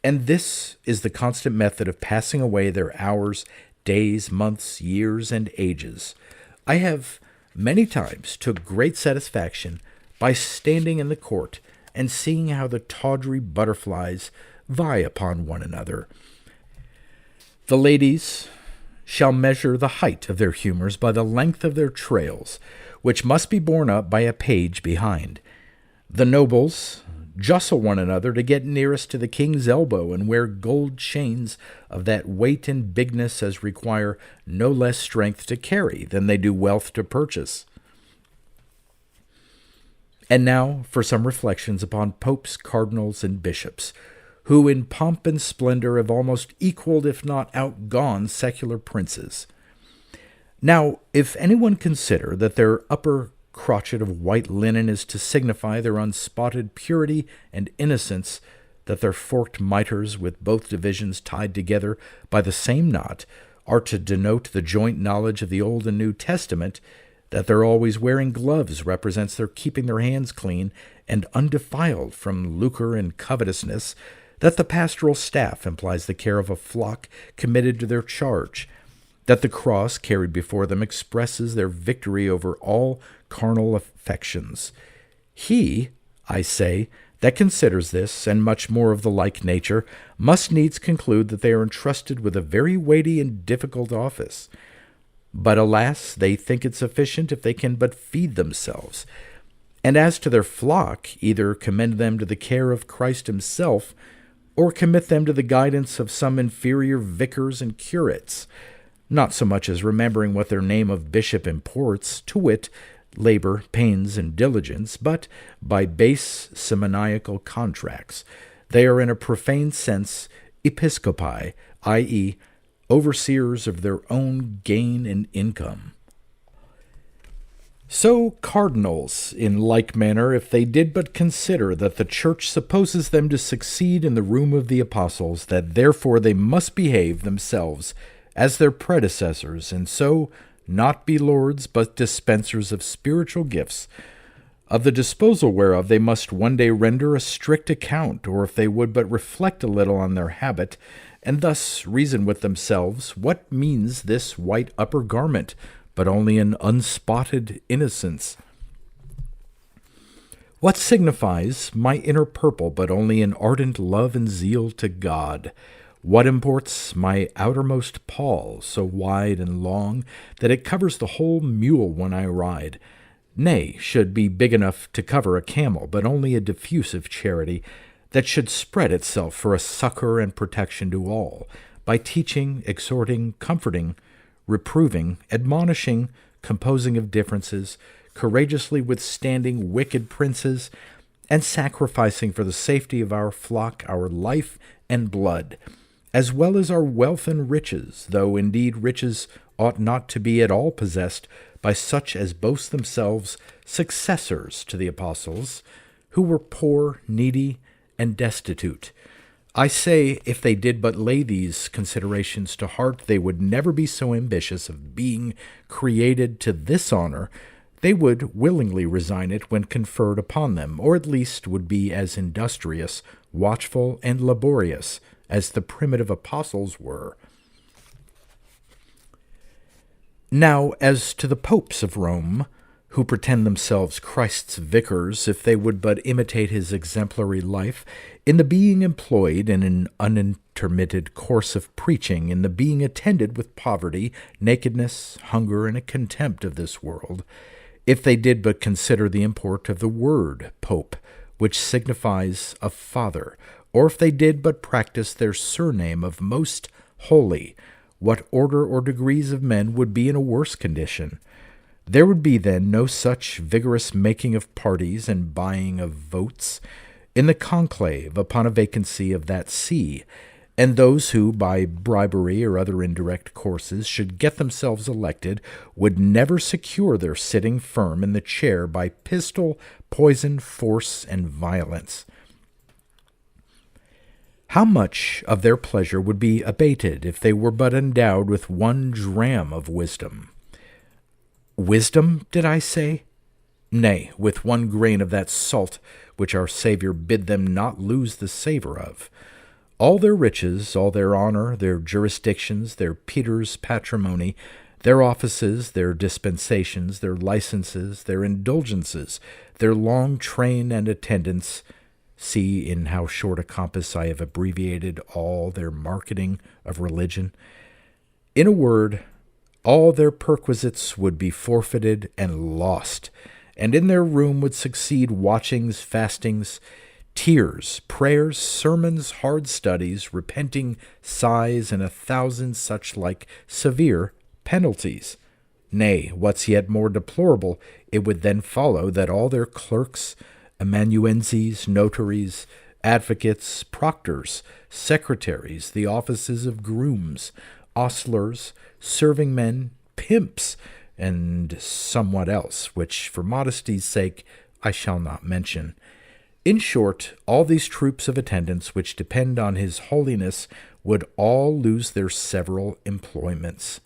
And this is the constant method of passing away their hours, days, months, years, and ages. I have many times took great satisfaction by standing in the court and seeing how the tawdry butterflies vie upon one another. The ladies shall measure the height of their humors by the length of their trails, which must be borne up by a page behind. The nobles jostle one another to get nearest to the king's elbow, and wear gold chains of that weight and bigness as require no less strength to carry than they do wealth to purchase. And now for some reflections upon popes, cardinals, and bishops, who in pomp and splendor have almost equaled, if not outgone, secular princes. Now, if anyone consider that their upper crotchet of white linen is to signify their unspotted purity and innocence, that their forked mitres, with both divisions tied together by the same knot, are to denote the joint knowledge of the Old and New Testament. That they're always wearing gloves represents their keeping their hands clean and undefiled from lucre and covetousness. That the pastoral staff implies the care of a flock committed to their charge. That the cross carried before them expresses their victory over all carnal affections. He, I say, that considers this, and much more of the like nature, must needs conclude that they are entrusted with a very weighty and difficult office. But alas, they think it sufficient if they can but feed themselves. And as to their flock, either commend them to the care of Christ himself, or commit them to the guidance of some inferior vicars and curates, not so much as remembering what their name of bishop imports, to wit, labor, pains, and diligence, but by base simoniacal contracts. They are in a profane sense episcopi, i.e., overseers of their own gain and income. So cardinals, in like manner, if they did but consider that the Church supposes them to succeed in the room of the apostles, that therefore they must behave themselves as their predecessors, and so not be lords, but dispensers of spiritual gifts, of the disposal whereof they must one day render a strict account, or if they would but reflect a little on their habit, and thus reason with themselves, what means this white upper garment, but only an unspotted innocence? What signifies my inner purple, but only an ardent love and zeal to God? What imports my outermost pall, so wide and long that it covers the whole mule when I ride? Nay, should be big enough to cover a camel, but only a diffusive charity, that should spread itself for a succor and protection to all, by teaching, exhorting, comforting, reproving, admonishing, composing of differences, courageously withstanding wicked princes, and sacrificing for the safety of our flock our life and blood, as well as our wealth and riches, though indeed riches ought not to be at all possessed by such as boast themselves successors to the apostles, who were poor, needy, and destitute. I say, if they did but lay these considerations to heart, they would never be so ambitious of being created to this honor. They would willingly resign it when conferred upon them, or at least would be as industrious, watchful, and laborious as the primitive apostles were. Now, as to the popes of Rome, who pretend themselves Christ's vicars, if they would but imitate his exemplary life, in the being employed in an unintermitted course of preaching, in the being attended with poverty, nakedness, hunger, and a contempt of this world, if they did but consider the import of the word pope, which signifies a father, or if they did but practice their surname of most holy, what order or degrees of men would be in a worse condition? There would be then no such vigorous making of parties and buying of votes in the conclave upon a vacancy of that see, and those who, by bribery or other indirect courses, should get themselves elected, would never secure their sitting firm in the chair by pistol, poison, force, and violence. How much of their pleasure would be abated if they were but endowed with 1 dram of wisdom? Wisdom, did I say? Nay, with 1 grain of that salt which our Saviour bid them not lose the savour of. All their riches, all their honour, their jurisdictions, their Peter's patrimony, their offices, their dispensations, their licenses, their indulgences, their long train and attendance. See in how short a compass I have abbreviated all their marketing of religion. In a word, all their perquisites would be forfeited and lost, and in their room would succeed watchings, fastings, tears, prayers, sermons, hard studies, repenting sighs, and 1,000 such like severe penalties. Nay, what's yet more deplorable, it would then follow that all their clerks, amanuenses, notaries, advocates, proctors, secretaries, the offices of grooms, ostlers, serving men, pimps, and somewhat else, which for modesty's sake I shall not mention, In short, all these troops of attendants which depend on his holiness would all lose their several employments.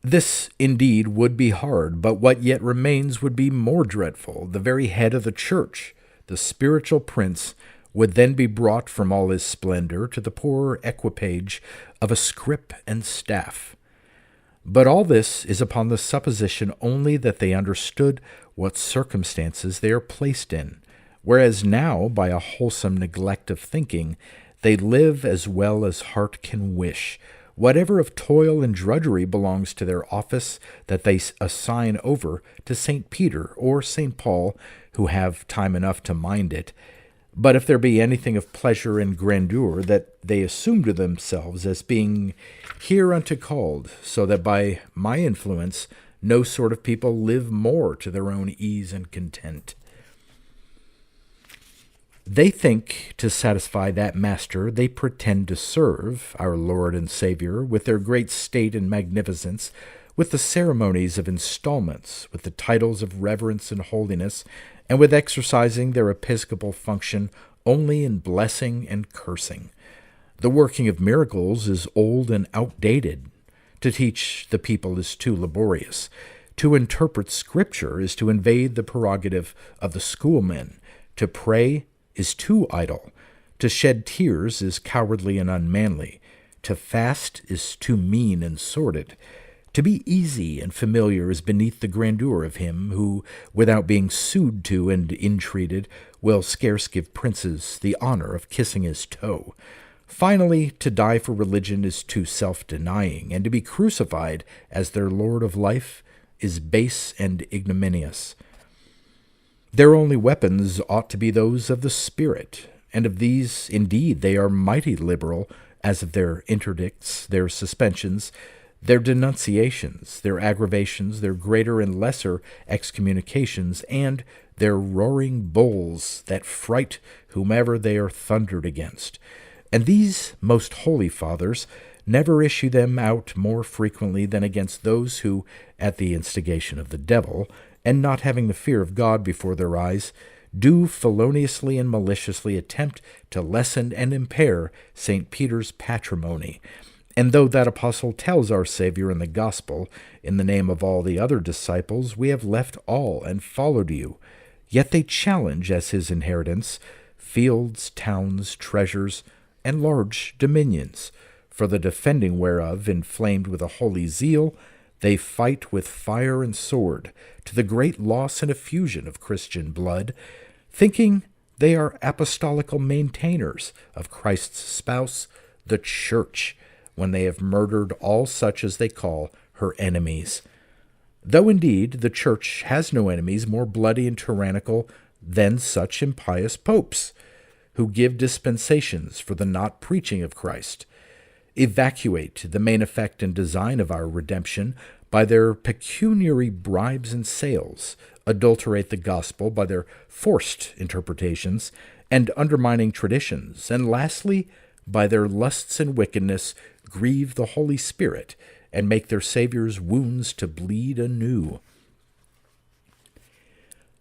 This, indeed, would be hard, but what yet remains would be more dreadful. The very head of the church, the spiritual prince, would then be brought from all his splendor to the poor equipage of a scrip and staff. But all this is upon the supposition only that they understood what circumstances they are placed in, whereas now, by a wholesome neglect of thinking, they live as well as heart can wish. Whatever of toil and drudgery belongs to their office that they assign over to St. Peter or St. Paul, who have time enough to mind it. But if there be anything of pleasure and grandeur, that they assume to themselves as being hereunto called, so that by my influence no sort of people live more to their own ease and content. They think to satisfy that master they pretend to serve, our Lord and Savior, with their great state and magnificence, with the ceremonies of installments, with the titles of reverence and holiness, and with exercising their episcopal function only in blessing and cursing. The working of miracles is old and outdated. To teach the people is too laborious. To interpret Scripture is to invade the prerogative of the schoolmen. To pray is too idle. To shed tears is cowardly and unmanly. To fast is too mean and sordid. To be easy and familiar is beneath the grandeur of him who, without being sued to and entreated, will scarce give princes the honor of kissing his toe. Finally, to die for religion is too self-denying, and to be crucified as their Lord of life is base and ignominious. Their only weapons ought to be those of the Spirit, and of these, indeed, they are mighty liberal, as of their interdicts, their suspensions, their denunciations, their aggravations, their greater and lesser excommunications, and their roaring bulls that fright whomever they are thundered against. And these most holy fathers never issue them out more frequently than against those who, at the instigation of the devil, and not having the fear of God before their eyes, do feloniously and maliciously attempt to lessen and impair St. Peter's patrimony. And though that apostle tells our Savior in the Gospel, in the name of all the other disciples, we have left all and followed you, yet they challenge as his inheritance fields, towns, treasures, and large dominions, for the defending whereof, inflamed with a holy zeal, they fight with fire and sword, to the great loss and effusion of Christian blood, thinking they are apostolical maintainers of Christ's spouse, the Church, when they have murdered all such as they call her enemies. Though indeed the Church has no enemies more bloody and tyrannical than such impious popes, who give dispensations for the not preaching of Christ, evacuate the main effect and design of our redemption by their pecuniary bribes and sales, adulterate the gospel by their forced interpretations and undermining traditions, and lastly, by their lusts and wickedness, grieve the Holy Spirit, and make their Savior's wounds to bleed anew.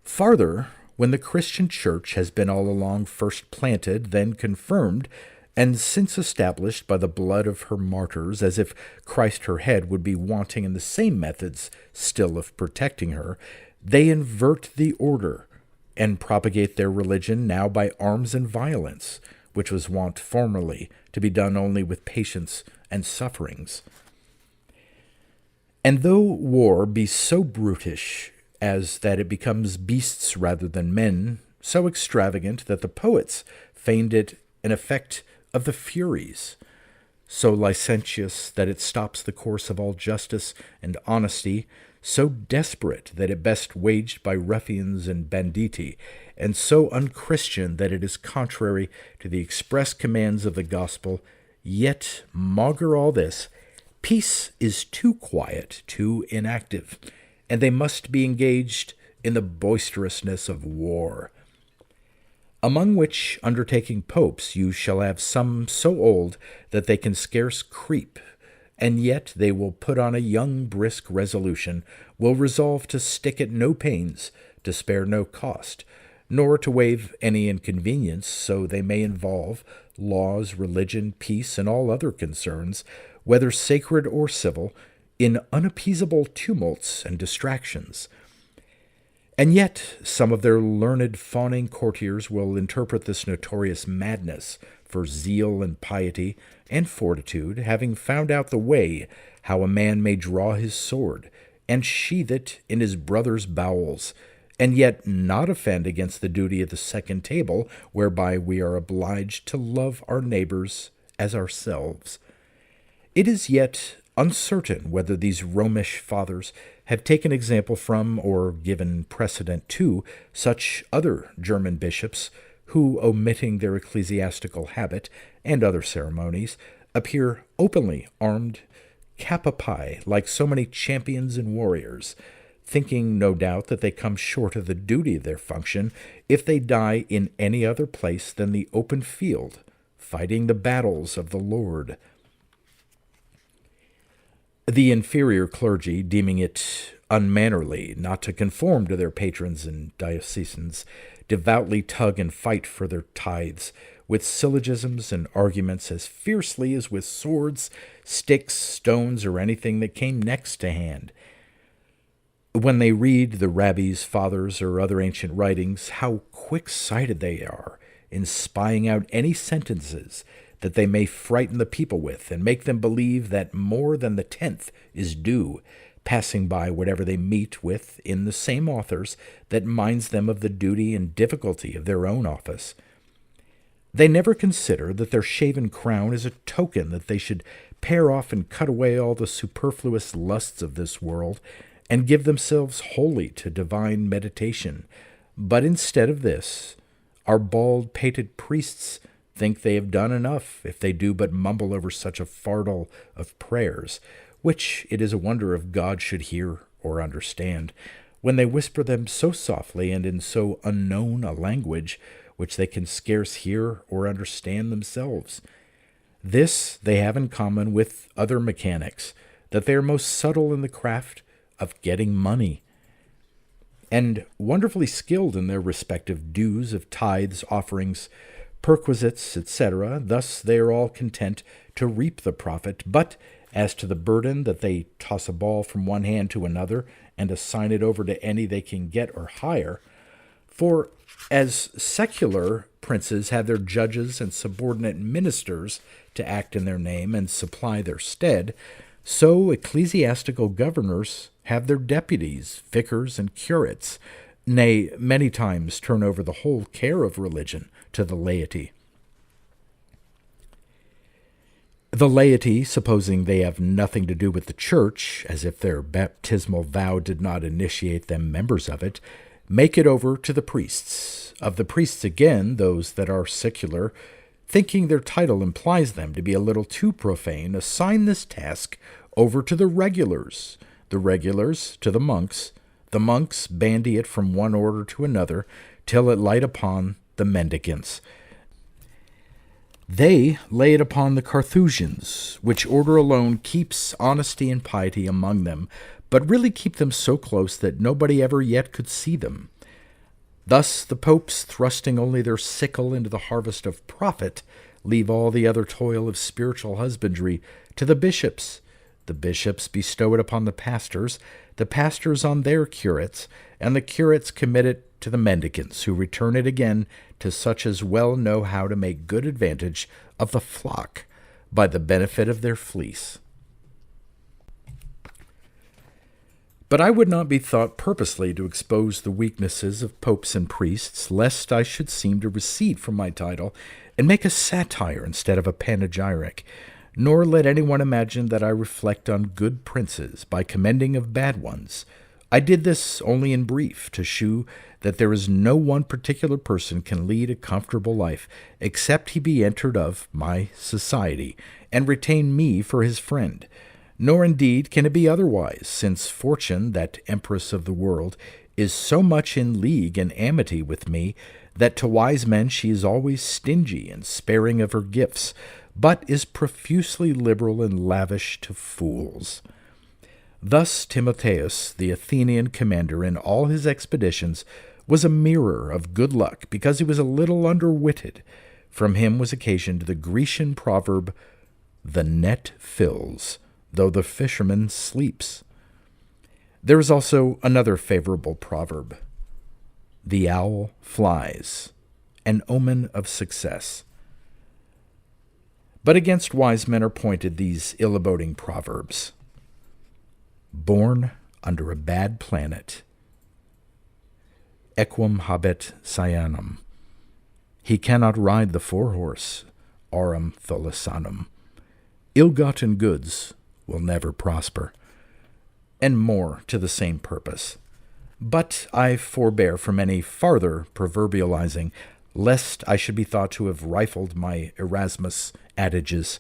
Farther, when the Christian Church has been all along first planted, then confirmed, and since established by the blood of her martyrs, as if Christ her head would be wanting in the same methods still of protecting her, they invert the order, and propagate their religion now by arms and violence, which was wont formerly to be done only with patience and sufferings. And though war be so brutish as that it becomes beasts rather than men, so extravagant that the poets feigned it an effect of the Furies, so licentious that it stops the course of all justice and honesty, so desperate that it best waged by ruffians and banditti, and so unchristian that it is contrary to the express commands of the gospel, yet, maugre all this, peace is too quiet, too inactive, and they must be engaged in the boisterousness of war. Among which undertaking popes you shall have some so old that they can scarce creep, and yet they will put on a young brisk resolution, will resolve to stick at no pains to spare no cost, nor to waive any inconvenience, so they may involve laws, religion, peace, and all other concerns, whether sacred or civil, in unappeasable tumults and distractions. And yet some of their learned fawning courtiers will interpret this notorious madness for zeal and piety and fortitude, having found out the way how a man may draw his sword, and sheathe it in his brother's bowels, and yet not offend against the duty of the second table, whereby we are obliged to love our neighbors as ourselves. It is yet uncertain whether these Romish fathers have taken example from or given precedent to such other German bishops who, omitting their ecclesiastical habit and other ceremonies, appear openly armed cap a pie like so many champions and warriors, thinking no doubt that they come short of the duty of their function if they die in any other place than the open field, fighting the battles of the Lord. The inferior clergy, deeming it unmannerly not to conform to their patrons and diocesans, devoutly tug and fight for their tithes, with syllogisms and arguments as fiercely as with swords, sticks, stones, or anything that came next to hand. When they read the rabbis, fathers, or other ancient writings, how quick-sighted they are in spying out any sentences that they may frighten the people with, and make them believe that more than the tenth is due, passing by whatever they meet with in the same authors that minds them of the duty and difficulty of their own office. They never consider that their shaven crown is a token that they should pare off and cut away all the superfluous lusts of this world, and give themselves wholly to divine meditation. But instead of this, our bald-pated priests think they have done enough if they do but mumble over such a fardel of prayers, which it is a wonder if God should hear or understand, when they whisper them so softly and in so unknown a language which they can scarce hear or understand themselves. This they have in common with other mechanics, that they are most subtle in the craft of getting money, and wonderfully skilled in their respective dues of tithes, offerings, perquisites, etc. Thus they are all content to reap the profit, but as to the burden that they toss a ball from one hand to another and assign it over to any they can get or hire. For as secular princes have their judges and subordinate ministers to act in their name and supply their stead, so ecclesiastical governors have their deputies, vicars, and curates, nay, many times turn over the whole care of religion to the laity. The laity, supposing they have nothing to do with the church, as if their baptismal vow did not initiate them members of it, make it over to the priests. Of the priests again, those that are secular, thinking their title implies them to be a little too profane, assign this task over to the regulars to the monks bandy it from one order to another, till it light upon the mendicants. They lay it upon the Carthusians, which order alone keeps honesty and piety among them, but really keep them so close that nobody ever yet could see them. Thus the popes, thrusting only their sickle into the harvest of profit, leave all the other toil of spiritual husbandry to the bishops. The bishops bestow it upon the pastors on their curates, and the curates commit it to the mendicants, who return it again to such as well know how to make good advantage of the flock by the benefit of their fleece. But I would not be thought purposely to expose the weaknesses of popes and priests, lest I should seem to recede from my title and make a satire instead of a panegyric, nor let anyone imagine that I reflect on good princes by commending of bad ones. I did this only in brief, to shew that there is no one particular person can lead a comfortable life, except he be entered of my society, and retain me for his friend. Nor indeed can it be otherwise, since Fortune, that empress of the world, is so much in league and amity with me, that to wise men she is always stingy and sparing of her gifts, but is profusely liberal and lavish to fools. Thus Timotheus, the Athenian commander in all his expeditions, was a mirror of good luck because he was a little underwitted. From him was occasioned the Grecian proverb, "The net fills, though the fisherman sleeps." There is also another favorable proverb, "The owl flies," an omen of success. But against wise men are pointed these ill-boding proverbs. Born under a bad planet, equum habet cyanum. He cannot ride the forehorse, aurum tholasanum. Ill-gotten goods will never prosper. And more to the same purpose. But I forbear from any farther proverbializing, lest I should be thought to have rifled my Erasmus adages.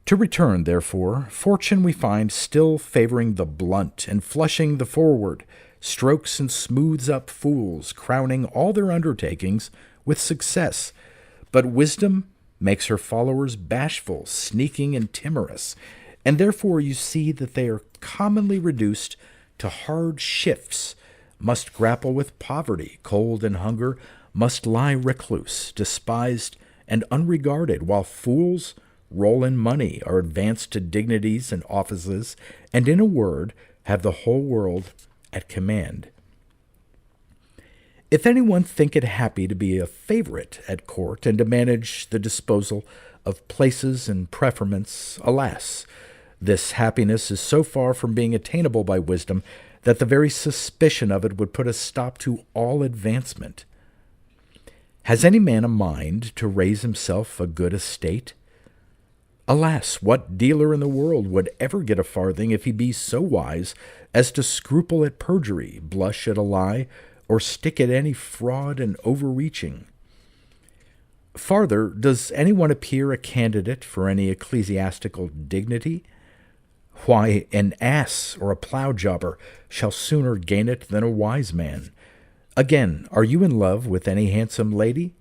To return, therefore, fortune we find still favoring the blunt and flushing the forward, strokes and smooths up fools, crowning all their undertakings with success. But wisdom makes her followers bashful, sneaking, and timorous, and therefore you see that they are commonly reduced to hard shifts, must grapple with poverty, cold, and hunger, must lie recluse, despised, and unregarded, while fools roll in money, are advanced to dignities and offices, and in a word, have the whole world at command. If anyone think it happy to be a favorite at court and to manage the disposal of places and preferments, alas, this happiness is so far from being attainable by wisdom that the very suspicion of it would put a stop to all advancement. Has any man a mind to raise himself a good estate? Alas, what dealer in the world would ever get a farthing if he be so wise as to scruple at perjury, blush at a lie, or stick at any fraud and overreaching? Farther, does anyone appear a candidate for any ecclesiastical dignity? Why, an ass or a plough-jobber shall sooner gain it than a wise man. Again, are you in love with any handsome lady?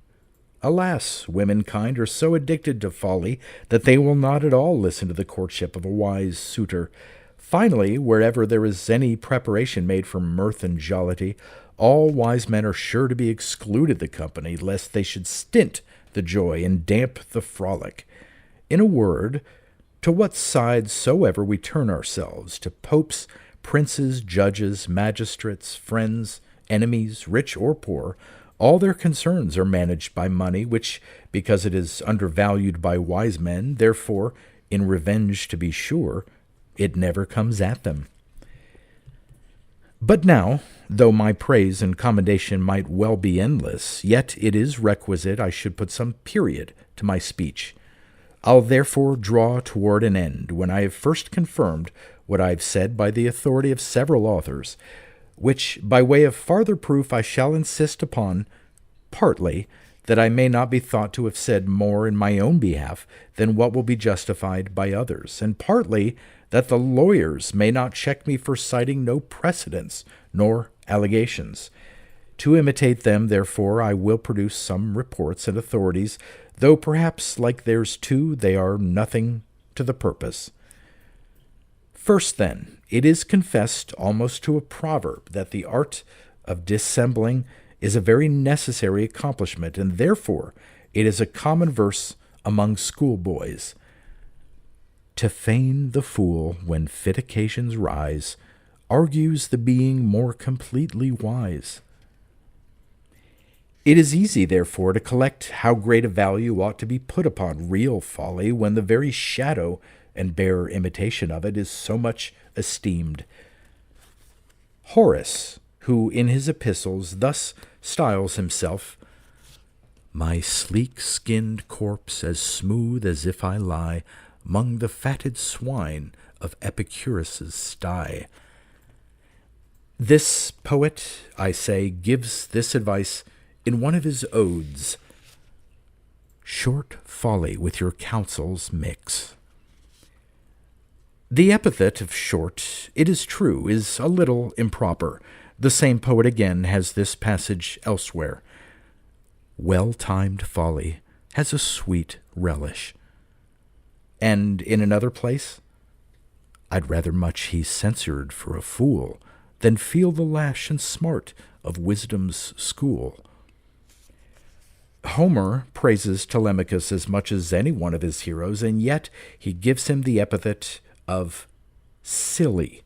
Alas, womankind are so addicted to folly that they will not at all listen to the courtship of a wise suitor. Finally, wherever there is any preparation made for mirth and jollity, all wise men are sure to be excluded the company, lest they should stint the joy and damp the frolic. In a word, to what side soever we turn ourselves, to popes, princes, judges, magistrates, friends, enemies, rich or poor, all their concerns are managed by money, which, because it is undervalued by wise men, therefore, in revenge to be sure, it never comes at them. But now, though my praise and commendation might well be endless, yet it is requisite I should put some period to my speech. I'll therefore draw toward an end, when I have first confirmed what I have said by the authority of several authors, which, by way of farther proof, I shall insist upon, partly, that I may not be thought to have said more in my own behalf than what will be justified by others, and partly, that the lawyers may not check me for citing no precedents nor allegations. To imitate them, therefore, I will produce some reports and authorities, though perhaps, like theirs too, they are nothing to the purpose. First, then, it is confessed almost to a proverb that the art of dissembling is a very necessary accomplishment, and therefore it is a common verse among schoolboys. To feign the fool when fit occasions rise argues the being more completely wise. It is easy, therefore, to collect how great a value ought to be put upon real folly when the very shadow and bare imitation of it is so much esteemed. Horace, who in his epistles thus styles himself, "My sleek-skinned corpse as smooth as if I lie 'mong the fatted swine of Epicurus's sty." This poet, I say, gives this advice in one of his odes: "Short folly with your counsels mix." The epithet of short, it is true, is a little improper. The same poet again has this passage elsewhere: "Well-timed folly has a sweet relish." And in another place, I'd rather much he censured for a fool than feel the lash and smart of wisdom's school. Homer praises Telemachus as much as any one of his heroes, and yet he gives him the epithet of silly.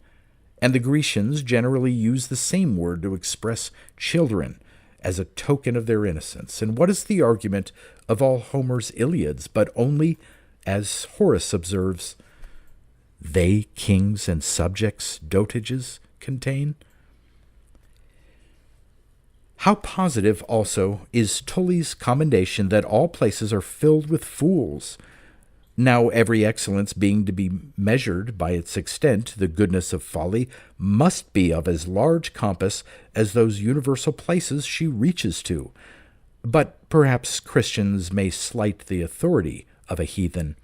And the Grecians generally use the same word to express children as a token of their innocence. And what is the argument of all Homer's Iliads, but only, as Horace observes, they kings and subjects dotages contain? How positive, also, is Tully's commendation that all places are filled with fools. Now every excellence being to be measured by its extent, the goodness of folly must be of as large compass as those universal places she reaches to. But perhaps Christians may slight the authority of a heathen.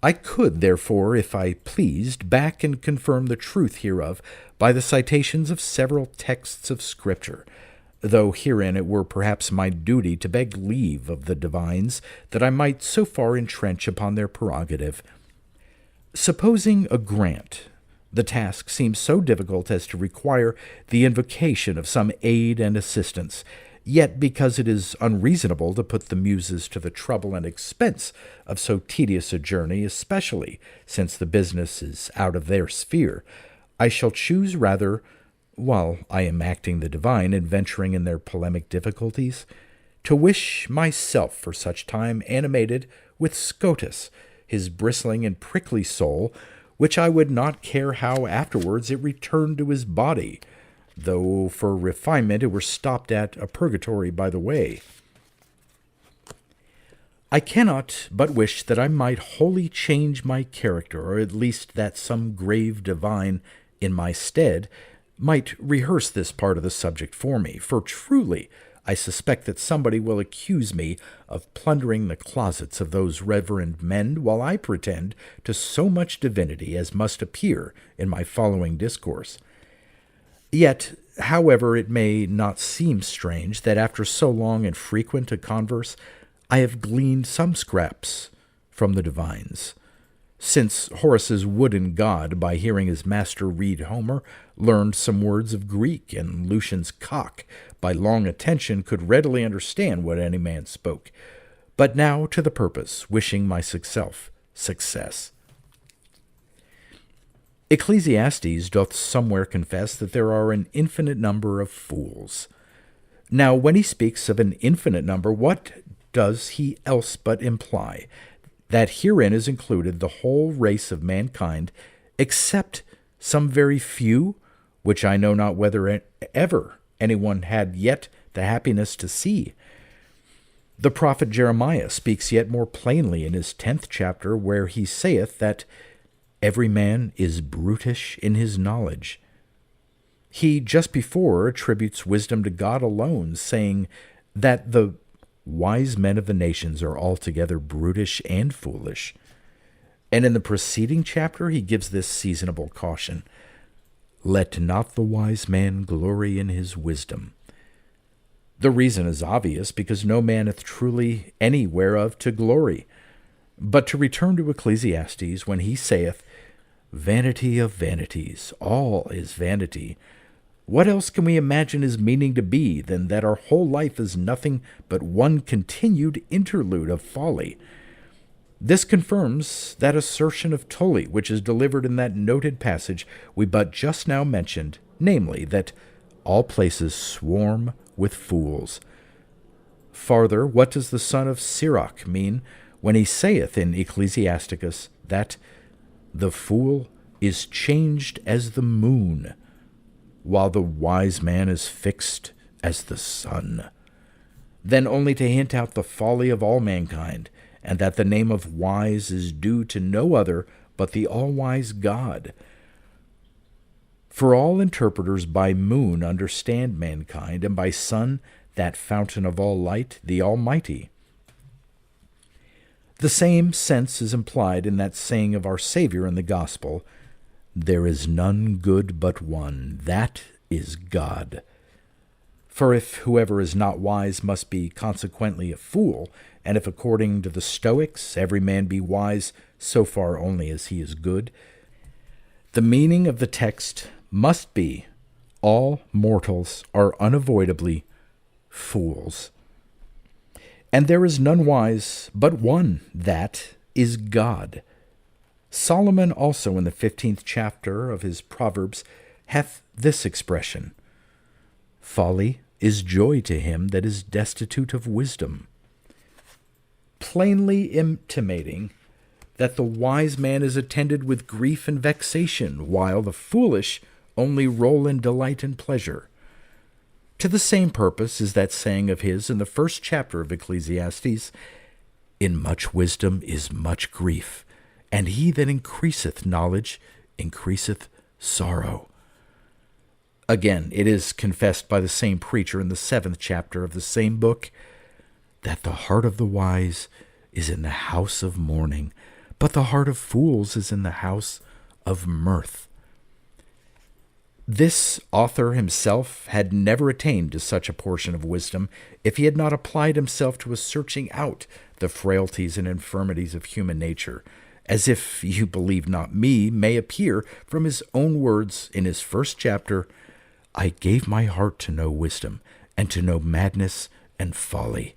I could, therefore, if I pleased, back and confirm the truth hereof by the citations of several texts of Scripture, though herein it were perhaps my duty to beg leave of the divines that I might so far entrench upon their prerogative. Supposing a grant, the task seems so difficult as to require the invocation of some aid and assistance, yet because it is unreasonable to put the Muses to the trouble and expense of so tedious a journey, especially since the business is out of their sphere, I shall choose rather, while I am acting the divine and venturing in their polemic difficulties, to wish myself for such time animated with Scotus, his bristling and prickly soul, which I would not care how afterwards it returned to his body, though for refinement it were stopped at a purgatory by the way. I cannot but wish that I might wholly change my character, or at least that some grave divine in my stead might rehearse this part of the subject for me, for truly I suspect that somebody will accuse me of plundering the closets of those reverend men, while I pretend to so much divinity as must appear in my following discourse. Yet, however, it may not seem strange that after so long and frequent a converse, I have gleaned some scraps from the divines. Since Horace's wooden god, by hearing his master read Homer, learned some words of Greek, and Lucian's cock, by long attention, could readily understand what any man spoke. But now to the purpose, wishing myself success. Ecclesiastes doth somewhere confess that there are an infinite number of fools. Now, when he speaks of an infinite number, what does he else but imply? That herein is included the whole race of mankind, except some very few, which I know not whether ever anyone had yet the happiness to see. The prophet Jeremiah speaks yet more plainly in his 10th chapter, where he saith that every man is brutish in his knowledge. He just before attributes wisdom to God alone, saying that the wise men of the nations are altogether brutish and foolish. And in the preceding chapter he gives this seasonable caution: let not the wise man glory in his wisdom. The reason is obvious, because no man hath truly any whereof to glory. But to return to Ecclesiastes, when he saith, vanity of vanities, all is vanity, what else can we imagine his meaning to be than that our whole life is nothing but one continued interlude of folly? This confirms that assertion of Tully, which is delivered in that noted passage we but just now mentioned, namely, that all places swarm with fools. Farther, what does the son of Sirach mean when he saith in Ecclesiasticus that the fool is changed as the moon, while the wise man is fixed as the sun? Then only to hint out the folly of all mankind, and that the name of wise is due to no other but the all-wise God. For all interpreters by moon understand mankind, and by sun that fountain of all light, the Almighty. The same sense is implied in that saying of our Savior in the Gospel, there is none good but one, that is God. For if whoever is not wise must be consequently a fool, and if according to the Stoics every man be wise so far only as he is good, The meaning of the text must be, all mortals are unavoidably fools. And there is none wise but one, that is God. Solomon also in the 15th chapter of his Proverbs hath this expression, folly is joy to him that is destitute of wisdom, plainly intimating that the wise man is attended with grief and vexation, while the foolish only roll in delight and pleasure. To the same purpose is that saying of his in the 1st chapter of Ecclesiastes, in much wisdom is much grief, and he that increaseth knowledge increaseth sorrow. Again, it is confessed by the same preacher in the 7th chapter of the same book, that the heart of the wise is in the house of mourning, but the heart of fools is in the house of mirth. This author himself had never attained to such a portion of wisdom if he had not applied himself to a searching out the frailties and infirmities of human nature, as if you believe not me may appear from his own words in his 1st chapter, I gave my heart to know wisdom, and to know madness and folly.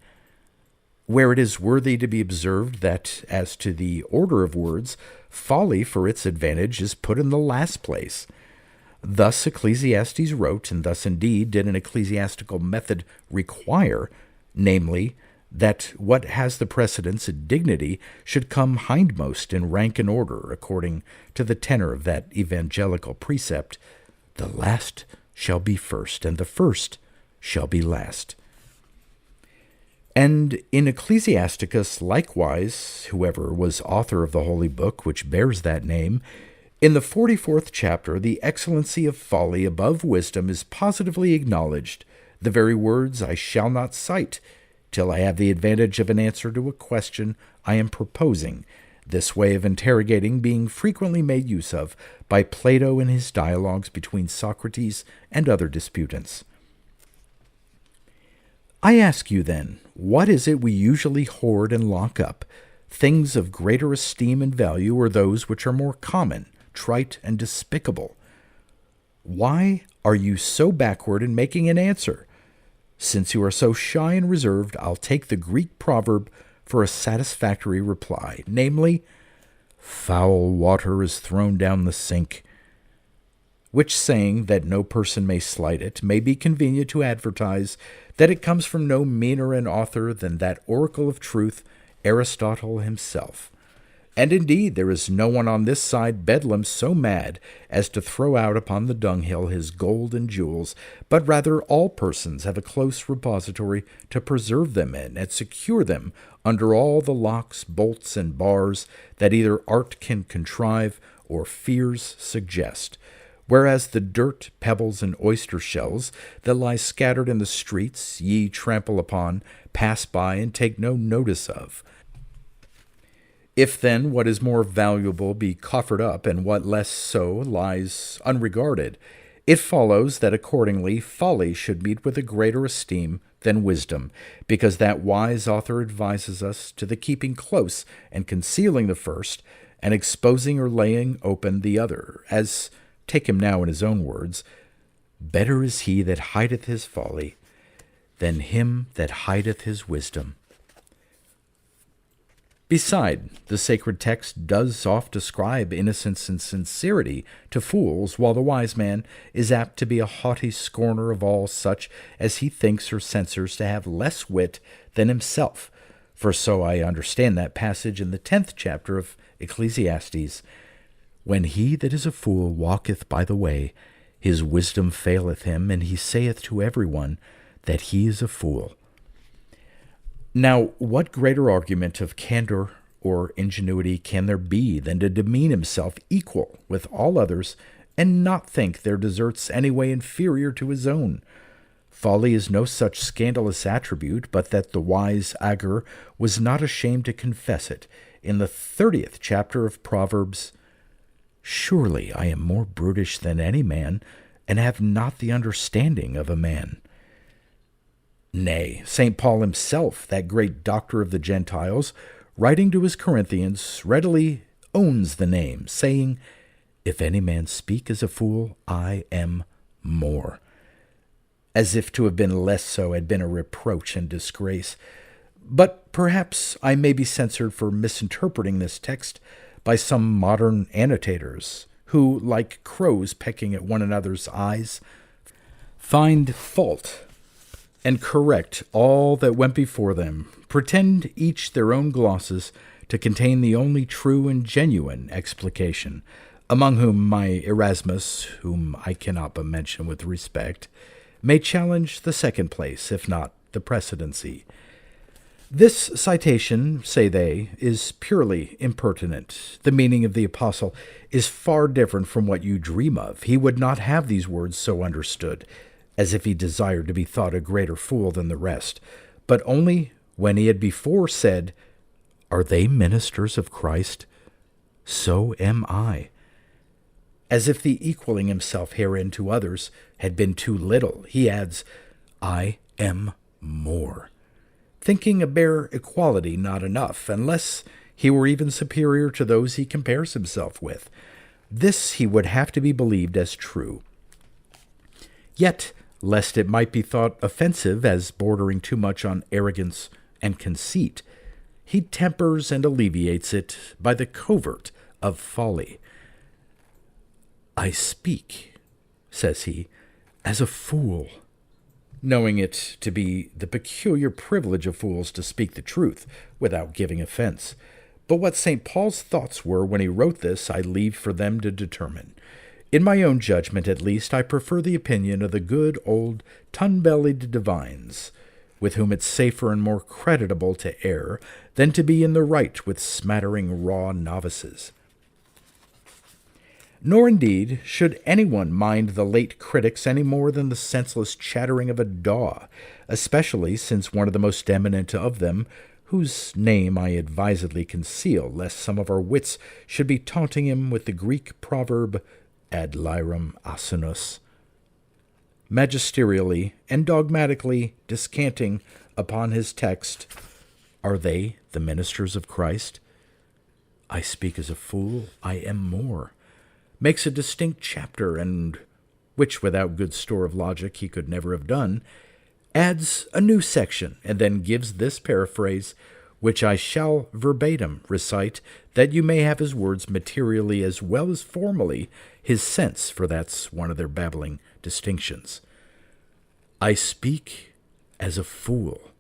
Where it is worthy to be observed that, as to the order of words, folly for its advantage is put in the last place. Thus Ecclesiastes wrote, and thus indeed did an ecclesiastical method require, namely, that what has the precedence and dignity should come hindmost in rank and order, according to the tenor of that evangelical precept, the last shall be first, and the first shall be last. And in Ecclesiasticus likewise, whoever was author of the holy book which bears that name, in the 44th chapter, the excellency of folly above wisdom is positively acknowledged, the very words I shall not cite, till I have the advantage of an answer to a question I am proposing, this way of interrogating being frequently made use of by Plato in his dialogues between Socrates and other disputants. I ask you then, what is it we usually hoard and lock up, things of greater esteem and value, or those which are more common, trite, and despicable? Why are you so backward in making an answer? Since you are so shy and reserved, I'll take the Greek proverb for a satisfactory reply, namely, foul water is thrown down the sink, which saying, that no person may slight it, may be convenient to advertise that it comes from no meaner an author than that oracle of truth, Aristotle himself. And indeed there is no one on this side Bedlam so mad as to throw out upon the dunghill his gold and jewels, but rather all persons have a close repository to preserve them in, and secure them under all the locks, bolts, and bars that either art can contrive or fears suggest. Whereas the dirt, pebbles, and oyster shells that lie scattered in the streets ye trample upon, pass by, and take no notice of. If then what is more valuable be coffered up, and what less so lies unregarded, it follows that accordingly folly should meet with a greater esteem than wisdom, because that wise author advises us to the keeping close and concealing the first, and exposing or laying open the other, as, take him now in his own words, better is he that hideth his folly than him that hideth his wisdom. Beside, the sacred text does oft ascribe innocence and sincerity to fools, while the wise man is apt to be a haughty scorner of all such as he thinks or censures to have less wit than himself. For so I understand that passage in the 10th chapter of Ecclesiastes, when he that is a fool walketh by the way, his wisdom faileth him, and he saith to every one that he is a fool. Now, what greater argument of candor or ingenuity can there be than to demean himself equal with all others, and not think their deserts any way inferior to his own? Folly is no such scandalous attribute, but that the wise Agur was not ashamed to confess it in the 30th chapter of Proverbs. Surely I am more brutish than any man, and have not the understanding of a man. Nay, St. Paul himself, that great doctor of the Gentiles, writing to his Corinthians, readily owns the name, saying, If any man speak as a fool, I am more. As if to have been less so had been a reproach and disgrace. But perhaps I may be censured for misinterpreting this text by some modern annotators, who, like crows pecking at one another's eyes, find fault and correct all that went before them, pretend each their own glosses to contain the only true and genuine explication, among whom my Erasmus, whom I cannot but mention with respect, may challenge the second place, if not the precedency. This citation, say they, is purely impertinent. The meaning of the apostle is far different from what you dream of. He would not have these words so understood, as if he desired to be thought a greater fool than the rest, but only when he had before said, "Are they ministers of Christ? So am I." As if the equaling himself herein to others had been too little, he adds, "I am more," thinking a bare equality not enough, unless he were even superior to those he compares himself with. This he would have to be believed as true. Yet, lest it might be thought offensive as bordering too much on arrogance and conceit, he tempers and alleviates it by the covert of folly. "I speak," says he, "as a fool," knowing it to be the peculiar privilege of fools to speak the truth without giving offense. But what St. Paul's thoughts were when he wrote this, I leave for them to determine. In my own judgment, at least, I prefer the opinion of the good old tun-bellied divines, with whom it's safer and more creditable to err than to be in the right with smattering raw novices. Nor, indeed, should anyone mind the late critics any more than the senseless chattering of a daw, especially since one of the most eminent of them, whose name I advisedly conceal, lest some of our wits should be taunting him with the Greek proverb ad lirum asinus, magisterially and dogmatically descanting upon his text, "Are they the ministers of Christ? I speak as a fool, I am more," makes a distinct chapter, and, which without good store of logic he could never have done, adds a new section, and then gives this paraphrase, which I shall verbatim recite, that you may have his words materially as well as formally his sense, for that's one of their babbling distinctions. "I speak as a fool."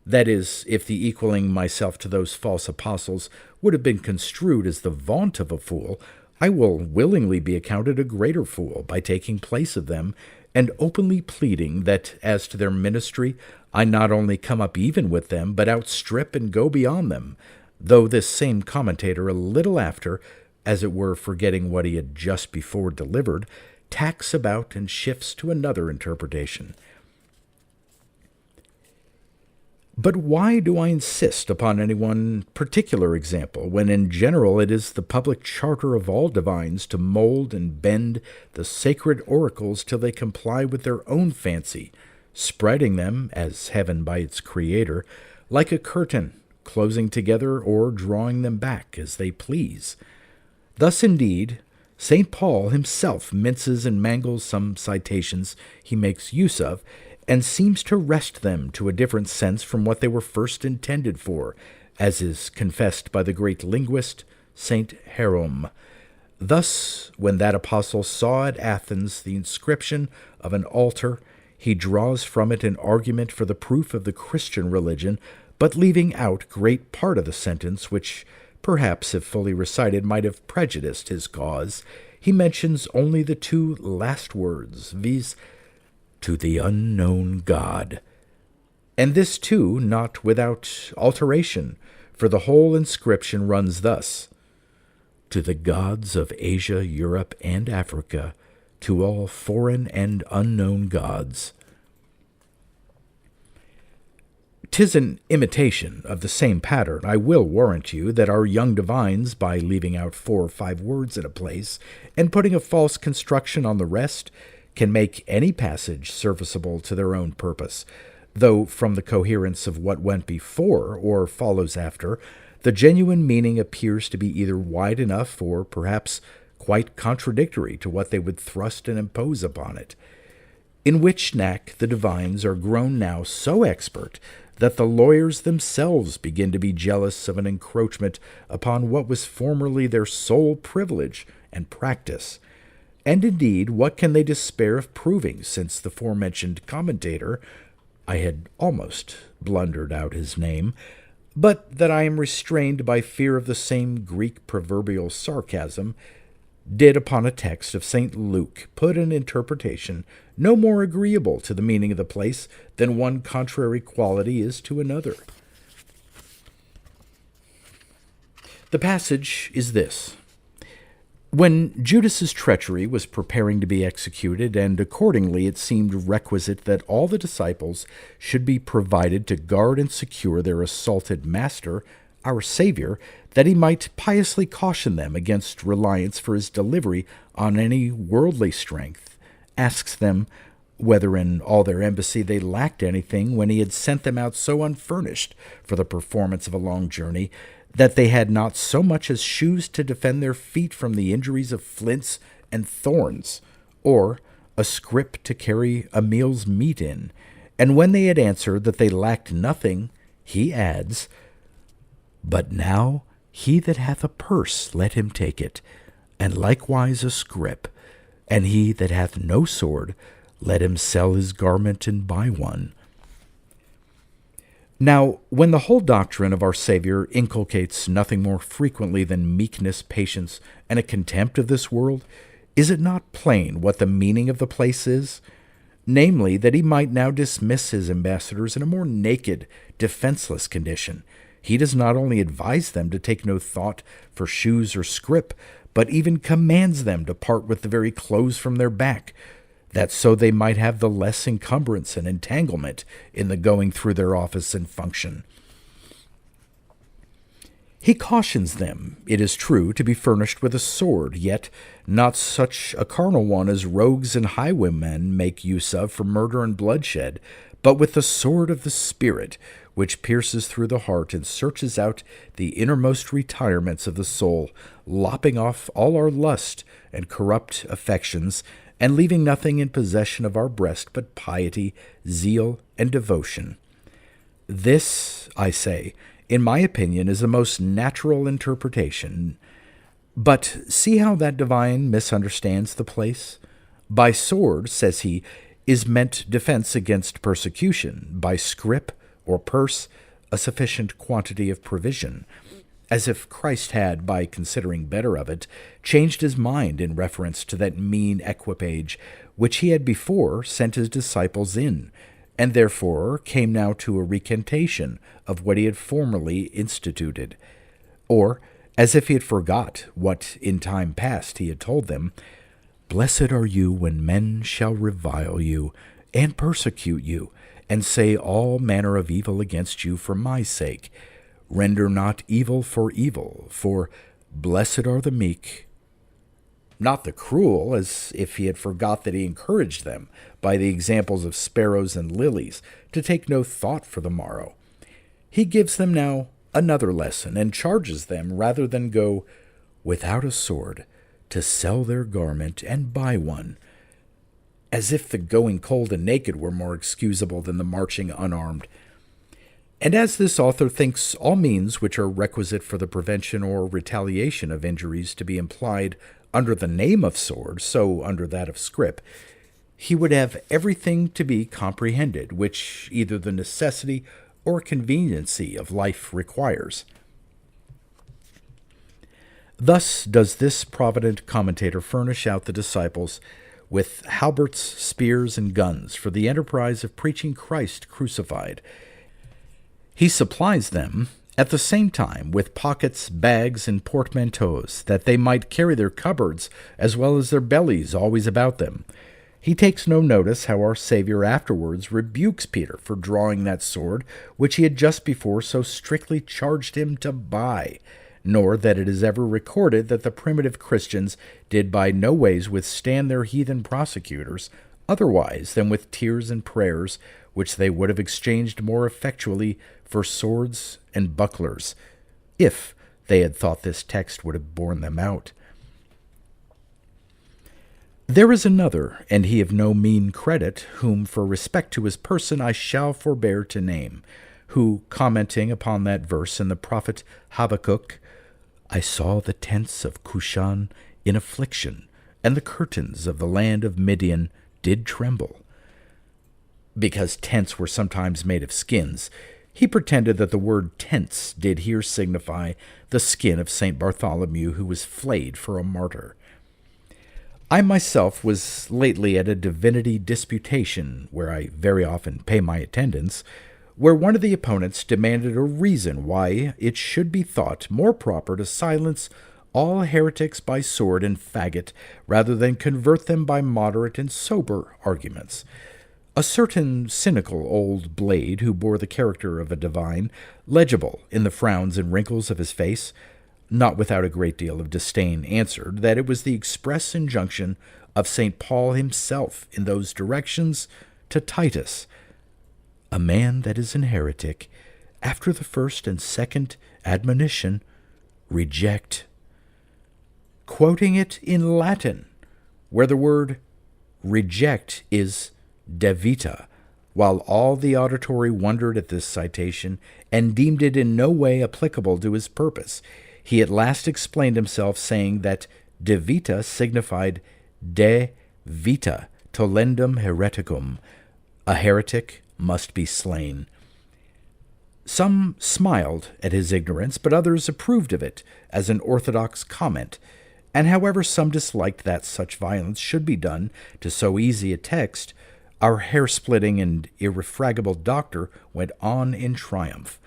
That is, if the equaling myself to those false apostles would have been construed as the vaunt of a fool, I will willingly be accounted a greater fool by taking place of them, and openly pleading that as to their ministry I not only come up even with them, but outstrip and go beyond them, though this same commentator a little after, as it were forgetting what he had just before delivered, tacks about and shifts to another interpretation. But why do I insist upon any one particular example, when in general it is the public charter of all divines to mold and bend the sacred oracles till they comply with their own fancy, spreading them, as heaven by its creator, like a curtain, closing together or drawing them back as they please? Thus, indeed, St. Paul himself minces and mangles some citations he makes use of, and seems to wrest them to a different sense from what they were first intended for, as is confessed by the great linguist St. Jerome. Thus, when that apostle saw at Athens the inscription of an altar, he draws from it an argument for the proof of the Christian religion, but leaving out great part of the sentence, which perhaps, if fully recited, might have prejudiced his cause. He mentions only the two last words, viz., "to the unknown God," and this too not without alteration, for the whole inscription runs thus: "To the gods of Asia, Europe, and Africa, to all foreign and unknown gods." 'Tis an imitation of the same pattern, I will warrant you, that our young divines, by leaving out 4 or 5 words in a place, and putting a false construction on the rest, can make any passage serviceable to their own purpose, though from the coherence of what went before or follows after, the genuine meaning appears to be either wide enough or perhaps quite contradictory to what they would thrust and impose upon it. In which knack the divines are grown now so expert that the lawyers themselves begin to be jealous of an encroachment upon what was formerly their sole privilege and practice. And indeed, what can they despair of proving, since the forementioned commentator, I had almost blundered out his name, but that I am restrained by fear of the same Greek proverbial sarcasm, did upon a text of St. Luke put an interpretation no more agreeable to the meaning of the place than one contrary quality is to another. The passage is this. When Judas's treachery was preparing to be executed, and accordingly it seemed requisite that all the disciples should be provided to guard and secure their assaulted master, our Savior, that he might piously caution them against reliance for his delivery on any worldly strength, asks them whether in all their embassy they lacked anything when he had sent them out so unfurnished for the performance of a long journey, that they had not so much as shoes to defend their feet from the injuries of flints and thorns, or a scrip to carry a meal's meat in. And when they had answered that they lacked nothing, he adds, But now he that hath a purse, let him take it, and likewise a scrip, and he that hath no sword, let him sell his garment and buy one. Now, when the whole doctrine of our Savior inculcates nothing more frequently than meekness, patience, and a contempt of this world, is it not plain what the meaning of the place is? Namely, that he might now dismiss his ambassadors in a more naked, defenseless condition. He does not only advise them to take no thought for shoes or scrip, but even commands them to part with the very clothes from their back, that so they might have the less encumbrance and entanglement in the going through their office and function. He cautions them, it is true, to be furnished with a sword, yet not such a carnal one as rogues and highwaymen make use of for murder and bloodshed, but with the sword of the Spirit, which pierces through the heart and searches out the innermost retirements of the soul, lopping off all our lust and corrupt affections, and leaving nothing in possession of our breast but piety, zeal, and devotion. This, I say, in my opinion, is the most natural interpretation. But see how that divine misunderstands the place. By sword, says he, is meant defense against persecution, by scrip or purse, a sufficient quantity of provision, as if Christ had, by considering better of it, changed his mind in reference to that mean equipage which he had before sent his disciples in, and therefore came now to a recantation of what he had formerly instituted. Or, as if he had forgot what in time past he had told them, Blessed are you when men shall revile you, and persecute you, and say all manner of evil against you for my sake. Render not evil for evil, for blessed are the meek. Not the cruel, as if he had forgot that he encouraged them, by the examples of sparrows and lilies, to take no thought for the morrow. He gives them now another lesson, and charges them, rather than go without a sword, to sell their garment and buy one, as if the going cold and naked were more excusable than the marching unarmed. And as this author thinks all means which are requisite for the prevention or retaliation of injuries to be implied under the name of sword, so under that of scrip, he would have everything to be comprehended which either the necessity or conveniency of life requires. Thus does this provident commentator furnish out the disciples with halberts, spears, and guns for the enterprise of preaching Christ crucified. He supplies them, at the same time, with pockets, bags, and portmanteaus, that they might carry their cupboards as well as their bellies always about them. He takes no notice how our Savior afterwards rebukes Peter for drawing that sword which he had just before so strictly charged him to buy, nor that it is ever recorded that the primitive Christians did by no ways withstand their heathen prosecutors, otherwise than with tears and prayers, which they would have exchanged more effectually for swords and bucklers, if they had thought this text would have borne them out. There is another, and he of no mean credit, whom for respect to his person I shall forbear to name, who, commenting upon that verse in the prophet Habakkuk, I saw the tents of Cushan in affliction, and the curtains of the land of Midian did tremble. Because tents were sometimes made of skins, he pretended that the word tents did here signify the skin of St. Bartholomew, who was flayed for a martyr. I myself was lately at a divinity disputation, where I very often pay my attendance, where one of the opponents demanded a reason why it should be thought more proper to silence all heretics by sword and faggot, rather than convert them by moderate and sober arguments. A certain cynical old blade, who bore the character of a divine, legible in the frowns and wrinkles of his face, not without a great deal of disdain, answered that it was the express injunction of St. Paul himself in those directions to Titus, a man that is an heretic, after the first and second admonition, reject. Quoting it in Latin, where the word reject is devita, while all the auditory wondered at this citation and deemed it in no way applicable to his purpose, he at last explained himself, saying that de vita signified de vita tollendum hereticum, a heretic must be slain. Some smiled at his ignorance, but others approved of it as an orthodox comment, and however some disliked that such violence should be done to so easy a text, our hair-splitting and irrefragable doctor went on in triumph.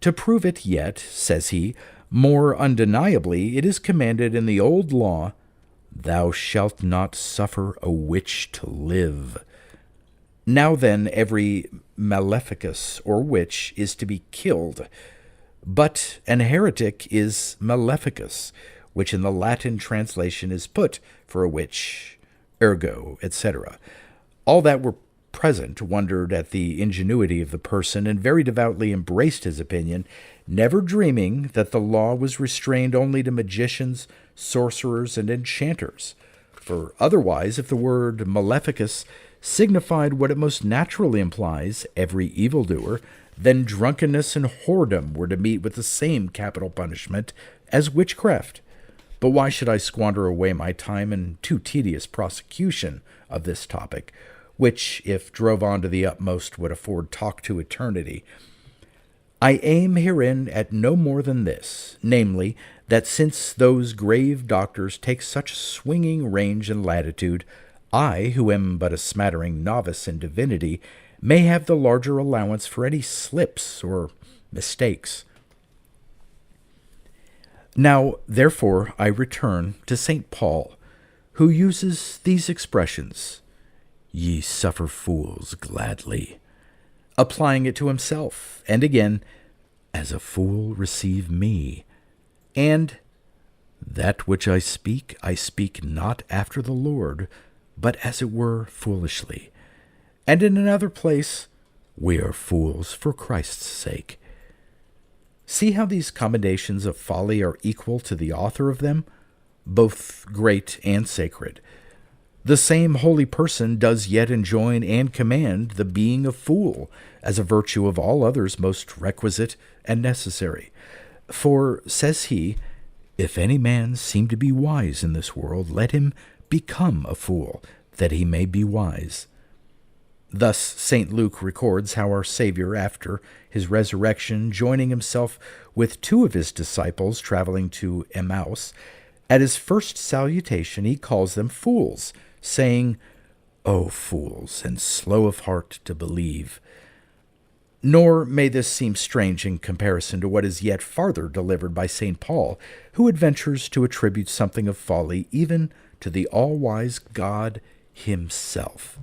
To prove it yet, says he, more undeniably it is commanded in the old law, Thou shalt not suffer a witch to live. Now then, every maleficus or witch is to be killed, but an heretic is maleficus, which in the Latin translation is put for a witch, ergo, etc. All that were present wondered at the ingenuity of the person, and very devoutly embraced his opinion, never dreaming that the law was restrained only to magicians, sorcerers, and enchanters. For otherwise, if the word maleficus signified what it most naturally implies, every evildoer, then drunkenness and whoredom were to meet with the same capital punishment as witchcraft. But why should I squander away my time in too tedious prosecution of this topic, which, if drove on to the utmost, would afford talk to eternity? I aim herein at no more than this, namely, that since those grave doctors take such swinging range and latitude, I, who am but a smattering novice in divinity, may have the larger allowance for any slips or mistakes. Now, therefore, I return to St. Paul, who uses these expressions, Ye suffer fools gladly, applying it to himself, and again, As a fool receive me, and That which I speak not after the Lord, but as it were foolishly. And in another place, We are fools for Christ's sake. See how these commendations of folly are equal to the author of them, both great and sacred. The same holy person does yet enjoin and command the being a fool, as a virtue of all others most requisite and necessary. For, says he, If any man seem to be wise in this world, let him become a fool, that he may be wise. Thus St. Luke records how our Savior, after his resurrection, joining himself with two of his disciples traveling to Emmaus, at his first salutation he calls them fools, saying, O fools, and slow of heart to believe. Nor may this seem strange in comparison to what is yet farther delivered by St. Paul, who adventures to attribute something of folly even to the all-wise God himself.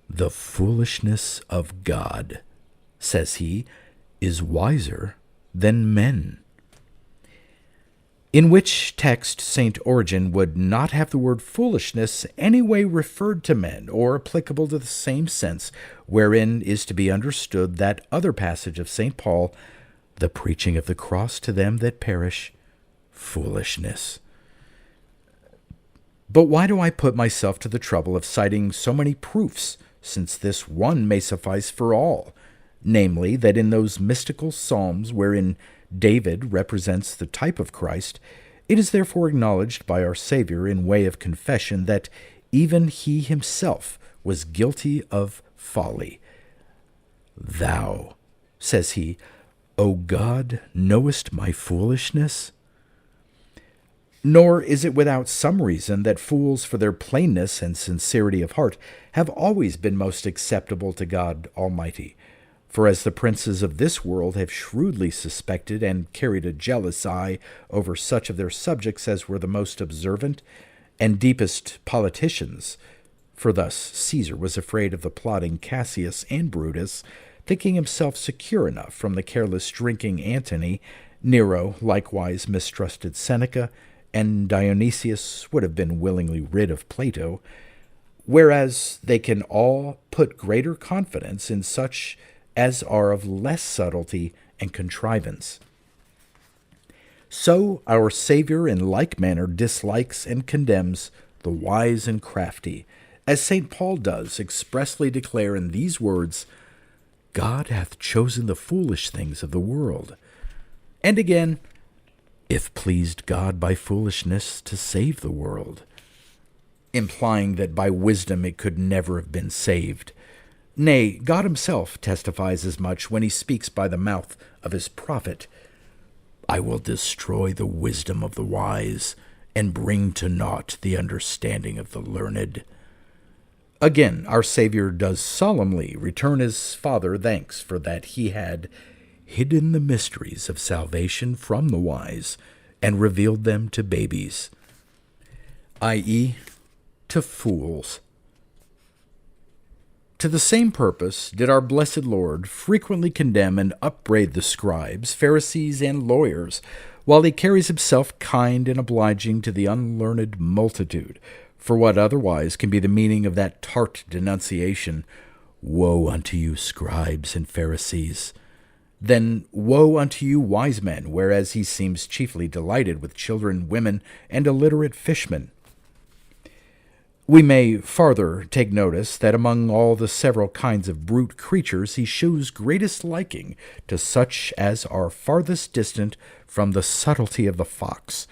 The foolishness of God, says he, is wiser than men. In which text St. Origen would not have the word foolishness any way referred to men, or applicable to the same sense wherein is to be understood that other passage of St. Paul, the preaching of the cross to them that perish, foolishness. But why do I put myself to the trouble of citing so many proofs, since this one may suffice for all, namely, that in those mystical psalms wherein David represents the type of Christ, it is therefore acknowledged by our Savior in way of confession that even he himself was guilty of folly. Thou, says he, O God, knowest my foolishness? Nor is it without some reason that fools for their plainness and sincerity of heart have always been most acceptable to God Almighty. For as the princes of this world have shrewdly suspected and carried a jealous eye over such of their subjects as were the most observant and deepest politicians, for thus Caesar was afraid of the plotting Cassius and Brutus, thinking himself secure enough from the careless drinking Antony, Nero likewise mistrusted Seneca, and Dionysius would have been willingly rid of Plato, whereas they can all put greater confidence in such as are of less subtlety and contrivance. So our Savior in like manner dislikes and condemns the wise and crafty, as St. Paul does expressly declare in these words, God hath chosen the foolish things of the world. And again, if pleased God by foolishness to save the world, implying that by wisdom it could never have been saved. Nay, God himself testifies as much when he speaks by the mouth of his prophet, I will destroy the wisdom of the wise, and bring to naught the understanding of the learned. Again, our Savior does solemnly return his Father thanks for that he had hidden the mysteries of salvation from the wise, and revealed them to babies, i.e., to fools. To the same purpose did our blessed Lord frequently condemn and upbraid the scribes, Pharisees, and lawyers, while he carries himself kind and obliging to the unlearned multitude, for what otherwise can be the meaning of that tart denunciation, Woe unto you, scribes and Pharisees! Then woe unto you, wise men, whereas he seems chiefly delighted with children, women, and illiterate fishmen. We may farther take notice that among all the several kinds of brute creatures he shews greatest liking to such as are farthest distant from the subtlety of the fox.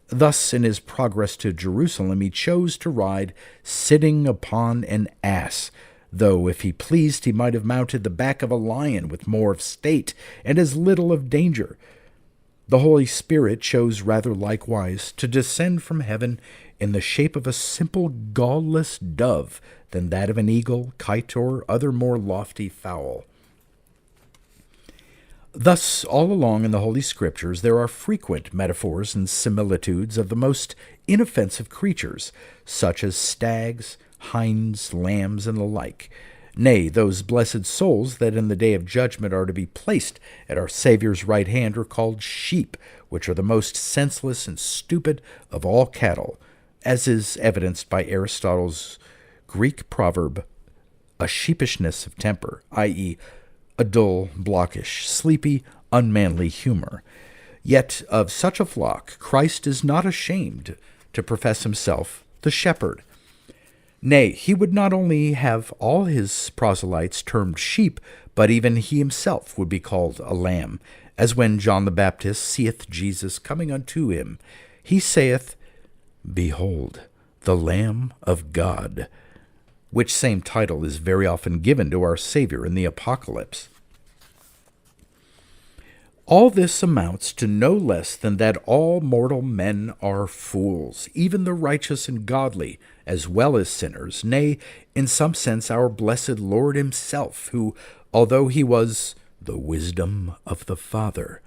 Thus, in his progress to Jerusalem, he chose to ride sitting upon an ass, though if he pleased he might have mounted the back of a lion with more of state and as little of danger. The Holy Spirit chose rather likewise to descend from heaven in the shape of a simple gall-less dove than that of an eagle, kite, or other more lofty fowl. Thus, all along in the Holy Scriptures there are frequent metaphors and similitudes of the most inoffensive creatures, such as stags, hinds, lambs, and the like. Nay, those blessed souls that in the day of judgment are to be placed at our Saviour's right hand are called sheep, which are the most senseless and stupid of all cattle, as is evidenced by Aristotle's Greek proverb, a sheepishness of temper, i.e., a dull, blockish, sleepy, unmanly humor. Yet of such a flock Christ is not ashamed to profess himself the shepherd. Nay, he would not only have all his proselytes termed sheep, but even he himself would be called a lamb, as when John the Baptist seeth Jesus coming unto him, he saith, Behold, the Lamb of God, which same title is very often given to our Savior in the Apocalypse. All this amounts to no less than that all mortal men are fools, even the righteous and godly, as well as sinners, nay, in some sense our blessed Lord himself, who, although he was the wisdom of the Father,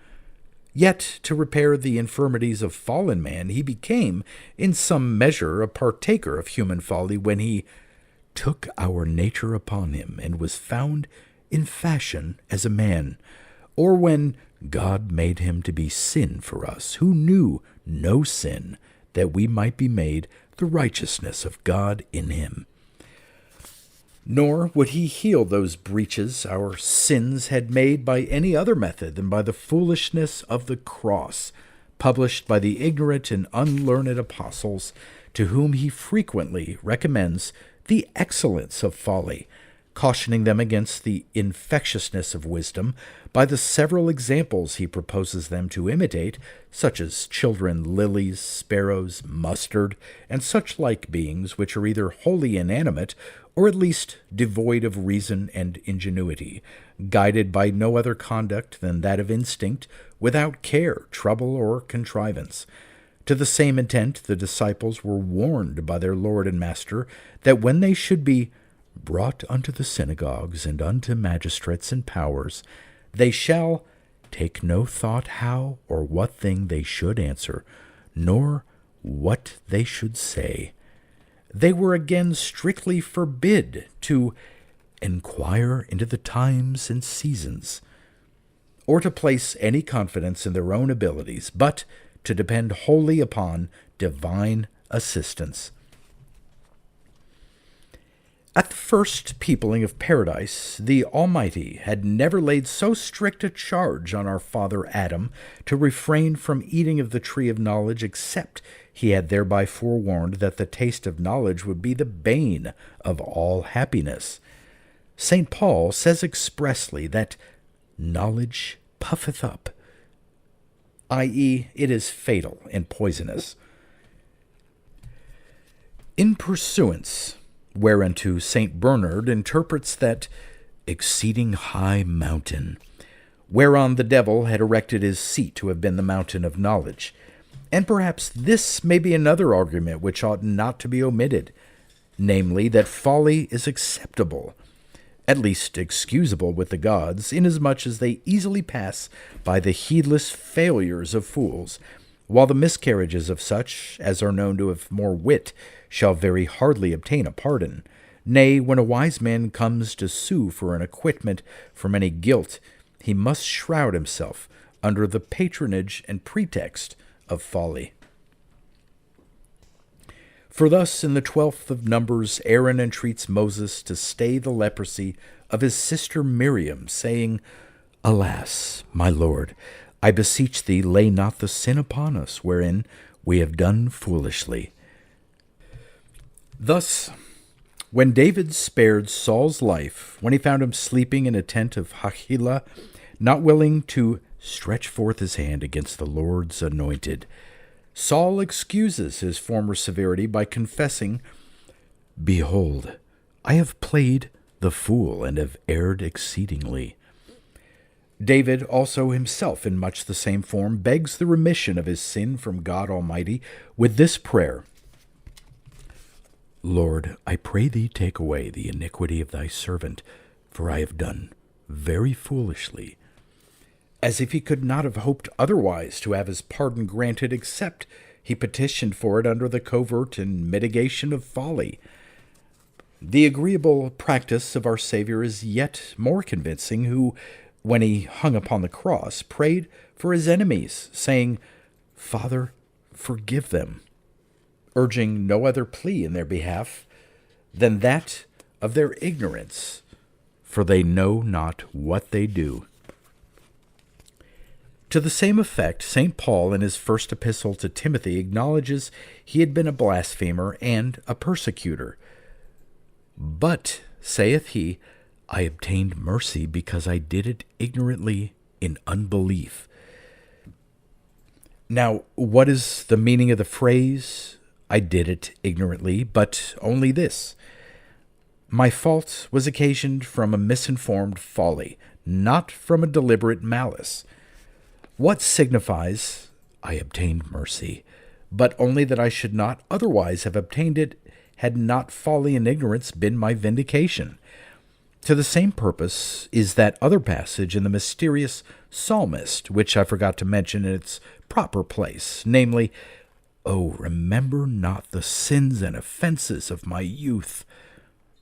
yet to repair the infirmities of fallen man, he became, in some measure, a partaker of human folly when he took our nature upon him and was found in fashion as a man, or when God made him to be sin for us, who knew no sin, that we might be made the righteousness of God in him. Nor would he heal those breaches our sins had made by any other method than by the foolishness of the cross, published by the ignorant and unlearned apostles, to whom he frequently recommends the excellence of folly, cautioning them against the infectiousness of wisdom by the several examples he proposes them to imitate, such as children, lilies, sparrows, mustard, and such like beings which are either wholly inanimate or at least devoid of reason and ingenuity, guided by no other conduct than that of instinct, without care, trouble, or contrivance. To the same intent the disciples were warned by their Lord and Master that when they should be brought unto the synagogues and unto magistrates and powers, they shall take no thought how or what thing they should answer, nor what they should say. They were again strictly forbid to inquire into the times and seasons, or to place any confidence in their own abilities, but to depend wholly upon divine assistance. At the first peopling of paradise, the Almighty had never laid so strict a charge on our father Adam to refrain from eating of the tree of knowledge, except he had thereby forewarned that the taste of knowledge would be the bane of all happiness. St. Paul says expressly that knowledge puffeth up, i.e., it is fatal and poisonous. In pursuance whereunto St. Bernard interprets that exceeding high mountain, whereon the devil had erected his seat to have been the mountain of knowledge. And perhaps this may be another argument which ought not to be omitted, namely, that folly is acceptable, at least excusable with the gods, inasmuch as they easily pass by the heedless failures of fools, while the miscarriages of such as are known to have more wit shall very hardly obtain a pardon. Nay, when a wise man comes to sue for an acquitment from any guilt, he must shroud himself under the patronage and pretext of folly. For thus in the 12th of Numbers Aaron entreats Moses to stay the leprosy of his sister Miriam, saying, Alas, my Lord, I beseech thee, lay not the sin upon us, wherein we have done foolishly. Thus, when David spared Saul's life, when he found him sleeping in a tent of Hachilah, not willing to stretch forth his hand against the Lord's anointed, Saul excuses his former severity by confessing, Behold, I have played the fool and have erred exceedingly. David also himself, in much the same form, begs the remission of his sin from God Almighty with this prayer, Lord, I pray thee take away the iniquity of thy servant, for I have done very foolishly. As if he could not have hoped otherwise to have his pardon granted, except he petitioned for it under the covert and mitigation of folly. The agreeable practice of our Savior is yet more convincing, who, when he hung upon the cross, prayed for his enemies, saying, Father, forgive them, urging no other plea in their behalf than that of their ignorance, for they know not what they do. To the same effect, St. Paul, in his first epistle to Timothy, acknowledges he had been a blasphemer and a persecutor. But, saith he, I obtained mercy because I did it ignorantly in unbelief. Now, what is the meaning of the phrase, I did it ignorantly, but only this? My fault was occasioned from a misinformed folly, not from a deliberate malice. What signifies, I obtained mercy, but only that I should not otherwise have obtained it, had not folly and ignorance been my vindication. To the same purpose is that other passage in the mysterious Psalmist, which I forgot to mention in its proper place, namely, O remember not the sins and offenses of my youth.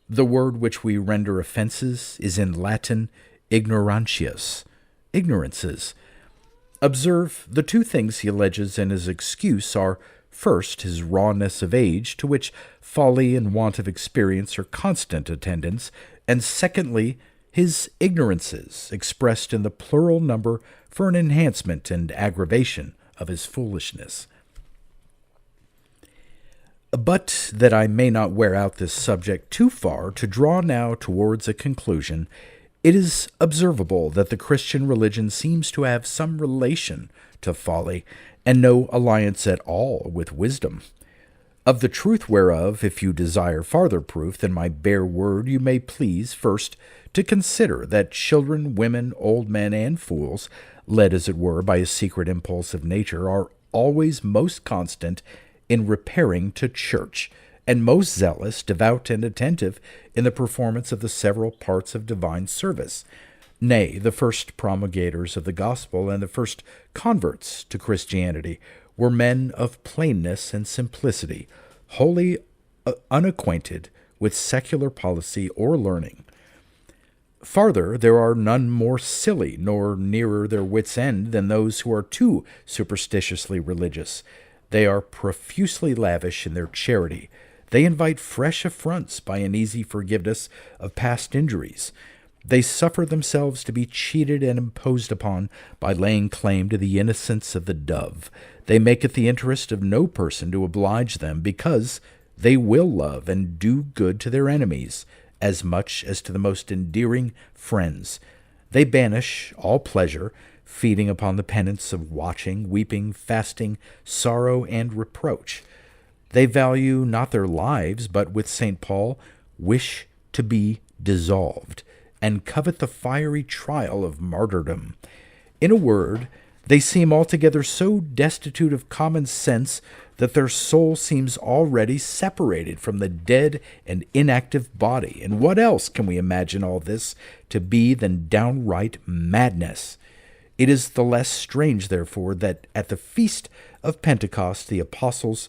The word which we render offenses is in Latin ignorantias, ignorances. Observe, the two things he alleges in his excuse are, first, his rawness of age, to which folly and want of experience are constant attendants, and secondly, his ignorances, expressed in the plural number for an enhancement and aggravation of his foolishness. But that I may not wear out this subject too far, to draw now towards a conclusion, it is observable that the Christian religion seems to have some relation to folly, and no alliance at all with wisdom. Of the truth whereof, if you desire farther proof than my bare word, you may please first to consider that children, women, old men, and fools, led as it were by a secret impulse of nature, are always most constant in repairing to church, and most zealous, devout, and attentive in the performance of the several parts of divine service. Nay, the first promulgators of the gospel and the first converts to Christianity were men of plainness and simplicity, wholly unacquainted with secular policy or learning. Farther, there are none more silly nor nearer their wits' end than those who are too superstitiously religious. They are profusely lavish in their charity. They invite fresh affronts by an easy forgiveness of past injuries. They suffer themselves to be cheated and imposed upon by laying claim to the innocence of the dove. They make it the interest of no person to oblige them, because they will love and do good to their enemies, as much as to the most endearing friends. They banish all pleasure, feeding upon the penance of watching, weeping, fasting, sorrow, and reproach. They value not their lives, but with St. Paul, wish to be dissolved, and covet the fiery trial of martyrdom. In a word, they seem altogether so destitute of common sense that their soul seems already separated from the dead and inactive body. And what else can we imagine all this to be than downright madness? It is the less strange, therefore, that at the feast of Pentecost the apostles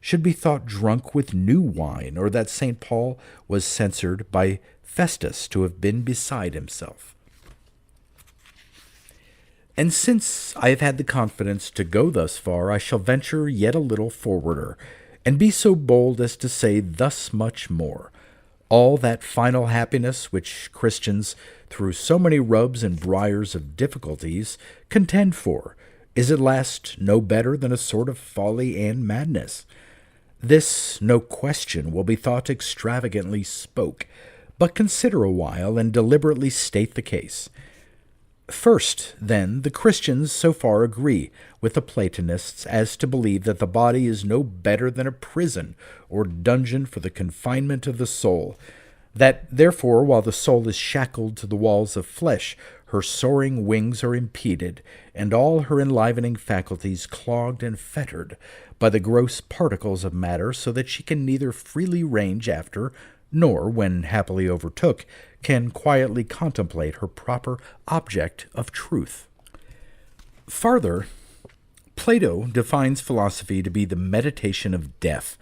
should be thought drunk with new wine, or that St. Paul was censured by Festus to have been beside himself. And since I have had the confidence to go thus far, I shall venture yet a little forwarder, and be so bold as to say thus much more. All that final happiness which Christians, through so many rubs and briars of difficulties, contend for, is at last no better than a sort of folly and madness. This, no question, will be thought extravagantly spoke, but consider a while and deliberately state the case. First, then, the Christians so far agree with the Platonists as to believe that the body is no better than a prison or dungeon for the confinement of the soul, that, therefore, while the soul is shackled to the walls of flesh, her soaring wings are impeded, and all her enlivening faculties clogged and fettered by the gross particles of matter, so that she can neither freely range after, nor, when happily overtook, can quietly contemplate her proper object of truth. Farther, Plato defines philosophy to be the meditation of death,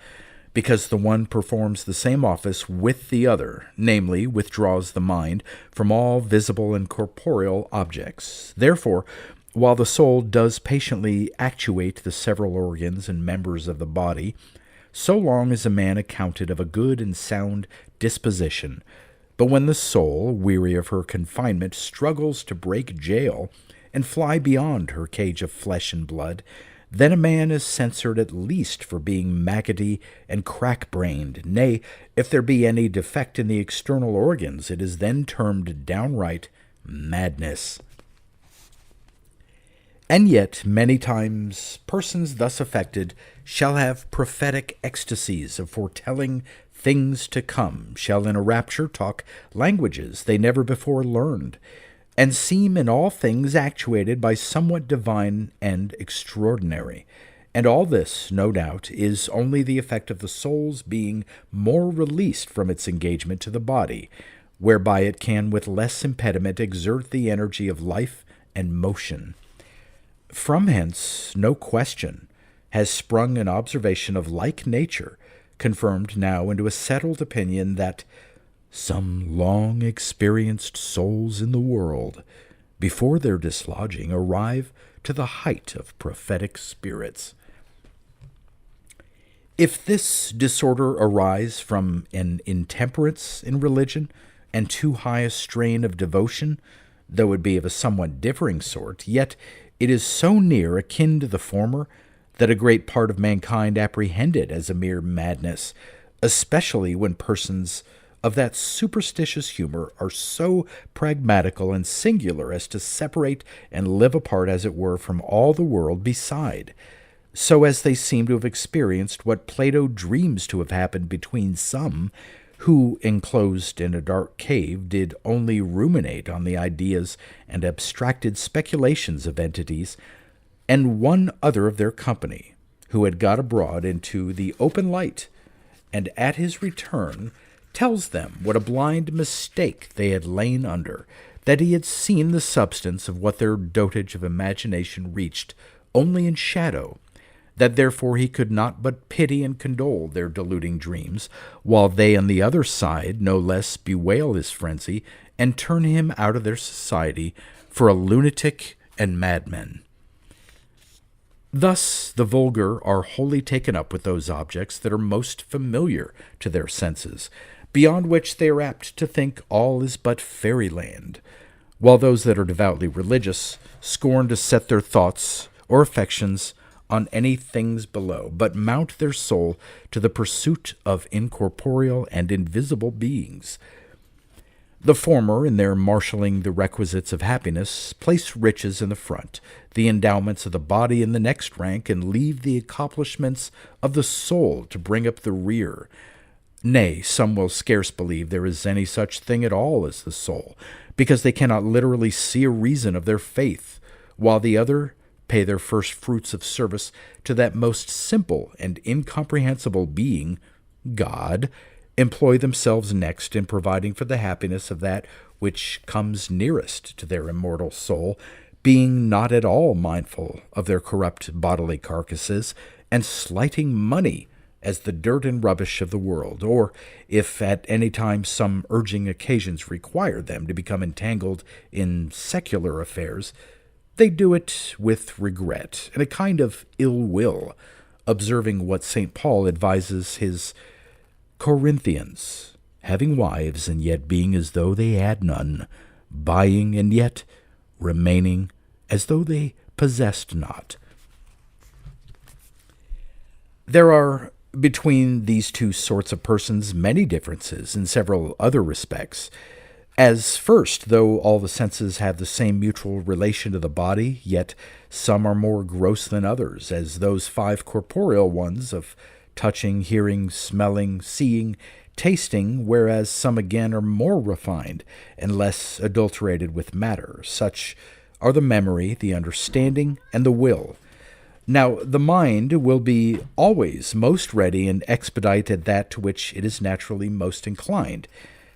because the one performs the same office with the other, namely, withdraws the mind from all visible and corporeal objects. Therefore, while the soul does patiently actuate the several organs and members of the body, so long is a man accounted of a good and sound disposition. But when the soul, weary of her confinement, struggles to break jail and fly beyond her cage of flesh and blood, then a man is censured at least for being maggoty and crack-brained. Nay, if there be any defect in the external organs, it is then termed downright madness. And yet, many times, persons thus affected shall have prophetic ecstasies of foretelling things to come, shall in a rapture talk languages they never before learned, and seem in all things actuated by somewhat divine and extraordinary. And all this, no doubt, is only the effect of the soul's being more released from its engagement to the body, whereby it can with less impediment exert the energy of life and motion. From hence, no question, has sprung an observation of like nature, confirmed now into a settled opinion that some long experienced souls in the world, before their dislodging, arrive to the height of prophetic spirits. If this disorder arise from an intemperance in religion and too high a strain of devotion, though it be of a somewhat differing sort, yet it is so near akin to the former that a great part of mankind apprehended as a mere madness, especially when persons of that superstitious humor are so pragmatical and singular as to separate and live apart, as it were, from all the world beside, so as they seem to have experienced what Plato dreams to have happened between some who, enclosed in a dark cave, did only ruminate on the ideas and abstracted speculations of entities, and one other of their company, who had got abroad into the open light, and at his return tells them what a blind mistake they had lain under, that he had seen the substance of what their dotage of imagination reached only in shadow, that therefore he could not but pity and condole their deluding dreams, while they on the other side no less bewail his frenzy, and turn him out of their society for a lunatic and madman. Thus the vulgar are wholly taken up with those objects that are most familiar to their senses, beyond which they are apt to think all is but fairyland, while those that are devoutly religious scorn to set their thoughts or affections on any things below, but mount their soul to the pursuit of incorporeal and invisible beings. The former, in their marshalling the requisites of happiness, place riches in the front, the endowments of the body in the next rank, and leave the accomplishments of the soul to bring up the rear. Nay, some will scarce believe there is any such thing at all as the soul, because they cannot literally see a reason of their faith, while the other pay their first fruits of service to that most simple and incomprehensible being, God, employ themselves next in providing for the happiness of that which comes nearest to their immortal soul, being not at all mindful of their corrupt bodily carcasses, and slighting money as the dirt and rubbish of the world, or, if at any time some urging occasions require them to become entangled in secular affairs, they do it with regret and a kind of ill will, observing what St. Paul advises his Corinthians, having wives and yet being as though they had none, buying and yet remaining as though they possessed not. There are between these two sorts of persons many differences in several other respects. As first, though all the senses have the same mutual relation to the body, yet some are more gross than others, as those 5 corporeal ones of touching, hearing, smelling, seeing, tasting, whereas some again are more refined and less adulterated with matter. Such are the memory, the understanding, and the will. Now, the mind will be always most ready and expedite at that to which it is naturally most inclined.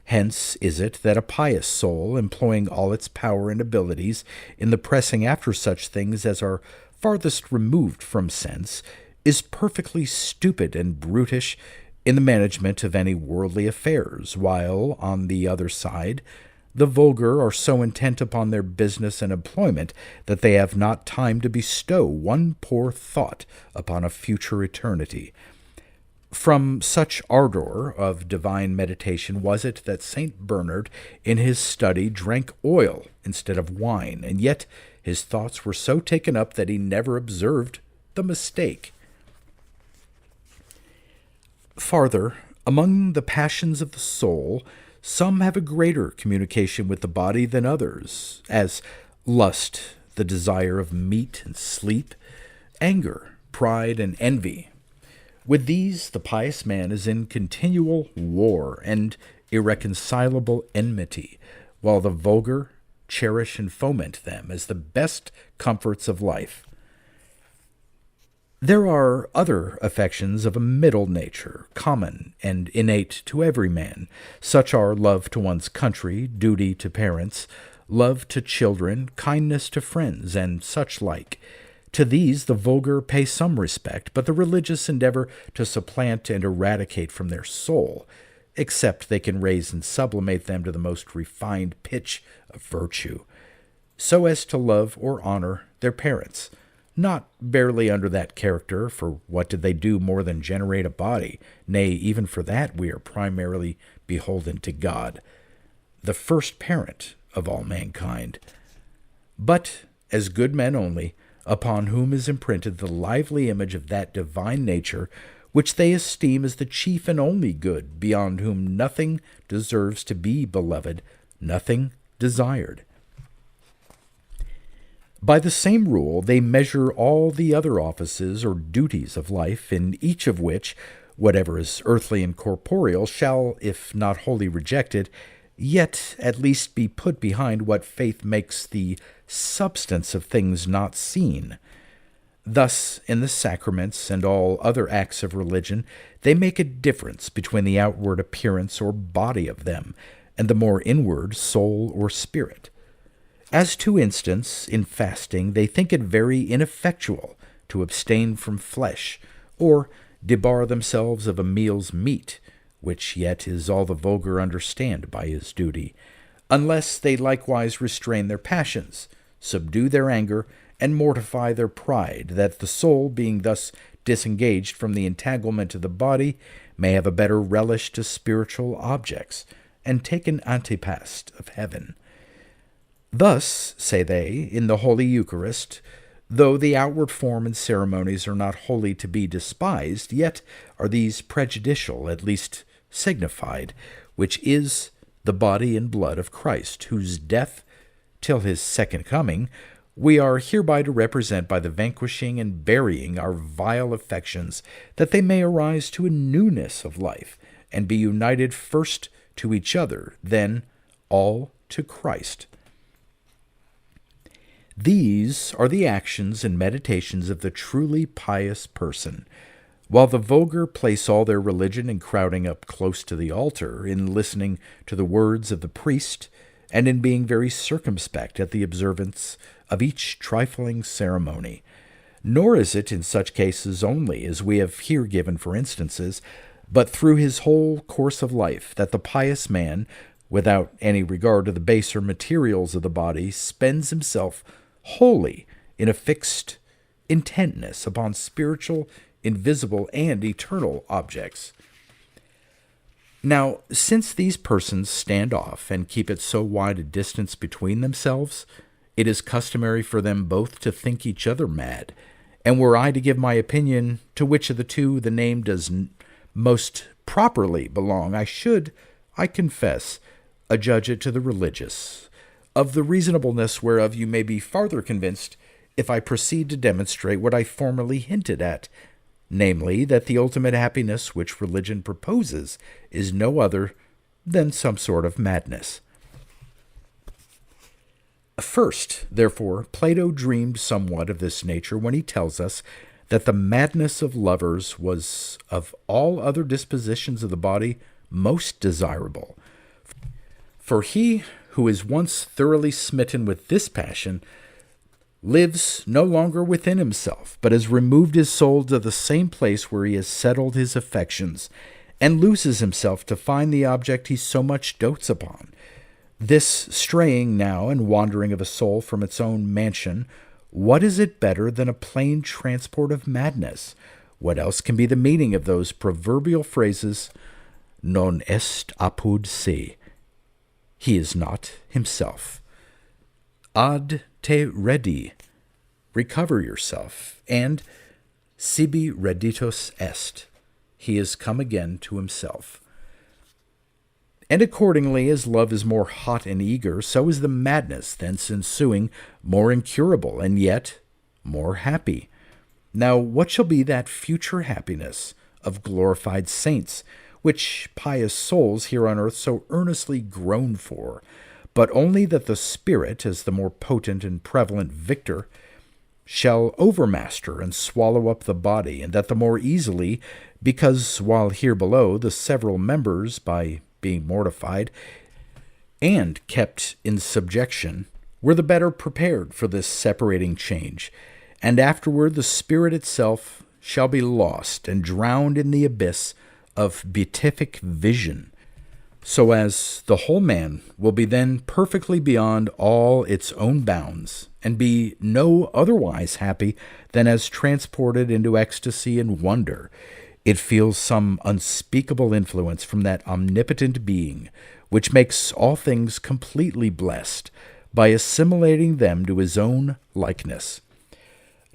Hence is it that a pious soul, employing all its power and abilities in the pressing after such things as are farthest removed from sense, is perfectly stupid and brutish in the management of any worldly affairs, while, on the other side, the vulgar are so intent upon their business and employment that they have not time to bestow one poor thought upon a future eternity. From such ardor of divine meditation was it that St. Bernard in his study drank oil instead of wine, and yet his thoughts were so taken up that he never observed the mistake. Farther, among the passions of the soul, some have a greater communication with the body than others, as lust, the desire of meat and sleep, anger, pride, and envy. With these, the pious man is in continual war and irreconcilable enmity, while the vulgar cherish and foment them as the best comforts of life. There are other affections of a middle nature, common and innate to every man. Such are love to one's country, duty to parents, love to children, kindness to friends, and such like. To these the vulgar pay some respect, but the religious endeavor to supplant and eradicate from their soul, except they can raise and sublimate them to the most refined pitch of virtue, so as to love or honor their parents, not barely under that character, for what did they do more than generate a body? Nay, even for that we are primarily beholden to God, the first parent of all mankind. But, as good men only, upon whom is imprinted the lively image of that divine nature which they esteem as the chief and only good, beyond whom nothing deserves to be beloved, nothing desired. By the same rule, they measure all the other offices or duties of life, in each of which, whatever is earthly and corporeal shall, if not wholly rejected, yet at least be put behind what faith makes the substance of things not seen. Thus, in the sacraments and all other acts of religion, they make a difference between the outward appearance or body of them, and the more inward soul or spirit. As to instance, in fasting, they think it very ineffectual to abstain from flesh, or debar themselves of a meal's meat, which yet is all the vulgar understand by his duty, unless they likewise restrain their passions, subdue their anger, and mortify their pride, that the soul, being thus disengaged from the entanglement of the body, may have a better relish to spiritual objects, and take an antepast of heaven. Thus, say they, in the Holy Eucharist, though the outward form and ceremonies are not wholly to be despised, yet are these prejudicial, at least signified, which is the body and blood of Christ, whose death, till his second coming, we are hereby to represent by the vanquishing and burying our vile affections, that they may arise to a newness of life, and be united first to each other, then all to Christ. These are the actions and meditations of the truly pious person, while the vulgar place all their religion in crowding up close to the altar, in listening to the words of the priest, and in being very circumspect at the observance of each trifling ceremony. Nor is it in such cases only, as we have here given for instances, but through his whole course of life, that the pious man, without any regard to the baser materials of the body, spends himself wholly in a fixed intentness upon spiritual, invisible, and eternal objects. Now, since these persons stand off and keep at so wide a distance between themselves, it is customary for them both to think each other mad, and were I to give my opinion to which of the two the name does most properly belong, I should, I confess, adjudge it to the religious, of the reasonableness whereof you may be farther convinced if I proceed to demonstrate what I formerly hinted at, namely, that the ultimate happiness which religion proposes is no other than some sort of madness. First, therefore, Plato dreamed somewhat of this nature when he tells us that the madness of lovers was of all other dispositions of the body most desirable. For he who is once thoroughly smitten with this passion lives no longer within himself, but has removed his soul to the same place where he has settled his affections, and loses himself to find the object he so much dotes upon. This straying now and wandering of a soul from its own mansion, what is it better than a plain transport of madness? What else can be the meaning of those proverbial phrases, non est apud se? He is not himself. Ad te redi, recover yourself, and sibi reditus est, he is come again to himself. And accordingly, as love is more hot and eager, so is the madness thence ensuing more incurable, and yet more happy. Now, what shall be that future happiness of glorified saints, which pious souls here on earth so earnestly groan for, but only that the Spirit, as the more potent and prevalent victor, shall overmaster and swallow up the body, and that the more easily, because while here below the several members, by being mortified and kept in subjection, were the better prepared for this separating change, and afterward the Spirit itself shall be lost and drowned in the abyss of beatific vision, so as the whole man will be then perfectly beyond all its own bounds, and be no otherwise happy than as transported into ecstasy and wonder, it feels some unspeakable influence from that omnipotent being, which makes all things completely blessed, by assimilating them to his own likeness.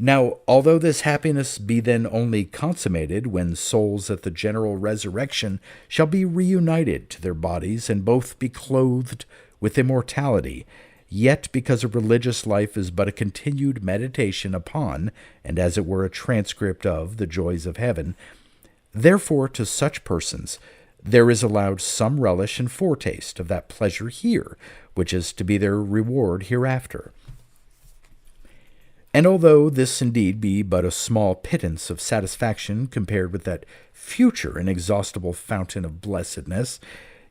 Now, although this happiness be then only consummated when souls at the general resurrection shall be reunited to their bodies and both be clothed with immortality, yet because a religious life is but a continued meditation upon, and as it were a transcript of, the joys of heaven, therefore to such persons there is allowed some relish and foretaste of that pleasure here, which is to be their reward hereafter. And although this indeed be but a small pittance of satisfaction compared with that future inexhaustible fountain of blessedness,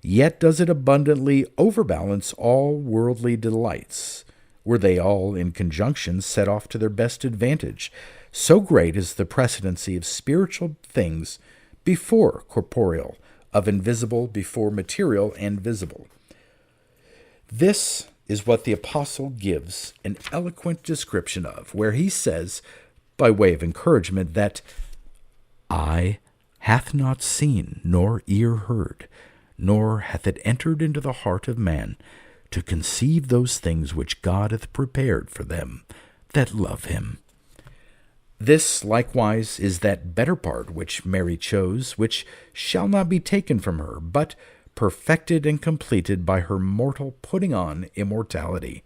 yet does it abundantly overbalance all worldly delights, were they all in conjunction set off to their best advantage. So great is the precedency of spiritual things before corporeal, of invisible before material and visible. This is what the apostle gives an eloquent description of, where he says, by way of encouragement, that eye hath not seen, nor ear heard, nor hath it entered into the heart of man, to conceive those things which God hath prepared for them that love him. This likewise is that better part which Mary chose, which shall not be taken from her, but perfected and completed by her mortal putting on immortality.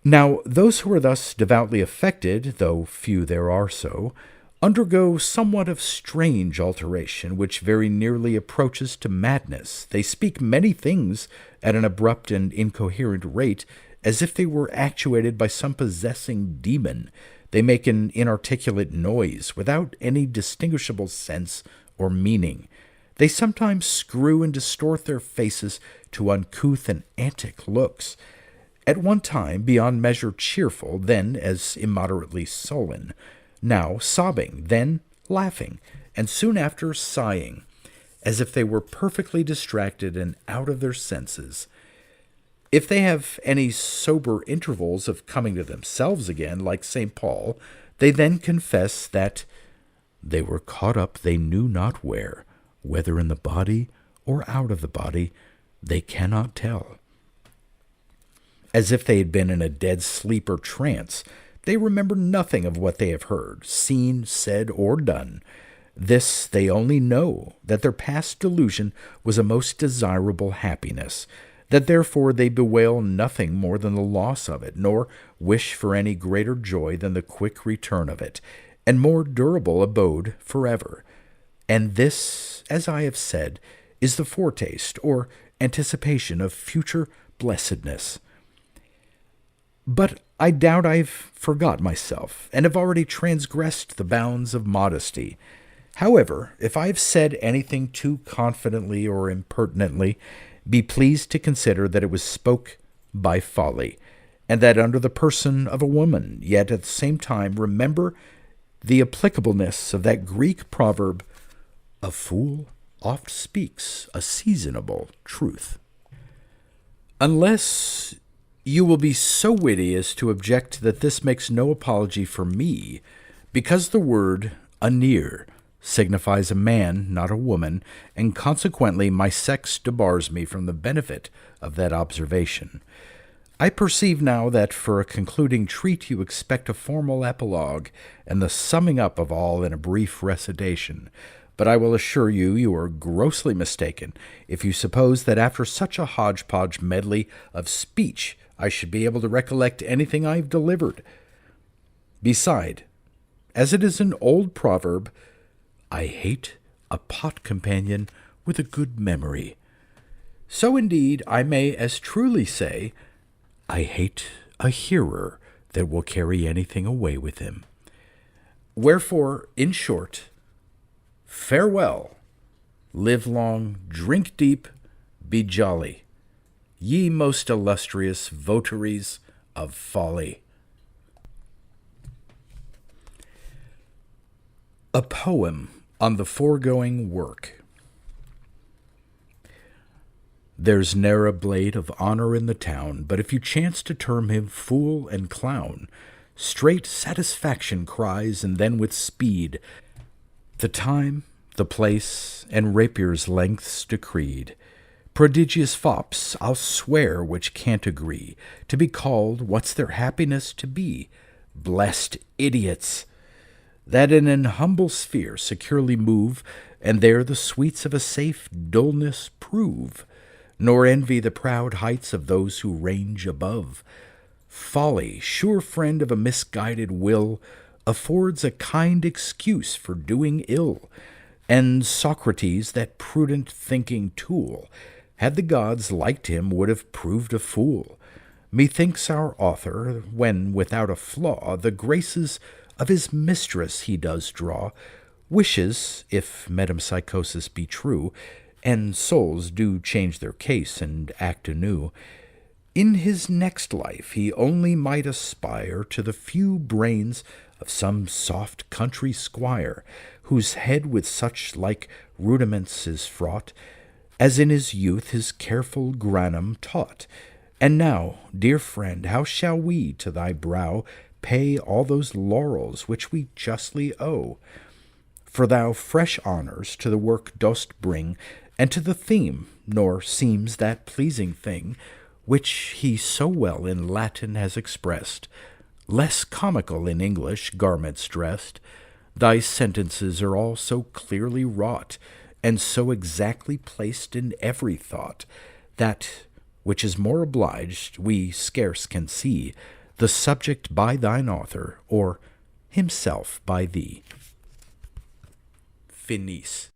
Now, those who are thus devoutly affected, though few there are so, undergo somewhat of strange alteration, which very nearly approaches to madness. They speak many things at an abrupt and incoherent rate, as if they were actuated by some possessing demon. They make an inarticulate noise, without any distinguishable sense or meaning. They sometimes screw and distort their faces to uncouth and antic looks, at one time beyond measure cheerful, then as immoderately sullen, now sobbing, then laughing, and soon after sighing, as if they were perfectly distracted and out of their senses. If they have any sober intervals of coming to themselves again, like St. Paul, they then confess that they were caught up they knew not where, whether in the body or out of the body, they cannot tell. As if they had been in a dead sleep or trance, they remember nothing of what they have heard, seen, said, or done. This they only know, that their past delusion was a most desirable happiness, that therefore they bewail nothing more than the loss of it, nor wish for any greater joy than the quick return of it, and more durable abode forever. And this, as I have said, is the foretaste or anticipation of future blessedness. But I doubt I have forgot myself, and have already transgressed the bounds of modesty. However, if I have said anything too confidently or impertinently, be pleased to consider that it was spoke by folly, and that under the person of a woman, yet at the same time remember the applicableness of that Greek proverb, "A fool oft speaks a seasonable truth." Unless you will be so witty as to object that this makes no apology for me, because the word anear signifies a man, not a woman, and consequently my sex debars me from the benefit of that observation. I perceive now that for a concluding treat you expect a formal epilogue, and the summing up of all in a brief recitation. But I will assure you, you are grossly mistaken if you suppose that after such a hodgepodge medley of speech I should be able to recollect anything I have delivered. Beside, as it is an old proverb, I hate a pot companion with a good memory. So indeed I may as truly say, I hate a hearer that will carry anything away with him. Wherefore, in short, farewell, live long, drink deep, be jolly, ye most illustrious votaries of folly. A poem on the foregoing work. There's ne'er a blade of honor in the town, but if you chance to term him fool and clown, straight satisfaction cries, and then with speed the time, the place, and rapier's lengths decreed. Prodigious fops, I'll swear, which can't agree to be called what's their happiness to be, Blessed idiots! That in an humble sphere securely move, and there the sweets of a safe dullness prove, nor envy the proud heights of those who range above. Folly, sure friend of a misguided will, affords a kind excuse for doing ill, and Socrates, that prudent thinking tool, had the gods liked him, would have proved a fool. Methinks our author, when without a flaw the graces of his mistress he does draw, wishes, if metempsychosis be true, and souls do change their case and act anew, in his next life he only might aspire to the few brains of some soft country squire, whose head with such like rudiments is fraught, as in his youth his careful Granum taught. And now, dear friend, how shall we to thy brow pay all those laurels which we justly owe? For thou fresh honours to the work dost bring, and to the theme, nor seems that pleasing thing, which he so well in Latin has expressed, less comical in English garments dressed. Thy sentences are all so clearly wrought, and so exactly placed in every thought, that, which is more obliged, we scarce can see the subject by thine author, or himself by thee. Finis.